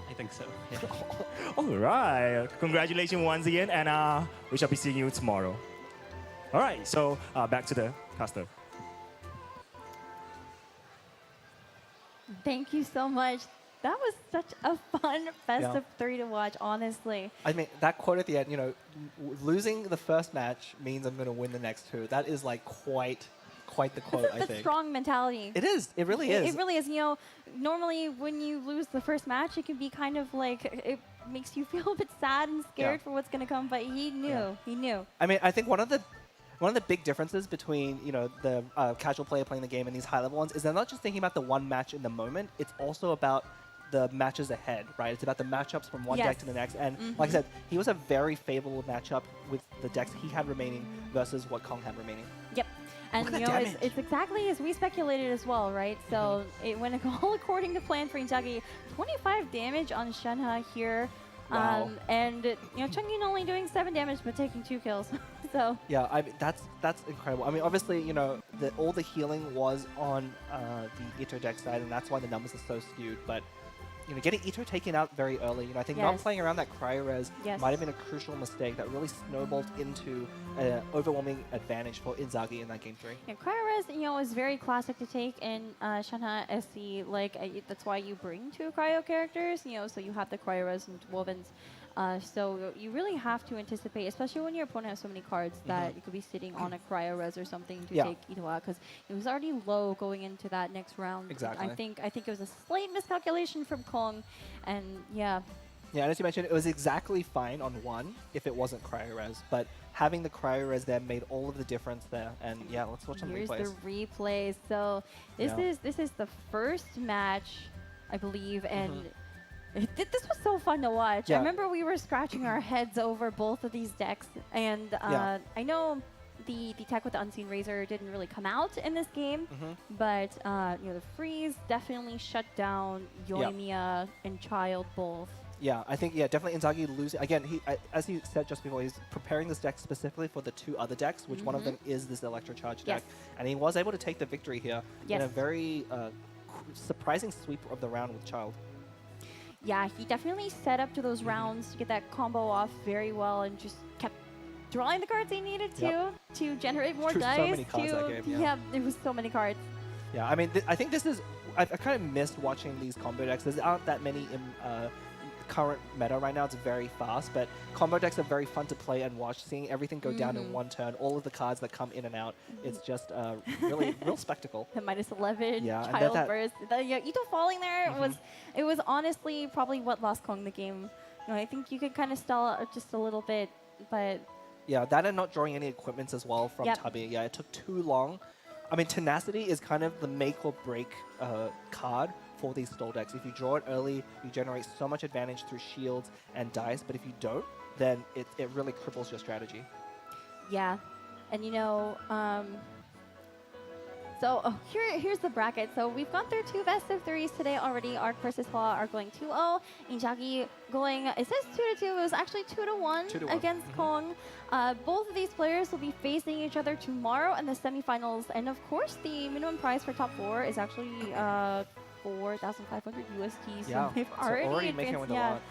I think so. Yeah. All right, congratulations once again, and we shall be seeing you tomorrow. All right, so back to the caster. Thank you so much. That was such a fun best Yeah. of 3 to watch, honestly. I mean, that quote at the end, you know, losing the first match means I'm going to win the next 2. That is like quite the quote, I That's a think. strong mentality. It is. It really is. It really is. You know, normally when you lose the first match, it can be kind of like, it makes you feel a bit sad and scared Yeah. for what's going to come, but he knew. Yeah. He knew. I mean, I think one of the big differences between, you know, the casual player playing the game and these high-level ones is they're not just thinking about the one match in the moment. It's also about the matches ahead, right? It's about the matchups from one deck to the next. And like I said, he was a very favorable matchup with the decks he had remaining versus what Kong had remaining. Yep. And Look at you that know, damage. it's exactly as we speculated as well, right? So it went all according to plan for Inzagi. 25 damage on Shenhe here. Wow. And you know, Chongyun only doing 7 damage but taking 2 kills. So Yeah, I mean, that's incredible. I mean, obviously, you know, all the healing was on the Ito deck side, and that's why the numbers are so skewed. But you know, getting Ito taken out very early, you know, I think not Yes. playing around that cryo-res Yes. might have been a crucial mistake that really snowballed into an overwhelming advantage for Inzagi in that game 3. yeah, Cryo-Res, you know, is very classic to take in Shenhe SC. Like that's why you bring 2 cryo characters, you know, so you have the Cryo-Res and Dwarvens. So you really have to anticipate, especially when your opponent has so many cards that you could be sitting on a Cryo-Res or something to Yeah. take Ito out, because it was already low going into that next round. Exactly. I think it was a slight miscalculation from Kong, and yeah. Yeah, and as you mentioned, it was exactly fine on 1 if it wasn't cryo-res, but having the cryo-res there made all of the difference there. And yeah, let's watch some Here's replays. the replays. So this Yeah. is the first match, I believe, and this was so fun to watch. I Yeah. remember we were scratching our heads over both of these decks, and Yeah. I know the tech with the Unseen Razor didn't really come out in this game, but you know, the freeze definitely shut down Yoimiya and Child both. Yeah, I think, definitely Inzagi losing. Again, as he said just before, he's preparing this deck specifically for the 2 other decks, which one of them is this Electro Charge deck. Yes. And he was able to take the victory here in a Yes. very surprising sweep of the round with Child. Yeah, he definitely set up to those rounds to get that combo off very well, and just kept drawing the cards he needed to generate more Drew so dice. many cards that game, yeah. There was so many cards. Yeah, I mean, I think this is... I kind of missed watching these combo decks. There aren't that many current meta right now, it's very fast, but combo decks are very fun to play and watch. Seeing everything go down in one turn, all of the cards that come in and out, it's just really real spectacle. The -11, Yeah, and then that- Childburst, Ito falling there it was honestly probably what lost Kong the game. You know, I think you could kind of stall out just a little bit, but Yeah, that and not drawing any equipments as well from Tubby. Yeah, it took too long. I mean, Tenacity is kind of the make or break card for these stall decks. If you draw it early, you generate so much advantage through shields and dice, but if you don't, then it really cripples your strategy. yeah. And you know, so here's the bracket. So we've gone through 2 best of 3s today already. Arc versus Flaw are going 2-0. Inzagi going, it says 2-2. It was actually 2-1 against Kong. Both of these players will be facing each other tomorrow in the semifinals. And of course, the minimum prize for top 4 is actually 4,500 USD. So they've already making it with a yeah. lot.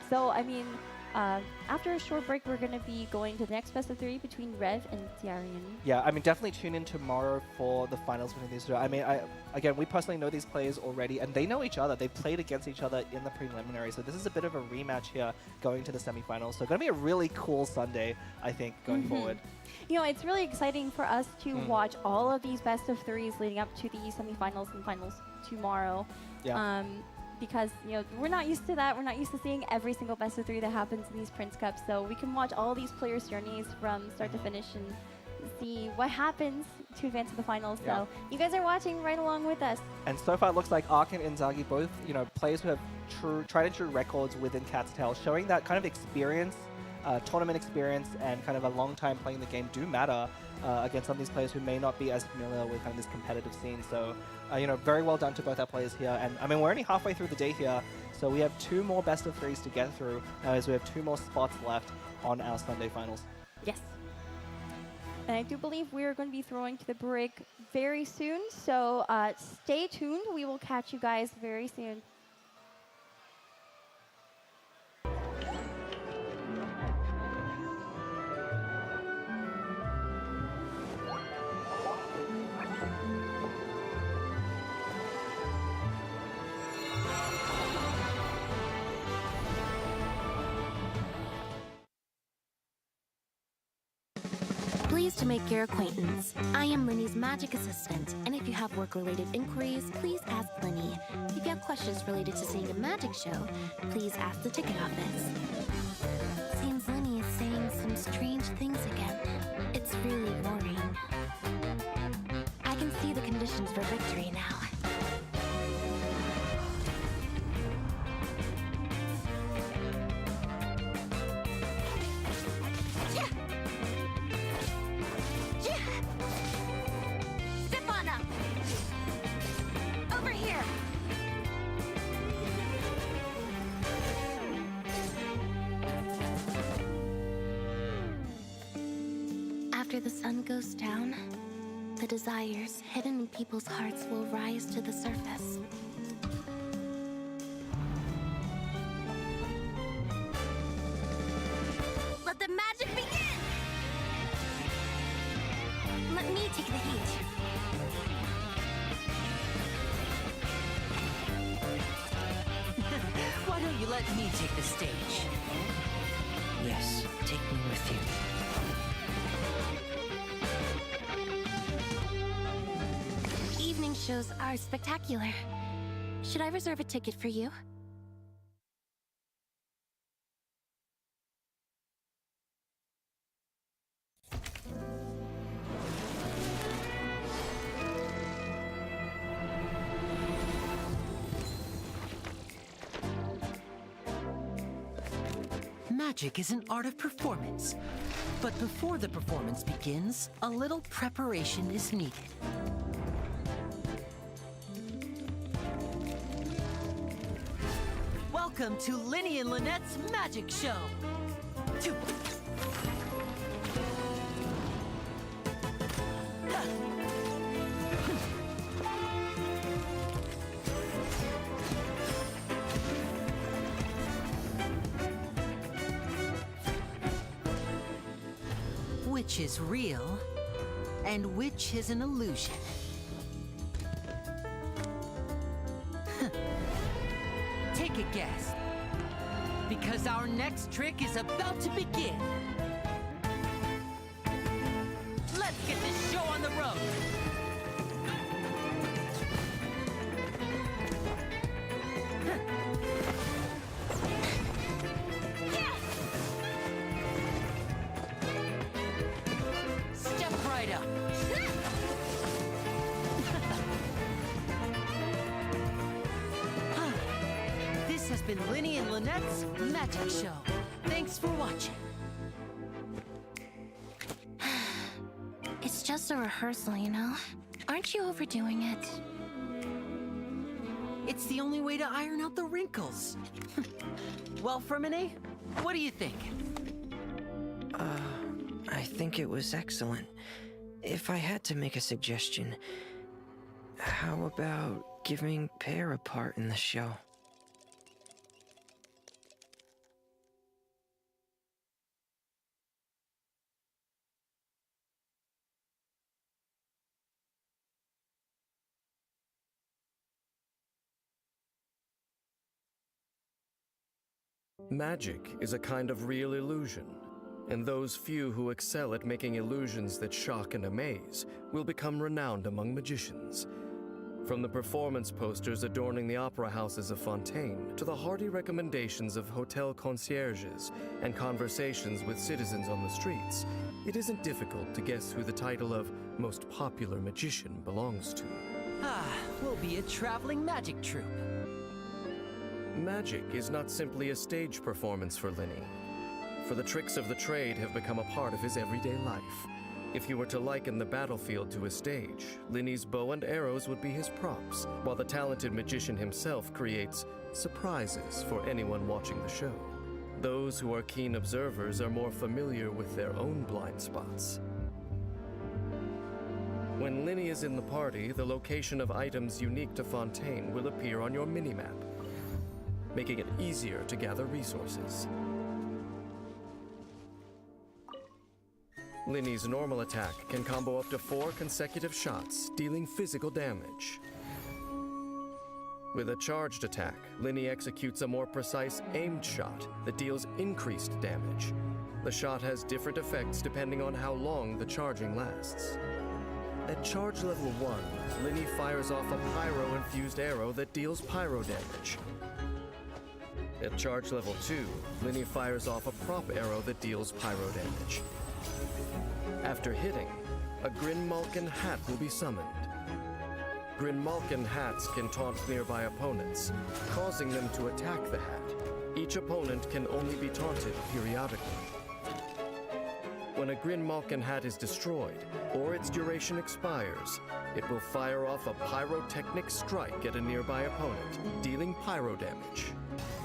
So I mean, after a short break, we're going to be going to the next best of 3 between Rev and Daren. Yeah, I mean, definitely tune in tomorrow for the finals between these two. I mean, again, we personally know these players already, and they know each other. They've played against each other in the preliminary, so this is a bit of a rematch here going to the semifinals. So going to be a really cool Sunday, I think, going forward. You know, it's really exciting for us to watch all of these best of 3s leading up to the semifinals and finals tomorrow. Yeah. Because, you know, we're not used to that. We're not used to seeing every single best of 3 that happens in these Prince Cups. So we can watch all these players' journeys from start to finish and see what happens to advance to the finals. So you guys are watching right along with us. And so far, it looks like Ark and Inzagi, both, you know, players who have tried and true records within Cat's Tail, showing that kind of experience, tournament experience, and kind of a long time playing the game do matter against some of these players who may not be as familiar with kind of this competitive scene. So, you know, very well done to both our players here. And I mean, we're only halfway through the day here, so we have 2 more best of 3s to get through, as we have 2 more spots left on our Sunday finals. Yes. And I do believe we are going to be throwing to the break very soon. So stay tuned. We will catch you guys very soon. Pleased to make your acquaintance. I am Linny's magic assistant, and if you have work-related inquiries, please ask Linny. If you have questions related to seeing a magic show, please ask the ticket office. Seems Linny is saying some strange things again. It's really worrying. I can see the conditions for victory now. After the sun goes down, the desires hidden in people's hearts will rise to the surface. Let the magic begin! Let me take the heat. Why don't you let me take the stage? Yes, take me with you. Evening shows are spectacular. Should I reserve a ticket for you? Magic is an art of performance. But before the performance begins, a little preparation is needed. Welcome to Linny and Lynette's Magic Show. Which is real and which is an illusion? Take a guess. because our next trick is about to begin. Let's get this show on the road. Step right up. This has been Linny and Lynette's Magic Show. Thanks for watching. It's just a rehearsal, you know? Aren't you overdoing it? It's the only way to iron out the wrinkles. Well, Fermine, what do you think? I think it was excellent. If I had to make a suggestion, how about giving Pear a part in the show? Magic is a kind of real illusion, and those few who excel at making illusions that shock and amaze will become renowned among magicians. From the performance posters adorning the opera houses of Fontaine to the hearty recommendations of hotel concierges and conversations with citizens on the streets, it isn't difficult to guess who the title of most popular magician belongs to. We'll be a traveling magic troupe. Magic is not simply a stage performance for Linny, for the tricks of the trade have become a part of his everyday life. If you were to liken the battlefield to a stage, Linny's bow and arrows would be his props, while the talented magician himself creates surprises for anyone watching the show. Those who are keen observers are more familiar with their own blind spots. When Linny is in the party, the location of items unique to Fontaine will appear on your minimap, making it easier to gather resources. Linny's normal attack can combo up to 4 consecutive shots, dealing physical damage. With a charged attack, Linny executes a more precise aimed shot that deals increased damage. The shot has different effects depending on how long the charging lasts. At charge level 1, Linny fires off a pyro-infused arrow that deals pyro damage. At charge level 2, Linny fires off a prop arrow that deals pyro damage. After hitting, a Grinmalkin hat will be summoned. Grinmalkin hats can taunt nearby opponents, causing them to attack the hat. Each opponent can only be taunted periodically. When a Grinmalkin hat is destroyed, or its duration expires, it will fire off a pyrotechnic strike at a nearby opponent, dealing pyro damage.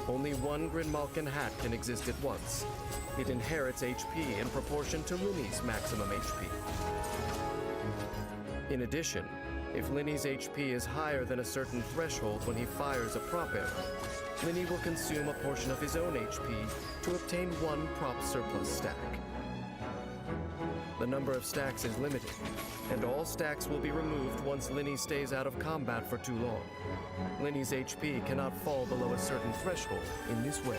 Only one Grinmalkin hat can exist at once. It inherits HP in proportion to Linny's maximum HP. In addition, if Linny's HP is higher than a certain threshold when he fires a prop arrow, Linny will consume a portion of his own HP to obtain 1 prop surplus stack. The number of stacks is limited, and all stacks will be removed once Linny stays out of combat for too long. Linny's HP cannot fall below a certain threshold in this way.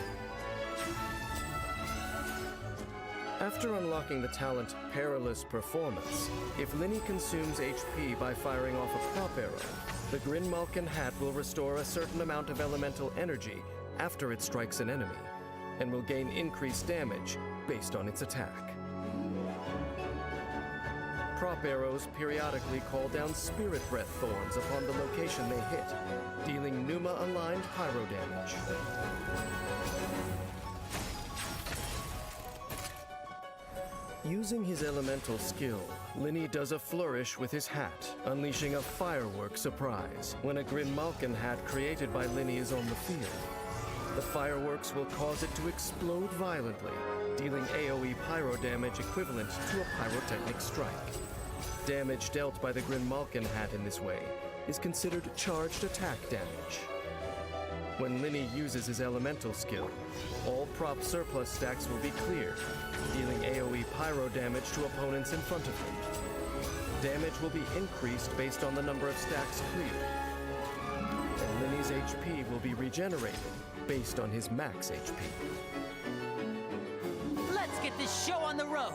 After unlocking the talent Perilous Performance, if Linny consumes HP by firing off a prop arrow, the Grinmalkin hat will restore a certain amount of elemental energy after it strikes an enemy, and will gain increased damage based on its attack. Prop arrows periodically call down Spirit Breath thorns upon the location they hit, dealing Numa-aligned pyro damage. Using his elemental skill, Linny does a flourish with his hat, unleashing a firework surprise when a Grinmalkin hat created by Linny is on the field. The fireworks will cause it to explode violently, dealing AoE pyro damage equivalent to a pyrotechnic strike. Damage dealt by the Grinmalkin hat in this way is considered charged attack damage. When Linny uses his elemental skill, all prop surplus stacks will be cleared, dealing AoE pyro damage to opponents in front of him. Damage will be increased based on the number of stacks cleared, and Linny's HP will be regenerated based on his max HP. Let's get this show on the road.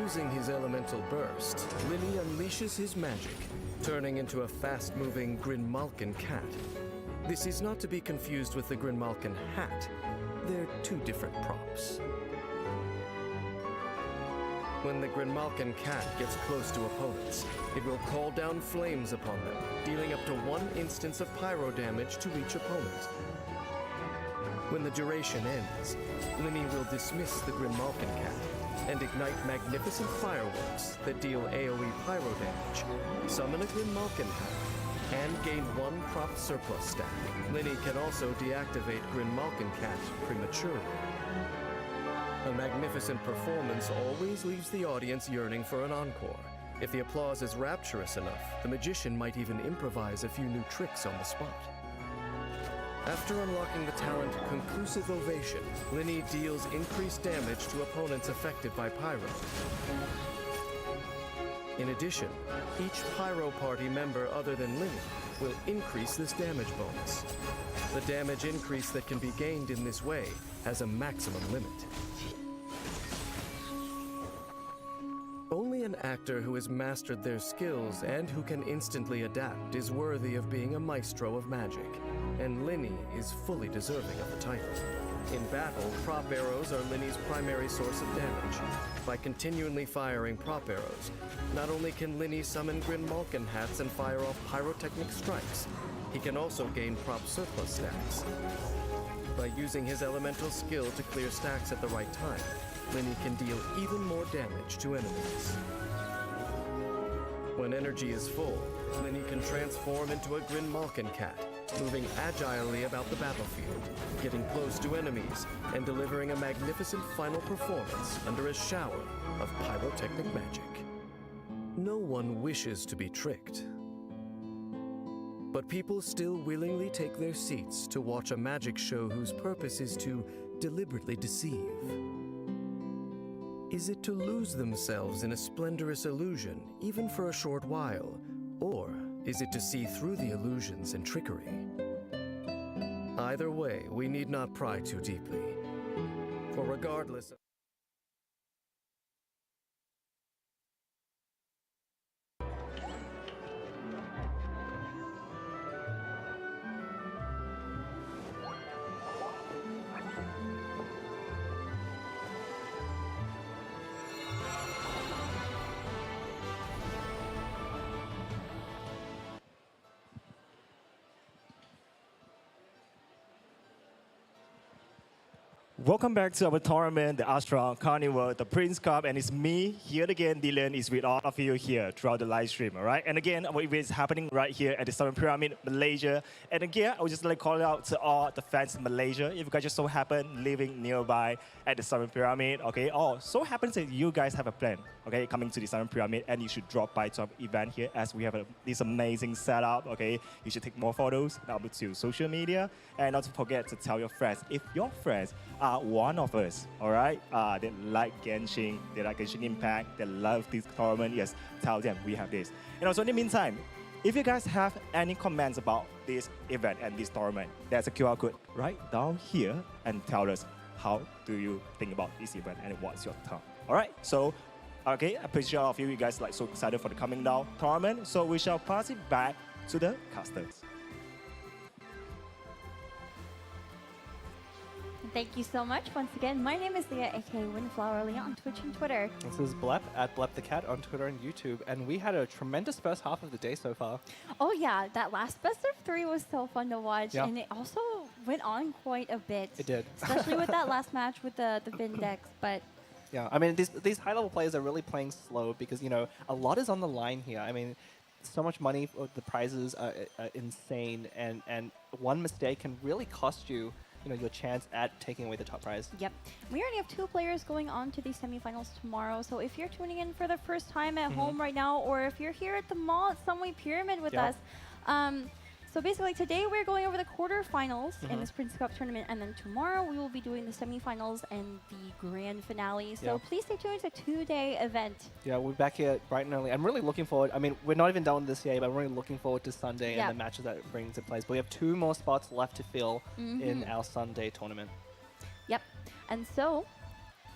Using his elemental burst, Linny unleashes his magic, turning into a fast-moving Grinmalkin cat. This is not to be confused with the Grinmalkin hat. They're two different props. When the Grinmalkin cat gets close to opponents, it will call down flames upon them, dealing up to 1 instance of pyro damage to each opponent. When the duration ends, Linny will dismiss the Grinmalkin cat and ignite magnificent fireworks that deal AoE pyro damage, summon a Grinmalkin hat, and gain 1 prop surplus stack. Linny can also deactivate Grinmalkin cat prematurely. A magnificent performance always leaves the audience yearning for an encore. If the applause is rapturous enough, the magician might even improvise a few new tricks on the spot. After unlocking the talent Conclusive Ovation, Linny deals increased damage to opponents affected by Pyro. In addition, each Pyro party member other than Linny will increase this damage bonus. The damage increase that can be gained in this way has a maximum limit. Only an actor who has mastered their skills and who can instantly adapt is worthy of being a maestro of magic, and Linny is fully deserving of the title. In battle, prop arrows are Linny's primary source of damage. By continually firing prop arrows, not only can Linny summon Grinmalkin hats and fire off pyrotechnic strikes, he can also gain prop surplus stacks. By using his elemental skill to clear stacks at the right time, Linny can deal even more damage to enemies. When energy is full, Linny can transform into a Grinmalkin cat, moving agilely about the battlefield, getting close to enemies, and delivering a magnificent final performance under a shower of pyrotechnic magic. No one wishes to be tricked, but people still willingly take their seats to watch a magic show whose purpose is to deliberately deceive. Is it to lose themselves in a splendorous illusion, even for a short while, or is it to see through the illusions and trickery? Either way, we need not pry too deeply, for regardless of Welcome back to our tournament, the Astral Carnival, the Prince Cup, and it's me here again. Daren is with all of you here throughout the live stream, all right? And again, our event is happening right here at the Southern Pyramid, Malaysia. And again, I would just like to call out to all the fans in Malaysia. If you guys just so happen living nearby at the Southern Pyramid, okay? Oh, so happens that you guys have a plan, okay, coming to the Southern Pyramid, and you should drop by to our event here as we have this amazing setup, okay? You should take more photos, upload to social media, and not to forget to tell your friends. If your friends are one of us, all right? They like Genshin, they like Genshin Impact, they love this tournament. Yes, tell them we have this. And also in the meantime, if you guys have any comments about this event and this tournament, there's a QR code right down here and tell us how do you think about this event and what's your thought. All right, so okay, I appreciate all of you guys like so excited for the coming down tournament. So we shall pass it back to the casters. Thank you so much. Once again, my name is Leah, aka Windflower Leah on Twitch and Twitter. This is Blep at Blep the Cat on Twitter and YouTube, and we had a tremendous first half of the day so far. Oh yeah, that last best of 3 was so fun to watch, Yeah. and it also went on quite a bit. It did. Especially with that last match with the Vindex, but Yeah, I mean, these high-level players are really playing slow because, you know, a lot is on the line here. I mean, so much money, the prizes are insane, and one mistake can really cost you, you know, your chance at taking away the top prize. yep. We already have 2 players going on to the semifinals tomorrow, so if you're tuning in for the first time at home right now, or if you're here at the mall at Sunway Pyramid with Yeah. us, So basically, today we're going over the quarterfinals in this Prince Cup tournament, and then tomorrow we will be doing the semifinals and the grand finale. So please stay tuned. It's a 2-day event. Yeah, we're back here bright and early. I'm really looking forward. I mean, we're not even done with this yet, but I'm really looking forward to Sunday and the matches that it brings in place. But we have 2 more spots left to fill in our Sunday tournament. Yep. And so...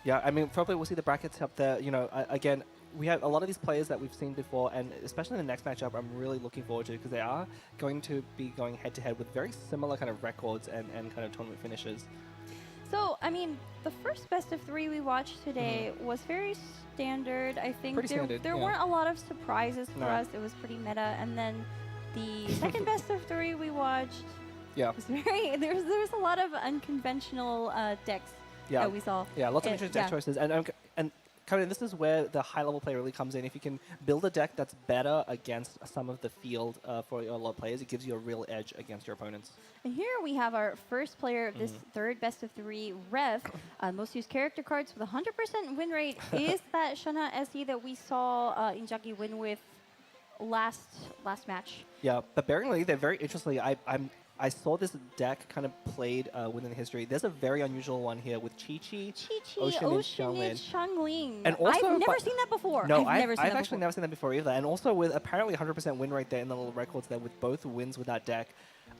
Yeah, I mean, probably we'll see the brackets up there. You know, again, we have a lot of these players that we've seen before, and especially in the next matchup, I'm really looking forward to because they are going to be going head-to-head with very similar kind of records and kind of tournament finishes. So, I mean, the first best of 3 we watched today was very standard. I think Pretty standard, there weren't a lot of surprises for us. It was pretty meta. And then the second best of 3 we watched was very... There's a lot of unconventional decks that we saw. Yeah, lots of interesting deck choices. And Conan, this is where the high-level play really comes in. If you can build a deck that's better against some of the field for a lot of players, it gives you a real edge against your opponents. And here we have our first player of this third best of 3, Rev. Most used character cards with 100% win rate is that Shana SE that we saw Inzagi win with last match. Yeah, but bearingly, they're very interesting. I saw this deck kind of played within history. There's a very unusual one here with Chi-Chi, Oceanid, Xiangling. And also, I've never seen that before. No, I've actually never seen that before either. And also with apparently 100% win rate there in the little records there with both wins with that deck.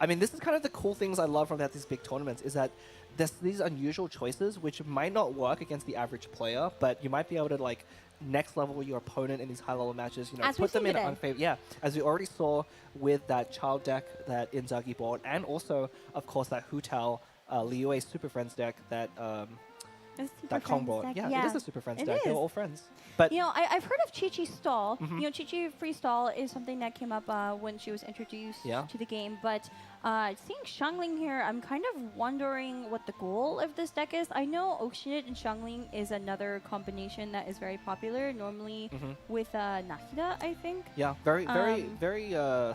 I mean, this is kind of the cool things I love from these big tournaments is that there's these unusual choices which might not work against the average player, but you might be able to like next level your opponent in these high level matches, you know, put them in an unfavorable. Yeah, as we already saw with that child deck that Inzagi bought, and also, of course, that Hu-Tao Liyue Super Friends deck that that Kong bought. Yeah, it is a Super Friends deck. They're all friends. But you know, I've heard of Chi-Chi Stall. You know, Chi-Chi Free Stall is something that came up when she was introduced to the game. But seeing Xiangling here, I'm kind of wondering what the goal of this deck is. I know Oceanid and Xiangling is another combination that is very popular, normally with Nahida, I think. Yeah, very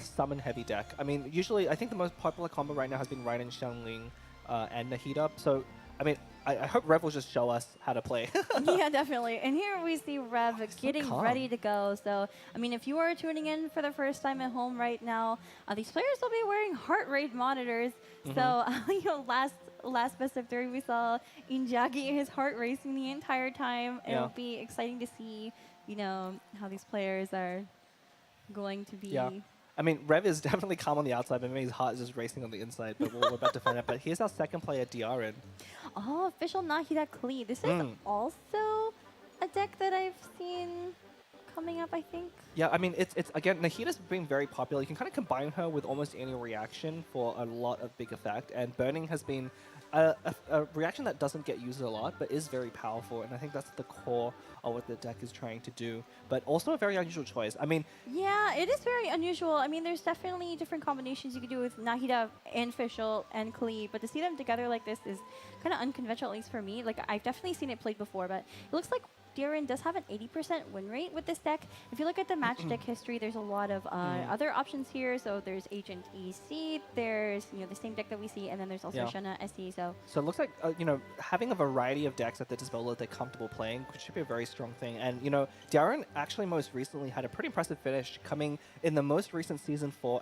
summon heavy deck. I mean, usually, I think the most popular combo right now has been Raiden, Xiangling, and Nahida. So, I mean, I hope Rev will just show us how to play. Yeah, definitely. And here we see Rev getting ready to go. So, I mean, if you are tuning in for the first time at home right now, these players will be wearing heart rate monitors. So, you know, last best of 3, we saw Inzagi, his heart racing the entire time. It'll be exciting to see, you know, how these players are going to be. Yeah. I mean, Rev is definitely calm on the outside, but maybe his heart is just racing on the inside. But we're about to find out. But here's our second player, Daren. Oh, official Nahida Klee. This is also a deck that I've seen coming up, I think. Yeah, I mean, it's again, Nahida's been very popular. You can kind of combine her with almost any reaction for a lot of big effect. And Burning has been a reaction that doesn't get used a lot, but is very powerful. And I think that's the core of what the deck is trying to do. But also a very unusual choice. I mean... Yeah, it is very unusual. I mean, there's definitely different combinations you could do with Nahida and Official and Klee, but to see them together like this is kind of unconventional, at least for me. Like, I've definitely seen it played before, but it looks like Daren does have an 80% win rate with this deck. If you look at the match deck history, there's a lot of other options here. So there's Agent EC, there's the same deck that we see, and then there's also Shana SE. So it looks like having a variety of decks at the disposal that they're comfortable playing should be a very strong thing. And Daren actually most recently had a pretty impressive finish, coming in the most recent season for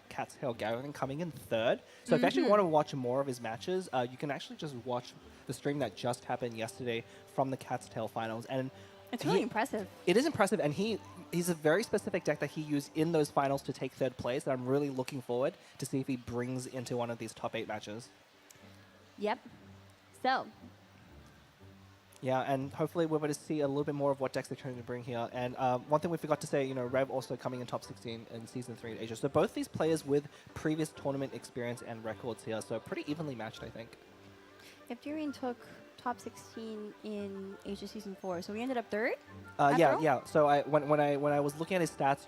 Cat's Tail Gathering, coming in 3rd. So if you actually want to watch more of his matches, you can actually just watch the stream that just happened yesterday from the Cat's Tail finals, and it's really impressive. It is impressive, and he's a very specific deck that he used in those finals to take 3rd place, and I'm really looking forward to see if he brings into one of these top 8 matches. Yep. So. Yeah, and hopefully we're going to see a little bit more of what decks they're trying to bring here. And one thing we forgot to say, Rev also coming in top 16 in Season 3 in Asia. So both these players with previous tournament experience and records here, so pretty evenly matched, I think. If Daren took top 16 in Asia Season 4, so we ended up 3rd? Yeah. So when I was looking at his stats,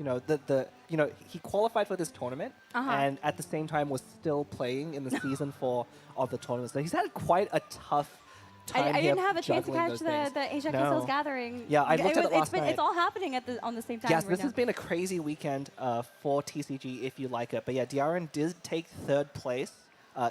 he qualified for this tournament, and at the same time was still playing in the Season 4 of the tournament. So he's had quite a tough time. I didn't have a chance to catch the Asia Crystals Gathering. Yeah, I looked at it last night. It's all happening on the same time. Yes, this has been a crazy weekend for TCG if you like it. But yeah, Daren did take 3rd place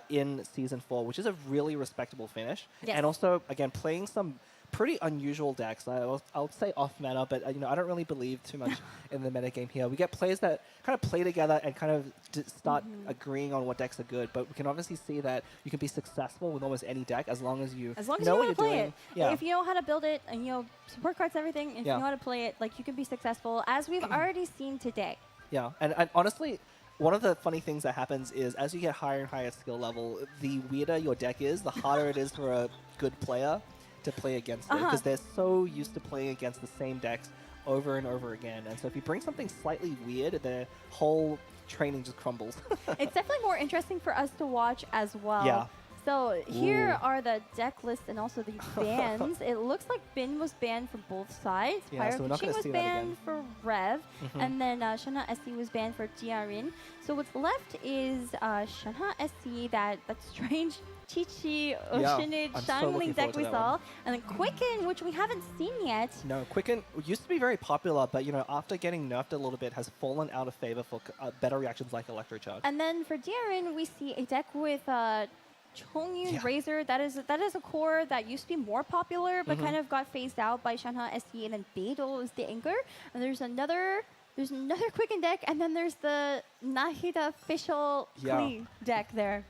in Season 4, which is a really respectable finish. Yes. And also, again, playing some pretty unusual decks. I'll say off meta, but I don't really believe too much in the meta game here. We get players that kind of play together and kind of start agreeing on what decks are good, but we can obviously see that you can be successful with almost any deck as long as you As long as know you what know how you're to play doing. it. Yeah. If you know how to build it and support cards and everything, if you know how to play it, like you can be successful, as we've already seen today. Yeah, and honestly, one of the funny things that happens is as you get higher and higher skill level, the weirder your deck is, the harder it is for a good player to play against it, because they're so used to playing against the same decks over and over again. And so if you bring something slightly weird, their whole training just crumbles. It's definitely more interesting for us to watch as well. Yeah. So here are the deck lists and also the bans. It looks like Bin was banned for both sides. Yeah, so we're not Pyro gonna was see that banned again. for Rev, and then Shanha SC was banned for Daren. So what's left is Shanha SC, that strange Chi-Chi, Oceanid, I'm so Shangling looking deck forward we to that saw, one. and then Quicken, which we haven't seen yet. No, Quicken used to be very popular, but after getting nerfed a little bit, has fallen out of favor for better reactions like Electro Charge. And then for Daren, we see a deck with Chongyun Razor. That is a core that used to be more popular, but kind of got phased out by Shanha SC, and then Beidou is the anchor. And there's another Quicken deck, and then there's the Nahida official Klee deck there.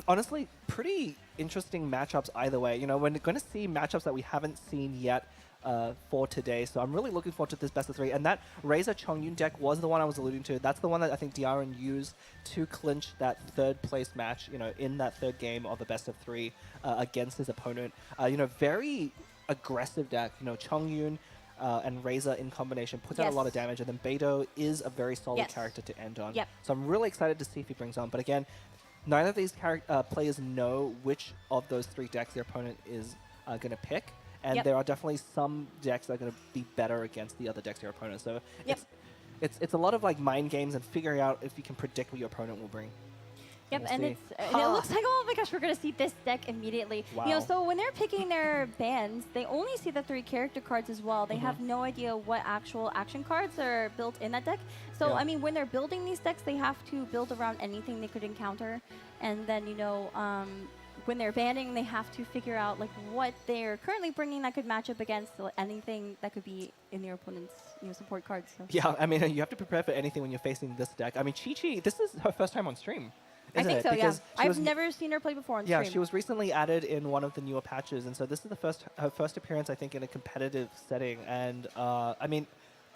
Honestly, pretty interesting matchups either way. We're going to see matchups that we haven't seen yet for today. So I'm really looking forward to this best of 3. And that Razor Chongyun deck was the one I was alluding to. That's the one that I think Daren used to clinch that third place match, in that third game of the best of 3 against his opponent. Very aggressive deck. Chongyun and Razor in combination puts out a lot of damage. And then Beidou is a very solid character to end on. Yep. So I'm really excited to see if he brings on. But again, neither of these players know which of those 3 decks their opponent is going to pick. And there are definitely some decks that are going to be better against the other decks of your opponent. So it's a lot of like mind games and figuring out if you can predict what your opponent will bring. Yep, and it looks like, oh my gosh, we're going to see this deck immediately. Wow. So when they're picking their bans, they only see the 3 character cards as well. They have no idea what actual action cards are built in that deck. So, I mean, when they're building these decks, they have to build around anything they could encounter. And then, when they're banning, they have to figure out like what they're currently bringing that could match up against anything that could be in their opponent's support cards. So. Yeah, I mean, you have to prepare for anything when you're facing this deck. I mean, Chi-Chi, this is her first time on stream. I think it? so, Because I've never seen her play before on stream. Yeah, she was recently added in one of the newer patches, and so this is her first appearance, I think, in a competitive setting. And I mean,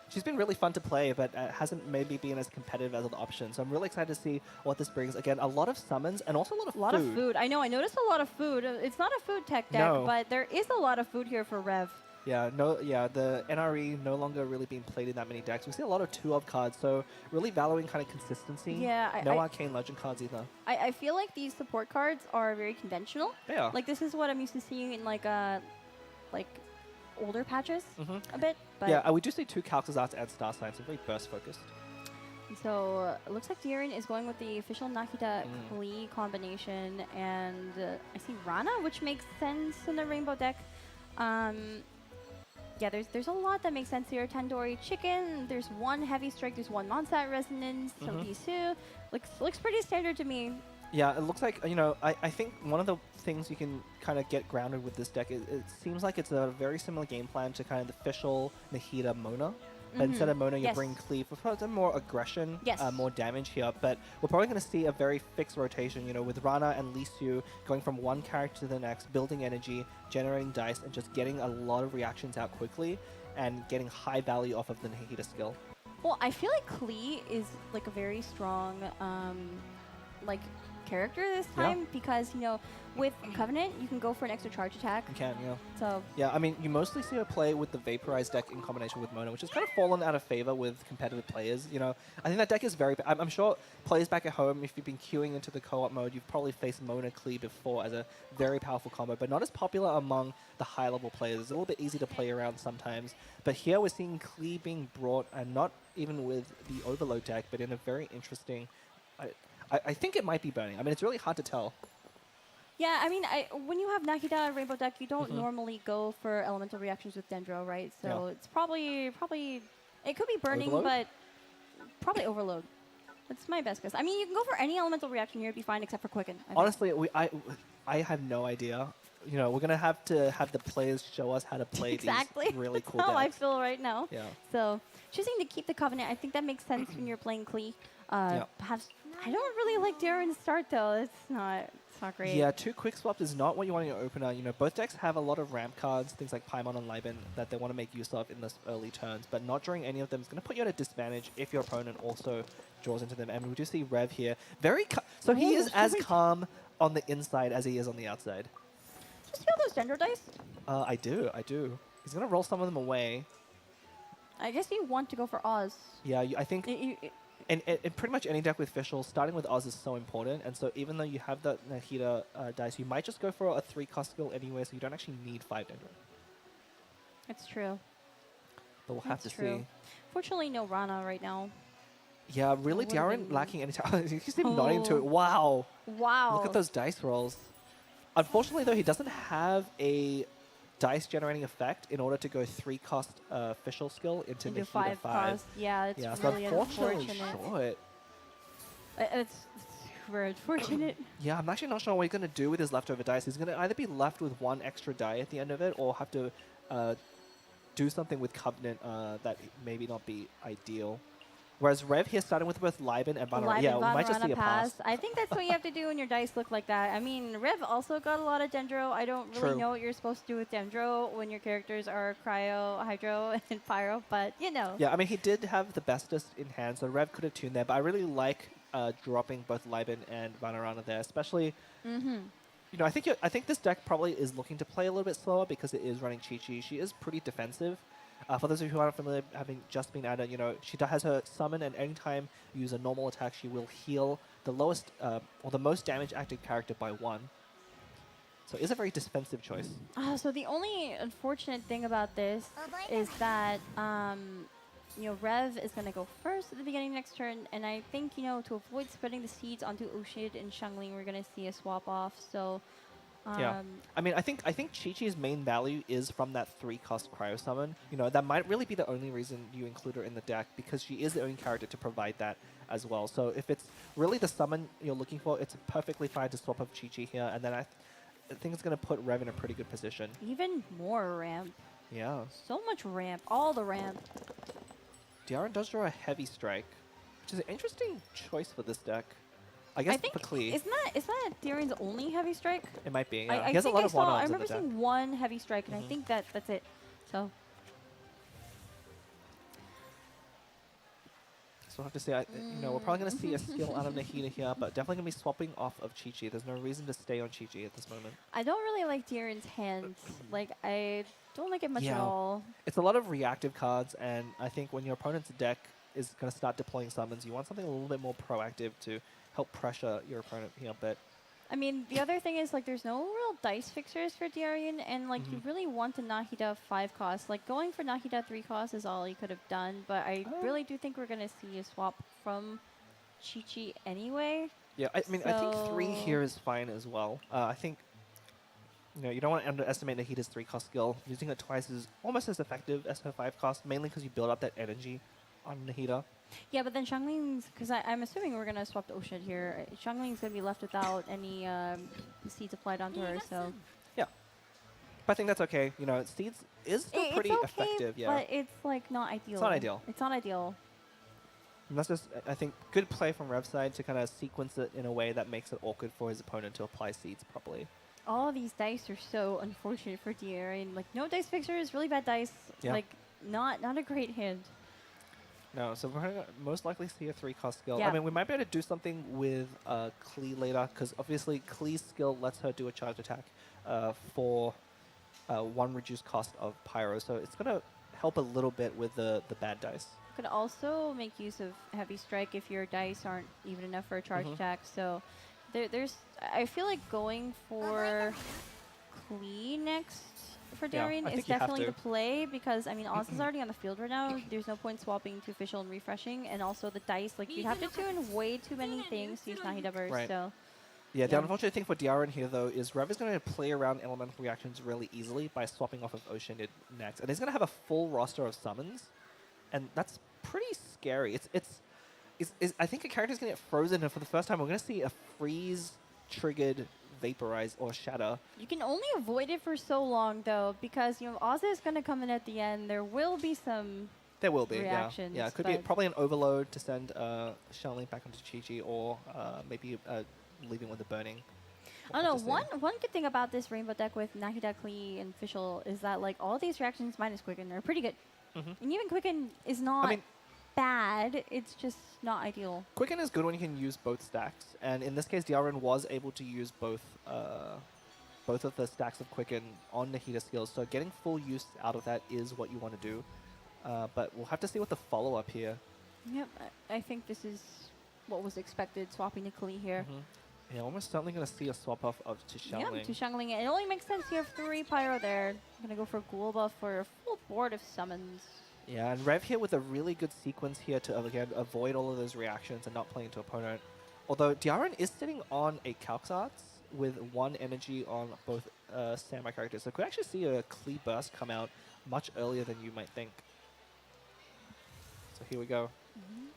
she's been really fun to play, but hasn't maybe been as competitive as other options. So I'm really excited to see what this brings. Again, a lot of summons and also a lot of food. I know. I noticed a lot of food. It's not a food tech deck, but there is a lot of food here for Rev. Yeah, the NRE no longer really being played in that many decks. We see a lot of 2-of cards, so really valuing kind of consistency. Yeah, no Arcane Legend cards either. I feel like these support cards are very conventional. Yeah. Like this is what I'm used to seeing in like older patches a bit. But Yeah, we do see 2 Calcus Arts and Star Signs, so very burst focused. So it looks like Daren is going with the official Nahida Klee combination, and I see Rana, which makes sense in the Rainbow deck. Yeah, there's a lot that makes sense here. Tandoori Chicken, there's 1 Heavy Strike, there's 1 Monsat Resonance, some Bisu. Looks pretty standard to me. Yeah, it looks like, I think one of the things you can kind of get grounded with this deck is it seems like it's a very similar game plan to kind of the official Nahida Mona. But instead of Mona, you bring Cleave for some more aggression, more damage here. But we're probably going to see a very fixed rotation, with Rana and Lisu going from one character to the next, building energy, generating dice, and just getting a lot of reactions out quickly and getting high value off of the Nahida skill. Well, I feel like Klee is like a very strong character this time because, with Covenant, you can go for an extra charge attack. You can, yeah. So yeah, I mean, you mostly see her play with the Vaporize deck in combination with Mona, which has kind of fallen out of favor with competitive players. I think that deck is very... I'm sure players back at home, if you've been queuing into the co-op mode, you've probably faced Mona Klee before as a very powerful combo, but not as popular among the high-level players. It's a little bit easy to play around sometimes. But here we're seeing Klee being brought, and not even with the Overload deck, but in a very interesting... I think it might be burning. I mean, it's really hard to tell. yeah, I mean, when you have Nahida Rainbow deck, you don't normally go for elemental reactions with Dendro, right? So it's probably it could be burning, Overload? but probably Overload. That's my best guess. I mean, you can go for any elemental reaction here, it'd be fine except for Quicken. Honestly, I have no idea. you know, we're gonna have to have the players show us how to play Exactly. these really That's cool how I decks. feel right now. Yeah. So choosing to keep the Covenant, I think that makes sense when you're playing Klee. Yeah. Perhaps I don't really like Daren's start though. It's not great. Yeah, 2 quick swaps is not what you want in your opener. You know, both decks have a lot of ramp cards, things like Paimon and Liben, that they want to make use of in the early turns, but not during any of them. It's going to put you at a disadvantage if your opponent also draws into them. And we do see Rev here. So he Ooh, is as very- calm on the inside as he is on the outside. Just feel those Dendro dice. I do. He's going to roll some of them away. I guess you want to go for Oz. Yeah, I think... You- And pretty much any deck with Fischl, starting with Oz is so important. And so even though you have the Nahida dice, you might just go for a 3-cost skill anyway, so you don't actually need 5 Dendro. it's true. But we'll have That's to true. see. Fortunately, no Rana right now. Yeah, really, would've Daren been- lacking any time. He's even nodding to it. Wow. Wow. Look at those dice rolls. Unfortunately, though, he doesn't have a dice generating effect in order to go 3-cost Fischl skill into Into Nahida 5 cost. Yeah, it's Yeah, so really unfortunately unfortunate. short. It's super unfortunate. Yeah, I'm actually not sure what he's going to do with his leftover dice. He's going to either be left with 1 extra die at the end of it or have to do something with Covenant that maybe not be ideal. Whereas Rev here starting with both Liben and Vanarana, yeah, we might just see a pass. I think that's what you have to do when your dice look like that. I mean, Rev also got a lot of Dendro. I don't really True. know what you're supposed to do with Dendro when your characters are Cryo, Hydro, and Pyro, but you know. Yeah, I mean, he did have the bestest in hand, so Rev could have tuned there, but I really like dropping both Liben and Vanarana there, especially... You know, I think this deck probably is looking to play a little bit slower because it is running Chi-Chi. She is pretty defensive. For those of you who aren't familiar, having just been added, you know, she has her summon, and anytime you use a normal attack, she will heal the lowest or the most damage active character by 1. So it's a very defensive choice. So the only unfortunate thing about this is that you know, Rev is going to go first at the beginning of next turn, and I think, you know, to avoid spreading the seeds onto Ushid and Xiangling, we're going to see a swap off. So Yeah, I mean, I think Chi-Chi's main value is from that 3-cost Cryo Summon. You know, that might really be the only reason you include her in the deck, because she is the only character to provide that as well. So if it's really the summon you're looking for, it's perfectly fine to swap up Chi-Chi here, and then I think it's going to put Rev in a pretty good position. even more ramp. Yeah. So much ramp. All the ramp. Daren does draw a Heavy Strike, which is an interesting choice for this deck. I guess I think for Klee, isn't that Daren's only heavy strike? it might be. Yeah. I He has a think lot I of saw. I one-ons in remember the deck. seeing one heavy strike, and I think that's it. So So we'll have to see. You know, we're probably going to see a skill out of Nahida here, but definitely going to be swapping off of Chi-Chi. There's no reason to stay on Chi-Chi at this moment. I don't really like Daren's hand. Like I don't like it much at Yeah. all. It's a lot of reactive cards, and I think when your opponent's deck is going to start deploying summons, you want something a little bit more proactive to help pressure your opponent here. But I mean, the other thing is, like, there's no real dice fixers for Daren, and, like, you really want the Nahida 5 cost. Like, going for Nahida 3 cost is all you could have done, but I really do think we're going to see a swap from Chi-Chi anyway. yeah, I mean, I think 3 So- here is fine as well. I think, you know, you don't want to underestimate Nahida's 3-cost skill. Using it twice is almost as effective as her 5 cost, mainly because you build up that energy on Nahida. Yeah, but then Xiangling's, because I'm assuming we're going to swap the Ocean here. Xiangling's going to be left without any seeds applied onto her, so. Yeah. But I think that's okay. You know, Seeds is still pretty it's okay, effective. Yeah. but it's, like, not ideal. It's not ideal. It's not ideal. And that's just, I think, good play from Rev's side to kind of sequence it in a way that makes it awkward for his opponent to apply Seeds properly. All of these dice are so unfortunate for Daren. Like, no dice fixers, really bad dice. Yeah. Like, not a great hand. No, so we're going to most likely see a 3-cost skill. Yeah. I mean, we might be able to do something with Klee later, because obviously Klee's skill lets her do a charge attack for 1 reduced cost of Pyro. So it's going to help a little bit with the bad dice. Could also make use of Heavy Strike if your dice aren't even enough for a charge attack. So there's, I feel like going for Klee next for Yeah, I Daren think is you have definitely to. the play, because I mean Oz is already on the field right now. There's no point swapping to official and refreshing, and also the dice, like, you have to tune way too many things to use Nahida Burst. Right. So Yeah, the Yeah. unfortunate thing for Daren here, though, is Rev is going to play around elemental reactions really easily by swapping off of Oceanid next. And he's going to have a full roster of summons, and that's pretty scary. I think a character's going to get frozen, and for the first time, we're going to see a freeze-triggered Vaporize or Shatter. You can only avoid it for so long, though, because, you know, Ozzy is going to come in at the end. There will be some There will be, reactions. yeah. It could be but- probably an overload to send Charlene back onto Chi-Chi, or maybe leaving with the burning. I We'll don't have know. to see. One good thing about this rainbow deck with Nahida, Klee, and Fischl is that like all these reactions minus Quicken are pretty good. Mhm. And even Quicken is not mean- bad. It's just not ideal. Quicken is good when you can use both stacks, and in this case, Daren was able to use both of the stacks of Quicken on Nahida skills, so getting full use out of that is what you want to do. But we'll have to see what the follow-up here. Yep, I think this is what was expected, swapping to Klee here. Yeah, almost certainly going to see a swap off of to Yeah, Xiangling. to Xiangling. It only makes sense you have 3 Pyro there. I'm going to go for Ghoul buff for a full board of summons. Yeah, and Rev here with a really good sequence here to, again, avoid all of those reactions and not play into opponent. Although Daren is sitting on a Calx Arts with 1 energy on both Samurai characters. So could actually see a Klee burst come out much earlier than you might think. So here we go.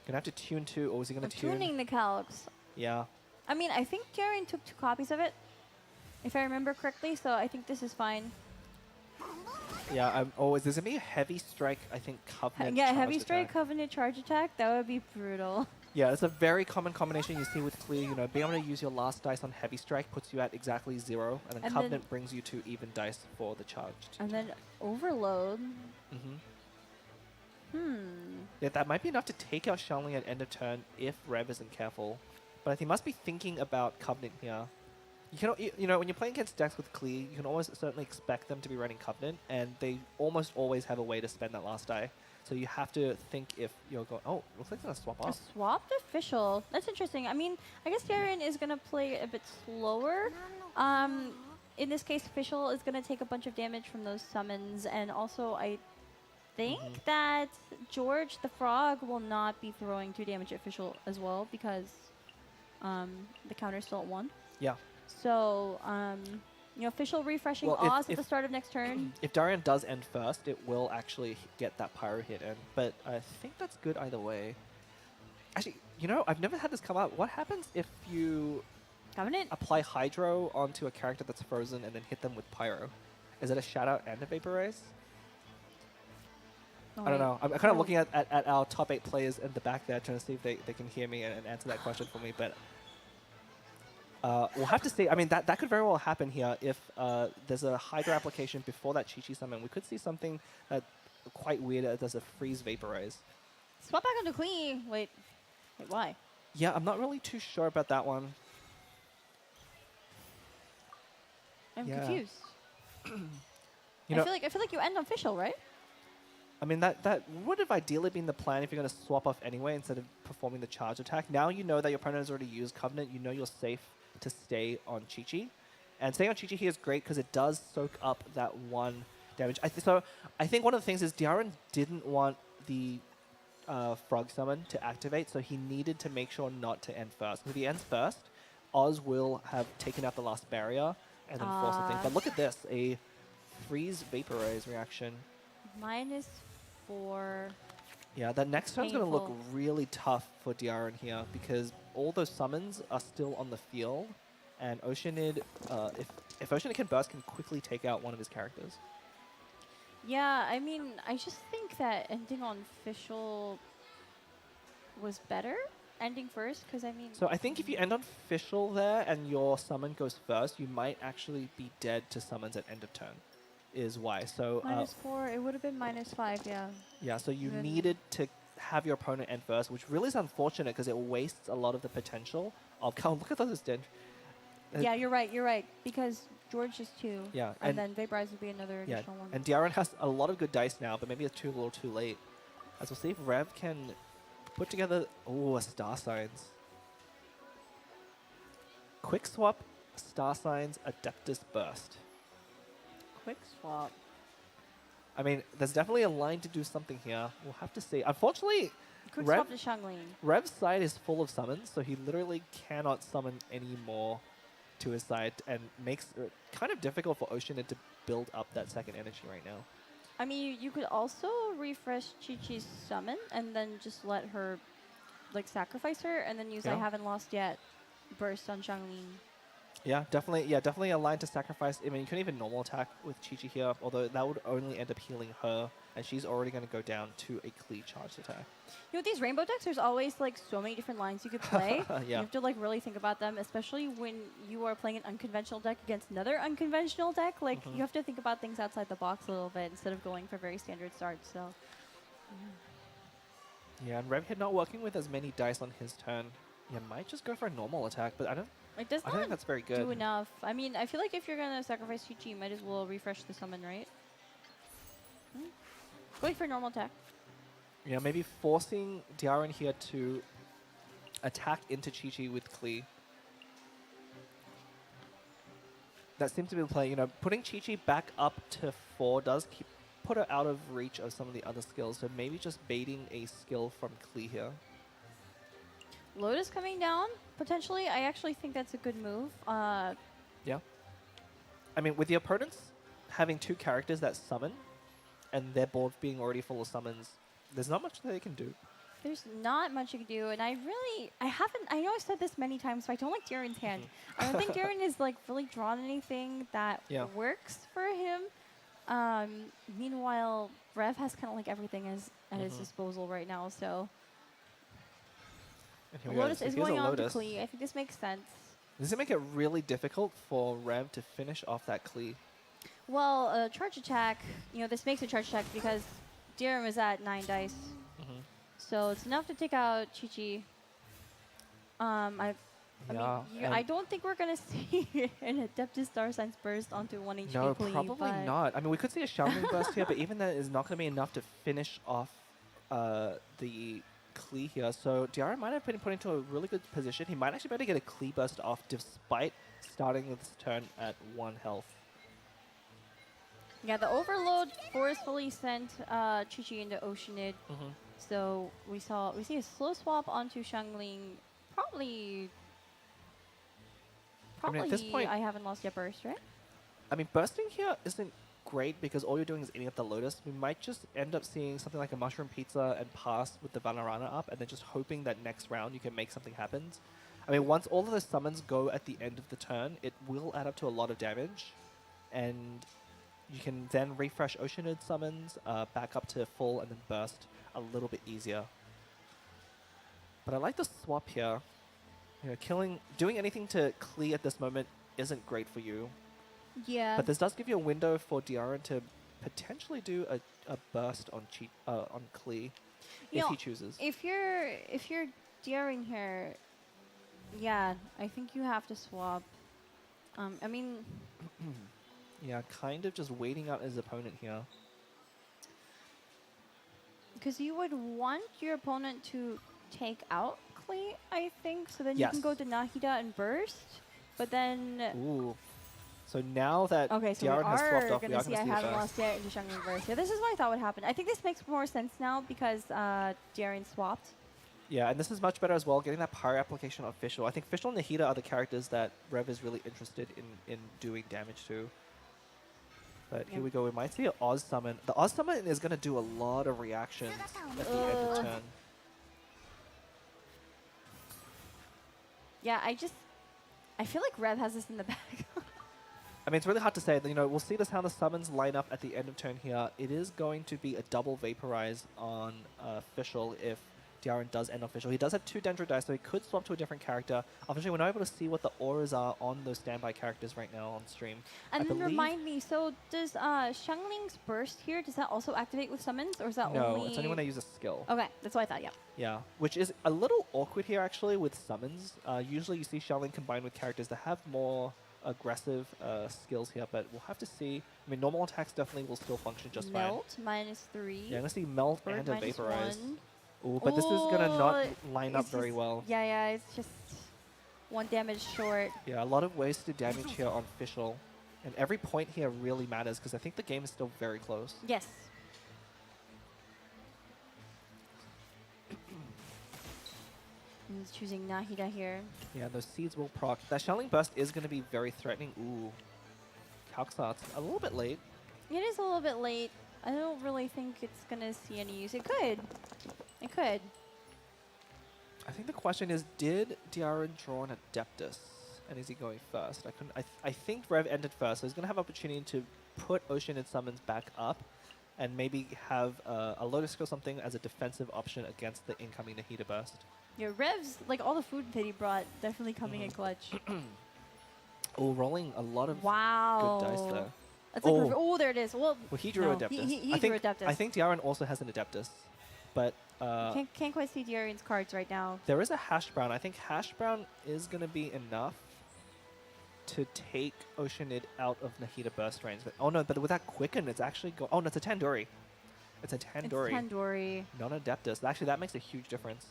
Gonna have to tune to, or is he gonna I'm tune? tuning the Calx. Yeah. I mean, I think Daren took 2 copies of it, if I remember correctly, so I think this is fine. Yeah, there's gonna be a heavy strike, I think, Covenant. Yeah, charged Heavy Strike, attack. Covenant Charge Attack, that would be brutal. Yeah, it's a very common combination you see with Klee. You know, being able to use your last dice on Heavy Strike puts you at exactly 0, and then And Covenant then- brings you to even dice for the charged. And then Overload. Yeah, that might be enough to take out Xiangling at end of turn if Rev isn't careful. But I think he must be thinking about Covenant here. You cannot, you know, when you're playing against decks with Klee, you can always certainly expect them to be running Covenant, and they almost always have a way to spend that last die. So you have to think if you're going, oh, looks like they're going to swap A off. swapped official. That's interesting. I mean, I guess Daren is going to play a bit slower. In this case, official is going to take a bunch of damage from those summons, and also I think that George the Frog will not be throwing 2 damage at official as well because the counter's still at 1. Yeah. So, you know, official refreshing Well, Oz at the start of next turn. If Daren does end first, it will actually get that Pyro hit in. But I think that's good either way. Actually, you know, I've never had this come up. What happens if you Covenant? apply Hydro onto a character that's frozen and then hit them with Pyro? Is it a Shadow and a Vaporize? Oh, I don't wait. know. I'm kind of Oh. looking at our top 8 players in the back there, trying to see if they can hear me and answer that question for me. But we'll have to see. I mean, that could very well happen here if there's a Hydro application before that Chi-Chi summon. We could see something quite weird as a Freeze Vaporize. Swap back onto Klee. Wait, why? Yeah, I'm not really too sure about that one. I'm Yeah. confused. You know, I feel like you end on official, right? I mean, that would have ideally been the plan if you're going to swap off anyway instead of performing the charge attack. Now you know that your opponent has already used Covenant. You know you're safe to stay on Chi-Chi. And staying on Chi-Chi here is great because it does soak up that 1 damage. So I think one of the things is Daren didn't want the Frog Summon to activate, so he needed to make sure not to end first. If he ends first, Oz will have taken out the last barrier and then force the thing. But look at this, a Freeze Vaporize reaction. -4. Yeah, that next turn's going to look Painful. really tough for Daren here because all those summons are still on the field, and Oceanid, if Oceanid can burst, can quickly take out one of his characters. Yeah, I mean, I just think that ending on official was better. Ending first, because I mean. So I think if you end on Fischl there and your summon goes first, you might actually be dead to summons at end of turn, is why. So -4. It would have been -5. Yeah. yeah, so you Then- needed to have your opponent end first, which really is unfortunate because it wastes a lot of the potential of. Look at those damage. Yeah, you're right. You're right. Because George is 2. Yeah, And then Vaporize would be another Yeah, additional one. and Daren has a lot of good dice now, but maybe it's a little too late. As we'll see if Rev can put together, a Star Signs. Quick swap, Star Signs, Adeptus Burst. Quick swap. I mean, there's definitely a line to do something here. We'll have to see. Unfortunately, Quick Rev- swap to Xiangling. Rev's side is full of summons, so he literally cannot summon any more to his side, and makes it kind of difficult for Oceanid to build up that second energy right now. I mean, you could also refresh Chi-Chi's summon and then just let her, like, sacrifice her and then use I Yeah. haven't lost yet burst on Xiangling. Yeah, definitely. Yeah, definitely a line to sacrifice. I mean, you couldn't even normal attack with Chi-Chi here, although that would only end up healing her, and she's already going to go down to a Klee charge attack. You know, with these rainbow decks, there's always like so many different lines you could play. Yeah. You have to like really think about them, especially when you are playing an unconventional deck against another unconventional deck. Like you have to think about things outside the box a little bit instead of going for very standard starts. So Yeah, and Revhit not working with as many dice on his turn. Yeah, might just go for a normal attack, but I don't it does think not that's very good. do enough. I mean, I feel like if you're gonna sacrifice Chi-Chi, you might as well refresh the summon, right? Going for normal attack. Yeah, maybe forcing Daren here to attack into Chi-Chi with Klee. That seems to be the play. You know, putting Chi-Chi back up to 4 does put her out of reach of some of the other skills, so maybe just baiting a skill from Klee here. Lotus coming down, potentially. I actually think that's a good move. Yeah. I mean, with the opponents having 2 characters that summon, and their board being already full of summons, there's not much that they can do. There's not much you can do, and I know I've said this many times, but I don't like Daren's hand. I don't think Daren is like really drawn anything that works for him. Meanwhile, Rev has kind of like everything at his disposal right now, so. And here we go. Lotus So is here's a going on to Lotus. Klee. I think this makes sense. Does it make it really difficult for Rev to finish off that Klee? Well, charge attack, you know, this makes a charge attack because Daren is at 9 dice. So it's enough to take out Chi-Chi. I don't think we're going to see an Adeptus Star Signs burst onto 1 HP No, Klee, probably but not. I mean, we could see a Shaolin burst here, but even that is not going to be enough to finish off the Klee here. So Daren might have been put into a really good position. He might actually be able to get a Klee burst off despite starting this turn at 1 health. Yeah, the Overload forcefully sent Chi-Chi into Oceanid. So we see a slow swap onto Xiangling. Probably I mean, at this point, I haven't lost yet burst, right? I mean, bursting here isn't great because all you're doing is eating up the Lotus. We might just end up seeing something like a Mushroom Pizza and pass with the Vanarana up, and then just hoping that next round you can make something happen. I mean, once all of the summons go at the end of the turn, it will add up to a lot of damage, and you can then refresh Oceanid summons back up to full and then burst a little bit easier. But I like the swap here. You know, doing anything to Klee at this moment isn't great for you. Yeah. But this does give you a window for Daren to potentially do a burst on Klee if he chooses. If you're Daren here, yeah, I think you have to swap. I mean, Yeah, kind of just waiting out his opponent here. because you would want your opponent to take out Klee, I think, so then you can go to Nahida and burst. But then, Ooh. So now that okay, so Daren we has swapped are off, we gonna are see going I to see a haven't burst. lost yet into Xiangling burst. Yeah, this is what I thought would happen. I think this makes more sense now because Daren swapped. Yeah, and this is much better as well, getting that power application on Fischl. I think Fischl and Nahida are the characters that Rev is really interested in doing damage to. But here we go, we might see an Oz summon. The Oz summon is going to do a lot of reactions at the end of turn. Yeah, I feel like Rev has this in the bag. I mean, it's really hard to say. You know, we'll see this how the summons line up at the end of turn here. It is going to be a double Vaporize on Fischl if Daren does end on Fischl. He does have 2 Dendro dice, so he could swap to a different character. Unfortunately, we're not able to see what the auras are on those standby characters right now on stream. And then remind me, so does Xiangling's burst here, does that also activate with summons, or is that only... No, it's only when I use a skill. Okay, that's what I thought, yeah. Yeah, which is a little awkward here, actually, with summons. Usually you see Xiangling combined with characters that have more aggressive skills here, but we'll have to see. I mean, normal attacks definitely will still function just fine. Melt, -3. Yeah, I'm going to see Melt Bird and a Vaporize. -1. Ooh, but this is going to not line up It's very just- well. Yeah, it's just 1 damage short. Yeah, a lot of ways to damage here on Fischl. And every point here really matters, because I think the game is still very close. Yes. He's choosing Nahida here. Yeah, those seeds will proc. That Xiangling Burst is going to be very threatening. Ooh. Calxart's a little bit late. It is a little bit late. I don't really think it's going to see any use. It could. It could. I think the question is, did Daren draw an Adeptus? And is he going first? I couldn't. I think Rev ended first, so he's gonna have opportunity to put Oceanid summons back up, and maybe have a Lotus Skill something as a defensive option against the incoming Nahida Burst. Yeah, Revs, like all the food that he brought, definitely coming in clutch. Oh, rolling a lot of Wow. good dice there. That's like, Oh. oh, there it is. Well, Well, he drew no, Adeptus. He I drew think, Adeptus. I think Daren also has an Adeptus, but Can't quite see Darian's cards right now. there is a Hash Brown. I think Hash Brown is going to be enough to take Oceanid out of Nahida Burst range. But, oh no, but with that Quicken, it's actually oh no, it's a Tandoori. It's a Tandoori. It's Tandoori. Not Adeptus. Actually, that makes a huge difference.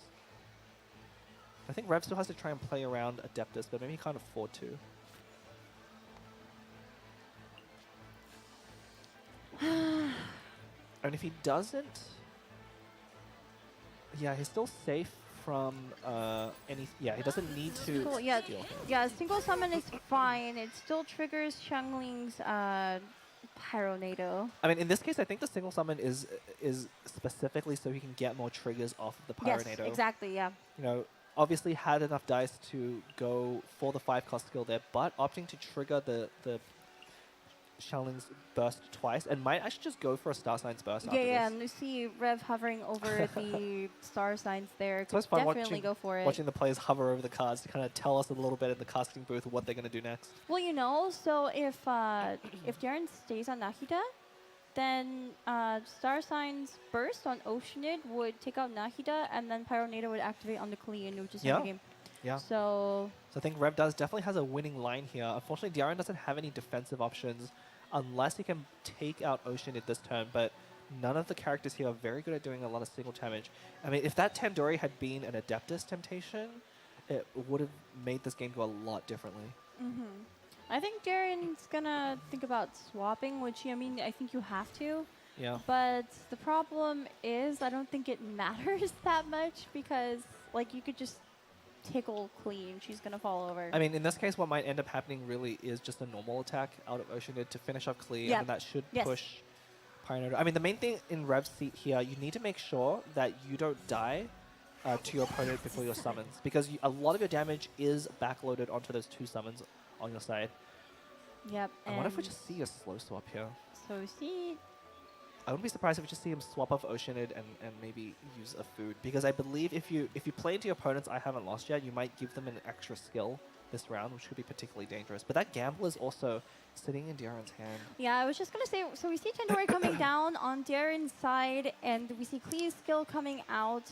I think Rev still has to try and play around Adeptus, but maybe he can't afford to. And if he doesn't, yeah, he's still safe from any. Yeah, he doesn't need to. Cool. Yeah, steal him. yeah. Single summon is fine. It still triggers Xiangling's Pyronado. I mean, in this case, I think the single summon is specifically so he can get more triggers off of the Yes, Pyronado. exactly. Yeah. You know, obviously had enough dice to go for the 5-cost skill there, but opting to trigger the Xiangling's burst twice, and might actually just go for a Star Signs burst Yeah, after yeah. this. And you see Rev hovering over the star signs there. So it's Could fun definitely go for it. watching the players hover over the cards to kind of tell us a little bit in the casting booth what they're going to do next. Well, you know, so if Daren stays on Nahida, then Star Signs Burst on Oceanid would take out Nahida, and then Pyronado would activate on the Klee, which is Yeah. the game. Yeah. So So I think Rev definitely has a winning line here. Unfortunately, Daren doesn't have any defensive options unless he can take out Oceanid this turn, but none of the characters here are very good at doing a lot of single damage. I mean, if that Tandoori had been an Adeptus Temptation, it would have made this game go a lot differently. I think Daren's gonna think about swapping, which I mean, I think you have to. Yeah. But the problem is, I don't think it matters that much because, like, you could just tickle clean. She's gonna fall over. I mean, in this case, what might end up happening really is just a normal attack out of Oceanid to finish off Klee, Yep. and that should Yes. push Pyronado. I mean, the main thing in Rev's seat here, you need to make sure that you don't die to your opponent before your summons, because a lot of your damage is backloaded onto those 2 summons on your side. Yep. I wonder if we and just see a slow swap here. So see, I wouldn't be surprised if we just see him swap off Oceanid and maybe use a food, because I believe if you play into your opponents I haven't lost yet, you might give them an extra skill this round, which could be particularly dangerous. But that Gamble is also sitting in Daren's hand. yeah, I was just gonna say. So we see Tandoori coming down on Daren's side, and we see Klee's skill coming out,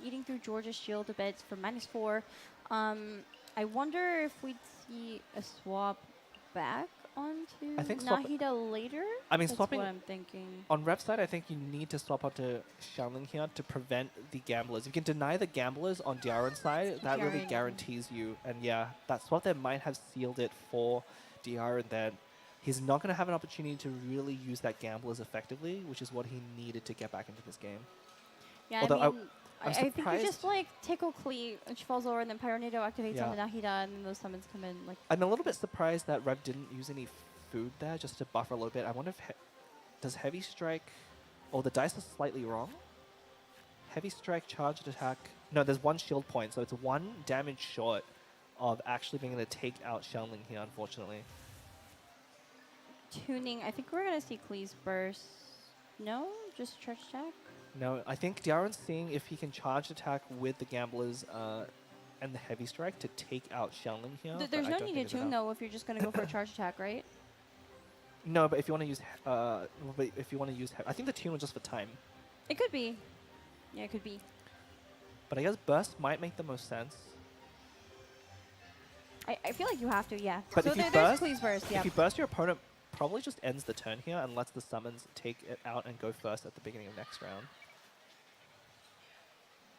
eating through George's shield a bit for -4. I wonder if we'd see a swap back onto I think swap- Nahida later. I mean, That's swapping- what I'm thinking. On Rev's side, I think you need to swap onto Xiangling here to prevent the Gamblers. You can deny the Gamblers on Daren's side, that really Daren. guarantees you. And yeah, that swap there might have sealed it for Daren then. He's not going to have an opportunity to really use that Gamblers effectively, which is what he needed to get back into this game. Yeah, Although I mean, I'm I think you surprised- just like tickle Klee, and she falls over, and then Pyronado activates on the Yeah. Nahida, and then those summons come in. Like, I'm a little bit surprised that Rev didn't use any food there just to buffer a little bit. I wonder if does Heavy Strike... Oh, the dice is slightly wrong. Heavy Strike, charged attack... No, there's 1 shield point, so it's 1 damage short of actually being able to take out Xiangling here, unfortunately. tuning. I think we're gonna see Klee's burst. No, just charge attack. No, I think Daren's seeing if he can charge attack with the Gamblers and the Heavy Strike to take out Xiangling here. but There's I no don't need think to it's tune enough. though if you're just gonna go for a charge attack, right? No, but if you want to use... but if you want to use... I think the tune was just for time. It could be. Yeah, it could be. But I guess Burst might make the most sense. I feel like you have to, yeah. But so if you there's burst, Klee's burst, yeah. if you burst, your opponent probably just ends the turn here and lets the summons take it out and go first at the beginning of next round.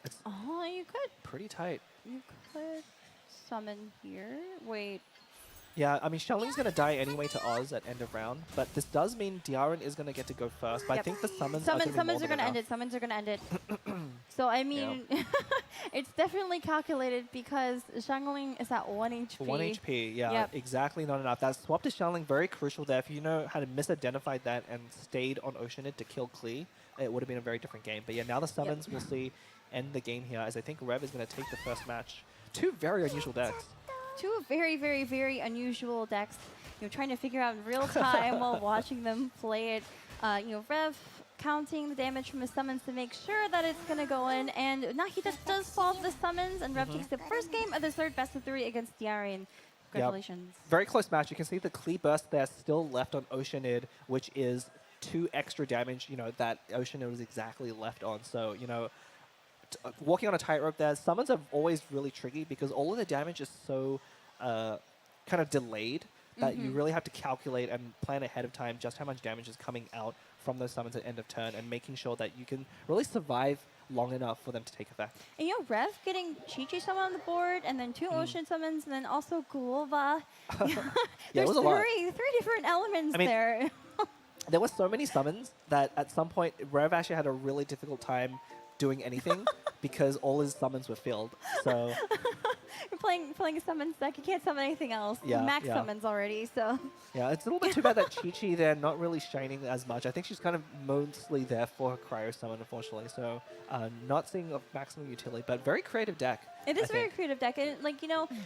It's Oh, you could. pretty tight. You could summon here. Wait. Yeah, I mean, Xiangling's going to die anyway to Oz at end of round, but this does mean Daren is going to get to go first, but I Yep. think the summons Summons are are going to gonna end it. Summons are gonna end it. So I mean, it's definitely calculated because Xiangling is at 1 HP. 1 HP, yeah, Yep. exactly, not enough. That swap to Xiangling, very crucial there. If you know how to misidentified that and stayed on Oceanid to kill Klee, it would have been a very different game. But yeah, now the summons we'll see end the game here, as I think Rev is going to take the first match. 2 very unusual decks. two very, very, very unusual decks. Trying to figure out in real time while watching them play it. Rev counting the damage from his summons to make sure that it's going to go in. And Nahi does fall to the summons, and Rev takes the first game of the third best of 3 against Daren. Congratulations. Yep. Very close match. You can see the Klee burst there still left on Oceanid, which is 2 extra damage, that Oceanid was exactly left on. So, walking on a tightrope there, summons are always really tricky because all of the damage is so kind of delayed that you really have to calculate and plan ahead of time just how much damage is coming out from those summons at end of turn and making sure that you can really survive long enough for them to take effect. And Rev getting Chi-Chi summon on the board, and then 2 Ocean summons, and then also Gulova. It was a lot. Three different elements there. There were so many summons that at some point Rev actually had a really difficult time doing anything because all his summons were filled. So You're playing a summons deck, you can't summon anything else. Yeah, Max yeah. summons already, so. yeah, it's a little bit too bad that Chi-Chi there not really shining as much. I think she's kind of mostly there for her cryo summon, unfortunately. So not seeing a maximum utility, but very creative deck. It is a very creative deck. And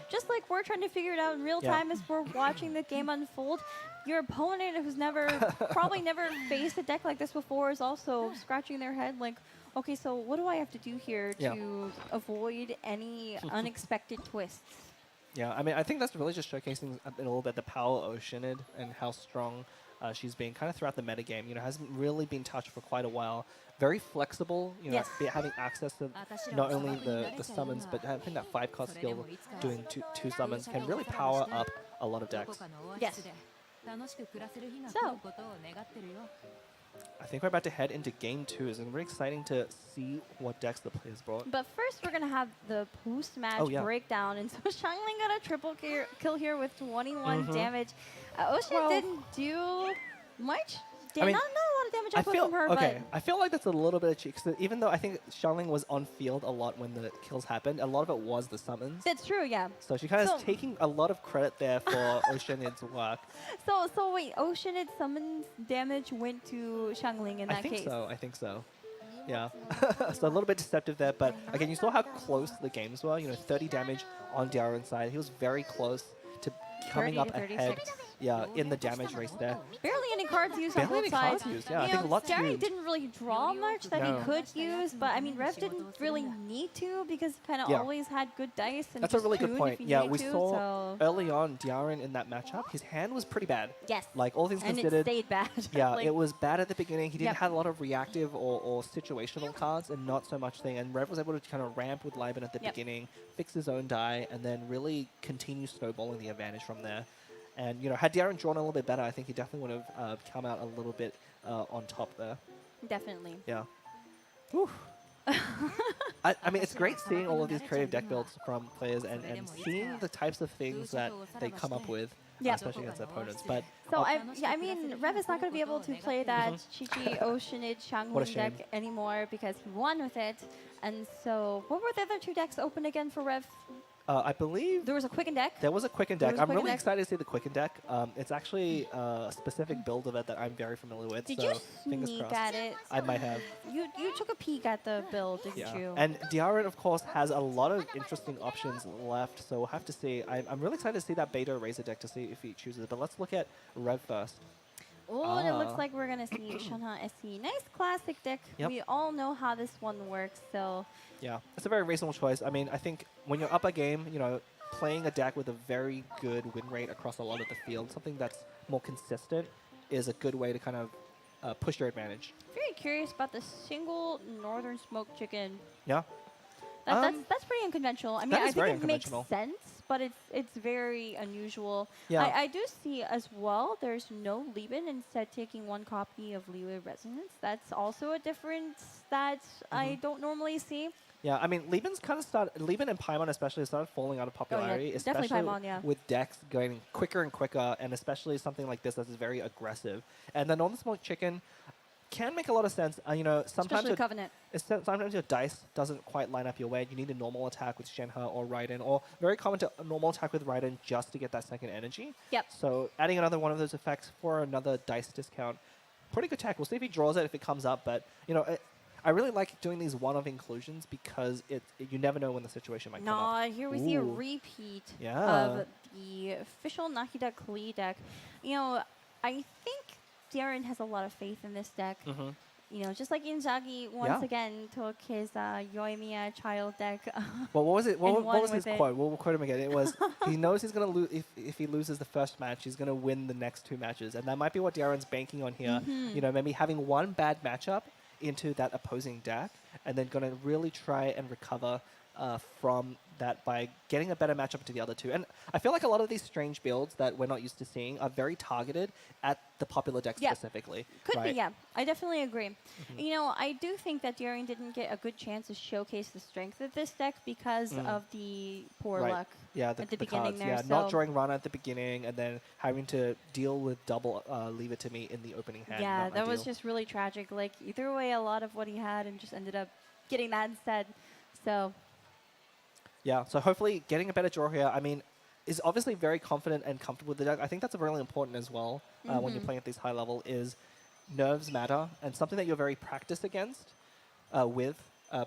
just like we're trying to figure it out in real time as we're watching the game unfold, your opponent who's probably never faced a deck like this before is also scratching their head like, okay, so what do I have to do here to avoid any unexpected twists? Yeah, I think that's really just showcasing a little bit the power of Oceanid and how strong she's been kind of throughout the metagame. Hasn't really been touched for quite a while. Very flexible, having access to not only the summons, but having that 5-cost skill doing two summons can really power up a lot of decks. Yes. So, I think we're about to head into game 2. It's very exciting to see what decks the players brought. but first we're going to have the post-match breakdown. And so Xiangling got a triple kill here with 21 damage. Ocean didn't do much. Not a lot of damage output from her, but I feel like that's a little bit of cheek. So even though I think Xiangling was on field a lot when the kills happened, a lot of it was the summons. that's true, yeah. So she kind of is taking a lot of credit there for Oceanid's work. So wait, Oceanid summons damage went to Xiangling in that case. I think so. Yeah. So a little bit deceptive there, but again, you saw how close the games were. 30 damage on Daren's side. He was very close to coming up 30 to ahead. 36. Yeah, in the damage race there. Barely any cards used on Barely both any cards sides. used, yeah, I think a lot's Daren used. didn't really draw much that No. he could use, but Rev didn't really need to because he kind of always had good dice. And That's a just really good tune if point. he Yeah, needed we to, saw so. early on Daren in that matchup, his hand was pretty bad. Yes. Like, all things And it considered. stayed bad. Yeah, Like, it was bad at the beginning. He didn't Yep. have a lot of reactive or situational cards and not so much thing. And Rev was able to kind of ramp with Liben at the beginning, fix his own die, and then really continue snowballing the advantage from there. And, had Daren drawn a little bit better, I think he definitely would have come out a little bit on top there. Definitely. Yeah. Whew. I mean, it's great seeing all of these creative deck builds from players and seeing the types of things that they come up with, especially against opponents. But So Rev is not going to be able to play that Chi-Chi Oceanid What a Xiangling deck shame. anymore because he won with it. And so, what were the other 2 decks open again for Rev? I believe There was a Quicken deck. there was a Quicken There deck. was a I'm Quicken really deck. excited to see the Quicken deck. It's actually a specific build of it that I'm very familiar with. Did so you fingers sneak crossed. at it? I might have. You took a peek at the build, didn't you? And Daren, of course, has a lot of interesting options left, so we'll have to see. I'm really excited to see that Beta Razor deck to see if he chooses it. But let's look at Rev first. Oh, it looks like we're gonna see Shanha SC. Nice classic deck. Yep. We all know how this one works, so Yeah, it's a very reasonable choice. I mean, I think when you're up a game, playing a deck with a very good win rate across a lot of the field, something that's more consistent, is a good way to kind of push your advantage. very curious about the single Northern Smoked Chicken. Yeah. That's pretty unconventional. I mean, That I is very think it makes unconventional. sense, but it's very unusual. Yeah. I do see as well. There's no Lieben, instead taking 1 copy of Liwe Resonance. That's also a difference that I don't normally see. Yeah, I mean, Lieben and Paimon especially started falling out of popularity, definitely especially Paimon, yeah. with decks going quicker and quicker, and especially something like this that is very aggressive. And the Northern Smoked Chicken can make a lot of sense. Sometimes Especially Covenant. sometimes your dice doesn't quite line up your way. You need a normal attack with Shenhe or Raiden, or very common to a normal attack with Raiden just to get that second energy. Yep. So adding another one of those effects for another dice discount, pretty good tech. We'll see if he draws it if it comes up, but I really like doing these one-off inclusions because you never know when the situation might come up. No, here we see a Ooh. repeat Yeah. of the official Nahida Klee deck. You know, I think Daren has a lot of faith in this deck. Mm-hmm. You know, just like Inzagi once again took his Yoimiya child deck. Well, what was it? and What was won his with it. quote? We'll quote him again. It was, he knows he's going to lose, if he loses the first match, he's going to win the next 2 matches. And that might be what Daren's banking on here. Mm-hmm. You know, maybe having one bad matchup into that opposing deck, and then going to really try and recover from that by getting a better matchup to the other 2. And I feel like a lot of these strange builds that we're not used to seeing are very targeted at the popular deck specifically. Could right? be, yeah. I definitely agree. You know, I do think that Daren didn't get a good chance to showcase the strength of this deck because of the poor Right. luck Yeah, at the the beginning cards. there. Yeah, so not drawing Rana at the beginning and then having to deal with double Leave It To Me in the opening hand. yeah, not that was ideal. just really tragic. Like, he threw away a lot of what he had and just ended up getting that instead. So, Yeah, so hopefully getting a better draw here, I mean, is obviously very confident and comfortable with the deck. I think that's really important as well when you're playing at this high level is nerves matter, and something that you're very practiced against with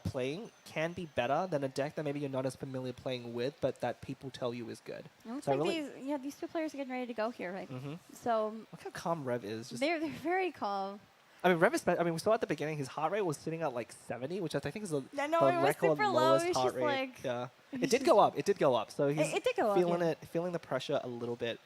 playing can be better than a deck that maybe you're not as familiar playing with, but that people tell you is good. it looks So like really- these 2 players are getting ready to go here, right? Mhm. So, Look how calm Rev is. Just, they're very calm. I mean, Rev is, I mean, we saw at the beginning his heart rate was sitting at like 70, which I think is the, I know, the it was record super low. lowest It was heart just rate. like- Yeah, he's it did just- go up. It did go up. So he's It did go up, feeling yeah. it, feeling the pressure a little bit.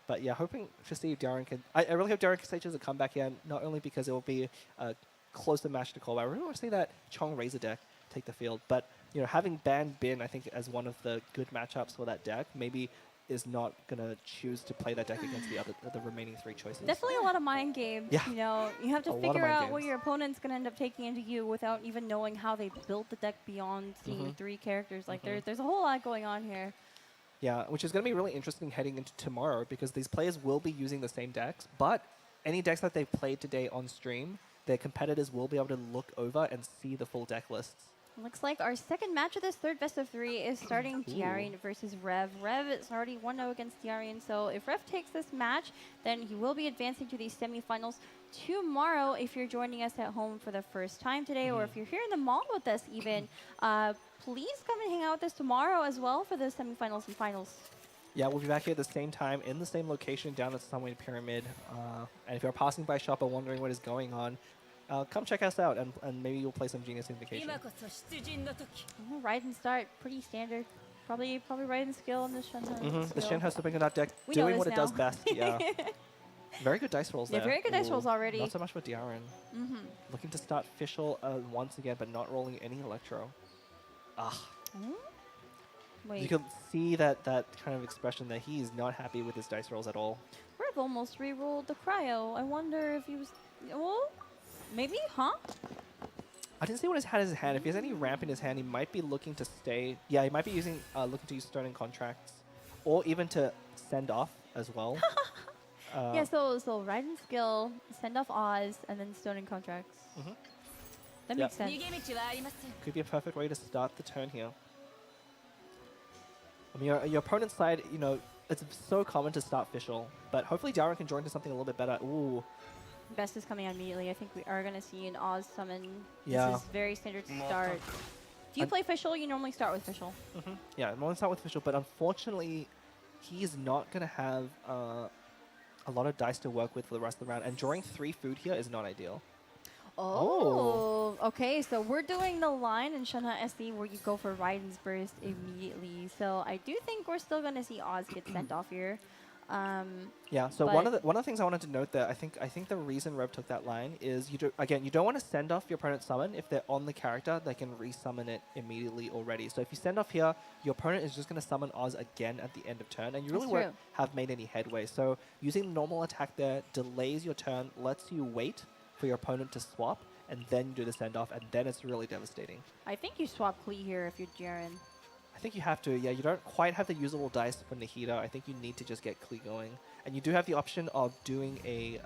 But yeah, hoping to see if Daren can. I really hope Daren can stage as a comeback here, not only because it will be a closer match to call, but I really want to see that Chong Razor deck take the field. But you know, having banned Bin, I think as one of the good matchups for that deck, maybe is not gonna choose to play that deck against the remaining 3 choices. Definitely a lot of mind games. Yeah. You know, you have to A lot of figure mind out what games. your opponent's going to end up taking into you without even knowing how they built the deck beyond seeing 3 characters. Like, there's a whole lot going on here. Yeah, which is going to be really interesting heading into tomorrow because these players will be using the same decks, but any decks that they've played today on stream, their competitors will be able to look over and see the full deck lists. Looks like our second match of this third best of 3 is starting Daren versus Rev. Rev is already 1-0 against Daren, so if Rev takes this match, then he will be advancing to the semifinals tomorrow. If you're joining us at home for the first time today, or if you're here in the mall with us even, please come and hang out with us tomorrow as well for the semifinals and finals. Yeah, we'll be back here at the same time in the same location down at Sunway Pyramid. And if you're passing by shop or wondering what is going on, come check us out and maybe you'll play some Genius Invocation. Oh, ride and start, pretty standard. Probably ride and skill on the Shenhe. The Shen has to bring that deck, We know doing this what it does now. best. Yeah. Very good dice rolls Yeah, there. very good dice Ooh, rolls already. Not so much for Daren. Looking to start Fischl once again, but not rolling any Electro. Ah. Wait, You can see that kind of expression that he is not happy with his dice rolls at all. Rev almost re-rolled the cryo. I wonder if he was... Well, maybe, huh? I didn't see what he had in his hand. If he has any ramp in his hand, he might be looking to stay. Yeah, he might be using looking to use Stoning Contracts, or even to send off as well. Yeah, so ride and skill, send off Oz, and then Stoning Contracts. That Yeah. makes sense. Could be a perfect way to start the turn here. I mean, your opponent's side, you know, it's so common to start Fischl, but hopefully Daren can join to something a little bit better. Ooh, Best is coming out immediately. I think we are going to see an Oz summon. Yeah. This is very standard to start. If you play Fischl, you normally start with Fischl. yeah, I'm going to start with Fischl, but unfortunately, he is not going to have a lot of dice to work with for the rest of the round, and drawing 3 food here is not ideal. Oh, okay. So we're doing the line in Shenhe SD where you go for Raiden's Burst immediately. So I do think we're still going to see Oz get sent off here. Yeah. So one of the things I wanted to note there, I think the reason Rev took that line is you don't want to send off your opponent's summon if they're on the character. They can resummon it immediately already. So if you send off here, your opponent is just going to summon Oz again at the end of turn, and you really That's won't true. have made any headway. So using normal attack there delays your turn, lets you wait for your opponent to swap, and then do the send off, and then it's really devastating. I think you swap Klee here if you're Daren. I think you have to. Yeah, you don't quite have the usable dice for Nahida. I think you need to just get Klee going. And you do have the option of doing a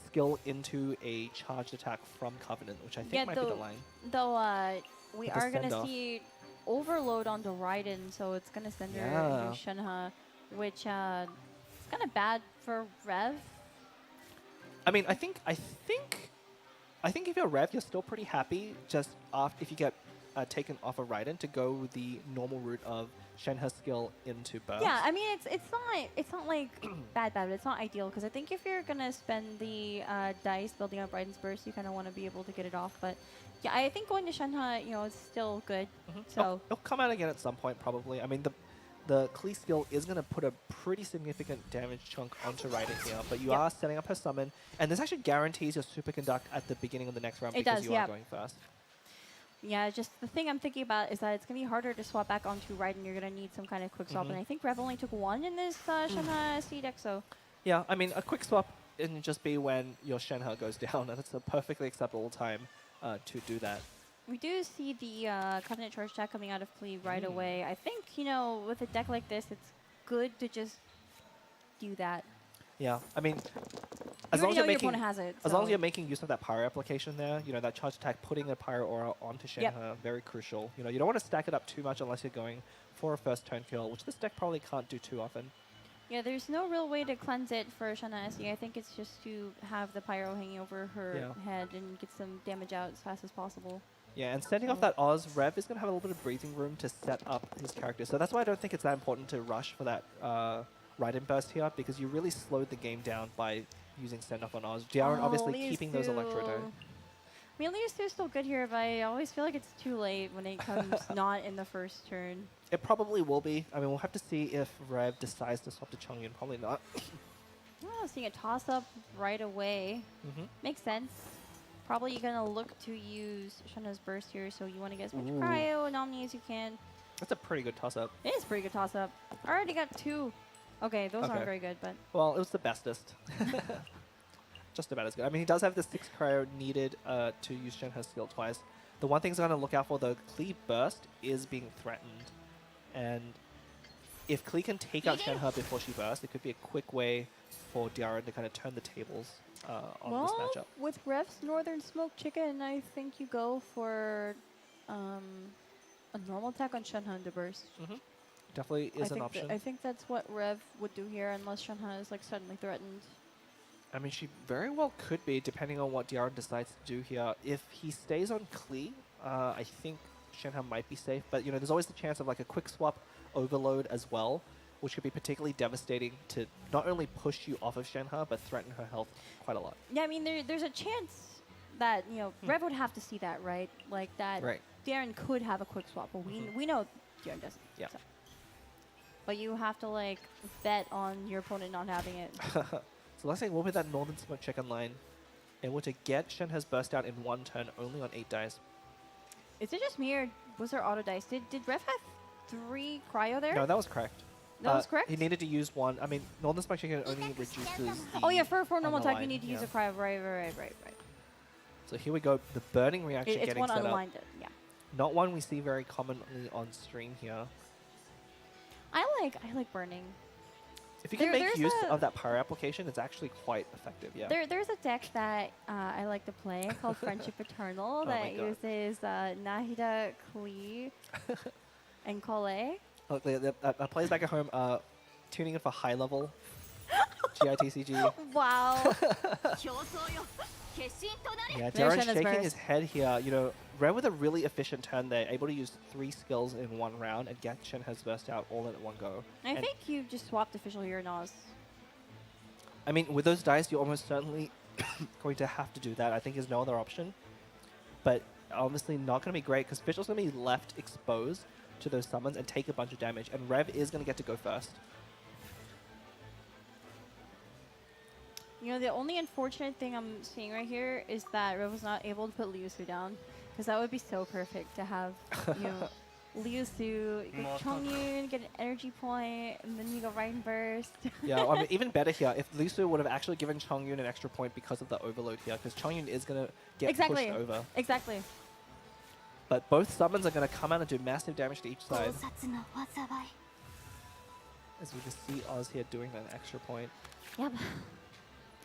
skill into a charged attack from Covenant, which I think might be the line. Though we With the are going to send-off. see overload onto Raiden, so it's going to send her Yeah. into Shenhe, which is kind of bad for Rev. I mean, I think I think if you're Rev, you're still pretty happy just after if you get taken off a Raiden to go the normal route of Shenhe's skill into burst. Yeah, I mean it's not like bad, but it's not ideal because I think if you're gonna spend the dice building up Raiden's burst, you kind of want to be able to get it off. But yeah, I think going to Shenhe, is still good. So It'll come out again at some point probably. I mean the Klee skill is going to put a pretty significant damage chunk onto Raiden here, but you are setting up her summon, and this actually guarantees your superconduct at the beginning of the next round It because does, you yeah. are going first. yeah, just the thing I'm thinking about is that it's gonna be harder to swap back onto Raiden. You're gonna need some kind of quick swap, and I think Rev only took one in this Shenhe SD deck, so. Yeah, I mean, a quick swap can just be when your Shenhe goes down, and it's a perfectly acceptable time to do that. We do see the Covenant Charge Attack coming out of Klee right away. I think, with a deck like this, it's good to just do that. Yeah, I mean, You as long already as know you're your making, opponent has it. as long as so- you're making use of that pyro application there, that charge attack, putting a pyro aura onto Shenhe, Yep. very crucial. You don't want to stack it up too much unless you're going for a first turn kill, which this deck probably can't do too often. Yeah, there's no real way to cleanse it for Shenhe SE. I think it's just to have the pyro hanging over her head and get some damage out as fast as possible. Yeah, and sending off that Oz, Rev is going to have a little bit of breathing room to set up his character. So that's why I don't think it's that important to rush for that Raiden burst here, because you really slowed the game down by using send off on Oz. Daren obviously keeping those Electro though. I mean, Liu is still good here, but I always feel like it's too late when it comes not in the first turn. It probably will be. I mean, we'll have to see if Rev decides to swap to Chongyun. Probably not. Oh, seeing a toss-up right away. Makes sense. Probably you're going to look to use Shenhe's burst here, so you want to get as much cryo and Omni as you can. That's a pretty good toss-up. It is a pretty good toss-up. I already got two. Okay, those aren't very good, but... Well, it was the bestest. Just about as good. I mean, he does have the 6 cryo needed to use Shenhe's skill twice. The one thing he's going to look out for, the Klee burst is being threatened. And if Klee can take out Shenhe before she bursts, it could be a quick way for Daren to kind of turn the tables on this matchup. With Rev's Northern Smoke Chicken, I think you go for a normal attack on Shenhe and the burst. Definitely is an option. I think that's what Rev would do here, unless Shenhe is like suddenly threatened. I mean, she very well could be, depending on what Daren decides to do here. If he stays on Klee, I think Shenhe might be safe. But, there's always the chance of like a quick swap overload as well, which could be particularly devastating to not only push you off of Shenhe, but threaten her health quite a lot. Yeah, I mean, there's a chance that, Rev would have to see that, right? Like that Daren could have a quick swap, but we know Daren doesn't. Yeah. So. But you have to, like, bet on your opponent not having it. So last thing, we'll with that Northern Smoke Chicken line, able to get Shenhe's burst out in one turn, only on 8 dice. Is it just me, or was there auto dice? Did Rev have 3 cryo there? No, that was correct. That was correct? He needed to use one. I mean, Northern Smoke Chicken only reduces the Oh yeah, for a normal on the attack, line, you need to use a cryo. Right. So here we go. The burning reaction It's getting one set up. unaligned, yeah. Not one we see very commonly on stream here. I like burning. If you can make there's use of that pyro application, it's actually quite effective, yeah. There's a deck that I like to play called Friendship Eternal that uses Nahida, Klee, and Kole. Look, players back at home tuning in for high level GITCG. Wow. Yeah, There's Daren's Shenhe's shaking burst. his head here. Red with a really efficient turn there, able to use 3 skills in one round and get Shenhe's burst out all at one go. I think you just swapped official here, Nas. I mean, with those dice, you're almost certainly going to have to do that. I think there's no other option. But obviously not going to be great because Fischl's going to be left exposed to those summons and take a bunch of damage. And Rev is going to get to go first. The only unfortunate thing I'm seeing right here is that Rev was not able to put Liu Su down. Because that would be so perfect to have, Liu Su, you go Chongyun, get an energy point, and then you go Raiden Burst. Yeah, I mean, even better here, if Liu Su would have actually given Chongyun an extra point because of the overload here, because Chongyun is going to get pushed over. Exactly. But both summons are going to come out and do massive damage to each side. As we just see Oz here doing an extra point. Yep.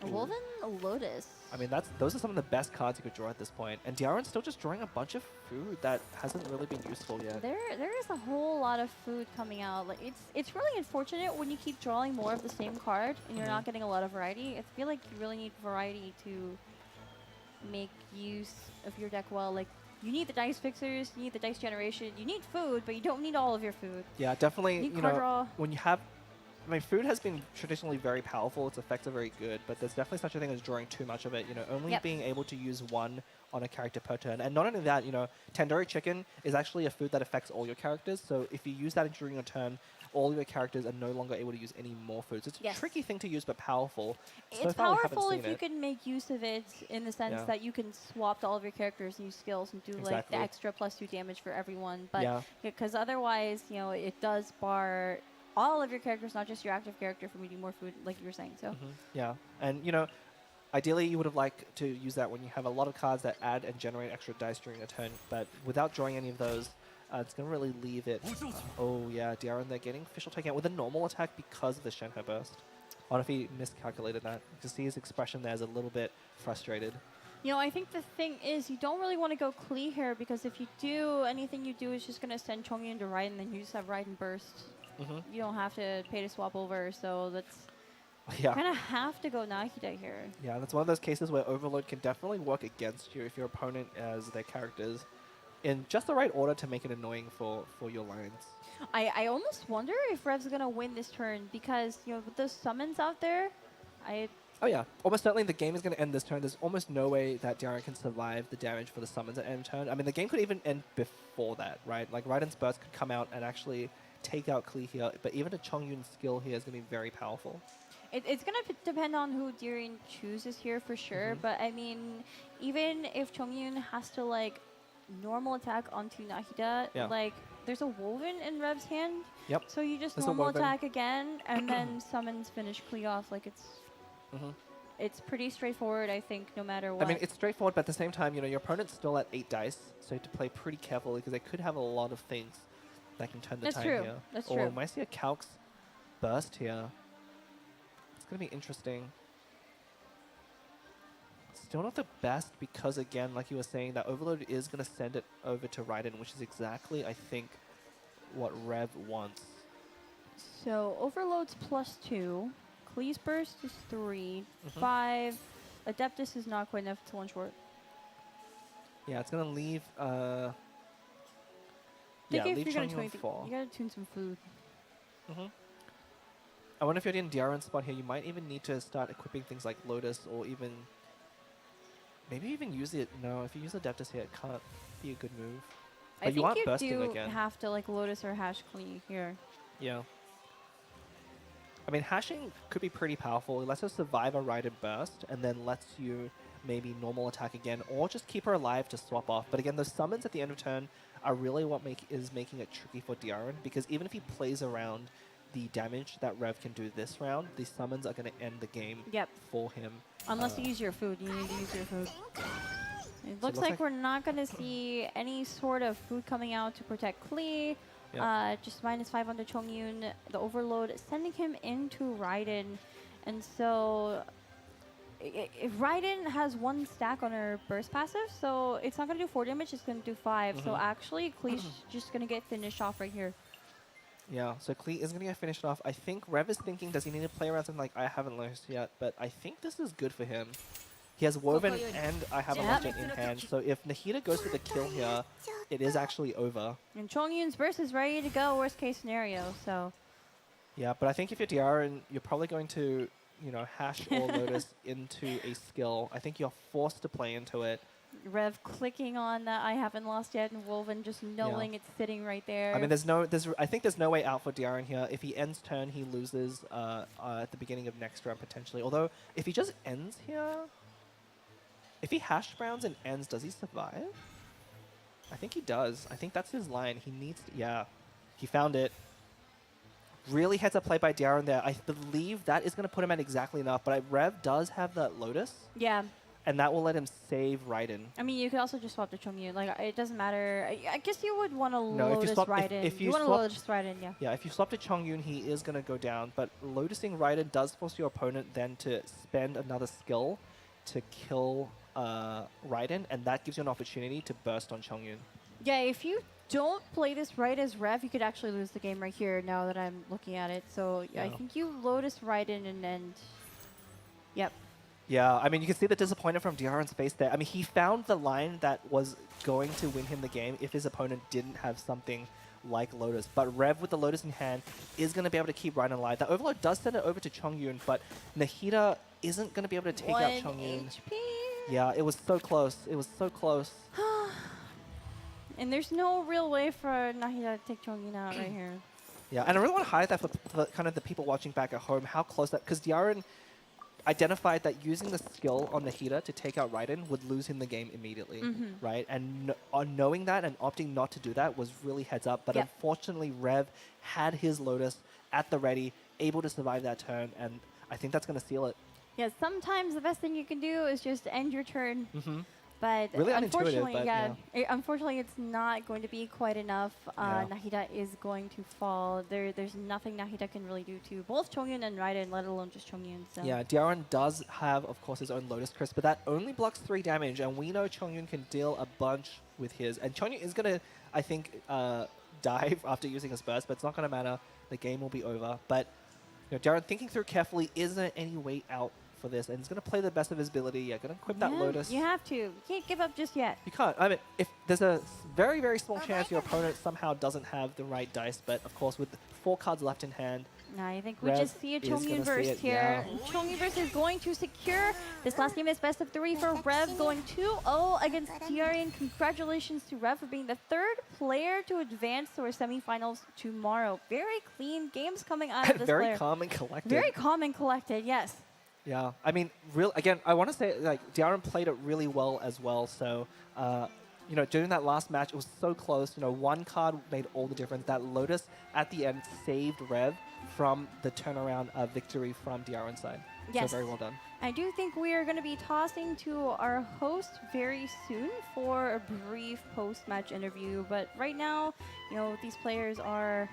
A Woven Lotus. I mean, those are some of the best cards you could draw at this point. And Daren's still just drawing a bunch of food that hasn't really been useful yet. There is a whole lot of food coming out. Like it's really unfortunate when you keep drawing more of the same card and you're not getting a lot of variety. I feel like you really need variety to make use of your deck well. Like, you need the dice fixers, you need the dice generation, you need food, but you don't need all of your food. Yeah, definitely. Need You card know, draw. when you have, I mean, food has been traditionally very powerful. Its effects are very good, but there's definitely such a thing as drawing too much of it. You know, only Yep. being able to use one on a character per turn, and not only that, you know, tandoori chicken is actually a food that affects all your characters. So if you use that during your turn, all your characters are no longer able to use any more foods. It's a Yes. tricky thing to use, but powerful. So It's far we haven't powerful seen if you it. can make use of it in the sense Yeah. that you can swap to all of your characters and use skills and do like Exactly. the extra +2 damage for everyone. But Yeah. because otherwise, you know, it does bar all of your characters, not just your active character, from eating more food, like you were saying. So Yeah, and you know, ideally you would have liked to use that when you have a lot of cards that add and generate extra dice during a turn, but without drawing any of those, it's going to really leave it. Oh yeah, Daren, they're getting official takeout with a normal attack because of the Shenhe burst. I wonder if he miscalculated that. You can see his expression there is a little bit frustrated. you know, I think the thing is you don't really want to go Klee here, because if you do, anything you do is just going to send Chongyun to Raiden, and then you just have Raiden burst. You don't have to pay to swap over, so that's Yeah. kind of have to go Nahida here. Yeah, that's one of those cases where Overload can definitely work against you if your opponent has their characters in just the right order to make it annoying for your lines. I almost wonder if Rev's going to win this turn, because, you know, with those summons out there, Oh yeah, almost certainly the game is going to end this turn. There's almost no way that Daren can survive the damage for the summons at end turn. I mean, the game could even end before that, right? Like, Raiden's Burst could come out and actually take out Klee here, but even a Chongyun skill here is going to be very powerful. it's going to depend on who Daren chooses here for sure, but I mean, even if Chongyun has to, like, normal attack onto Nahida, Yeah. like, there's a Woven in Rev's hand. Yep. So you just There's a normal Woven. attack again, and then summons finish Klee off. Like, it's pretty straightforward, I think, no matter what. I mean, it's straightforward, but at the same time, you know, your opponent's still at 8 dice, so you have to play pretty carefully because they could have a lot of things that can turn the That's tide true. here. That's or true. we might see a Calx burst here. It's going to be interesting. Still not the best because, again, like you were saying, that Overload is going to send it over to Raiden, which is exactly, I think, what Rev wants. So Overload's +2, Klee's Burst is 3, 5. Adeptus is not quite enough to one short. Yeah, it's going to leave... I yeah, think if leave you're gonna Chongyun tune on anything, 4. you gotta tune some food. I wonder if you're in Daren's spot here, you might even need to start equipping things like Lotus, or even... Maybe even use it... No, if you use Adeptus here, it can't be a good move. I But you think aren't you bursting do again. have to, like, Lotus or hash Klee here. Yeah. I mean, hashing could be pretty powerful. It lets her survive a Raiden burst, and then lets you maybe normal attack again, or just keep her alive to swap off. But again, those summons at the end of turn are really what is making it tricky for Daren, because even if he plays around the damage that Rev can do this round, these summons are going to end the game Yep. for him. Unless you use your food. You need to use your food. It looks looks like like- we're not going to see any sort of food coming out to protect Klee. Yep. Just -5 on the Chongyun. The Overload sending him into Raiden. And so if Raiden has 1 stack on her burst passive, so it's not going to do 4 damage, it's going to do 5. So actually, Klee's just going to get finished off right here. Yeah, so Klee is going to get finished off. I think Rev is thinking, does he need to play around something like I haven't lost yet? But I think this is good for him. He has Woven and I haven't lost it in hand. So if Nahida goes for the kill here, it is actually over. And Chongyun's burst is ready to go, worst case scenario. So Yeah, but I think if you're Daren, you're probably going to, you know, hash or Lotus into a skill. I think you're forced to play into it. Rev clicking on that I haven't lost yet, and Woven just knowing it's sitting right there. I mean, I think there's no way out for Daren here. If he ends turn, he loses at the beginning of next round potentially. Although, if he just ends here, if he hash browns and ends, does he survive? I think he does. I think that's his line. He needs to, yeah. He found it. Really heads up play by Daren there. I believe that is going to put him at exactly enough, but Rev does have that Lotus, yeah. and that will let him save Raiden. I mean, you could also just swap to Chongyun. Like, it doesn't matter. I guess you would want to No, if you Lotus swap- Raiden. if you you want to swap- Lotus Raiden, yeah. Yeah, if you swap to Chongyun, he is going to go down, but Lotusing Raiden does force your opponent then to spend another skill to kill Raiden, and that gives you an opportunity to burst on Chongyun. Yeah, if you don't play this right as Rev, you could actually lose the game right here now that I'm looking at it. So I Yeah. think you Lotus Raiden and then... Yep. Yeah, I mean, you can see the disappointment from Daren's face there. I mean, he found the line that was going to win him the game if his opponent didn't have something like Lotus. But Rev with the Lotus in hand is going to be able to keep Raiden alive. That Overload does send it over to Chongyun, but Nahida isn't going to be able to take out Chongyun. HP. Yeah, it was so close. It was so close. And there's no real way for Nahida to take Chongyun out right here. Yeah, and I really want to highlight that for kind of the people watching back at home, how close that... Because Daren identified that using the skill on Nahida to take out Raiden would lose him the game immediately, right? And on knowing that and opting not to do that was really heads up. But unfortunately, Rev had his Lotus at the ready, able to survive that turn, and I think that's going to seal it. Yeah, sometimes the best thing you can do is just end your turn. But Really unfortunately, unintuitive, but unfortunately, it's not going to be quite enough. Nahida is going to fall. There's nothing Nahida can really do to both Chongyun and Raiden, let alone just Chongyun. So. Yeah, Daren does have, of course, his own Lotus Crisp, but that only blocks 3 damage, and we know Chongyun can deal a bunch with his. And Chongyun is going to, I think, dive after using his burst, but it's not going to matter. The game will be over. But you know, Daren thinking through carefully, is there any way out for this? And he's going to play the best of his ability. Yeah, going to equip that Lotus. You have to. You can't give up just yet. You can't. I mean, if there's a very, very small chance your opponent somehow doesn't have the right dice, but of course with 4 cards left in hand, No, I think we Rev just see a is gonna Chongyun see burst it, here. yeah. Chongyun burst is going to secure this last game is best of 3 for Rev, going 2-0 against Daren. Congratulations to Rev for being the 3rd player to advance to our semifinals tomorrow. Very clean games coming out of this very player. calm and collected. Very calm and collected, yes. Yeah, I mean, again, I want to say, like, Daren played it really well as well. So, you know, during that last match, it was so close. You know, 1 card made all the difference. That Lotus at the end saved Rev from the turnaround victory from Daren's side. Yes. So very well done. I do think we are going to be tossing to our host very soon for a brief post-match interview. But right now, you know, these players are...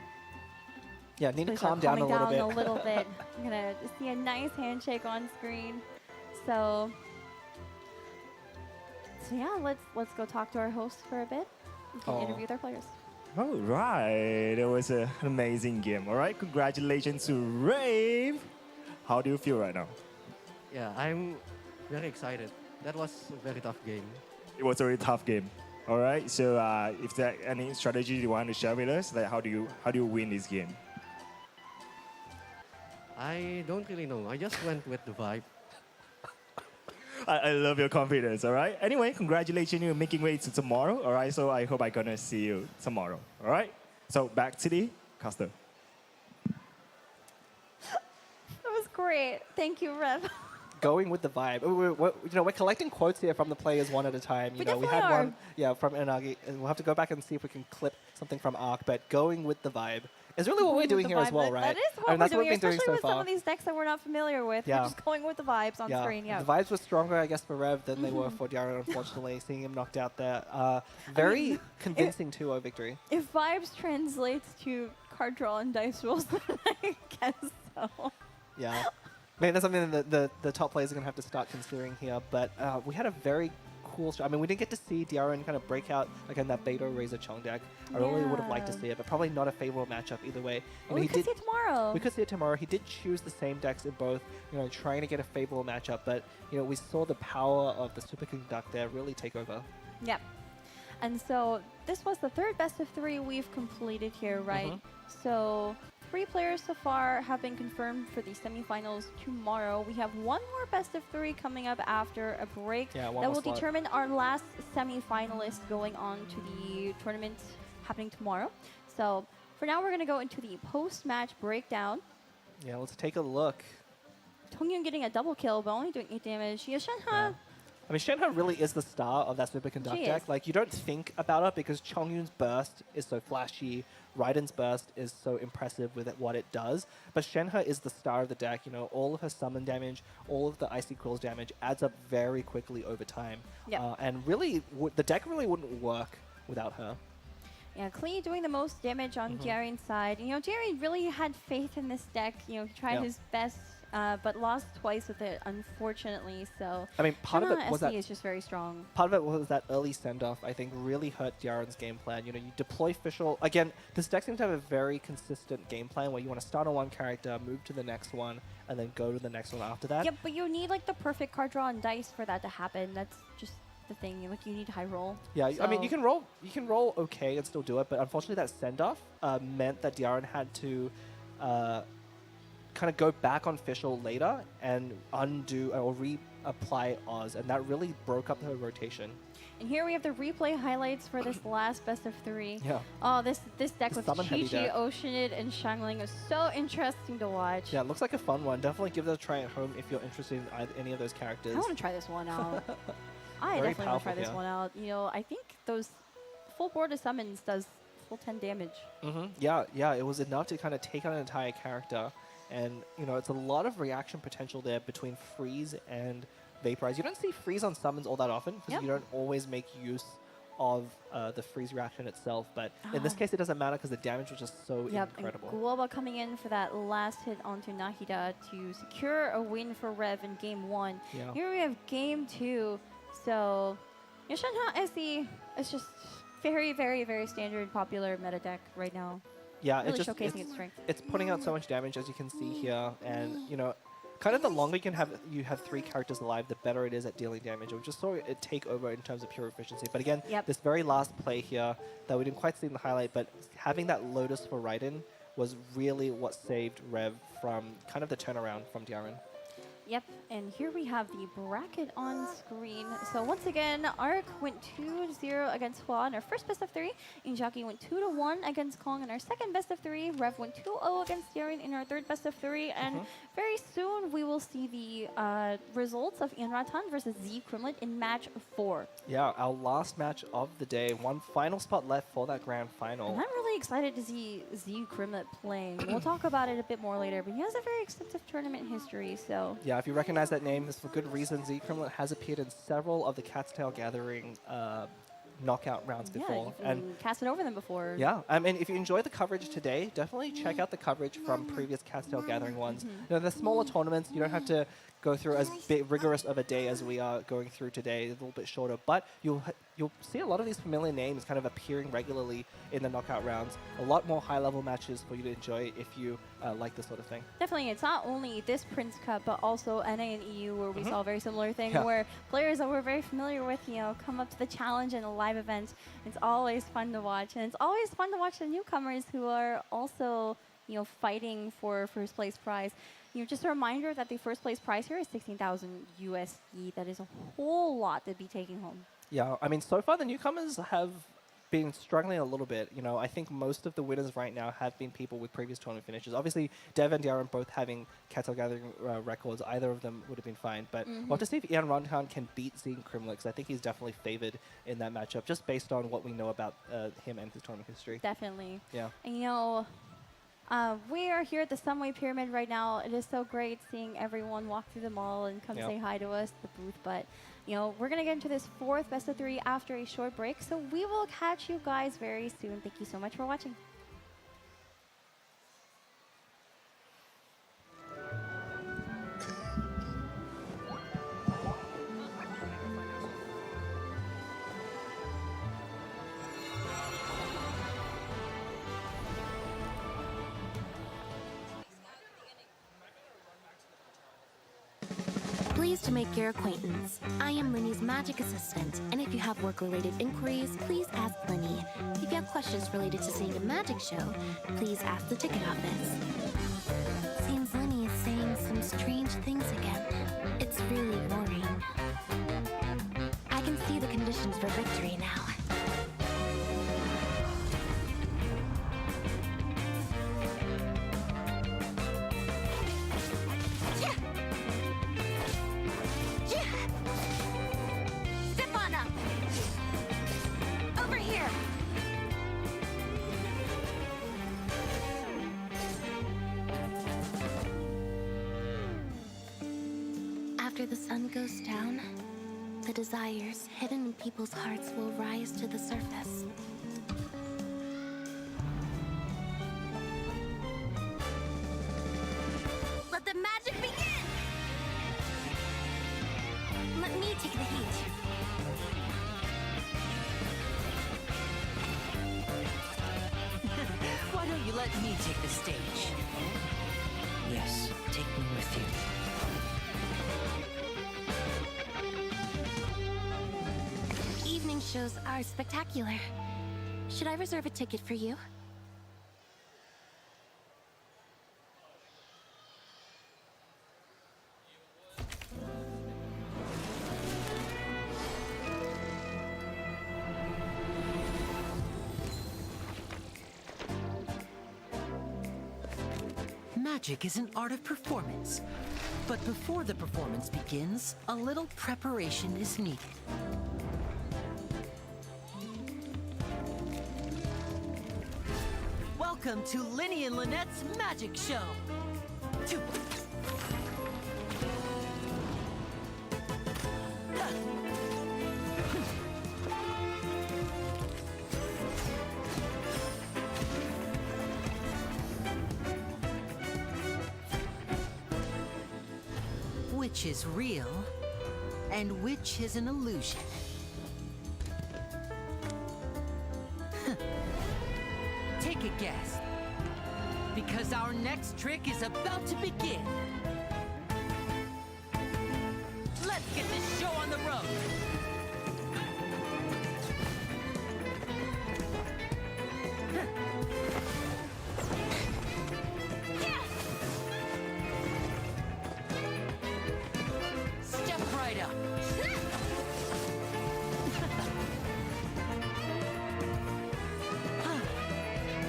Yeah, need to Please are calm down a calming little down bit. a little bit. I'm gonna see a nice handshake on screen. So yeah, let's go talk to our hosts for a bit. We can interview their players. All right, it was an amazing game. All right, congratulations to Rave. How do you feel right now? Yeah, I'm very excited. That was a very tough game. It was a really tough game. All right, so if there any strategy you want to share with us, like how do you win this game? I don't really know. I just went with the vibe. I love your confidence, all right? Anyway, congratulations, you're making way to tomorrow, all right? So I hope I'm gonna see you tomorrow, all right? So back to the caster. That was great. Thank you, Rev. Going with the vibe. We're collecting quotes here from the players one at a time. We We had definitely are. one, from Inzagi, and we'll have to go back and see if we can clip something from Arc. But going with the vibe is really what we're doing here as well, right? That is what I mean, we're that's doing, what we've been doing especially so with some far. of these decks that we're not familiar with. Yeah. We're just going with the vibes on screen. Yeah. The vibes were stronger, I guess, for Rev than they were for Daren, unfortunately, seeing him knocked out there. Very convincing 2-0 victory. If vibes translates to card draw and dice rolls, then I guess so. Yeah. I mean, that's something that the top players are going to have to start considering here. But we had a very cool... I mean, we didn't get to see Daren kind of break out, again, that Beidou Razor Chong deck. I really would have liked to see it, but probably not a favorable matchup either way. I mean, We could see it tomorrow. We could see it tomorrow. He did choose the same decks in both, you know, trying to get a favorable matchup. But, you know, we saw the power of the superconductor really take over. Yep. And so this was the 3rd best of 3 we've completed here, right? So 3 players so far have been confirmed for the semifinals tomorrow. We have 1 more best of 3 coming up after a break Yeah, one that more will slot. determine our last semifinalist going on to the tournament happening tomorrow. So for now, we're going to go into the post-match breakdown. Yeah, let's take a look. Tongyun getting a double kill, but only doing 8 damage. Shenhe, I mean, Shenhe really is the star of that superconduct She deck. is. Like, you don't think about it because Chongyun's burst is so flashy, Raiden's burst is so impressive with what it does, but Shenhe is the star of the deck. You know, all of her summon damage, all of the Icy Quills damage adds up very quickly over time. Yep. And really, the deck really wouldn't work without her. yeah, Klee doing the most damage on Daren's side. You know, Daren really had faith in this deck. You know, he tried Yeah. his best but lost twice with it, unfortunately. So I mean, part of China it was SC that is just very strong. part of it was that early send-off, I think, really hurt Daren's game plan. You know, you deploy Fischl. Again, this deck seems to have a very consistent game plan where you want to start on one character, move to the next one, and then go to the next one after that. Yep, but you need like the perfect card draw and dice for that to happen. That's just the thing. Like you need high roll. Yeah, I mean, So- you can roll okay and still do it, but unfortunately that send-off meant that Daren had to kind of go back on Fischl later and undo or reapply Oz, and that really broke up her rotation. And here we have the replay highlights for this last best of 3. Yeah. Oh, this deck The with summon heavy Chi-Chi, deck. Oceanid, and Shangling is so interesting to watch. Yeah, it looks like a fun one. Definitely give it a try at home if you're interested in any of those characters. I want to try this one out. I Very definitely want to try powerful, this yeah. one out. You know, I think those full board of summons does full 10 damage. Yeah, it was enough to kind of take out an entire character. And, you know, it's a lot of reaction potential there between freeze and vaporize. You don't see freeze on summons all that often because Yep. you don't always make use of the freeze reaction itself. But in this case, it doesn't matter because the damage was just so Yep, incredible. and Guoba coming in for that last hit onto Nahida to secure a win for Rev in game 1. Yeah. Here we have game 2. So, Shenhe SE is just very, very, very standard popular meta deck right now. Yeah, Really it's just showcasing its strength. it's putting out so much damage as you can see here, and you know, kind of the longer you have 3 characters alive, the better it is at dealing damage. We just saw it take over in terms of pure efficiency. But again, Yep. this very last play here that we didn't quite see in the highlight, but having that Lotus for Raiden was really what saved Rev from kind of the turnaround from Daren. Yep, and here we have the bracket on screen. So once again, Arc went 2-0 against Hua in our first best of 3. Inzagi went 2-1 against Kong in our second best of 3. Rev went 2-0 against Daren in our third best of 3. And very soon we will see the results of Yanratan versus Z Crimlet in match 4. Yeah, our last match of the day. One final spot left for that grand final. And I'm really excited to see Z Crimlet playing. We'll talk about it a bit more later, but he has a very extensive tournament history, so... Yeah, if you recognize that name, it's for good reason. Z Crimlet has appeared in several of the Cat's Tail Gathering knockout rounds before. Yeah, you've casted over them before. Yeah, I mean, if you enjoyed the coverage today, definitely check out the coverage from previous Cat's Tail Gathering ones. You know, the smaller tournaments, you don't have to go through as rigorous of a day as we are going through today, a little bit shorter, but you'll see a lot of these familiar names kind of appearing regularly in the knockout rounds. A lot more high-level matches for you to enjoy if you like this sort of thing. Definitely, it's not only this Prince Cup, but also NA and EU, where we saw a very similar thing, Yeah. where players that we're very familiar with, you know, come up to the challenge and a live event. It's always fun to watch, and it's always fun to watch the newcomers who are also, you know, fighting for first place prize. You know, just a reminder that the first place prize here is 16,000 USD. That is a whole lot to be taking home. Yeah, I mean, so far the newcomers have been struggling a little bit. You know, I think most of the winners right now have been people with previous tournament finishes. Obviously, Dev and Daren both having Cattle Gathering records. Either of them would have been fine. But we'll have to see if Ian Ronkan can beat Zine Crimlet, because I think he's definitely favored in that matchup, just based on what we know about him and his tournament history. Definitely. Yeah. And, you know, we are here at the Sunway Pyramid right now. It is so great seeing everyone walk through the mall and come Yep. say hi to us at the booth. But, you know, we're going to get into this 4th best of 3 after a short break. So we will catch you guys very soon. Thank you so much for watching. Pleased to make your acquaintance. I am Linny's magic assistant, and if you have work-related inquiries, please ask Linny. If you have questions related to seeing a magic show, please ask the ticket office. Seems Linny is saying some strange things again. It's really worrying. I can see the conditions for victory now. Stefana! Over here! After the sun goes down, the desires hidden in people's hearts will rise to the surface. Let the magic begin! Let me take the stage. Yes, take me with you. Evening shows are spectacular. Should I reserve a ticket for you? Magic is an art of performance. But before the performance begins, a little preparation is needed. Welcome to Linny and Lynette's Magic Show! Which is real, and which is an illusion? Take a guess, because our next trick is about to begin. Let's get this show on the road. Step right up.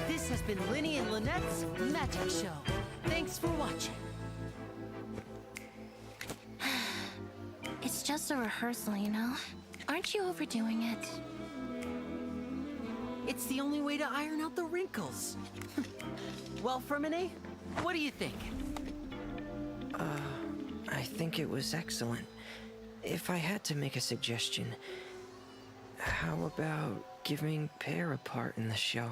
This has been Linny and Lynette's Magic Show. Thanks for watching. It's just a rehearsal, you know? Aren't you overdoing it? It's the only way to iron out the wrinkles. Well, Fermine, what do you think? I think it was excellent. If I had to make a suggestion, how about giving Pear a part in the show?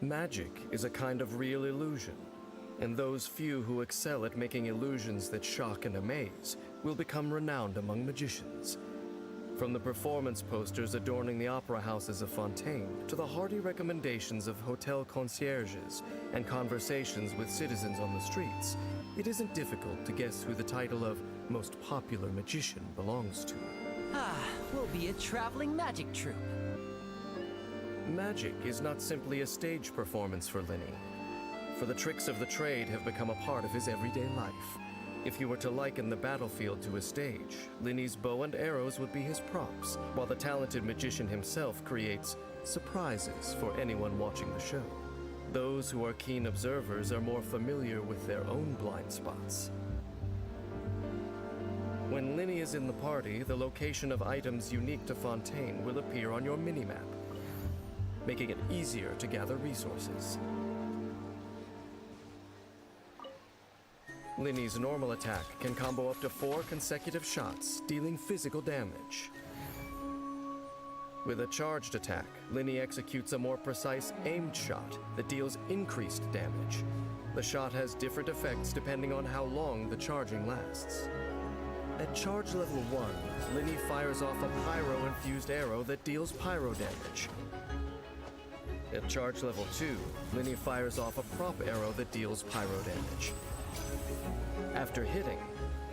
Magic is a kind of real illusion, and those few who excel at making illusions that shock and amaze will become renowned among magicians. From the performance posters adorning the opera houses of Fontaine to the hearty recommendations of hotel concierges and conversations with citizens on the streets, it isn't difficult to guess who the title of most popular magician belongs to. We'll be a traveling magic troupe. Magic is not simply a stage performance for Linny, for the tricks of the trade have become a part of his everyday life. If you were to liken the battlefield to a stage, Linny's bow and arrows would be his props, while the talented magician himself creates surprises for anyone watching the show. Those who are keen observers are more familiar with their own blind spots. When Linny is in the party, the location of items unique to Fontaine will appear on your minimap, making it easier to gather resources. Linny's normal attack can combo up to 4 consecutive shots, dealing physical damage. With a charged attack, Linny executes a more precise aimed shot that deals increased damage. The shot has different effects depending on how long the charging lasts. At charge level 1, Linny fires off a pyro-infused arrow that deals pyro damage. At charge level 2, Linny fires off a prop arrow that deals pyro damage. After hitting,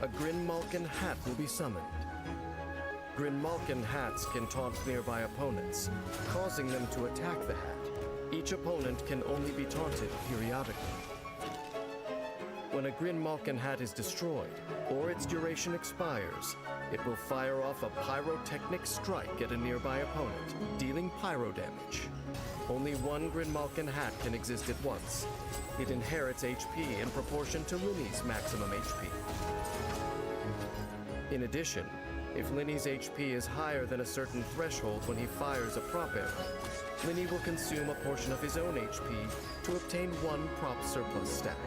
a Grinmalkin hat will be summoned. Grinmalkin hats can taunt nearby opponents, causing them to attack the hat. Each opponent can only be taunted periodically. When a Grinmalkin hat is destroyed, or its duration expires, it will fire off a pyrotechnic strike at a nearby opponent, dealing pyro damage. Only one Grinmalkin hat can exist at once. It inherits HP in proportion to Linny's maximum HP. In addition, if Linny's HP is higher than a certain threshold when he fires a prop arrow, Linny will consume a portion of his own HP to obtain 1 prop surplus stack.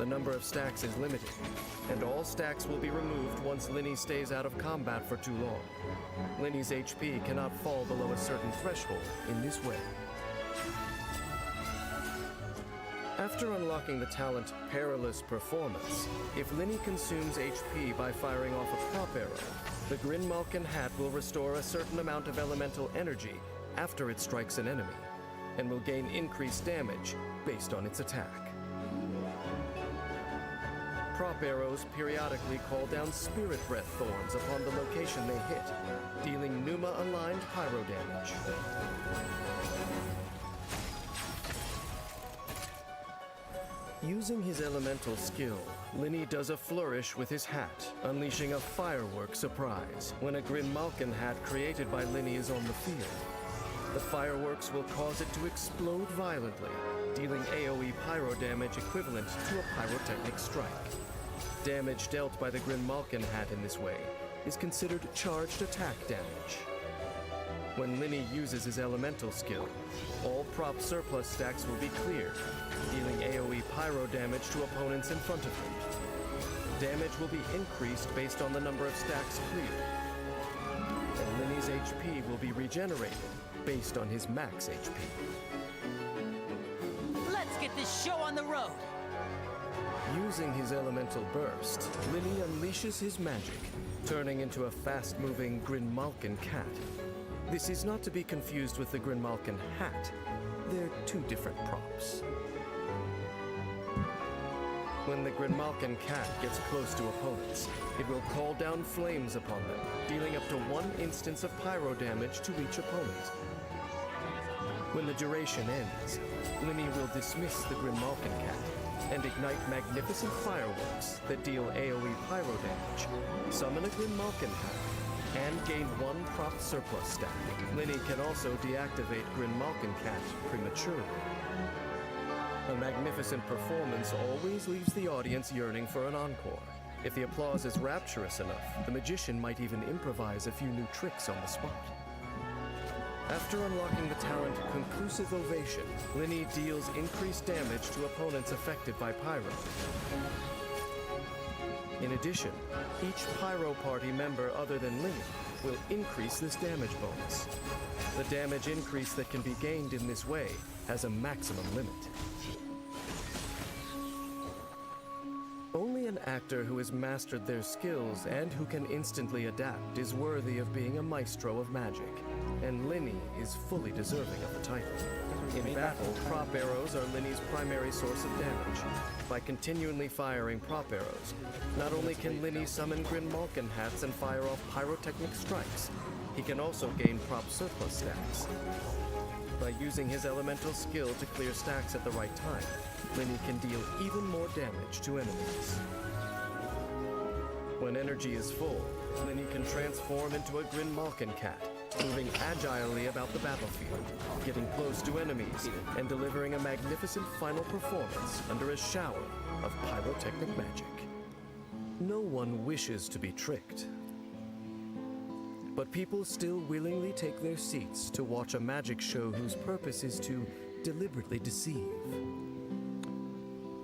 the number of stacks is limited, and all stacks will be removed once Linny stays out of combat for too long. Linny's HP cannot fall below a certain threshold in this way. After unlocking the talent Perilous Performance, if Linny consumes HP by firing off a prop arrow, the Grinmalkin hat will restore a certain amount of elemental energy after it strikes an enemy, and will gain increased damage based on its attack. Prop arrows periodically call down Spirit Breath Thorns upon the location they hit, dealing Numa-aligned pyro damage. Using his elemental skill, Linny does a flourish with his hat, unleashing a firework surprise when a Grinmalkin hat created by Linny is on the field. The fireworks will cause it to explode violently, dealing AoE pyro damage equivalent to a pyrotechnic strike. Damage dealt by the Grinmalkin hat in this way is considered charged attack damage. When Linny uses his elemental skill, all prop surplus stacks will be cleared, dealing AoE pyro damage to opponents in front of him. Damage will be increased based on the number of stacks cleared, and Linny's HP will be regenerated based on his max HP. Let's get this show on the road! Using his elemental burst, Linny unleashes his magic, turning into a fast-moving Grinmalkin cat. This is not to be confused with the Grinmalkin hat. They're two different props. When the Grinmalkin cat gets close to opponents, it will call down flames upon them, dealing up to 1 instance of pyro damage to each opponent. When the duration ends, Linny will dismiss the Grinmalkin cat and ignite magnificent fireworks that deal AoE pyro damage, summon a Grinmalkin hat, and gain 1 prop surplus stack. Linny can also deactivate Grinmalkin cat prematurely. A magnificent performance always leaves the audience yearning for an encore. If the applause is rapturous enough, the magician might even improvise a few new tricks on the spot. After unlocking the talent Conclusive Ovation, Linny deals increased damage to opponents affected by pyro. In addition, each pyro party member other than Linny will increase this damage bonus. The damage increase that can be gained in this way has a maximum limit. Only an actor who has mastered their skills and who can instantly adapt is worthy of being a maestro of magic, and Linny is fully deserving of the title. In battle, prop arrows are Linny's primary source of damage. By continually firing prop arrows, not only can Linny summon Grinmalkin hats and fire off pyrotechnic strikes, he can also gain prop surplus stacks. By using his elemental skill to clear stacks at the right time, Linny can deal even more damage to enemies. When energy is full, Linny can transform into a Grinmalkin cat, moving agilely about the battlefield, getting close to enemies, and delivering a magnificent final performance under a shower of pyrotechnic magic. No one wishes to be tricked, but people still willingly take their seats to watch a magic show whose purpose is to deliberately deceive.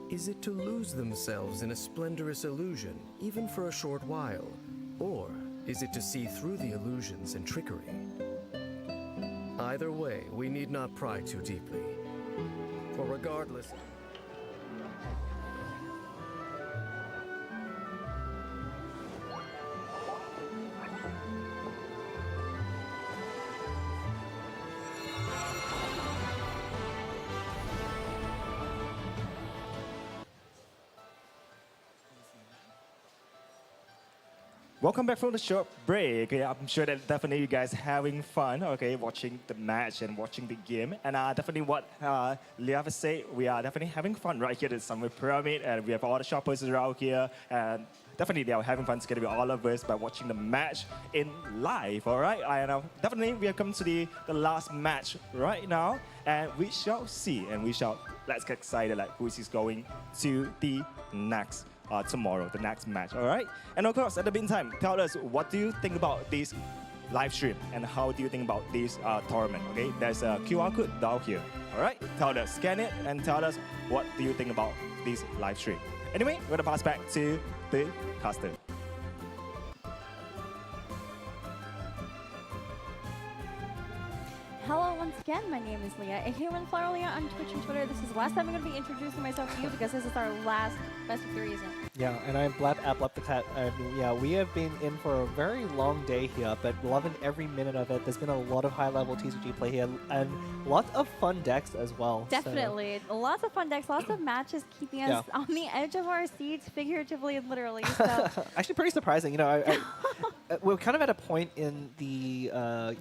Is it to lose themselves in a splendorous illusion, even for a short while, or is it to see through the illusions and trickery? Either way, we need not pry too deeply, for regardless... Welcome back from the short break. Yeah, I'm sure that definitely you guys having fun, okay, watching the match and watching the game. And definitely what Leah has said, we are definitely having fun right here at the Summit Pyramid, and we have all the shoppers around here, and definitely they are having fun together with all of us by watching the match in live, all right? And definitely we have come to the last match right now, and we shall see, and let's get excited like who is going to the next tomorrow, the next match, all right? And of course, at the meantime, tell us what do you think about this live stream and how do you think about this tournament, okay? There's a QR code down here, all right? Tell us, scan it and tell us what do you think about this live stream. Anyway, we're gonna pass back to the caster. Hello once again, my name is Leah, aka Flower Leah on Twitch and Twitter. This is the last time I'm going to be introducing myself to you because this is our last best of 3, isn't it? Yeah, and I'm Blap at Blap the Cat. And yeah, we have been in for a very long day here, but loving every minute of it. There's been a lot of high-level TCG play here, and lots of fun decks as well. Definitely. Lots of fun decks, lots of matches keeping us on the edge of our seats, figuratively and literally. So. Actually, pretty surprising. You know, we're kind of at a point in the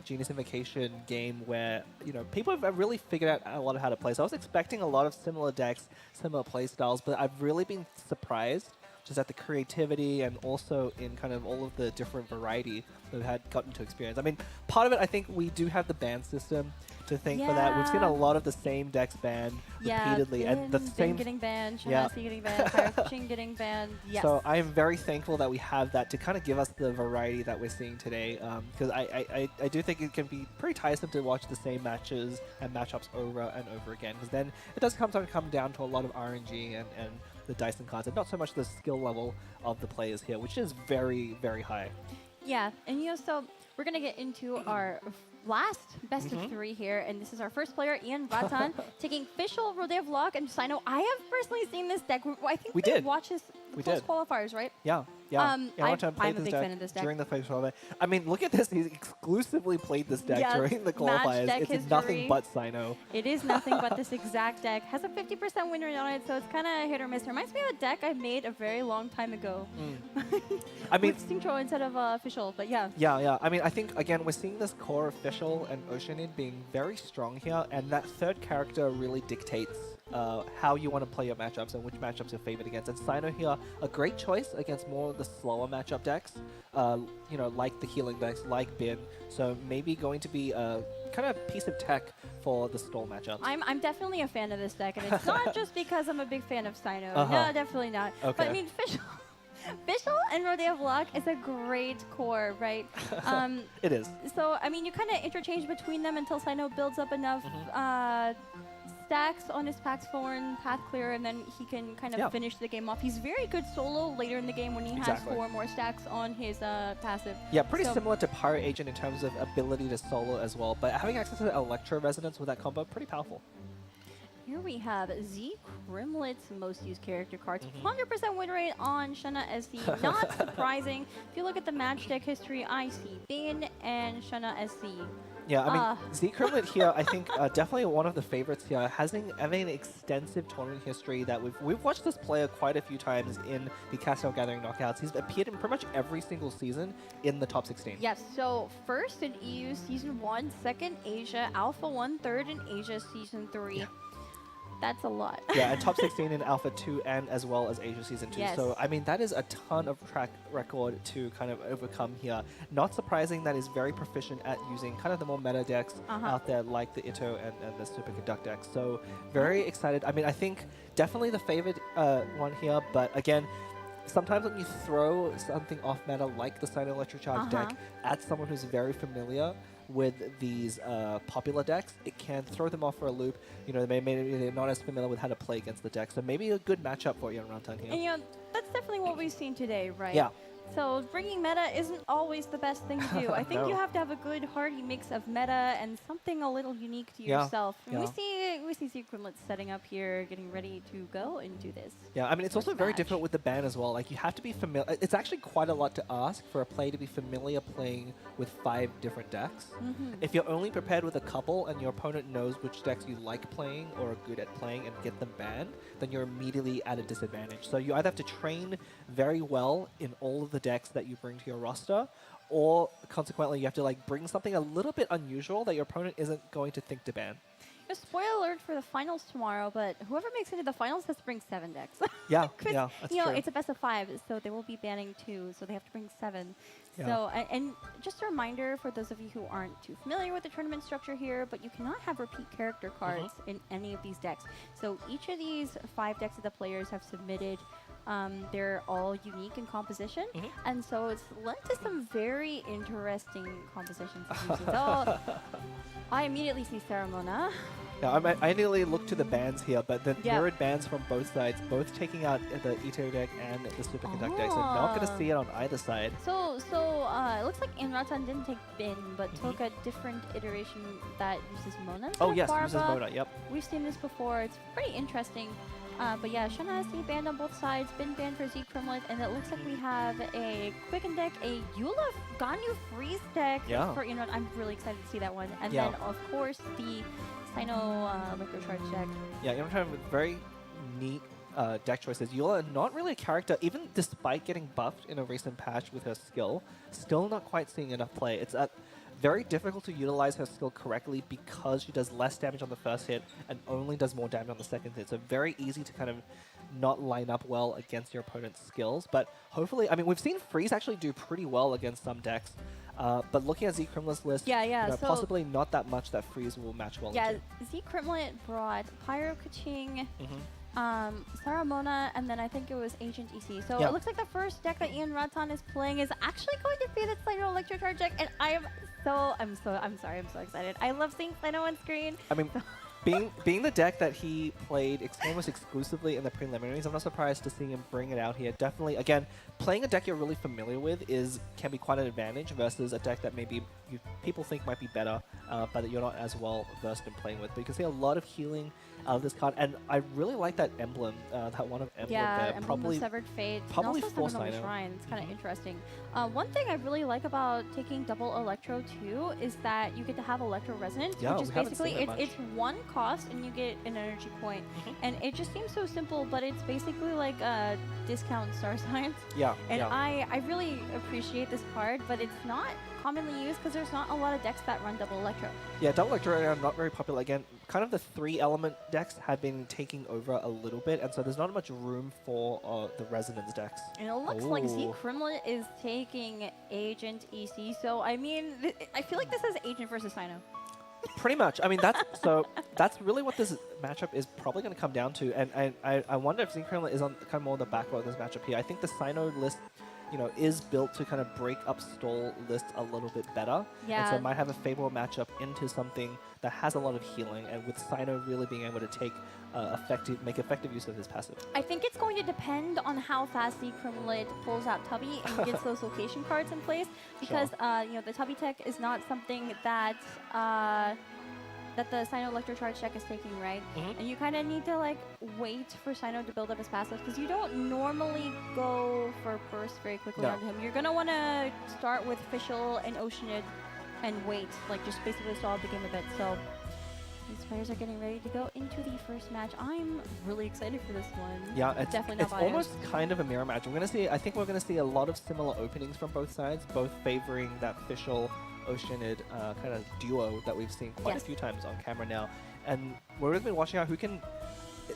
Genius Invocation game where, you know, people have really figured out a lot of how to play. So I was expecting a lot of similar decks, similar play styles, but I've really been surprised just at the creativity and also in kind of all of the different variety that we've had gotten to experience. I mean, part of it, I think we do have the ban system to thank for that. We've seen a lot of the same decks banned repeatedly, and the same getting banned, Shanasi getting banned, Fire Fishing getting banned. Yes. So I am very thankful that we have that to kind of give us the variety that we're seeing today, because I do think it can be pretty tiresome to watch the same matches and matchups over and over again, because then it does come down to a lot of RNG and the dice and cards, and not so much the skill level of the players here, which is very, very high. Yeah, and you know, so we're going to get into our last best of 3 here, and this is our first player, Ian Ratan, taking Fischl, Rodeo of Luck, and Sino. I have personally seen this deck. I think we watched this close qualifiers, right? Yeah. I'm a big fan of this deck. During the first qualifier. I mean, look at this. He's exclusively played this deck during the qualifiers. It's history. Nothing but Sino. It is nothing but this exact deck. Has a 50% win rate on it, so it's kind of hit or miss. It reminds me of a deck I made a very long time ago. I mean, with Syncro instead of Fischl, but yeah. Yeah. I mean, I think, again, we're seeing this core of Fischl and Oceanid being very strong here, and that third character really dictates how you want to play your matchups and which matchups you're favored against. And Sino here, a great choice against more of the slower matchup decks, you know, like the healing decks, like Bin. So maybe going to be a kind of piece of tech for the stall matchups. I'm definitely a fan of this deck, and it's not just because I'm a big fan of Sino. No, definitely not. Okay. But I mean, Fischl and Rodeo of Luck is a great core, right? It is. So, I mean, you kind of interchange between them until Sino builds up enough stacks on his Pax Thorn, Path Clear, and then he can kind of finish the game off. He's very good solo later in the game when he has 4 more stacks on his passive. Yeah, pretty similar to Pirate Agent in terms of ability to solo as well, but having access to Electro Resonance with that combo, pretty powerful. Here we have Z Crimlet's most used character cards. 100% win rate on Shanna SC. Not surprising. If you look at the match deck history, I see Bin and Shanna SC. Yeah, I mean, Z Crimlet here, I think definitely one of the favorites here. Having an extensive tournament history that we've watched this player quite a few times in the Castle Gathering Knockouts. He's appeared in pretty much every single season in the top 16. Yes, so first in EU Season 1, second Asia, Alpha 1, third in Asia Season 3. Yeah. That's a lot. Yeah, and top 16 in Alpha 2 and as well as Asia Season 2. Yes. So, I mean, that is a ton of track record to kind of overcome here. Not surprising that he's very proficient at using kind of the more meta decks out there like the Itto and the Super Conduct decks. So, very excited. I mean, I think definitely the favorite one here, but again, sometimes when you throw something off meta like the Sino Electric Charge deck at someone who's very familiar with these popular decks, it can throw them off for a loop. You know, maybe they're not as familiar with how to play against the deck. So maybe a good matchup for you around town here. And you know, that's definitely what we've seen today, right? Yeah. So bringing meta isn't always the best thing to do. I think you have to have a good hearty mix of meta and something a little unique to yourself. And we see Z Crimlet setting up here, getting ready to go and do this. Yeah, I mean, it's also very different with the ban as well. Like, you have to be familiar. It's actually quite a lot to ask for a player to be familiar playing with 5 different decks. If you're only prepared with a couple and your opponent knows which decks you like playing or are good at playing and get them banned, then you're immediately at a disadvantage. So you either have to train very well in all of the decks that you bring to your roster, or consequently you have to like bring something a little bit unusual that your opponent isn't going to think to ban. A spoiler alert for the finals tomorrow, but whoever makes it to the finals has to bring 7 decks. Yeah, that's you know, true. it's a best of 5, so they will be banning 2, so they have to bring 7. Yeah. So, and just a reminder for those of you who aren't too familiar with the tournament structure here, but you cannot have repeat character cards in any of these decks. So each of these 5 decks that the players have submitted, they're all unique in composition, and so it's led to some very interesting compositions. I immediately see Ceramona. Yeah, I nearly looked to the bans here, but the Yeah. mirrored bans from both sides, both taking out the Ito deck and the Superconduct deck, so not going to see it on either side. So it looks like Inratan didn't take Bin, but took a different iteration that uses Mona. Oh instead of yes, uses Barba. Mona, yep. We've seen this before. It's pretty interesting. But yeah, Shanasi banned on both sides, Bin banned for Z Kremlet, and it looks like we have a Quicken deck, a Eula Ganyu Freeze deck Yeah. for Inratan. I'm really excited to see that one. And Yeah. then, of course, the Sino Electrocharge deck. Yeah, you know, trying with very neat deck choices. Eula, not really a character, even despite getting buffed in a recent patch with her skill, still not quite seeing enough play. It's very difficult to utilize her skill correctly because she does less damage on the first hit and only does more damage on the second hit. So very easy to kind of not line up well against your opponent's skills. But hopefully, I mean, we've seen Freeze actually do pretty well against some decks. But looking at Z Kremlet's list, Yeah, you know, so possibly not that much that Freeze will match well yeah, into. Z Kremlet brought Pyro Kaching, Mm-hmm. Sarah Mona, and then I think it was Agent EC. So Yeah. it looks like the first deck that Ian Ratan is playing is actually going to be the Sino Electrocharge deck, and I'm so excited. I love seeing Sino on screen. I mean, being the deck that he played almost exclusively in the preliminaries, I'm not surprised to see him bring it out here. Definitely, again, playing a deck you're really familiar with can be quite an advantage versus a deck that maybe people think might be better, but that you're not as well versed in playing with. But you can see a lot of healing out of this card, and I really like that emblem, that one of emblem Yeah, there. Emblem Probably of Severed Fate. probably and also for Summon of the Sino. Shrine. It's kind of interesting. One thing I really like about taking double Electro too is that you get to have Electro Resonance, Yeah, which is we haven't basically seen that it's one cost and you get an energy point. And it just seems so simple, but it's basically like a discount star signs. Yeah, And yeah. I really appreciate this card, but it's not commonly used because there's not a lot of decks that run double Electro. Yeah, double Electro are not very popular. Again, kind of the 3-element decks have been taking over a little bit, and so there's not much room for the resonance decks. And it looks like Z Ooh. Kremlet is taking Agent EC, so I mean, I feel like this is Agent versus Sino. Pretty much. I mean, that's really what this matchup is probably going to come down to. And I wonder if Zinc is on kind of more on the back row of this matchup here. I think the Sino list, you know, is built to kind of break up stall lists a little bit better. Yeah. And so it might have a favorable matchup into something that has a lot of healing, and with Sino really being able to take make effective use of his passive. I think it's going to depend on how fast Z Kremlet pulls out Tubby and gets those location cards in place, because you know, the Tubby tech is not something that that the Sino Electrocharge deck is taking, right? And you kind of need to like wait for Sino to build up his passive, because you don't normally go for burst very quickly No. onto him. You're gonna want to start with Fischl and Oceanid and wait, like just basically stall out the game a bit. So these players are getting ready to go into the first match. I'm really excited for this one. Yeah, it's definitely not biased. almost kind of a mirror match. I think we're going to see a lot of similar openings from both sides, both favoring that Fischl Oceanid kind of duo that we've seen quite a few times on camera now. And we're going to be watching out who can,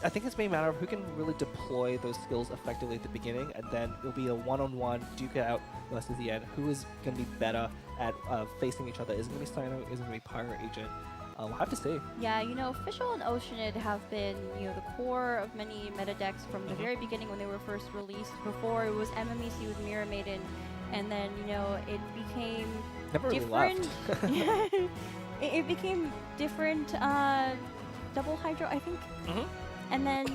I think it's mainly a matter of who can really deploy those skills effectively at the beginning, and then it'll be a one-on-one, duke it out versus the end. Who is going to be better at facing each other? Is it going to be Sino? Is it going to be Pyro Agent? We'll have to see. Yeah, you know, Fischl and Oceanid have been, you know, the core of many meta decks from the very beginning when they were first released. Before it was MMEC with Mirror Maiden, and then, you know, it became Never really different. left. it became different. Double Hydro, I think. And then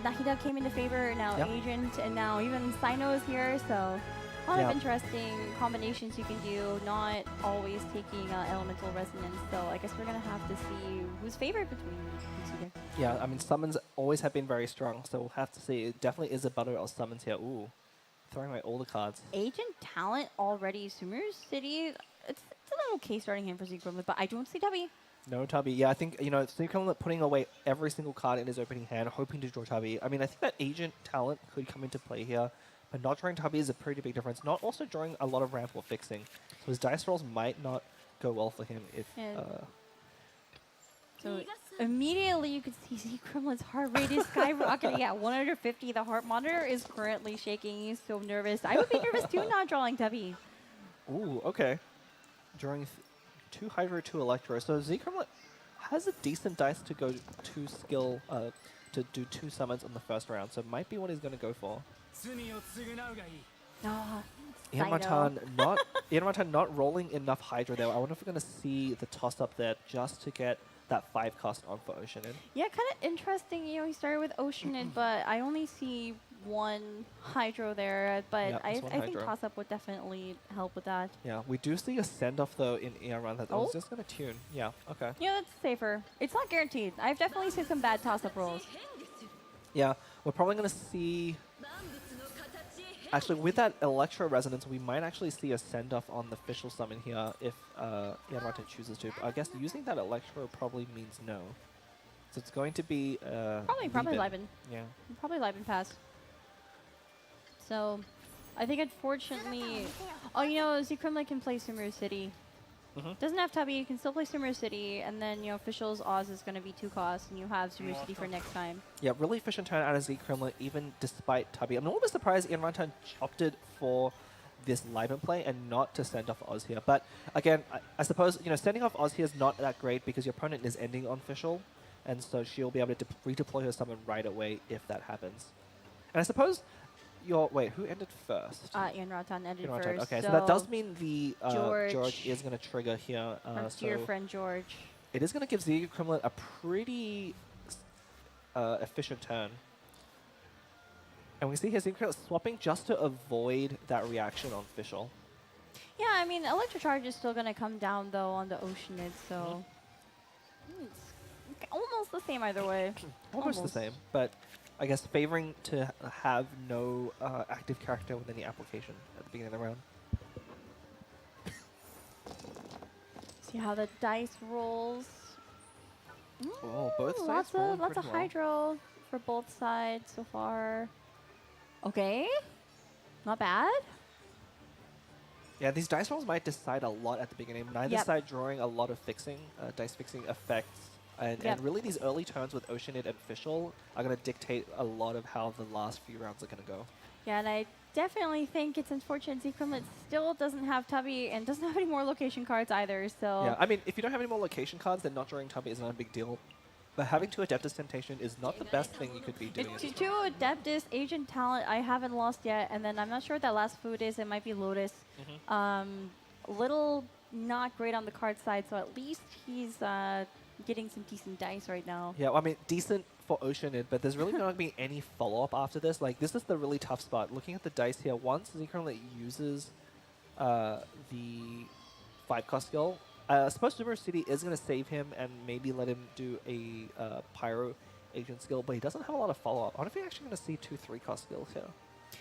Nahida came into favor. Now Yep. Agent, and now even Sino is here. So a lot of interesting combinations you can do. Not always taking elemental resonance. So I guess we're gonna have to see who's favored between these two decks. Yeah, I mean, summons always have been very strong, so we'll have to see. It definitely is a battle of summons here. Ooh, throwing away all the cards. Agent talent already. Sumeru City. It's an okay starting hand for Z Kremlet, but I don't see Tubby. No Tubby. Yeah, I think, you know, Sneakerlet putting away every single card in his opening hand, hoping to draw Tubby. I mean, I think that Agent talent could come into play here, but not drawing Tubby is a pretty big difference. Not also drawing a lot of ramp or fixing. So his dice rolls might not go well for him if... So immediately you could see Z Kremlet's heart rate is skyrocketing at 150. The heart monitor is currently shaking. He's so nervous. I would be nervous too not drawing Tubby. Ooh, okay. Drawing 2 Hydro, 2 Electro. So Z Kremlet has a decent dice to go 2 skill, to do 2 summons on the first round. So it might be what he's going to go for. Ian Martin not rolling enough Hydra there. I wonder if we're going to see the toss up there just to get that 5 cost on for Oceanid. Yeah, kind of interesting. You know, he started with Oceanid, but I only see one Hydro there. But Yeah, I just one think Hydro. toss up would definitely help with that. Yeah, we do see a send off though in Ian Run that I was just going to tune. Yeah, okay. Yeah, that's safer. It's not guaranteed. I've definitely seen some bad toss up rolls. Yeah, we're probably going to see. Actually, with that Electro Resonance, we might actually see a send-off on the Fischl summon here if Ian Martin chooses to. I guess using that Electro probably means no. So it's going to be... Probably Liben. Yeah. Probably Liben pass. So, I think unfortunately... Oh, you know, Zekrimlet can play Sumeru City. Doesn't have Tubby, you can still play Sumeru City, and then, you know, Fischl's Oz is going to be 2 costs, and you have Sumeru City for next time. Yeah, really efficient turn out of Zekrimlet, even despite Tubby. I'm a little bit surprised Ian Rantan opted for this Liben play and not to send off Oz here. But again, I suppose, you know, sending off Oz here is not that great because your opponent is ending on Fischl, and so she'll be able to redeploy her summon right away if that happens. And I suppose... Wait, who ended first? Ian Ratan ended Ian Ratan. first. Okay, so that does mean the George is going to trigger here. Our dear friend George. It is going to give Zekrimlet a pretty efficient turn. And we see here Zekrimlet swapping just to avoid that reaction on Fischl. Yeah, I mean, Electro Charge is still going to come down, though, on the Oceanid, so... It's almost the same either way. Almost the same, but... I guess favoring to have no active character with any application at the beginning of the round. See how the dice rolls. Oh, both sides rolling Lots of pretty well. Hydro for both sides so far. Okay. Not bad. Yeah, these dice rolls might decide a lot at the beginning. Neither side drawing a lot of fixing, dice fixing effects. And really these early turns with Oceanid and Fischl are going to dictate a lot of how the last few rounds are going to go. Yeah, and I definitely think it's unfortunate Zekrimlet still doesn't have Tubby and doesn't have any more location cards either, so... Yeah, I mean, if you don't have any more location cards, then not drawing Tubby is not a big deal. But having 2 Adeptus Temptation is not the best thing you could be doing. 2 Adeptus, Agent Talent, I haven't lost yet, and then I'm not sure what that last food is, it might be Lotus. Little not great on the card side, so at least he's... getting some decent dice right now. Yeah, well, I mean, decent for Oceanid, but there's really not going to be any follow-up after this. Like, this is the really tough spot. Looking at the dice here, once Zekrimlet uses the 5-cost skill, I suppose Sumeru City is going to save him and maybe let him do a Pyro Agent skill, but he doesn't have a lot of follow-up. I wonder if we're actually going to see 2 3-cost skills here.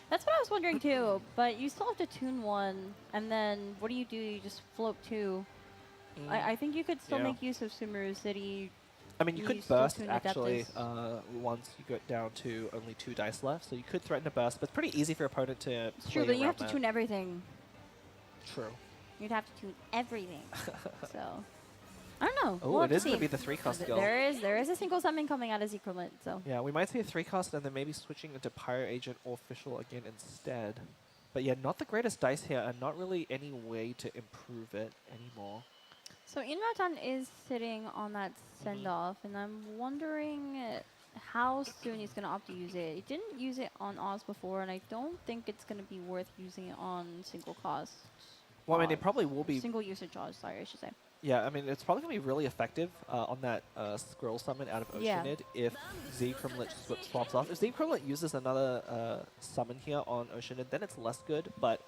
That's what I was wondering too, but you still have to tune 1, and then what do? You just float 2. I think you could still make use of Sumeru City. I mean, you could burst, actually, once you get down to only 2 dice left. So you could threaten a burst, but it's pretty easy for your opponent to It's true, but you have to tune everything. True. You'd have to tune everything. So, I don't know. Oh, it is going to be the 3-cost skill. There is a single summon coming out of Zekrimlet, so. Yeah, we might see a 3-cost and then maybe switching into Pyro Agent or Fischl again instead. But yeah, not the greatest dice here, and not really any way to improve it anymore. So Inratan is sitting on that send-off, and I'm wondering how soon he's going to opt to use it. He didn't use it on Oz before, and I don't think it's going to be worth using it on single cost. Well, I mean, it probably will be... Single usage Oz, sorry, I should say. Yeah, I mean, it's probably going to be really effective on that scroll summon out of Oceanid if Zekrimlet swaps off. If Zekrimlet uses another summon here on Oceanid, then it's less good, but...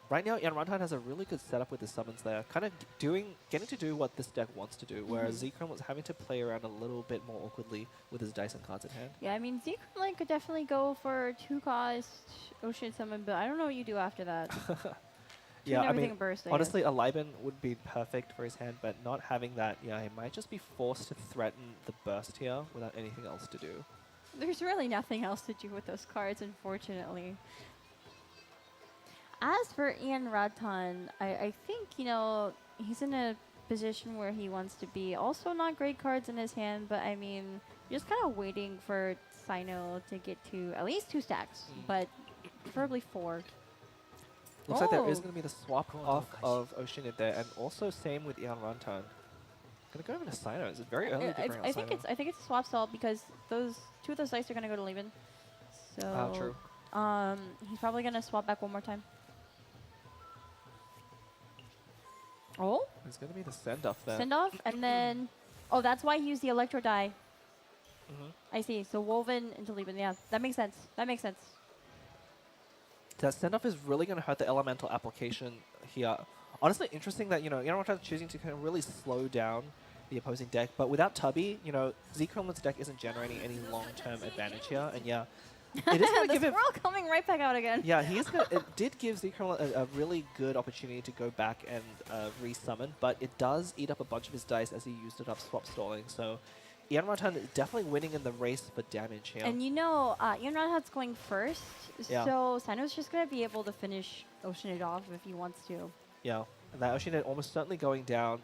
Right now, Ian Rantan has a really good setup with his summons there, kind of getting to do what this deck wants to do, whereas Zekrim was having to play around a little bit more awkwardly with his dice and cards in hand. Yeah, I mean, Zekrim could definitely go for 2-cost Ocean Summon, but I don't know what you do after that. Yeah, I mean, burst, honestly, a Liben would be perfect for his hand, but not having that, yeah, he might just be forced to threaten the burst here without anything else to do. There's really nothing else to do with those cards, unfortunately. As for Ian Ratan, I think, you know, he's in a position where he wants to be. Also not great cards in his hand, but I mean, just kind of waiting for Sino to get to at least 2 stacks, but preferably 4. Looks like there is going to be the swap off of Oceanid there, and also same with Ian Rantan. Gonna go over to Sino. Is it very early to bring out Sino? I think it's a swap stall because 2 of those dice are gonna go to Lehman. So true. he's probably gonna swap back one more time. Oh, It's going to be the send-off there. send off, and then oh, that's why he used the electro die. Mhm. I see. So woven into Lieben. Yeah, that makes sense. That makes sense. That send-off is really going to hurt the elemental application here. Honestly, interesting that, Yamamoto's choosing to kind of really slow down the opposing deck, but without Tubby, Z-Kremlin's deck isn't generating any long-term advantage here, and yeah, it is going to the give it... squirrel coming right back out again. Yeah, it did give Z-Kremlin a really good opportunity to go back and re-summon, but it does eat up a bunch of his dice as he used it up swap stalling, so Ian Rantan is definitely winning in the race for damage here. And Ian Rantan's going first, Yeah. so Sino's just going to be able to finish Ocean it off if he wants to. Yeah, and that Oceanid almost certainly going down.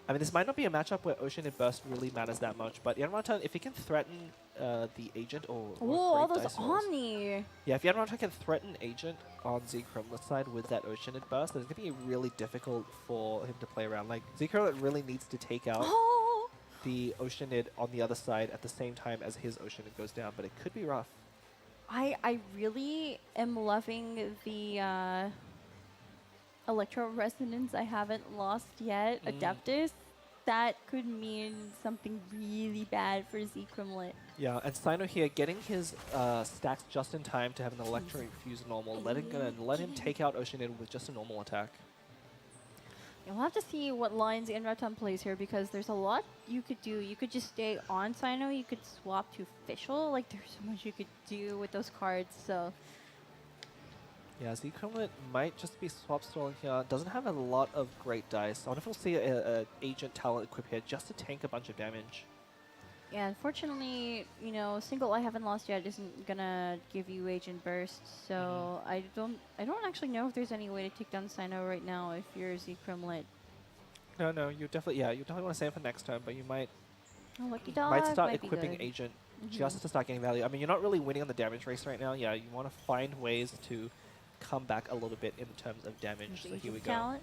I mean, this might not be a matchup where Oceanid Burst really matters that much, but Yanmatan, if he can threaten the agent or Ooh, all Great those Dice Rolls- Omni. Yeah, if Yanmatan can threaten agent on Z-Kremlin's side with that Oceanid Burst, then it's going to be really difficult for him to play around. Like, Z-Kremlin really needs to take out Oh! the Oceanid on the other side at the same time as his Oceanid goes down, but it could be rough. I really am loving the Electro Resonance I haven't lost yet. Adeptus. That could mean something really bad for Z-Kremlin. Yeah, and Sino here getting his stacks just in time to have an Electro Infuse normal, let him take out Oceanid with just a normal attack. You'll have to see what lines Inratan plays here because there's a lot you could do. You could just stay on Sino, you could swap to Fischl. Like, there's so much you could do with those cards, so... Yeah, Z-Kremlin might just be swap stalling here. Doesn't have a lot of great dice. I wonder if we'll see a agent talent equip here just to tank a bunch of damage. Yeah, unfortunately, single I haven't lost yet isn't gonna give you agent burst, so I don't actually know if there's any way to take down Sino right now if you're Z-Kremlin. No, you definitely want to save for next turn, but you might Oh, Lucky Dog might start might be equipping good. agent just to start getting value. I mean, you're not really winning on the damage race right now. Yeah, you want to find ways to come back a little bit in terms of damage. So here we go. Talent.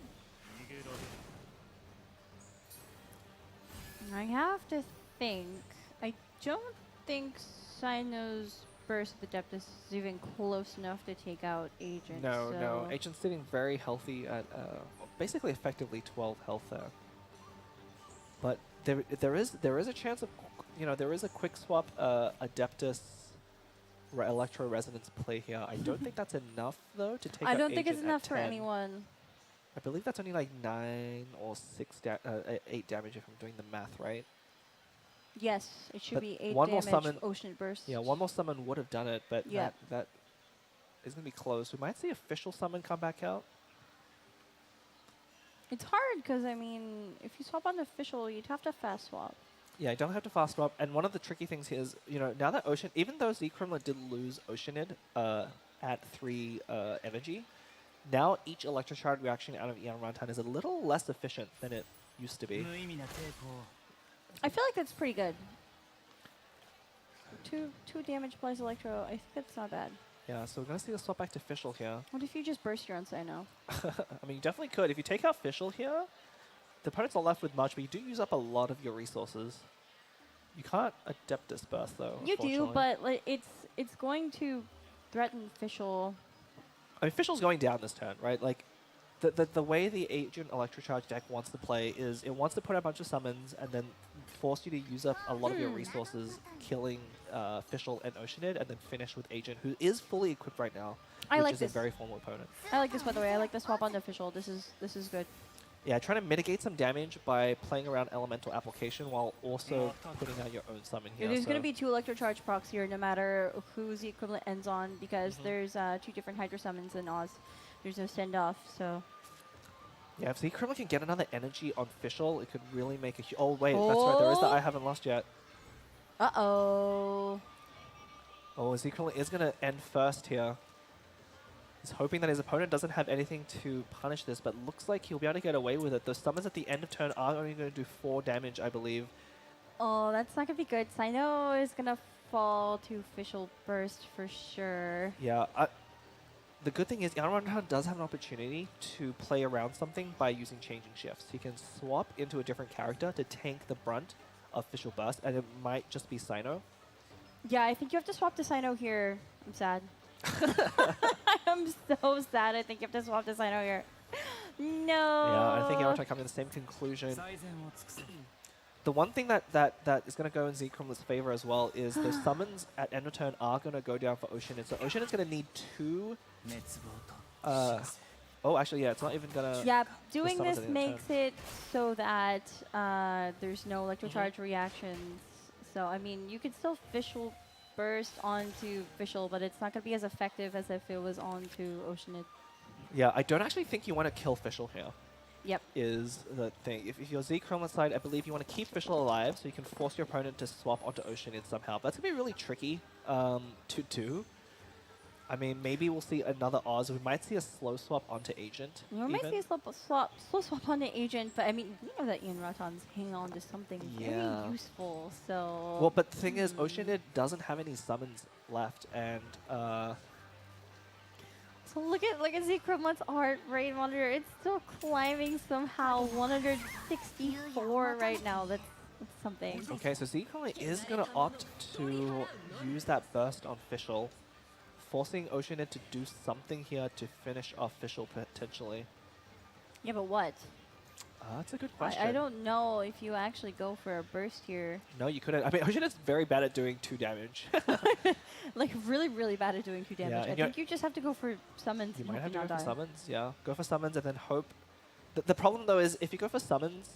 I have to think. I don't think Sino's Burst of Adeptus is even close enough to take out Agent. No. Agent's sitting very healthy at basically effectively 12 health there. But there is a chance of, there is a quick swap Adeptus Electro Resonance play here. I don't think that's enough though to take out I don't think it's Agent at enough for 10. anyone. I believe that's only like 9 or 8 damage if I'm doing the math right. Yes, it should But be 8 one more damage summon- Ocean Burst. Yeah, one more summon would have done it, but Yeah. that is going to be close. We might see official summon come back out. It's hard because, I mean, if you swap on official, you'd have to fast swap. Yeah, you don't have to fast swap. And one of the tricky things here is, now that even though Z-Kremlin did lose Oceanid at 3 energy, now each Electroshard reaction out of Ian Rantan is a little less efficient than it used to be. I feel like that's pretty good. Two damage applies Electro. I think that's not bad. Yeah, so we're going to see the swap back to Fischl here. What if you just burst your own Sino? I mean, you definitely could. If you take out Fischl here, the opponent's not left with much, but you do use up a lot of your resources. You can't Adeptus Burst, though, You do, unfortunately. but like, it's going to threaten Fischl. I mean, Fischl's going down this turn, right? Like, the way the Agent Electrocharge deck wants to play is it wants to put out a bunch of summons and then force you to use up a lot of your resources, killing Fischl and Oceanid, and then finish with Agent, who is fully equipped right now, I which like is this. a very formal opponent. I like this, by the way. I like the swap on the official. This is good. Yeah, trying to mitigate some damage by playing around elemental application while also putting out your own summon here. There's going to so- be 2 Electrocharge procs here, no matter who the equivalent ends on, because there's 2 different Hydro summons in Oz. There's no send off, so. Yeah, if Z-Kremlin can get another energy on Fischl, it could really make a oh, wait, that's right, there is the I haven't lost yet. Uh-oh. Oh, Z-Kremlin is going to end first here. He's hoping that his opponent doesn't have anything to punish this, but looks like he'll be able to get away with it. Those summons at the end of turn are only going to do 4 damage, I believe. Oh, that's not going to be good. Sino is going to fall to official burst for sure. Yeah, the good thing is Yanran does have an opportunity to play around something by using changing shifts. He can swap into a different character to tank the brunt of official burst, and it might just be Sino. Yeah, I think you have to swap to Sino here. I'm sad. I'm so sad. I think you have to swap to Sino here. No. Yeah, I think Yarutan coming to the same conclusion. The one thing that is going to go in Zekrumlet's favor as well is those summons at end of turn are going to go down for Oceanid. So Oceanid's going to need 2... oh, actually, yeah, it's not even going to... Yeah, doing summons this at the end of makes it so that there's no electrocharge reactions. So, I mean, you could still Fischl burst onto Fischl, but it's not going to be as effective as if it was onto Oceanid. Yeah, I don't actually think you want to kill Fischl here. Yep. Is the thing. If you're Zekrumlet side, I believe you want to keep Fischl alive so you can force your opponent to swap onto Oceanid somehow. But that's going to be really tricky to do. I mean, maybe we'll see another Oz. We might see a slow swap onto Agent. We might see a slow swap on the Agent, but I mean, we know that Ian Raton's hanging on to something very useful, so... Well, but the thing is, Oceanid doesn't have any summons left, and... So look at Zekrumlet's heart rate monitor. It's still climbing somehow. 164 right now. That's something. Okay, so Zekrumlet is going to opt to use that burst on Fischl, forcing Oceanid to do something here to finish off Fischl potentially. Yeah, but what? That's a good question. I don't know if you actually go for a burst here. No, you couldn't. I mean, Oceanid's very bad at doing 2 damage. Like, really, really bad at doing 2 damage. Yeah, I think you just have to go for summons. You and might hope have to you go not for die. summons, yeah. Go for summons and then hope. The problem, though, is if you go for summons,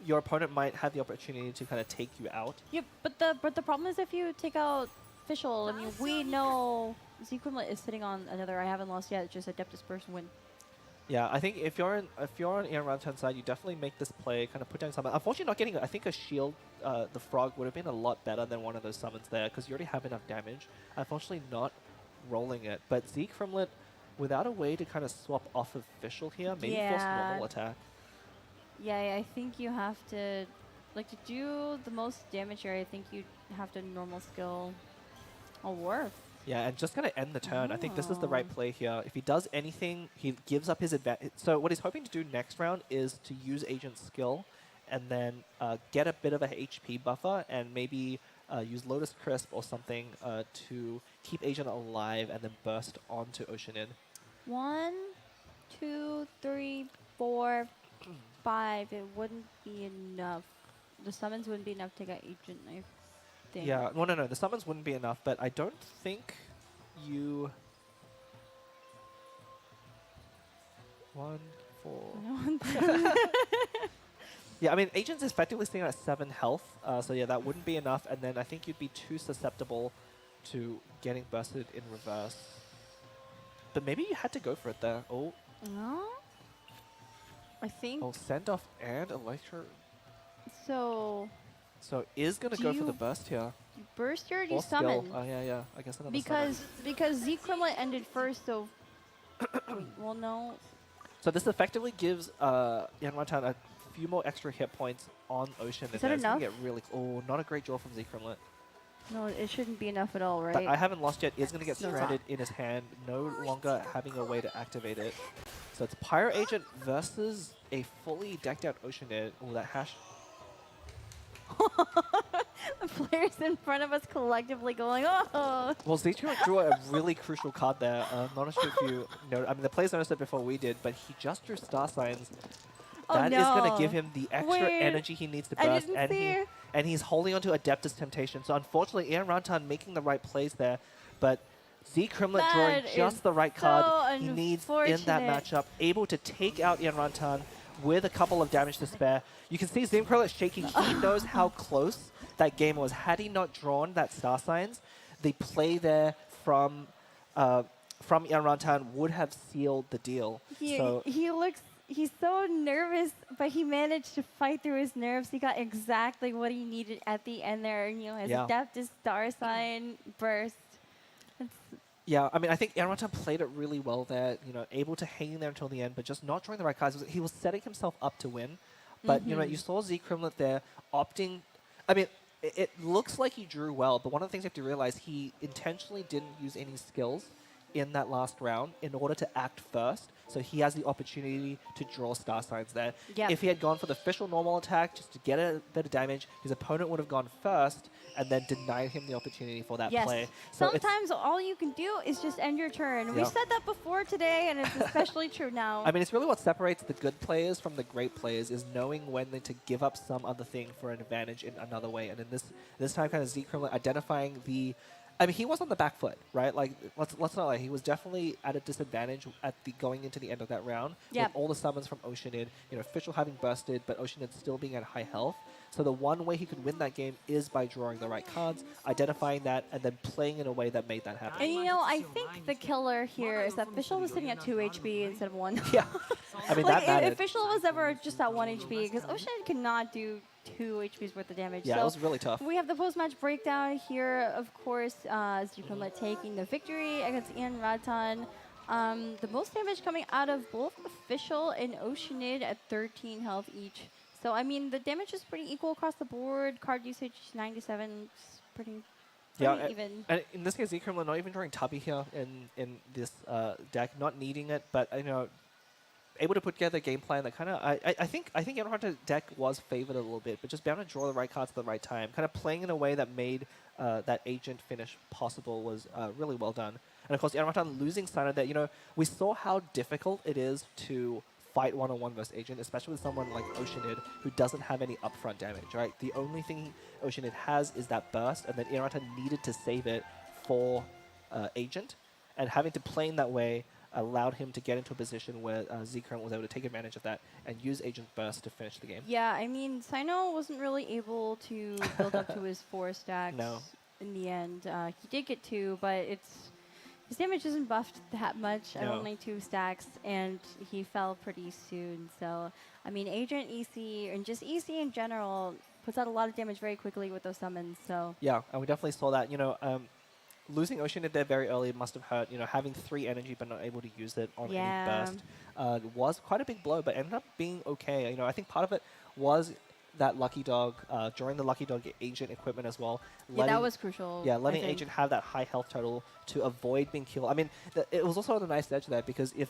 your opponent might have the opportunity to kind of take you out. Yeah, but the problem is if you take out Fischl, I mean, we know Zekrumlet is sitting on another I haven't lost yet, just Adeptus Burst win. Yeah, I think if you're on Ian Rantan's side, you definitely make this play, kind of put down summon. Unfortunately, not getting. I think a shield, the frog would have been a lot better than one of those summons there because you already have enough damage. Unfortunately, not rolling it. But Zekrumlet, without a way to kind of swap off of Fischl here, maybe force normal attack. Yeah, I think you have to, like, to do the most damage here. I think you have to normal skill a Worf. Yeah, and just going to end the turn. I think this is the right play here. If he does anything, he gives up his advantage. So what he's hoping to do next round is to use Agent's skill and then get a bit of a HP buffer and maybe use Lotus Crisp or something to keep Agent alive and then burst onto Oceanid. 1, 2, 3, 4, 5. It wouldn't be enough. The summons wouldn't be enough to get Agent, I think. Yeah, no. The summons wouldn't be enough, but I don't think you... 1, 4... Yeah, I mean, Agent's effectively staying at 7 health, so yeah, that wouldn't be enough, and then I think you'd be too susceptible to getting bursted in reverse. But maybe you had to go for it there. Oh. No? I think... Oh, send off and Electro... So is going to go for the burst here. You burst here or do you Or skill. summon? Oh, yeah. I guess another Because Zekrumlet ended first, so... Wait, well, no. So this effectively gives Yanwatan a few more extra hit points on Ocean. Is that enough? Get really not a great draw from Zekrumlet. No, it shouldn't be enough at all, right? But I haven't lost yet. Is going to get No, it's stranded in his hand, no longer having a way to activate it. So it's Pyro Agent versus a fully decked out Oceanid. Oh, that hash. The players in front of us collectively going, oh! Well, Zekrumlet drew a really crucial card there. Not sure if you know. I mean, the players noticed it before we did, but he just drew Star Signs. That is going to give him the extra energy he needs to burst, and he's holding onto Adeptus Temptation. So unfortunately, Ian Rantan making the right plays there, but Zekrumlet drawing just the right card he needs in that matchup, able to take out Ian Rantan with a couple of damage to spare. You can see Zekrumlet shaking. He knows how close that game was. Had he not drawn that Star Signs, the play there from Ian Rantan would have sealed the deal. He's so nervous, but he managed to fight through his nerves. He got exactly what he needed at the end there. You know, his Adeptus Star Sign burst. Yeah, I mean, I think Ian Rantan played it really well there, you know, able to hang in there until the end, but just not drawing the right cards. He was setting himself up to win. But, you know, you saw Zekrumlet there opting... I mean, it looks like he drew well, but one of the things you have to realize, he intentionally didn't use any skills in that last round in order to act first. So he has the opportunity to draw star signs there. Yep. If he had gone for the official normal attack just to get a bit of damage, his opponent would have gone first and then denied him the opportunity for that Yes. play. So Sometimes all you can do is just end your turn. We Yeah. said that before today, and it's especially true now. I mean, it's really what separates the good players from the great players is knowing when to give up some other thing for an advantage in another way. And in this time, kind of Z-Kremlin identifying the... I mean, he was on the back foot, right? Like, let's not lie. He was definitely at a disadvantage at the going into the end of that round. Yep. With all the summons from Oceanid, Official having bursted, but Oceanid still being at high health. So the one way he could win that game is by drawing the right cards, identifying that, and then playing in a way that made that happen. And I think the killer here is that Official was sitting at 2 HP instead of 1. Yeah. I mean, like, that mattered. if Official was ever just at 1 HP, because Ocean cannot do 2 HP's worth of damage. Yeah, so it was really tough. we have the post-match breakdown here, of course, Zukunla taking the victory against Ian Ratan. The most damage coming out of both Official and Oceanid at 13 health each. So, I mean, the damage is pretty equal across the board. Card usage 97, pretty even. And in this case, Z-Kremlin not even drawing Tubby here in this deck, not needing it, but able to put together a game plan that kind of I think Yamaha's deck was favored a little bit, but just being able to draw the right cards at the right time, kind of playing in a way that made that agent finish possible was really well done. And of course, Yamaha losing Sino there, we saw how difficult it is to fight one-on-one versus agent, especially with someone like Oceanid who doesn't have any upfront damage, right? The only thing Oceanid has is that burst, and then Yamaha needed to save it for agent, and having to play in that way allowed him to get into a position where Z-Current was able to take advantage of that and use Agent Burst to finish the game. Yeah, I mean, Sino wasn't really able to build up to his 4 stacks in the end. He did get 2, but his damage isn't buffed that much at only 2 stacks, and he fell pretty soon. So, I mean, Agent EC, and just EC in general, puts out a lot of damage very quickly with those summons. So yeah, and we definitely saw that. Losing Oceanid there very early must have hurt. Having 3 energy but not able to use it on any burst was quite a big blow, but ended up being okay. I think part of it was that Lucky Dog, during the Lucky Dog agent equipment as well. Yeah, that was crucial. Yeah, letting agent have that high health total to avoid being killed. I mean, it was also on a nice edge there, because if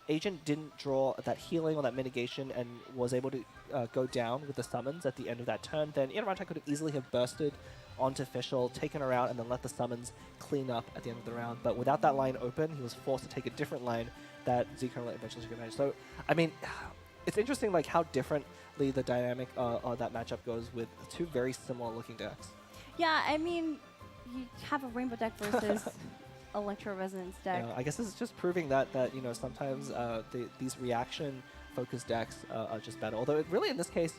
agent didn't draw that healing or that mitigation and was able to go down with the summons at the end of that turn, then Inaranta could have easily have bursted onto Official, taken her out, and then let the summons clean up at the end of the round. But without that line open, he was forced to take a different line that Z-Current eventually took advantage. So, I mean, it's interesting like how differently the dynamic of that matchup goes with 2 very similar looking decks. yeah, I mean, you have a Rainbow deck versus Electro Resonance deck. I guess this is just proving that sometimes these reaction-focused decks are just better. Although really in this case,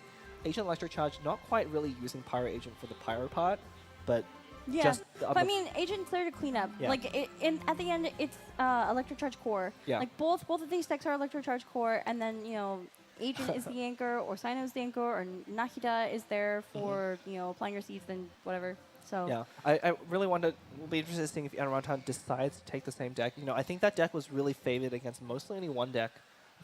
Agent Electric Charge not quite really using Pyro Agent for the Pyro part, but just but I mean, Agent's there to clean up. Yeah. Like, at the end, it's Electric Charge Core. Yeah. Like, both of these decks are Electric Charge Core, and then, Agent is the anchor, or Sino is the anchor, or Nahida is there for, applying your seeds and whatever. So yeah, I really wonder, we'll be interested in seeing if Anarantan decides to take the same deck. I think that deck was really favored against mostly only one deck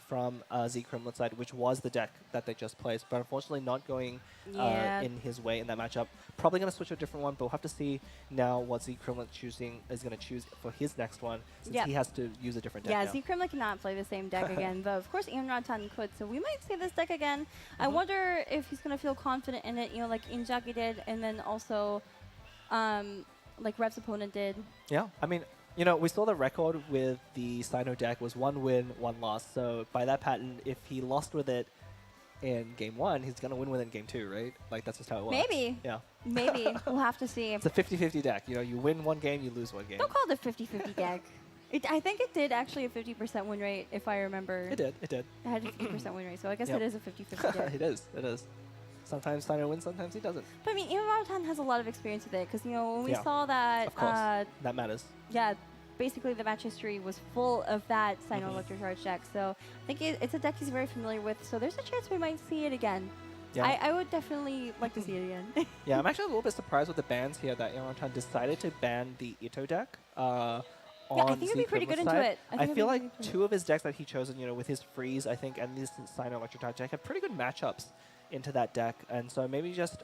from Z-Kremlin side, which was the deck that they just placed, but unfortunately not going in his way in that matchup. Probably going to switch to a different one, but we'll have to see now what Z-Kremlin is going to choose for his next one, since he has to use a different deck now. Z-Kremlin cannot play the same deck again, but of course Ian Ratan could, so we might see this deck again. I wonder if he's going to feel confident in it, like Inzagi did, and then also like Rev's opponent did. Yeah, I mean, we saw the record with the Sino deck was 1 win, 1 loss. So by that pattern, if he lost with it in game 1, he's going to win with it in game 2, right? Like, that's just how it works. Maybe. Yeah. Maybe. We'll have to see. It's a 50-50 deck. You win 1 game, you lose 1 game. Don't call it a 50-50 deck. I think it did actually a 50% win rate, if I remember. It did. It had a 50% win rate, so I guess it is a 50-50 deck. It is. Sometimes Sino wins, sometimes he doesn't. But I mean, Ian Ratan has a lot of experience with it, because, when we saw that... Of course. That matters. Yeah. Basically, the match history was full of that Sino Electro Charge deck, so I think it's a deck he's very familiar with, so there's a chance we might see it again. Yeah. I would definitely like to see it again. Yeah, I'm actually a little bit surprised with the bans here that Yamaran decided to ban the Ito deck on I think he'd be pretty good into it. I feel like 2 of his decks that he chosen, with his Freeze, I think, and this Sino Electro Charge deck, have pretty good matchups into that deck, and so maybe just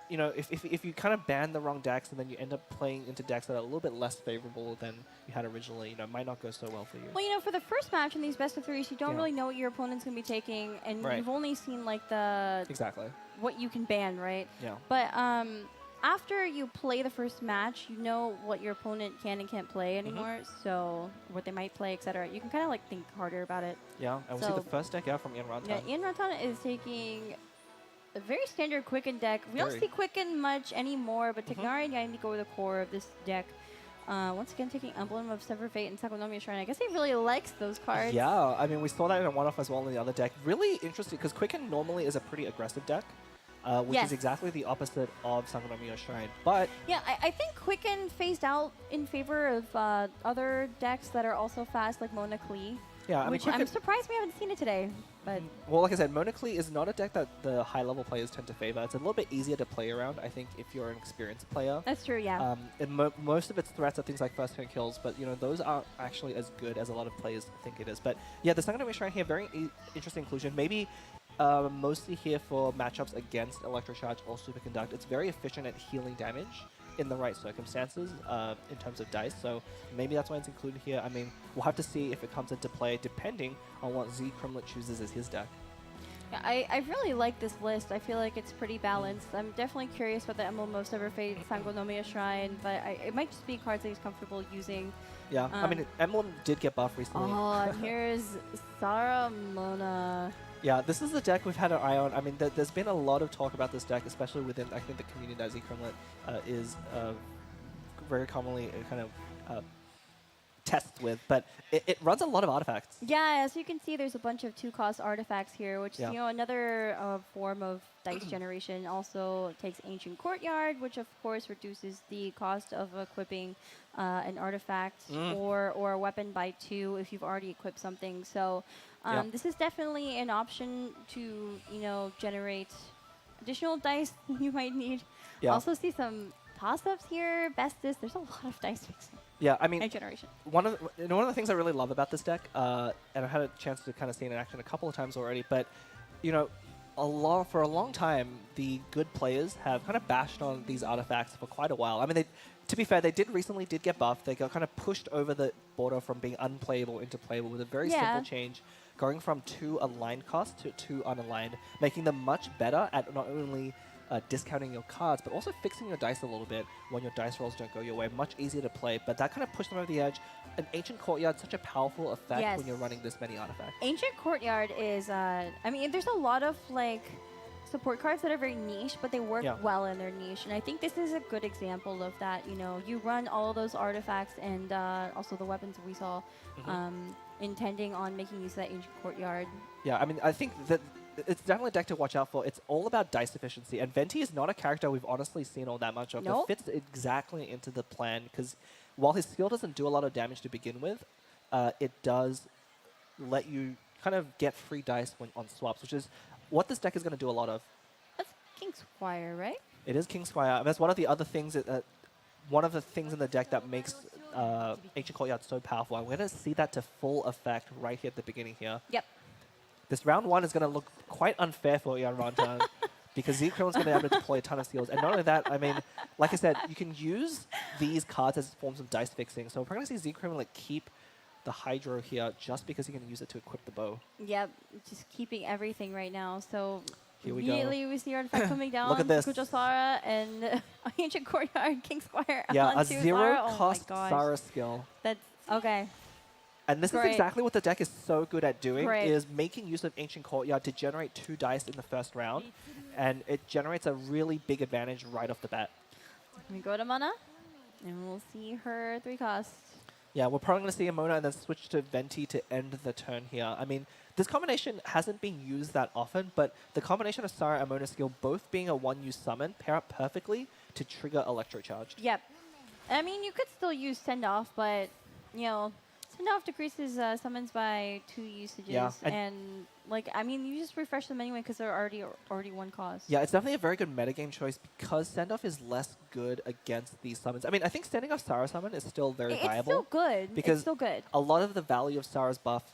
you know, if you kind of ban the wrong decks and then you end up playing into decks that are a little bit less favorable than you had originally, you know, it might not go so well for you. Well, you know, for the first match in these best of threes, you don't Yeah. really know what your opponent's going to be taking, and Right. you've only seen like the Exactly. what you can ban, right? Yeah. But after you play the first match, you know what your opponent can and can't play anymore, so what they might play, etc. You can kind of like think harder about it. Yeah, and we see So- the first deck out from Ian Rantan. Yeah, Ian Rantan is taking a very standard Quicken deck. We don't Very. see Quicken much anymore, but Tignari and Yaimi go with the core of this deck. Once again, taking Emblem of Severed Fate and Sakonomiya Shrine. I guess he really likes those cards. Yeah, I mean, we saw that in a one-off as well in the other deck. Really interesting, because Quicken normally is a pretty aggressive deck, which Yes. is exactly the opposite of Sangonomiya Shrine. But Yeah, I think Quicken phased out in favor of other decks that are also fast, like Mona Klee, yeah, I mean, which Quicken, I'm surprised we haven't seen it today. But well, like I said, Monoclee is not a deck that the high-level players tend to favor. It's a little bit easier to play around, I think, if you're an experienced player. that's true, yeah. And most of its threats are things like first-turn kills, but you know those aren't actually as good as a lot of players think it is. But yeah, the Sangonomiya Shrine here, very interesting inclusion. Maybe mostly here for matchups against Electrocharge or Superconduct. It's very efficient at healing damage in the right circumstances in terms of dice, so maybe that's why it's included here. I mean, we'll have to see if it comes into play depending on what Z Crimlet chooses as his deck. Yeah, I really like this list. I feel like it's pretty balanced. I'm definitely curious about the Emblem of Severed Fate, Sangonomiya Shrine, but it might just be cards that he's comfortable using. Yeah, I mean, Emblem did get buffed recently. Oh, and here's Saramona. Yeah, this is the deck we've had an eye on. I mean, there's been a lot of talk about this deck, especially within, I think, the community that Z Crimlet is very commonly kind of tests with, but it runs a lot of artifacts. Yeah, as you can see, there's a bunch of 2-cost artifacts here, which Yeah. is, you know, another form of dice generation. Also takes Ancient Courtyard, which of course reduces the cost of equipping an artifact or a weapon by 2 if you've already equipped something. So this is definitely an option to, you know, generate additional dice you might need. Yeah. Also see some toss-ups here, Bestis. There's a lot of dice mixing Yeah, I mean, and generation. one of the things I really love about this deck, and I've had a chance to kind of see it in action a couple of times already, but you know, for a long time, the good players have kind of bashed on these artifacts for quite a while. I mean, to be fair, they recently did get buffed. They got kind of pushed over the border from being unplayable into playable with a very simple change, going from 2 aligned costs to 2 unaligned, making them much better at not only discounting your cards, but also fixing your dice a little bit when your dice rolls don't go your way. Much easier to play, but that kind of pushed them over the edge. An Ancient Courtyard, such a powerful effect when you're running this many artifacts. Ancient Courtyard is, I mean, there's a lot of like support cards that are very niche, but they work well in their niche. And I think this is a good example of that. You know, you run all those artifacts and also the weapons we saw, intending on making use of that Ancient Courtyard. Yeah, I mean, I think that it's definitely a deck to watch out for. It's all about dice efficiency, and Venti is not a character we've honestly seen all that much of. Nope. That fits exactly into the plan, because while his skill doesn't do a lot of damage to begin with, it does let you kind of get free dice on swaps, which is what this deck is going to do a lot of. That's King Squire, right? It is King Squire. That's one of the other things one of the things in the deck that makes Ancient Courtyard so powerful. And we're going to see that to full effect right here at the beginning here. Yep. This round 1 is going to look quite unfair for Ian Rantan because Z Crimlet's going to be able to deploy a ton of seals. And not only that, I mean, like I said, you can use these cards as forms of dice fixing. So we're going to see Z Crimlet keep the Hydro here just because he can use it to equip the bow. Yep, just keeping everything right now. So Here we go. immediately we see artifact coming down. Look at this. Kujosara and Ancient Courtyard, King Squire. Yeah, a onto Zara. 0-cost Oh my gosh. Zara skill. That's okay. And this is Great. exactly what the deck is so good at doing, Great. is making use of Ancient Courtyard to generate 2 dice in the first round. And it generates a really big advantage right off the bat. We go to Mana, and we'll see her 3-cost. Yeah, we're probably going to see a Mona and then switch to Venti to end the turn here. I mean, this combination hasn't been used that often, but the combination of Sara and Mona skill both being a 1-use summon pair up perfectly to trigger Electrocharge. Yep. I mean, you could still use Send Off, but, you know, Enough decreases summons by 2 usages, Yeah, and like I mean, you just refresh them anyway because they're already 1 cost. Yeah, it's definitely a very good metagame choice because send-off is less good against these summons. I mean, I think sending off Sarah summon is still very It's viable. still good. Because it's still good. a lot of the value of Sarah's buff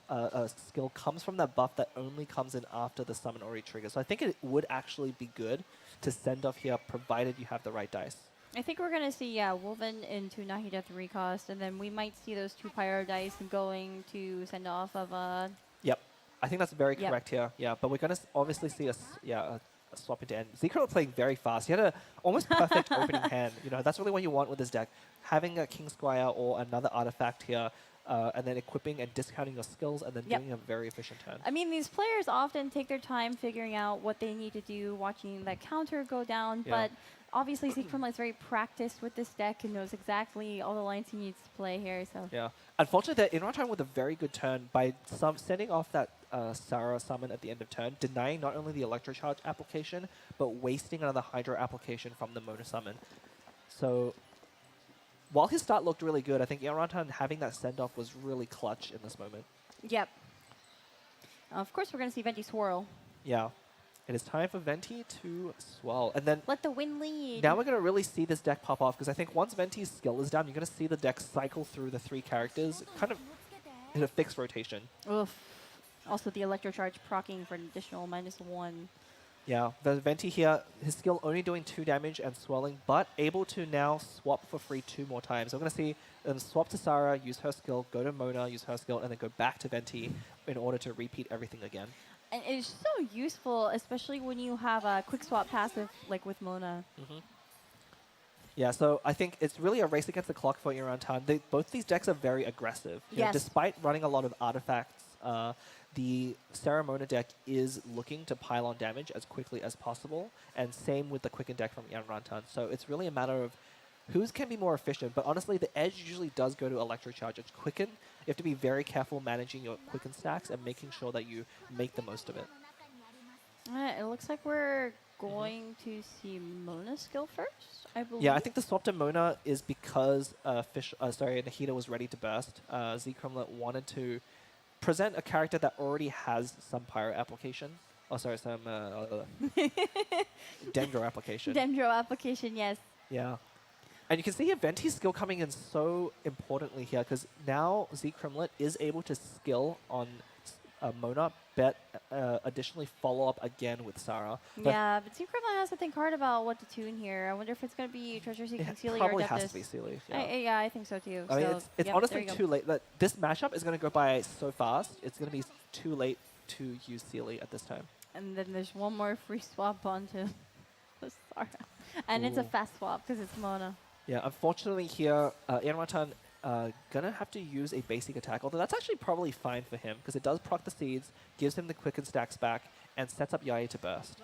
skill comes from that buff that only comes in after the summon already triggers. So I think it would actually be good to send off here, provided you have the right dice. I think we're gonna see Woven into Nahida 3 cost, and then we might see those 2 Pyro dice going to send off of Yep, I think that's very Yep. correct here. Yeah, but we're gonna obviously see a swap into end. Zekro playing very fast. He had a almost perfect opening hand. You know, that's really what you want with this deck. Having a King Squire or another artifact here, and then equipping and discounting your skills, and then Yep. doing a very efficient turn. I mean, these players often take their time figuring out what they need to do, watching that counter go down, Yeah. but obviously Zekrom is very practiced with this deck and knows exactly all the lines he needs to play here, so. Yeah. Unfortunately, they're in on time with a very good turn by sending off that Sarah summon at the end of turn, denying not only the Electrocharge application, but wasting another Hydro application from the Mona summon. So, while his start looked really good, I think Irantan having that send-off was really clutch in this moment. Yep. Of course, we're going to see Venti swirl. Yeah. It is time for Venti to swirl. And then Let the wind lead. now we're going to really see this deck pop off, because I think once Venti's skill is down, you're going to see the deck cycle through the 3 characters, kind of in a fixed rotation. Oof. Also, the Electrocharge proccing for an additional -1. Yeah, the Venti here, his skill only doing 2 damage and swirling, but able to now swap for free 2 more times. So we're going to see them swap to Sarah, use her skill, go to Mona, use her skill, and then go back to Venti in order to repeat everything again. And it's so useful, especially when you have a quick swap passive like with Mona. Yeah, so I think it's really a race against the clock for Irantan. Both these decks are very aggressive. You know, Yes. despite running a lot of artifacts, the Sarah Mona deck is looking to pile on damage as quickly as possible, and same with the Quicken deck from Irantan. So it's really a matter of whose can be more efficient, but honestly, the edge usually does go to Electrocharge. It's Quicken. You have to be very careful managing your Quicken stacks and making sure that you make the most of it. It looks like we're going to see Mona skill first, I believe. Yeah, I think the swap to Mona is because Nahida was ready to burst. Zekromlet wanted to present a character that already has some Pyro application. Oh, sorry, some Dendro application. Dendro application, yes. Yeah. And you can see here Venti's skill coming in so importantly here, because now Zekromlet is able to skill on Mona, but additionally follow up again with Sarah. But Yeah, but Synchronline has to think hard about what to tune here. I wonder if it's going to be Treasure Seeking it Sealy or probably has Adeptus. to be Sealy. Yeah, I think so too. I mean, So, it's yep, honestly there you go. too late. This mashup is going to go by so fast. It's going to be too late to use Sealy at this time. And then there's one more free swap onto Sarah. And it's a Ooh. fast swap because it's Mona. Yeah, unfortunately here, Irantan gonna have to use a basic attack, although that's actually probably fine for him, because it does proc the seeds, gives him the quicken stacks back, and sets up Yai to burst.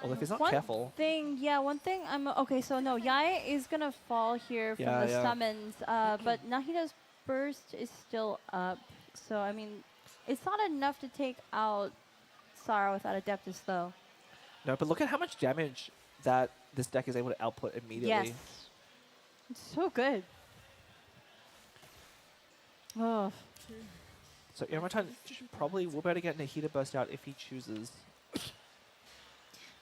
Although if he's not One careful... one thing okay, so no, Yai is going to fall here from Yeah, the yeah. summons, but Nahida's burst is still up. So, I mean, it's not enough to take out Sarah without Adeptus, though. No, but look at how much damage that this deck is able to output immediately. Yes. It's so good. Oh. So Irantan probably will better get Nahida burst out if he chooses.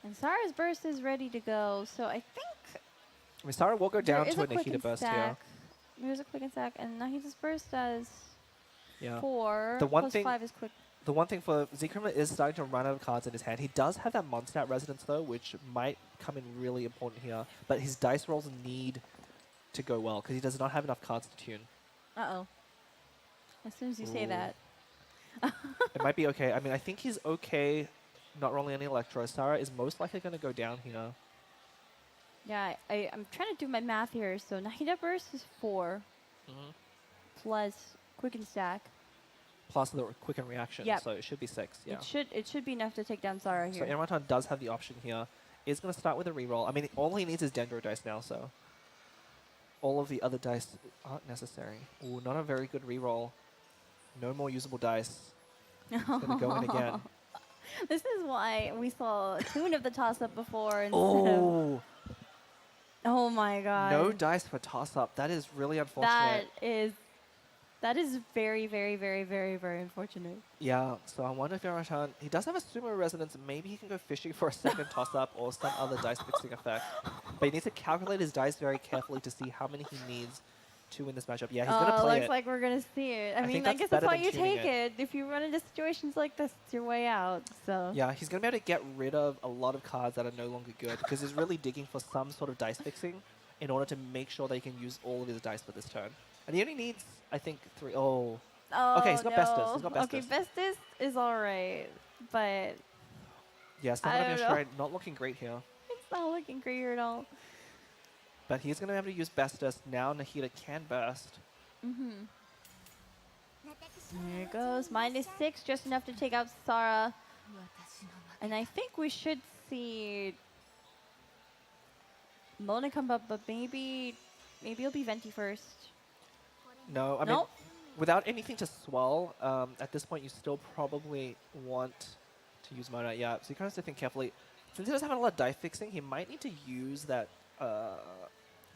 And Sarah's burst is ready to go, so I think I mean, Sarah will go down there is to a quick Nahida and burst here. stack. There's a quick and stack, and Nahida's burst does Yeah. 4. The one plus thing- 5 is quick. The one thing for Zekromlet is starting to run out of cards in his hand. He does have that Mondstadt Resonance, though, which might come in really important here. But his dice rolls need to go well, because he does not have enough cards to tune. Uh-oh. As soon as you say Ooh. that. It might be okay. I mean, I think he's okay not rolling any Electro. Sarah is most likely going to go down here. Yeah, I'm trying to do my math here. So Nahida burst is 4 plus quick and stack. Plus the quicken reaction, Yep. so it should be 6. Yeah. It should be enough to take down Sarah So here. Irantan does have the option here. Is going to start with a reroll. I mean, all he needs is Dendro dice now, so all of the other dice aren't necessary. Ooh, not a very good reroll. No more usable dice. It's going to go in again. This is why we saw a tune of the toss-up before instead of... Oh, Oh my god. no dice for toss-up. That is really That unfortunate. is That is very, very, very, very, very unfortunate. Yeah, so I wonder if Yaratan, he does have a sumo resonance. Maybe he can go fishing for a second toss-up or some other dice fixing effect. But he needs to calculate his dice very carefully to see how many he needs to win this matchup. Yeah, he's going to play looks it. like we're gonna see it. I mean, think I that's guess that's better why than you tuning take it. If you run into situations like this, it's your way out. So Yeah, he's going to be able to get rid of a lot of cards that are no longer good because he's really digging for some sort of dice fixing in order to make sure that he can use all of his dice for this turn. And he only needs, I think, 3. Oh. Okay, he's got no. Bestus. He's got Bestus. Okay, Bestus is alright, but Yeah, still I going to be don't a know. shrine. Not looking great here. it's not looking great here at all. But he's going to be able to use Bestus. Now Nahida can burst. There it goes. -6, just enough to take out Sara. And I think we should see Mona come up, but maybe it'll be Venti first. No, I mean, Nope. without anything to swell, at this point you still probably want to use Mona. Yeah, so you kind of have to think carefully. Since he doesn't have a lot of die fixing, he might need to use that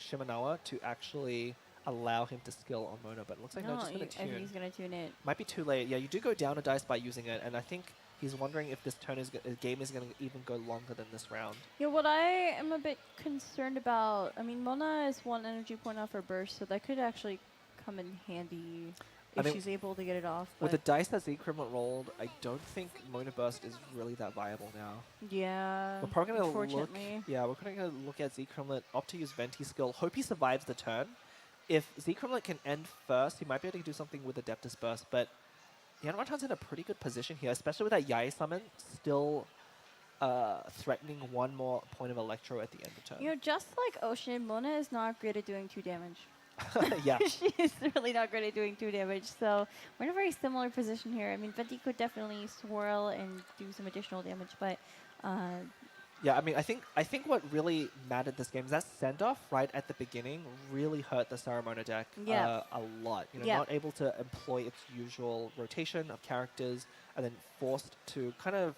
Shimenawa to actually allow him to skill on Mona, but it looks like no, just going to I think tune. he's gonna tune it. Might be too late. Yeah, you do go down a dice by using it, and I think he's wondering if this turn game is going to even go longer than this round. Yeah, what I am a bit concerned about, I mean, Mona is 1 energy point off her burst, so that could actually come in handy if mean, she's able to get it off. With the But dice that Z-Equivalent rolled, I don't think Mona Burst is really that viable now. yeah, We're probably going to look. unfortunately. Yeah, we're probably going to look at Z-Equivalent, opt to use Venti skill, hope he survives the turn. If Z-Equivalent can end first, he might be able to do something with Adeptus Burst, but Yanratan's in a pretty good position here, especially with that Yai summon still threatening 1 more point of Electro at the end of turn. You know, just like Ocean, Mona is not great at doing 2 damage. Yeah. She's really not great at doing 2 damage, so we're in a very similar position here. I mean, Venti could definitely swirl and do some additional damage, but Yeah, I mean, I think what really mattered this game is that send-off right at the beginning really hurt the Saramona deck a lot. You know, Yeah. not able to employ its usual rotation of characters and then forced to kind of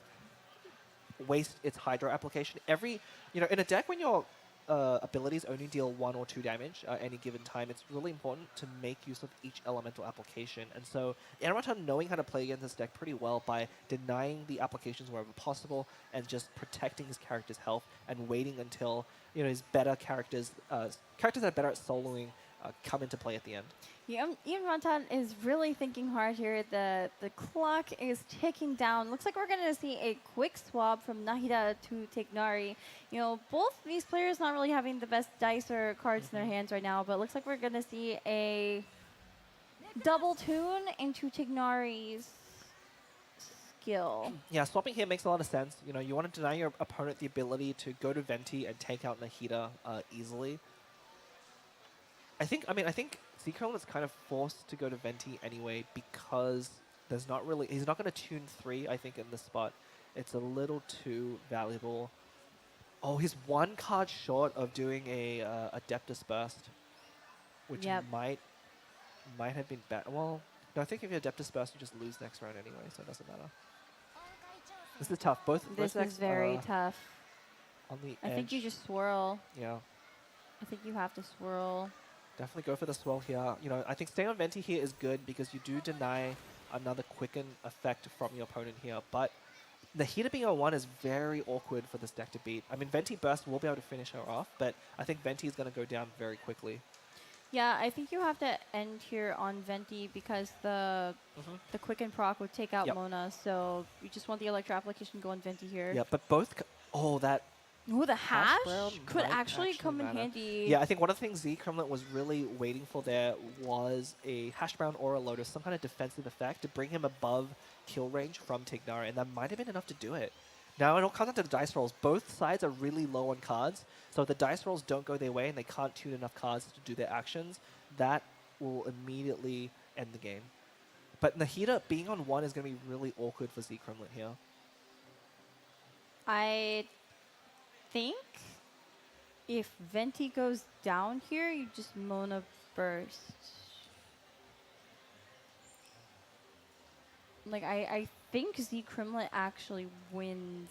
waste its Hydro application. In a deck when your abilities only deal 1 or 2 damage at any given time, it's really important to make use of each elemental application. And so Yanratan knowing how to play against this deck pretty well by denying the applications wherever possible and just protecting his character's health and waiting until his better characters that are better at soloing come into play at the end. yeah, Ian Rantan is really thinking hard here. The clock is ticking down. Looks like we're going to see a quick swap from Nahida to Tignari. You know, both these players not really having the best dice or cards in their hands right now, but looks like we're going to see a double tune into Tignari's skill. Yeah, swapping here makes a lot of sense. You want to deny your opponent the ability to go to Venti and take out Nahida easily. I think Z-Cone is kind of forced to go to Venti anyway because he's not going to tune 3, I think, in this spot. It's a little too valuable. Oh, he's 1 card short of doing a Adeptus Burst, which might have been bad. Well, no, I think if you Adeptus Burst, you just lose next round anyway, so it doesn't matter. This is tough. Both This decks is very tough. On the I edge. think you just swirl. Yeah. I think you have to swirl. Definitely go for the swirl here. I think staying on Venti here is good because you do deny another quicken effect from your opponent here. But Nahida being on 1 is very awkward for this deck to beat. I mean, Venti Burst will be able to finish her off, but I think Venti is going to go down very quickly. Yeah, I think you have to end here on Venti because the quicken proc would take out Mona, so you just want the Electro application to go on Venti here. Yeah, but both... that... Ooh, the hash brown could might actually come in matter. handy. Yeah, I think one of the things Z-Kremlin was really waiting for there was a Hash Brown or a Lotus, some kind of defensive effect to bring him above kill range from Tignari, and that might have been enough to do it. Now, it all comes down to the dice rolls. Both sides are really low on cards, so if the dice rolls don't go their way and they can't tune enough cards to do their actions, that will immediately end the game. But Nahida being on 1 is going to be really awkward for Z-Kremlin here. I think if Venti goes down here, you just Mona Burst. Like, I think Z-Kremlin actually wins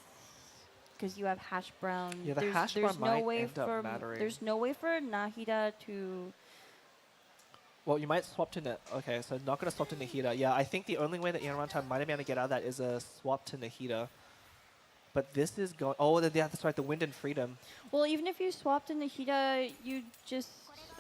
because you have Hash Brown. Yeah, the Hash Brown might end up mattering. There's no way for Nahida to Well, you might swap to Okay, so not going to swap to Nahida. Yeah, I think the only way that Ian Runtime might have been able to get out of that is a swap to Nahida. But this is going... Oh, yeah, that's right, the Wind and Freedom. Well, even if you swapped in Nahida, you just,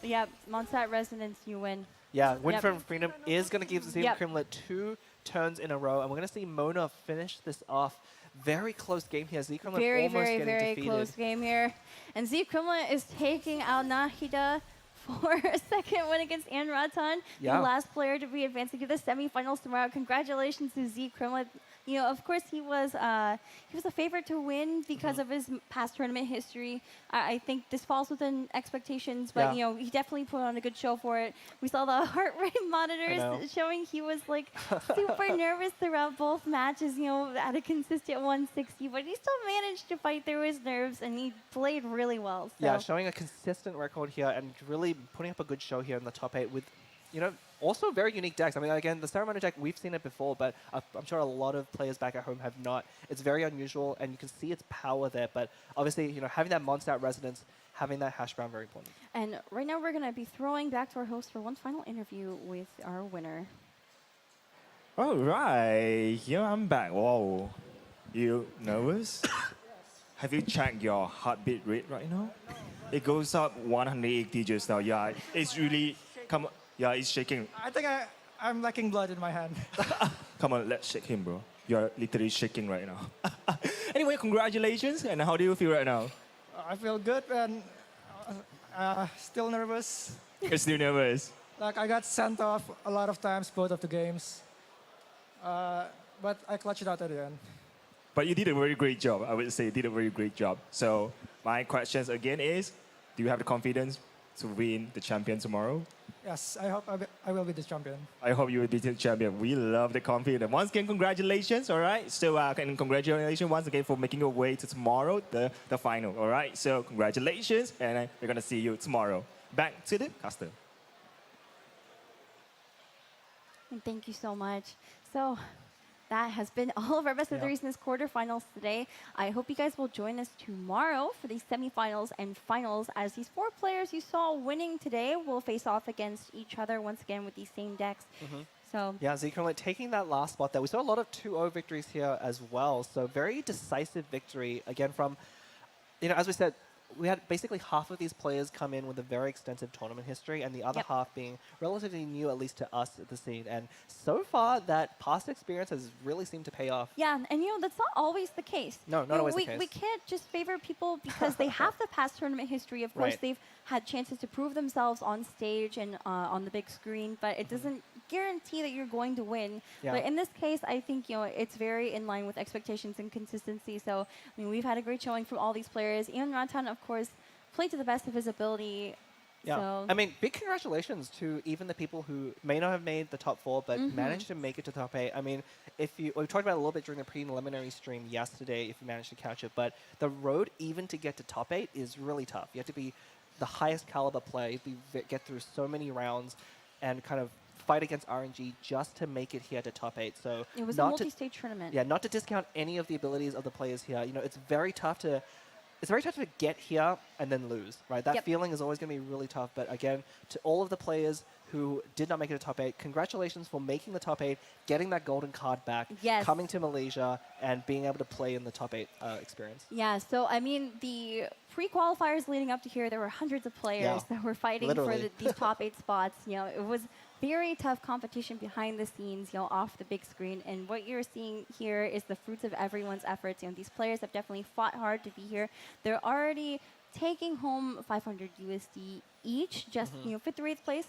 yeah, Mondstadt Resonance, you win. Yeah, Wind Yep. from Freedom is going to give Zeke Yep. Crimlet 2 turns in a row. And we're going to see Mona finish this off. Very close game here. Zeke Crimlet Very, almost very, getting very defeated. close game here. And Zeke Crimlet is taking out Nahida for a second win against Ian Ratan, Yeah. the last player to be advancing to the semifinals tomorrow. Congratulations to Zeke Crimlet. You know, of course, he was a favorite to win because of his past tournament history. I think this falls within expectations, but Yeah. you know, he definitely put on a good show for it. We saw the heart rate monitors showing he was like super nervous throughout both matches. You know, at a consistent 160, but he still managed to fight through his nerves, and he played really well. So. Yeah, showing a consistent record here and really putting up a good show here in the top 8 with, you know, also very unique decks. I mean, again, the Ceremony deck, we've seen it before, but I'm sure a lot of players back at home have not. It's very unusual, and you can see its power there. But obviously, you know, having that Mondstadt Resonance, having that hash brown, very important. And right now, we're going to be throwing back to our host for one final interview with our winner. All right, here I'm back. Whoa, you nervous? Have you checked your heartbeat rate right now? It goes up 180 just now. Yeah, it's really Yeah, it's shaking. I think I'm lacking blood in my hand. Come on, let's shake him, bro. You're literally shaking right now. Anyway, congratulations. And how do you feel right now? I feel good and still nervous. You're still nervous. Like I got sent off a lot of times, both of the games. But I clutched it out at the end. But you did a very great job. I would say you did a very great job. So my questions again is, do you have the confidence to win the champion tomorrow? Yes, I hope I will be the champion. I hope you will be the champion. We love the confidence. Once again, congratulations, all right? So, and congratulations once again for making your way to tomorrow, the final, all right? So, congratulations, and we're going to see you tomorrow. Back to the caster. And thank you so much. So that has been all of our best of threes in this quarterfinals today. I hope you guys will join us tomorrow for the semifinals and finals, as these 4 players you saw winning today will face off against each other once again with these same decks. So Yeah, Zeke Crimlet taking that last spot there. We saw a lot of 2-0 victories here as well. So very decisive victory, again, from, you know, as we said, we had basically half of these players come in with a very extensive tournament history, and the other half being relatively new, at least to us at the scene. And so far, that past experience has really seemed to pay off. yeah, and you know, that's not always the case. No, not You know, always the we, case. We can't just favor people because they have the past tournament history. Of course, Right. they've had chances to prove themselves on stage and on the big screen, but it doesn't guarantee that you're going to win. Yeah. But in this case, I think, you know, it's very in line with expectations and consistency. So, I mean, we've had a great showing from all these players. Ian Ratan, of course, played to the best of his ability. Yeah, So I mean, big congratulations to even the people who may not have made the top 4, but managed to make it to top 8. I mean, we talked about it a little bit during the preliminary stream yesterday, if you managed to catch it, but the road even to get to top 8 is really tough. You have to be the highest caliber player, get through so many rounds, and kind of fight against RNG just to make it here to top 8. So it was a multi-stage tournament. Yeah, not to discount any of the abilities of the players here. You know, it's very tough to get here and then lose, right? That feeling is always going to be really tough. But again, to all of the players who did not make it to top 8, congratulations for making the top 8, getting that golden card back, coming to Malaysia, and being able to play in the top 8 experience. Yeah, so I mean, the pre-qualifiers leading up to here, there were hundreds of players that were fighting for these top 8 spots. You know, it was very tough competition behind the scenes, you know, off the big screen. And what you're seeing here is the fruits of everyone's efforts. You know, these players have definitely fought hard to be here. They're already taking home 500 USD each, just, you know, 5th or 8th place.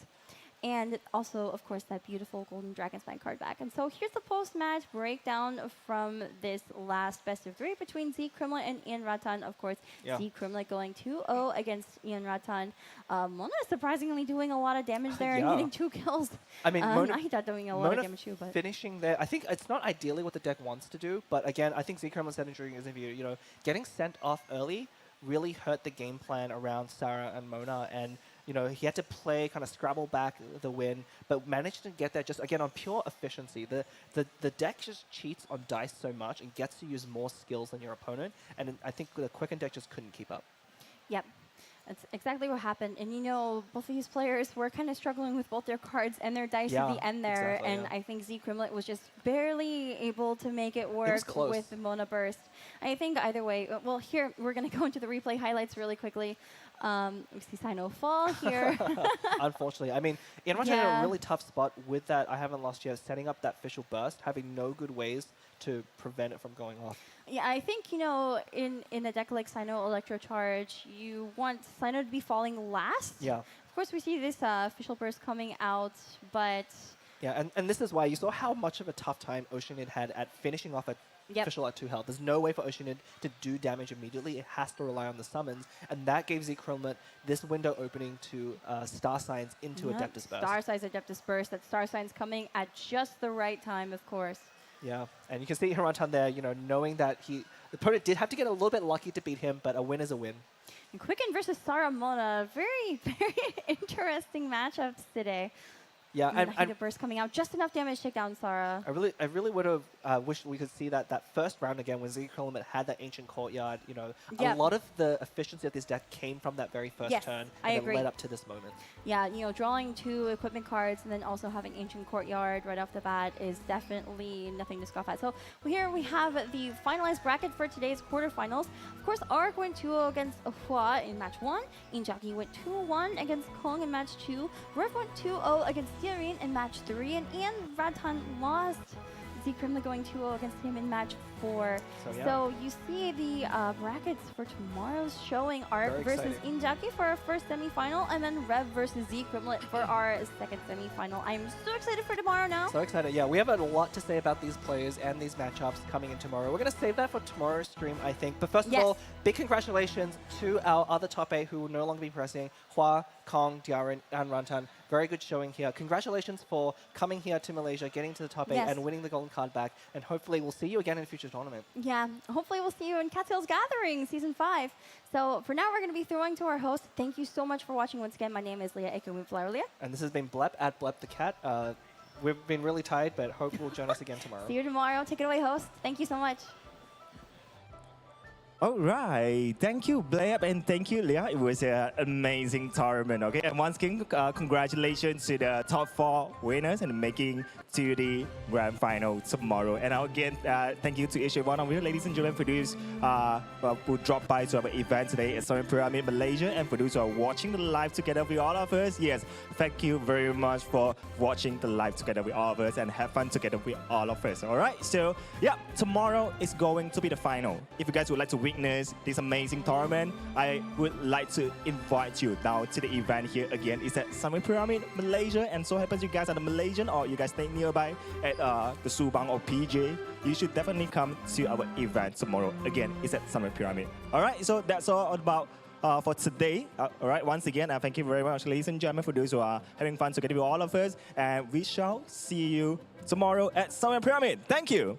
And also, of course, that beautiful Golden Dragon's card back. And so here's the post-match breakdown from this last best of 3 between Zeke Crimlet and Ian Ratan. Of course, Zeke Crimlet going 2-0 against Ian Ratan. Mona surprisingly doing a lot of damage there and getting 2 kills. I mean, Mona, Nahida doing a lot of damage too. But finishing there, I think it's not ideally what the deck wants to do, but again, I think Zeke Crimlet said during his interview, you know, getting sent off early really hurt the game plan around Sarah and Mona, and you know, he had to play, kind of scrabble back the win, but managed to get there just, again, on pure efficiency. The deck just cheats on dice so much and gets to use more skills than your opponent, and I think the Quicken deck just couldn't keep up. Yep. That's exactly what happened. And you know, both of these players were kind of struggling with both their cards and their dice at the end there. exactly, And yeah. I think Z Grimlet was just barely able to make it work close. with the Mona Burst. I think either way, well, here we're going to go into the replay highlights really quickly. We see Sino fall here. Unfortunately. I mean, Inran had a really tough spot with that I haven't lost yet, setting up that official burst, having no good ways to prevent it from going off. Yeah, I think, you know, in a deck like Sino Electro Charge, you want Sino to be falling last. Yeah. Of course, we see this official burst coming out, but... Yeah, and this is why you saw how much of a tough time Oceanid had at finishing off a official at 2 health. There's no way for Oceanid to do damage immediately. It has to rely on the summons, and that gave Zkromlet this window opening to Star Signs into Adeptus Burst. Star Signs Adeptus Burst. That Star Signs coming at just the right time, of course. Yeah, and you can see Hirantan there, you know, knowing that the opponent did have to get a little bit lucky to beat him, but a win is a win. And Quicken versus Sarah Mona, very, very interesting matchups today. Yeah, and the burst coming out, just enough damage to take down Sarah. I really would have wished we could see that first round again when Zkromlet had that Ancient Courtyard. You know, a lot of the efficiency of this deck came from that very first turn, and then led up to this moment. Yeah, you know, drawing 2 equipment cards and then also having Ancient Courtyard right off the bat is definitely nothing to scoff at. So here we have the finalized bracket for today's quarterfinals. Of course, Ark went 2-0 against Hua in match 1. Inzagi went 2-1 against Kong in match 2. Rev went 2-0 against Daren in match 3, and Ian Radhan lost. Zkromlet going 2-0 against him in match 4. So you see the brackets for tomorrow's showing. Ark versus Inzagi for our first semifinal, and then Rev versus Zkromlet for our second semifinal. I'm so excited for tomorrow now. So excited, yeah. We have a lot to say about these players and these matchups coming in tomorrow. We're going to save that for tomorrow's stream, I think. But first of all, big congratulations to our other top 8 who will no longer be pressing, Hua, Kong, Daren, and Rantan. Very good showing here. Congratulations for coming here to Malaysia, getting to the top 8 and winning the golden card back. And hopefully we'll see you again in a future tournament. Yeah, hopefully we'll see you in Cattails Gathering Season 5. So for now, we're going to be throwing to our host. Thank you so much for watching once again. My name is Leah Ekumuflaulia. And this has been Blep at Blep the Cat. We've been really tired, but hope you'll join us again tomorrow. See you tomorrow. Take it away, host. Thank you so much. All right, thank you, Bleb, and thank you, Leah. It was an amazing tournament, okay? And once again, congratulations to the top 4 winners and making to the grand final tomorrow. And again, thank you to each one of you, ladies and gentlemen, for those who dropped by to our event today at Summit Pyramid Malaysia, and for those who are watching the live together with all of us. Yes, thank you very much for watching the live together with all of us and have fun together with all of us. All right, so yeah, tomorrow is going to be the final. If you guys would like to witness this amazing tournament, I would like to invite you down to the event here again. It's at Summit Pyramid Malaysia, and so happens you guys are the Malaysian or you guys stay nearby at the Subang or PJ, you should definitely come to our event tomorrow. Again, it's at Summit Pyramid. All right, so that's all about for today. All right, once again, thank you very much, ladies and gentlemen, for those who are having fun together with all of us, and we shall see you tomorrow at Summit Pyramid. Thank you.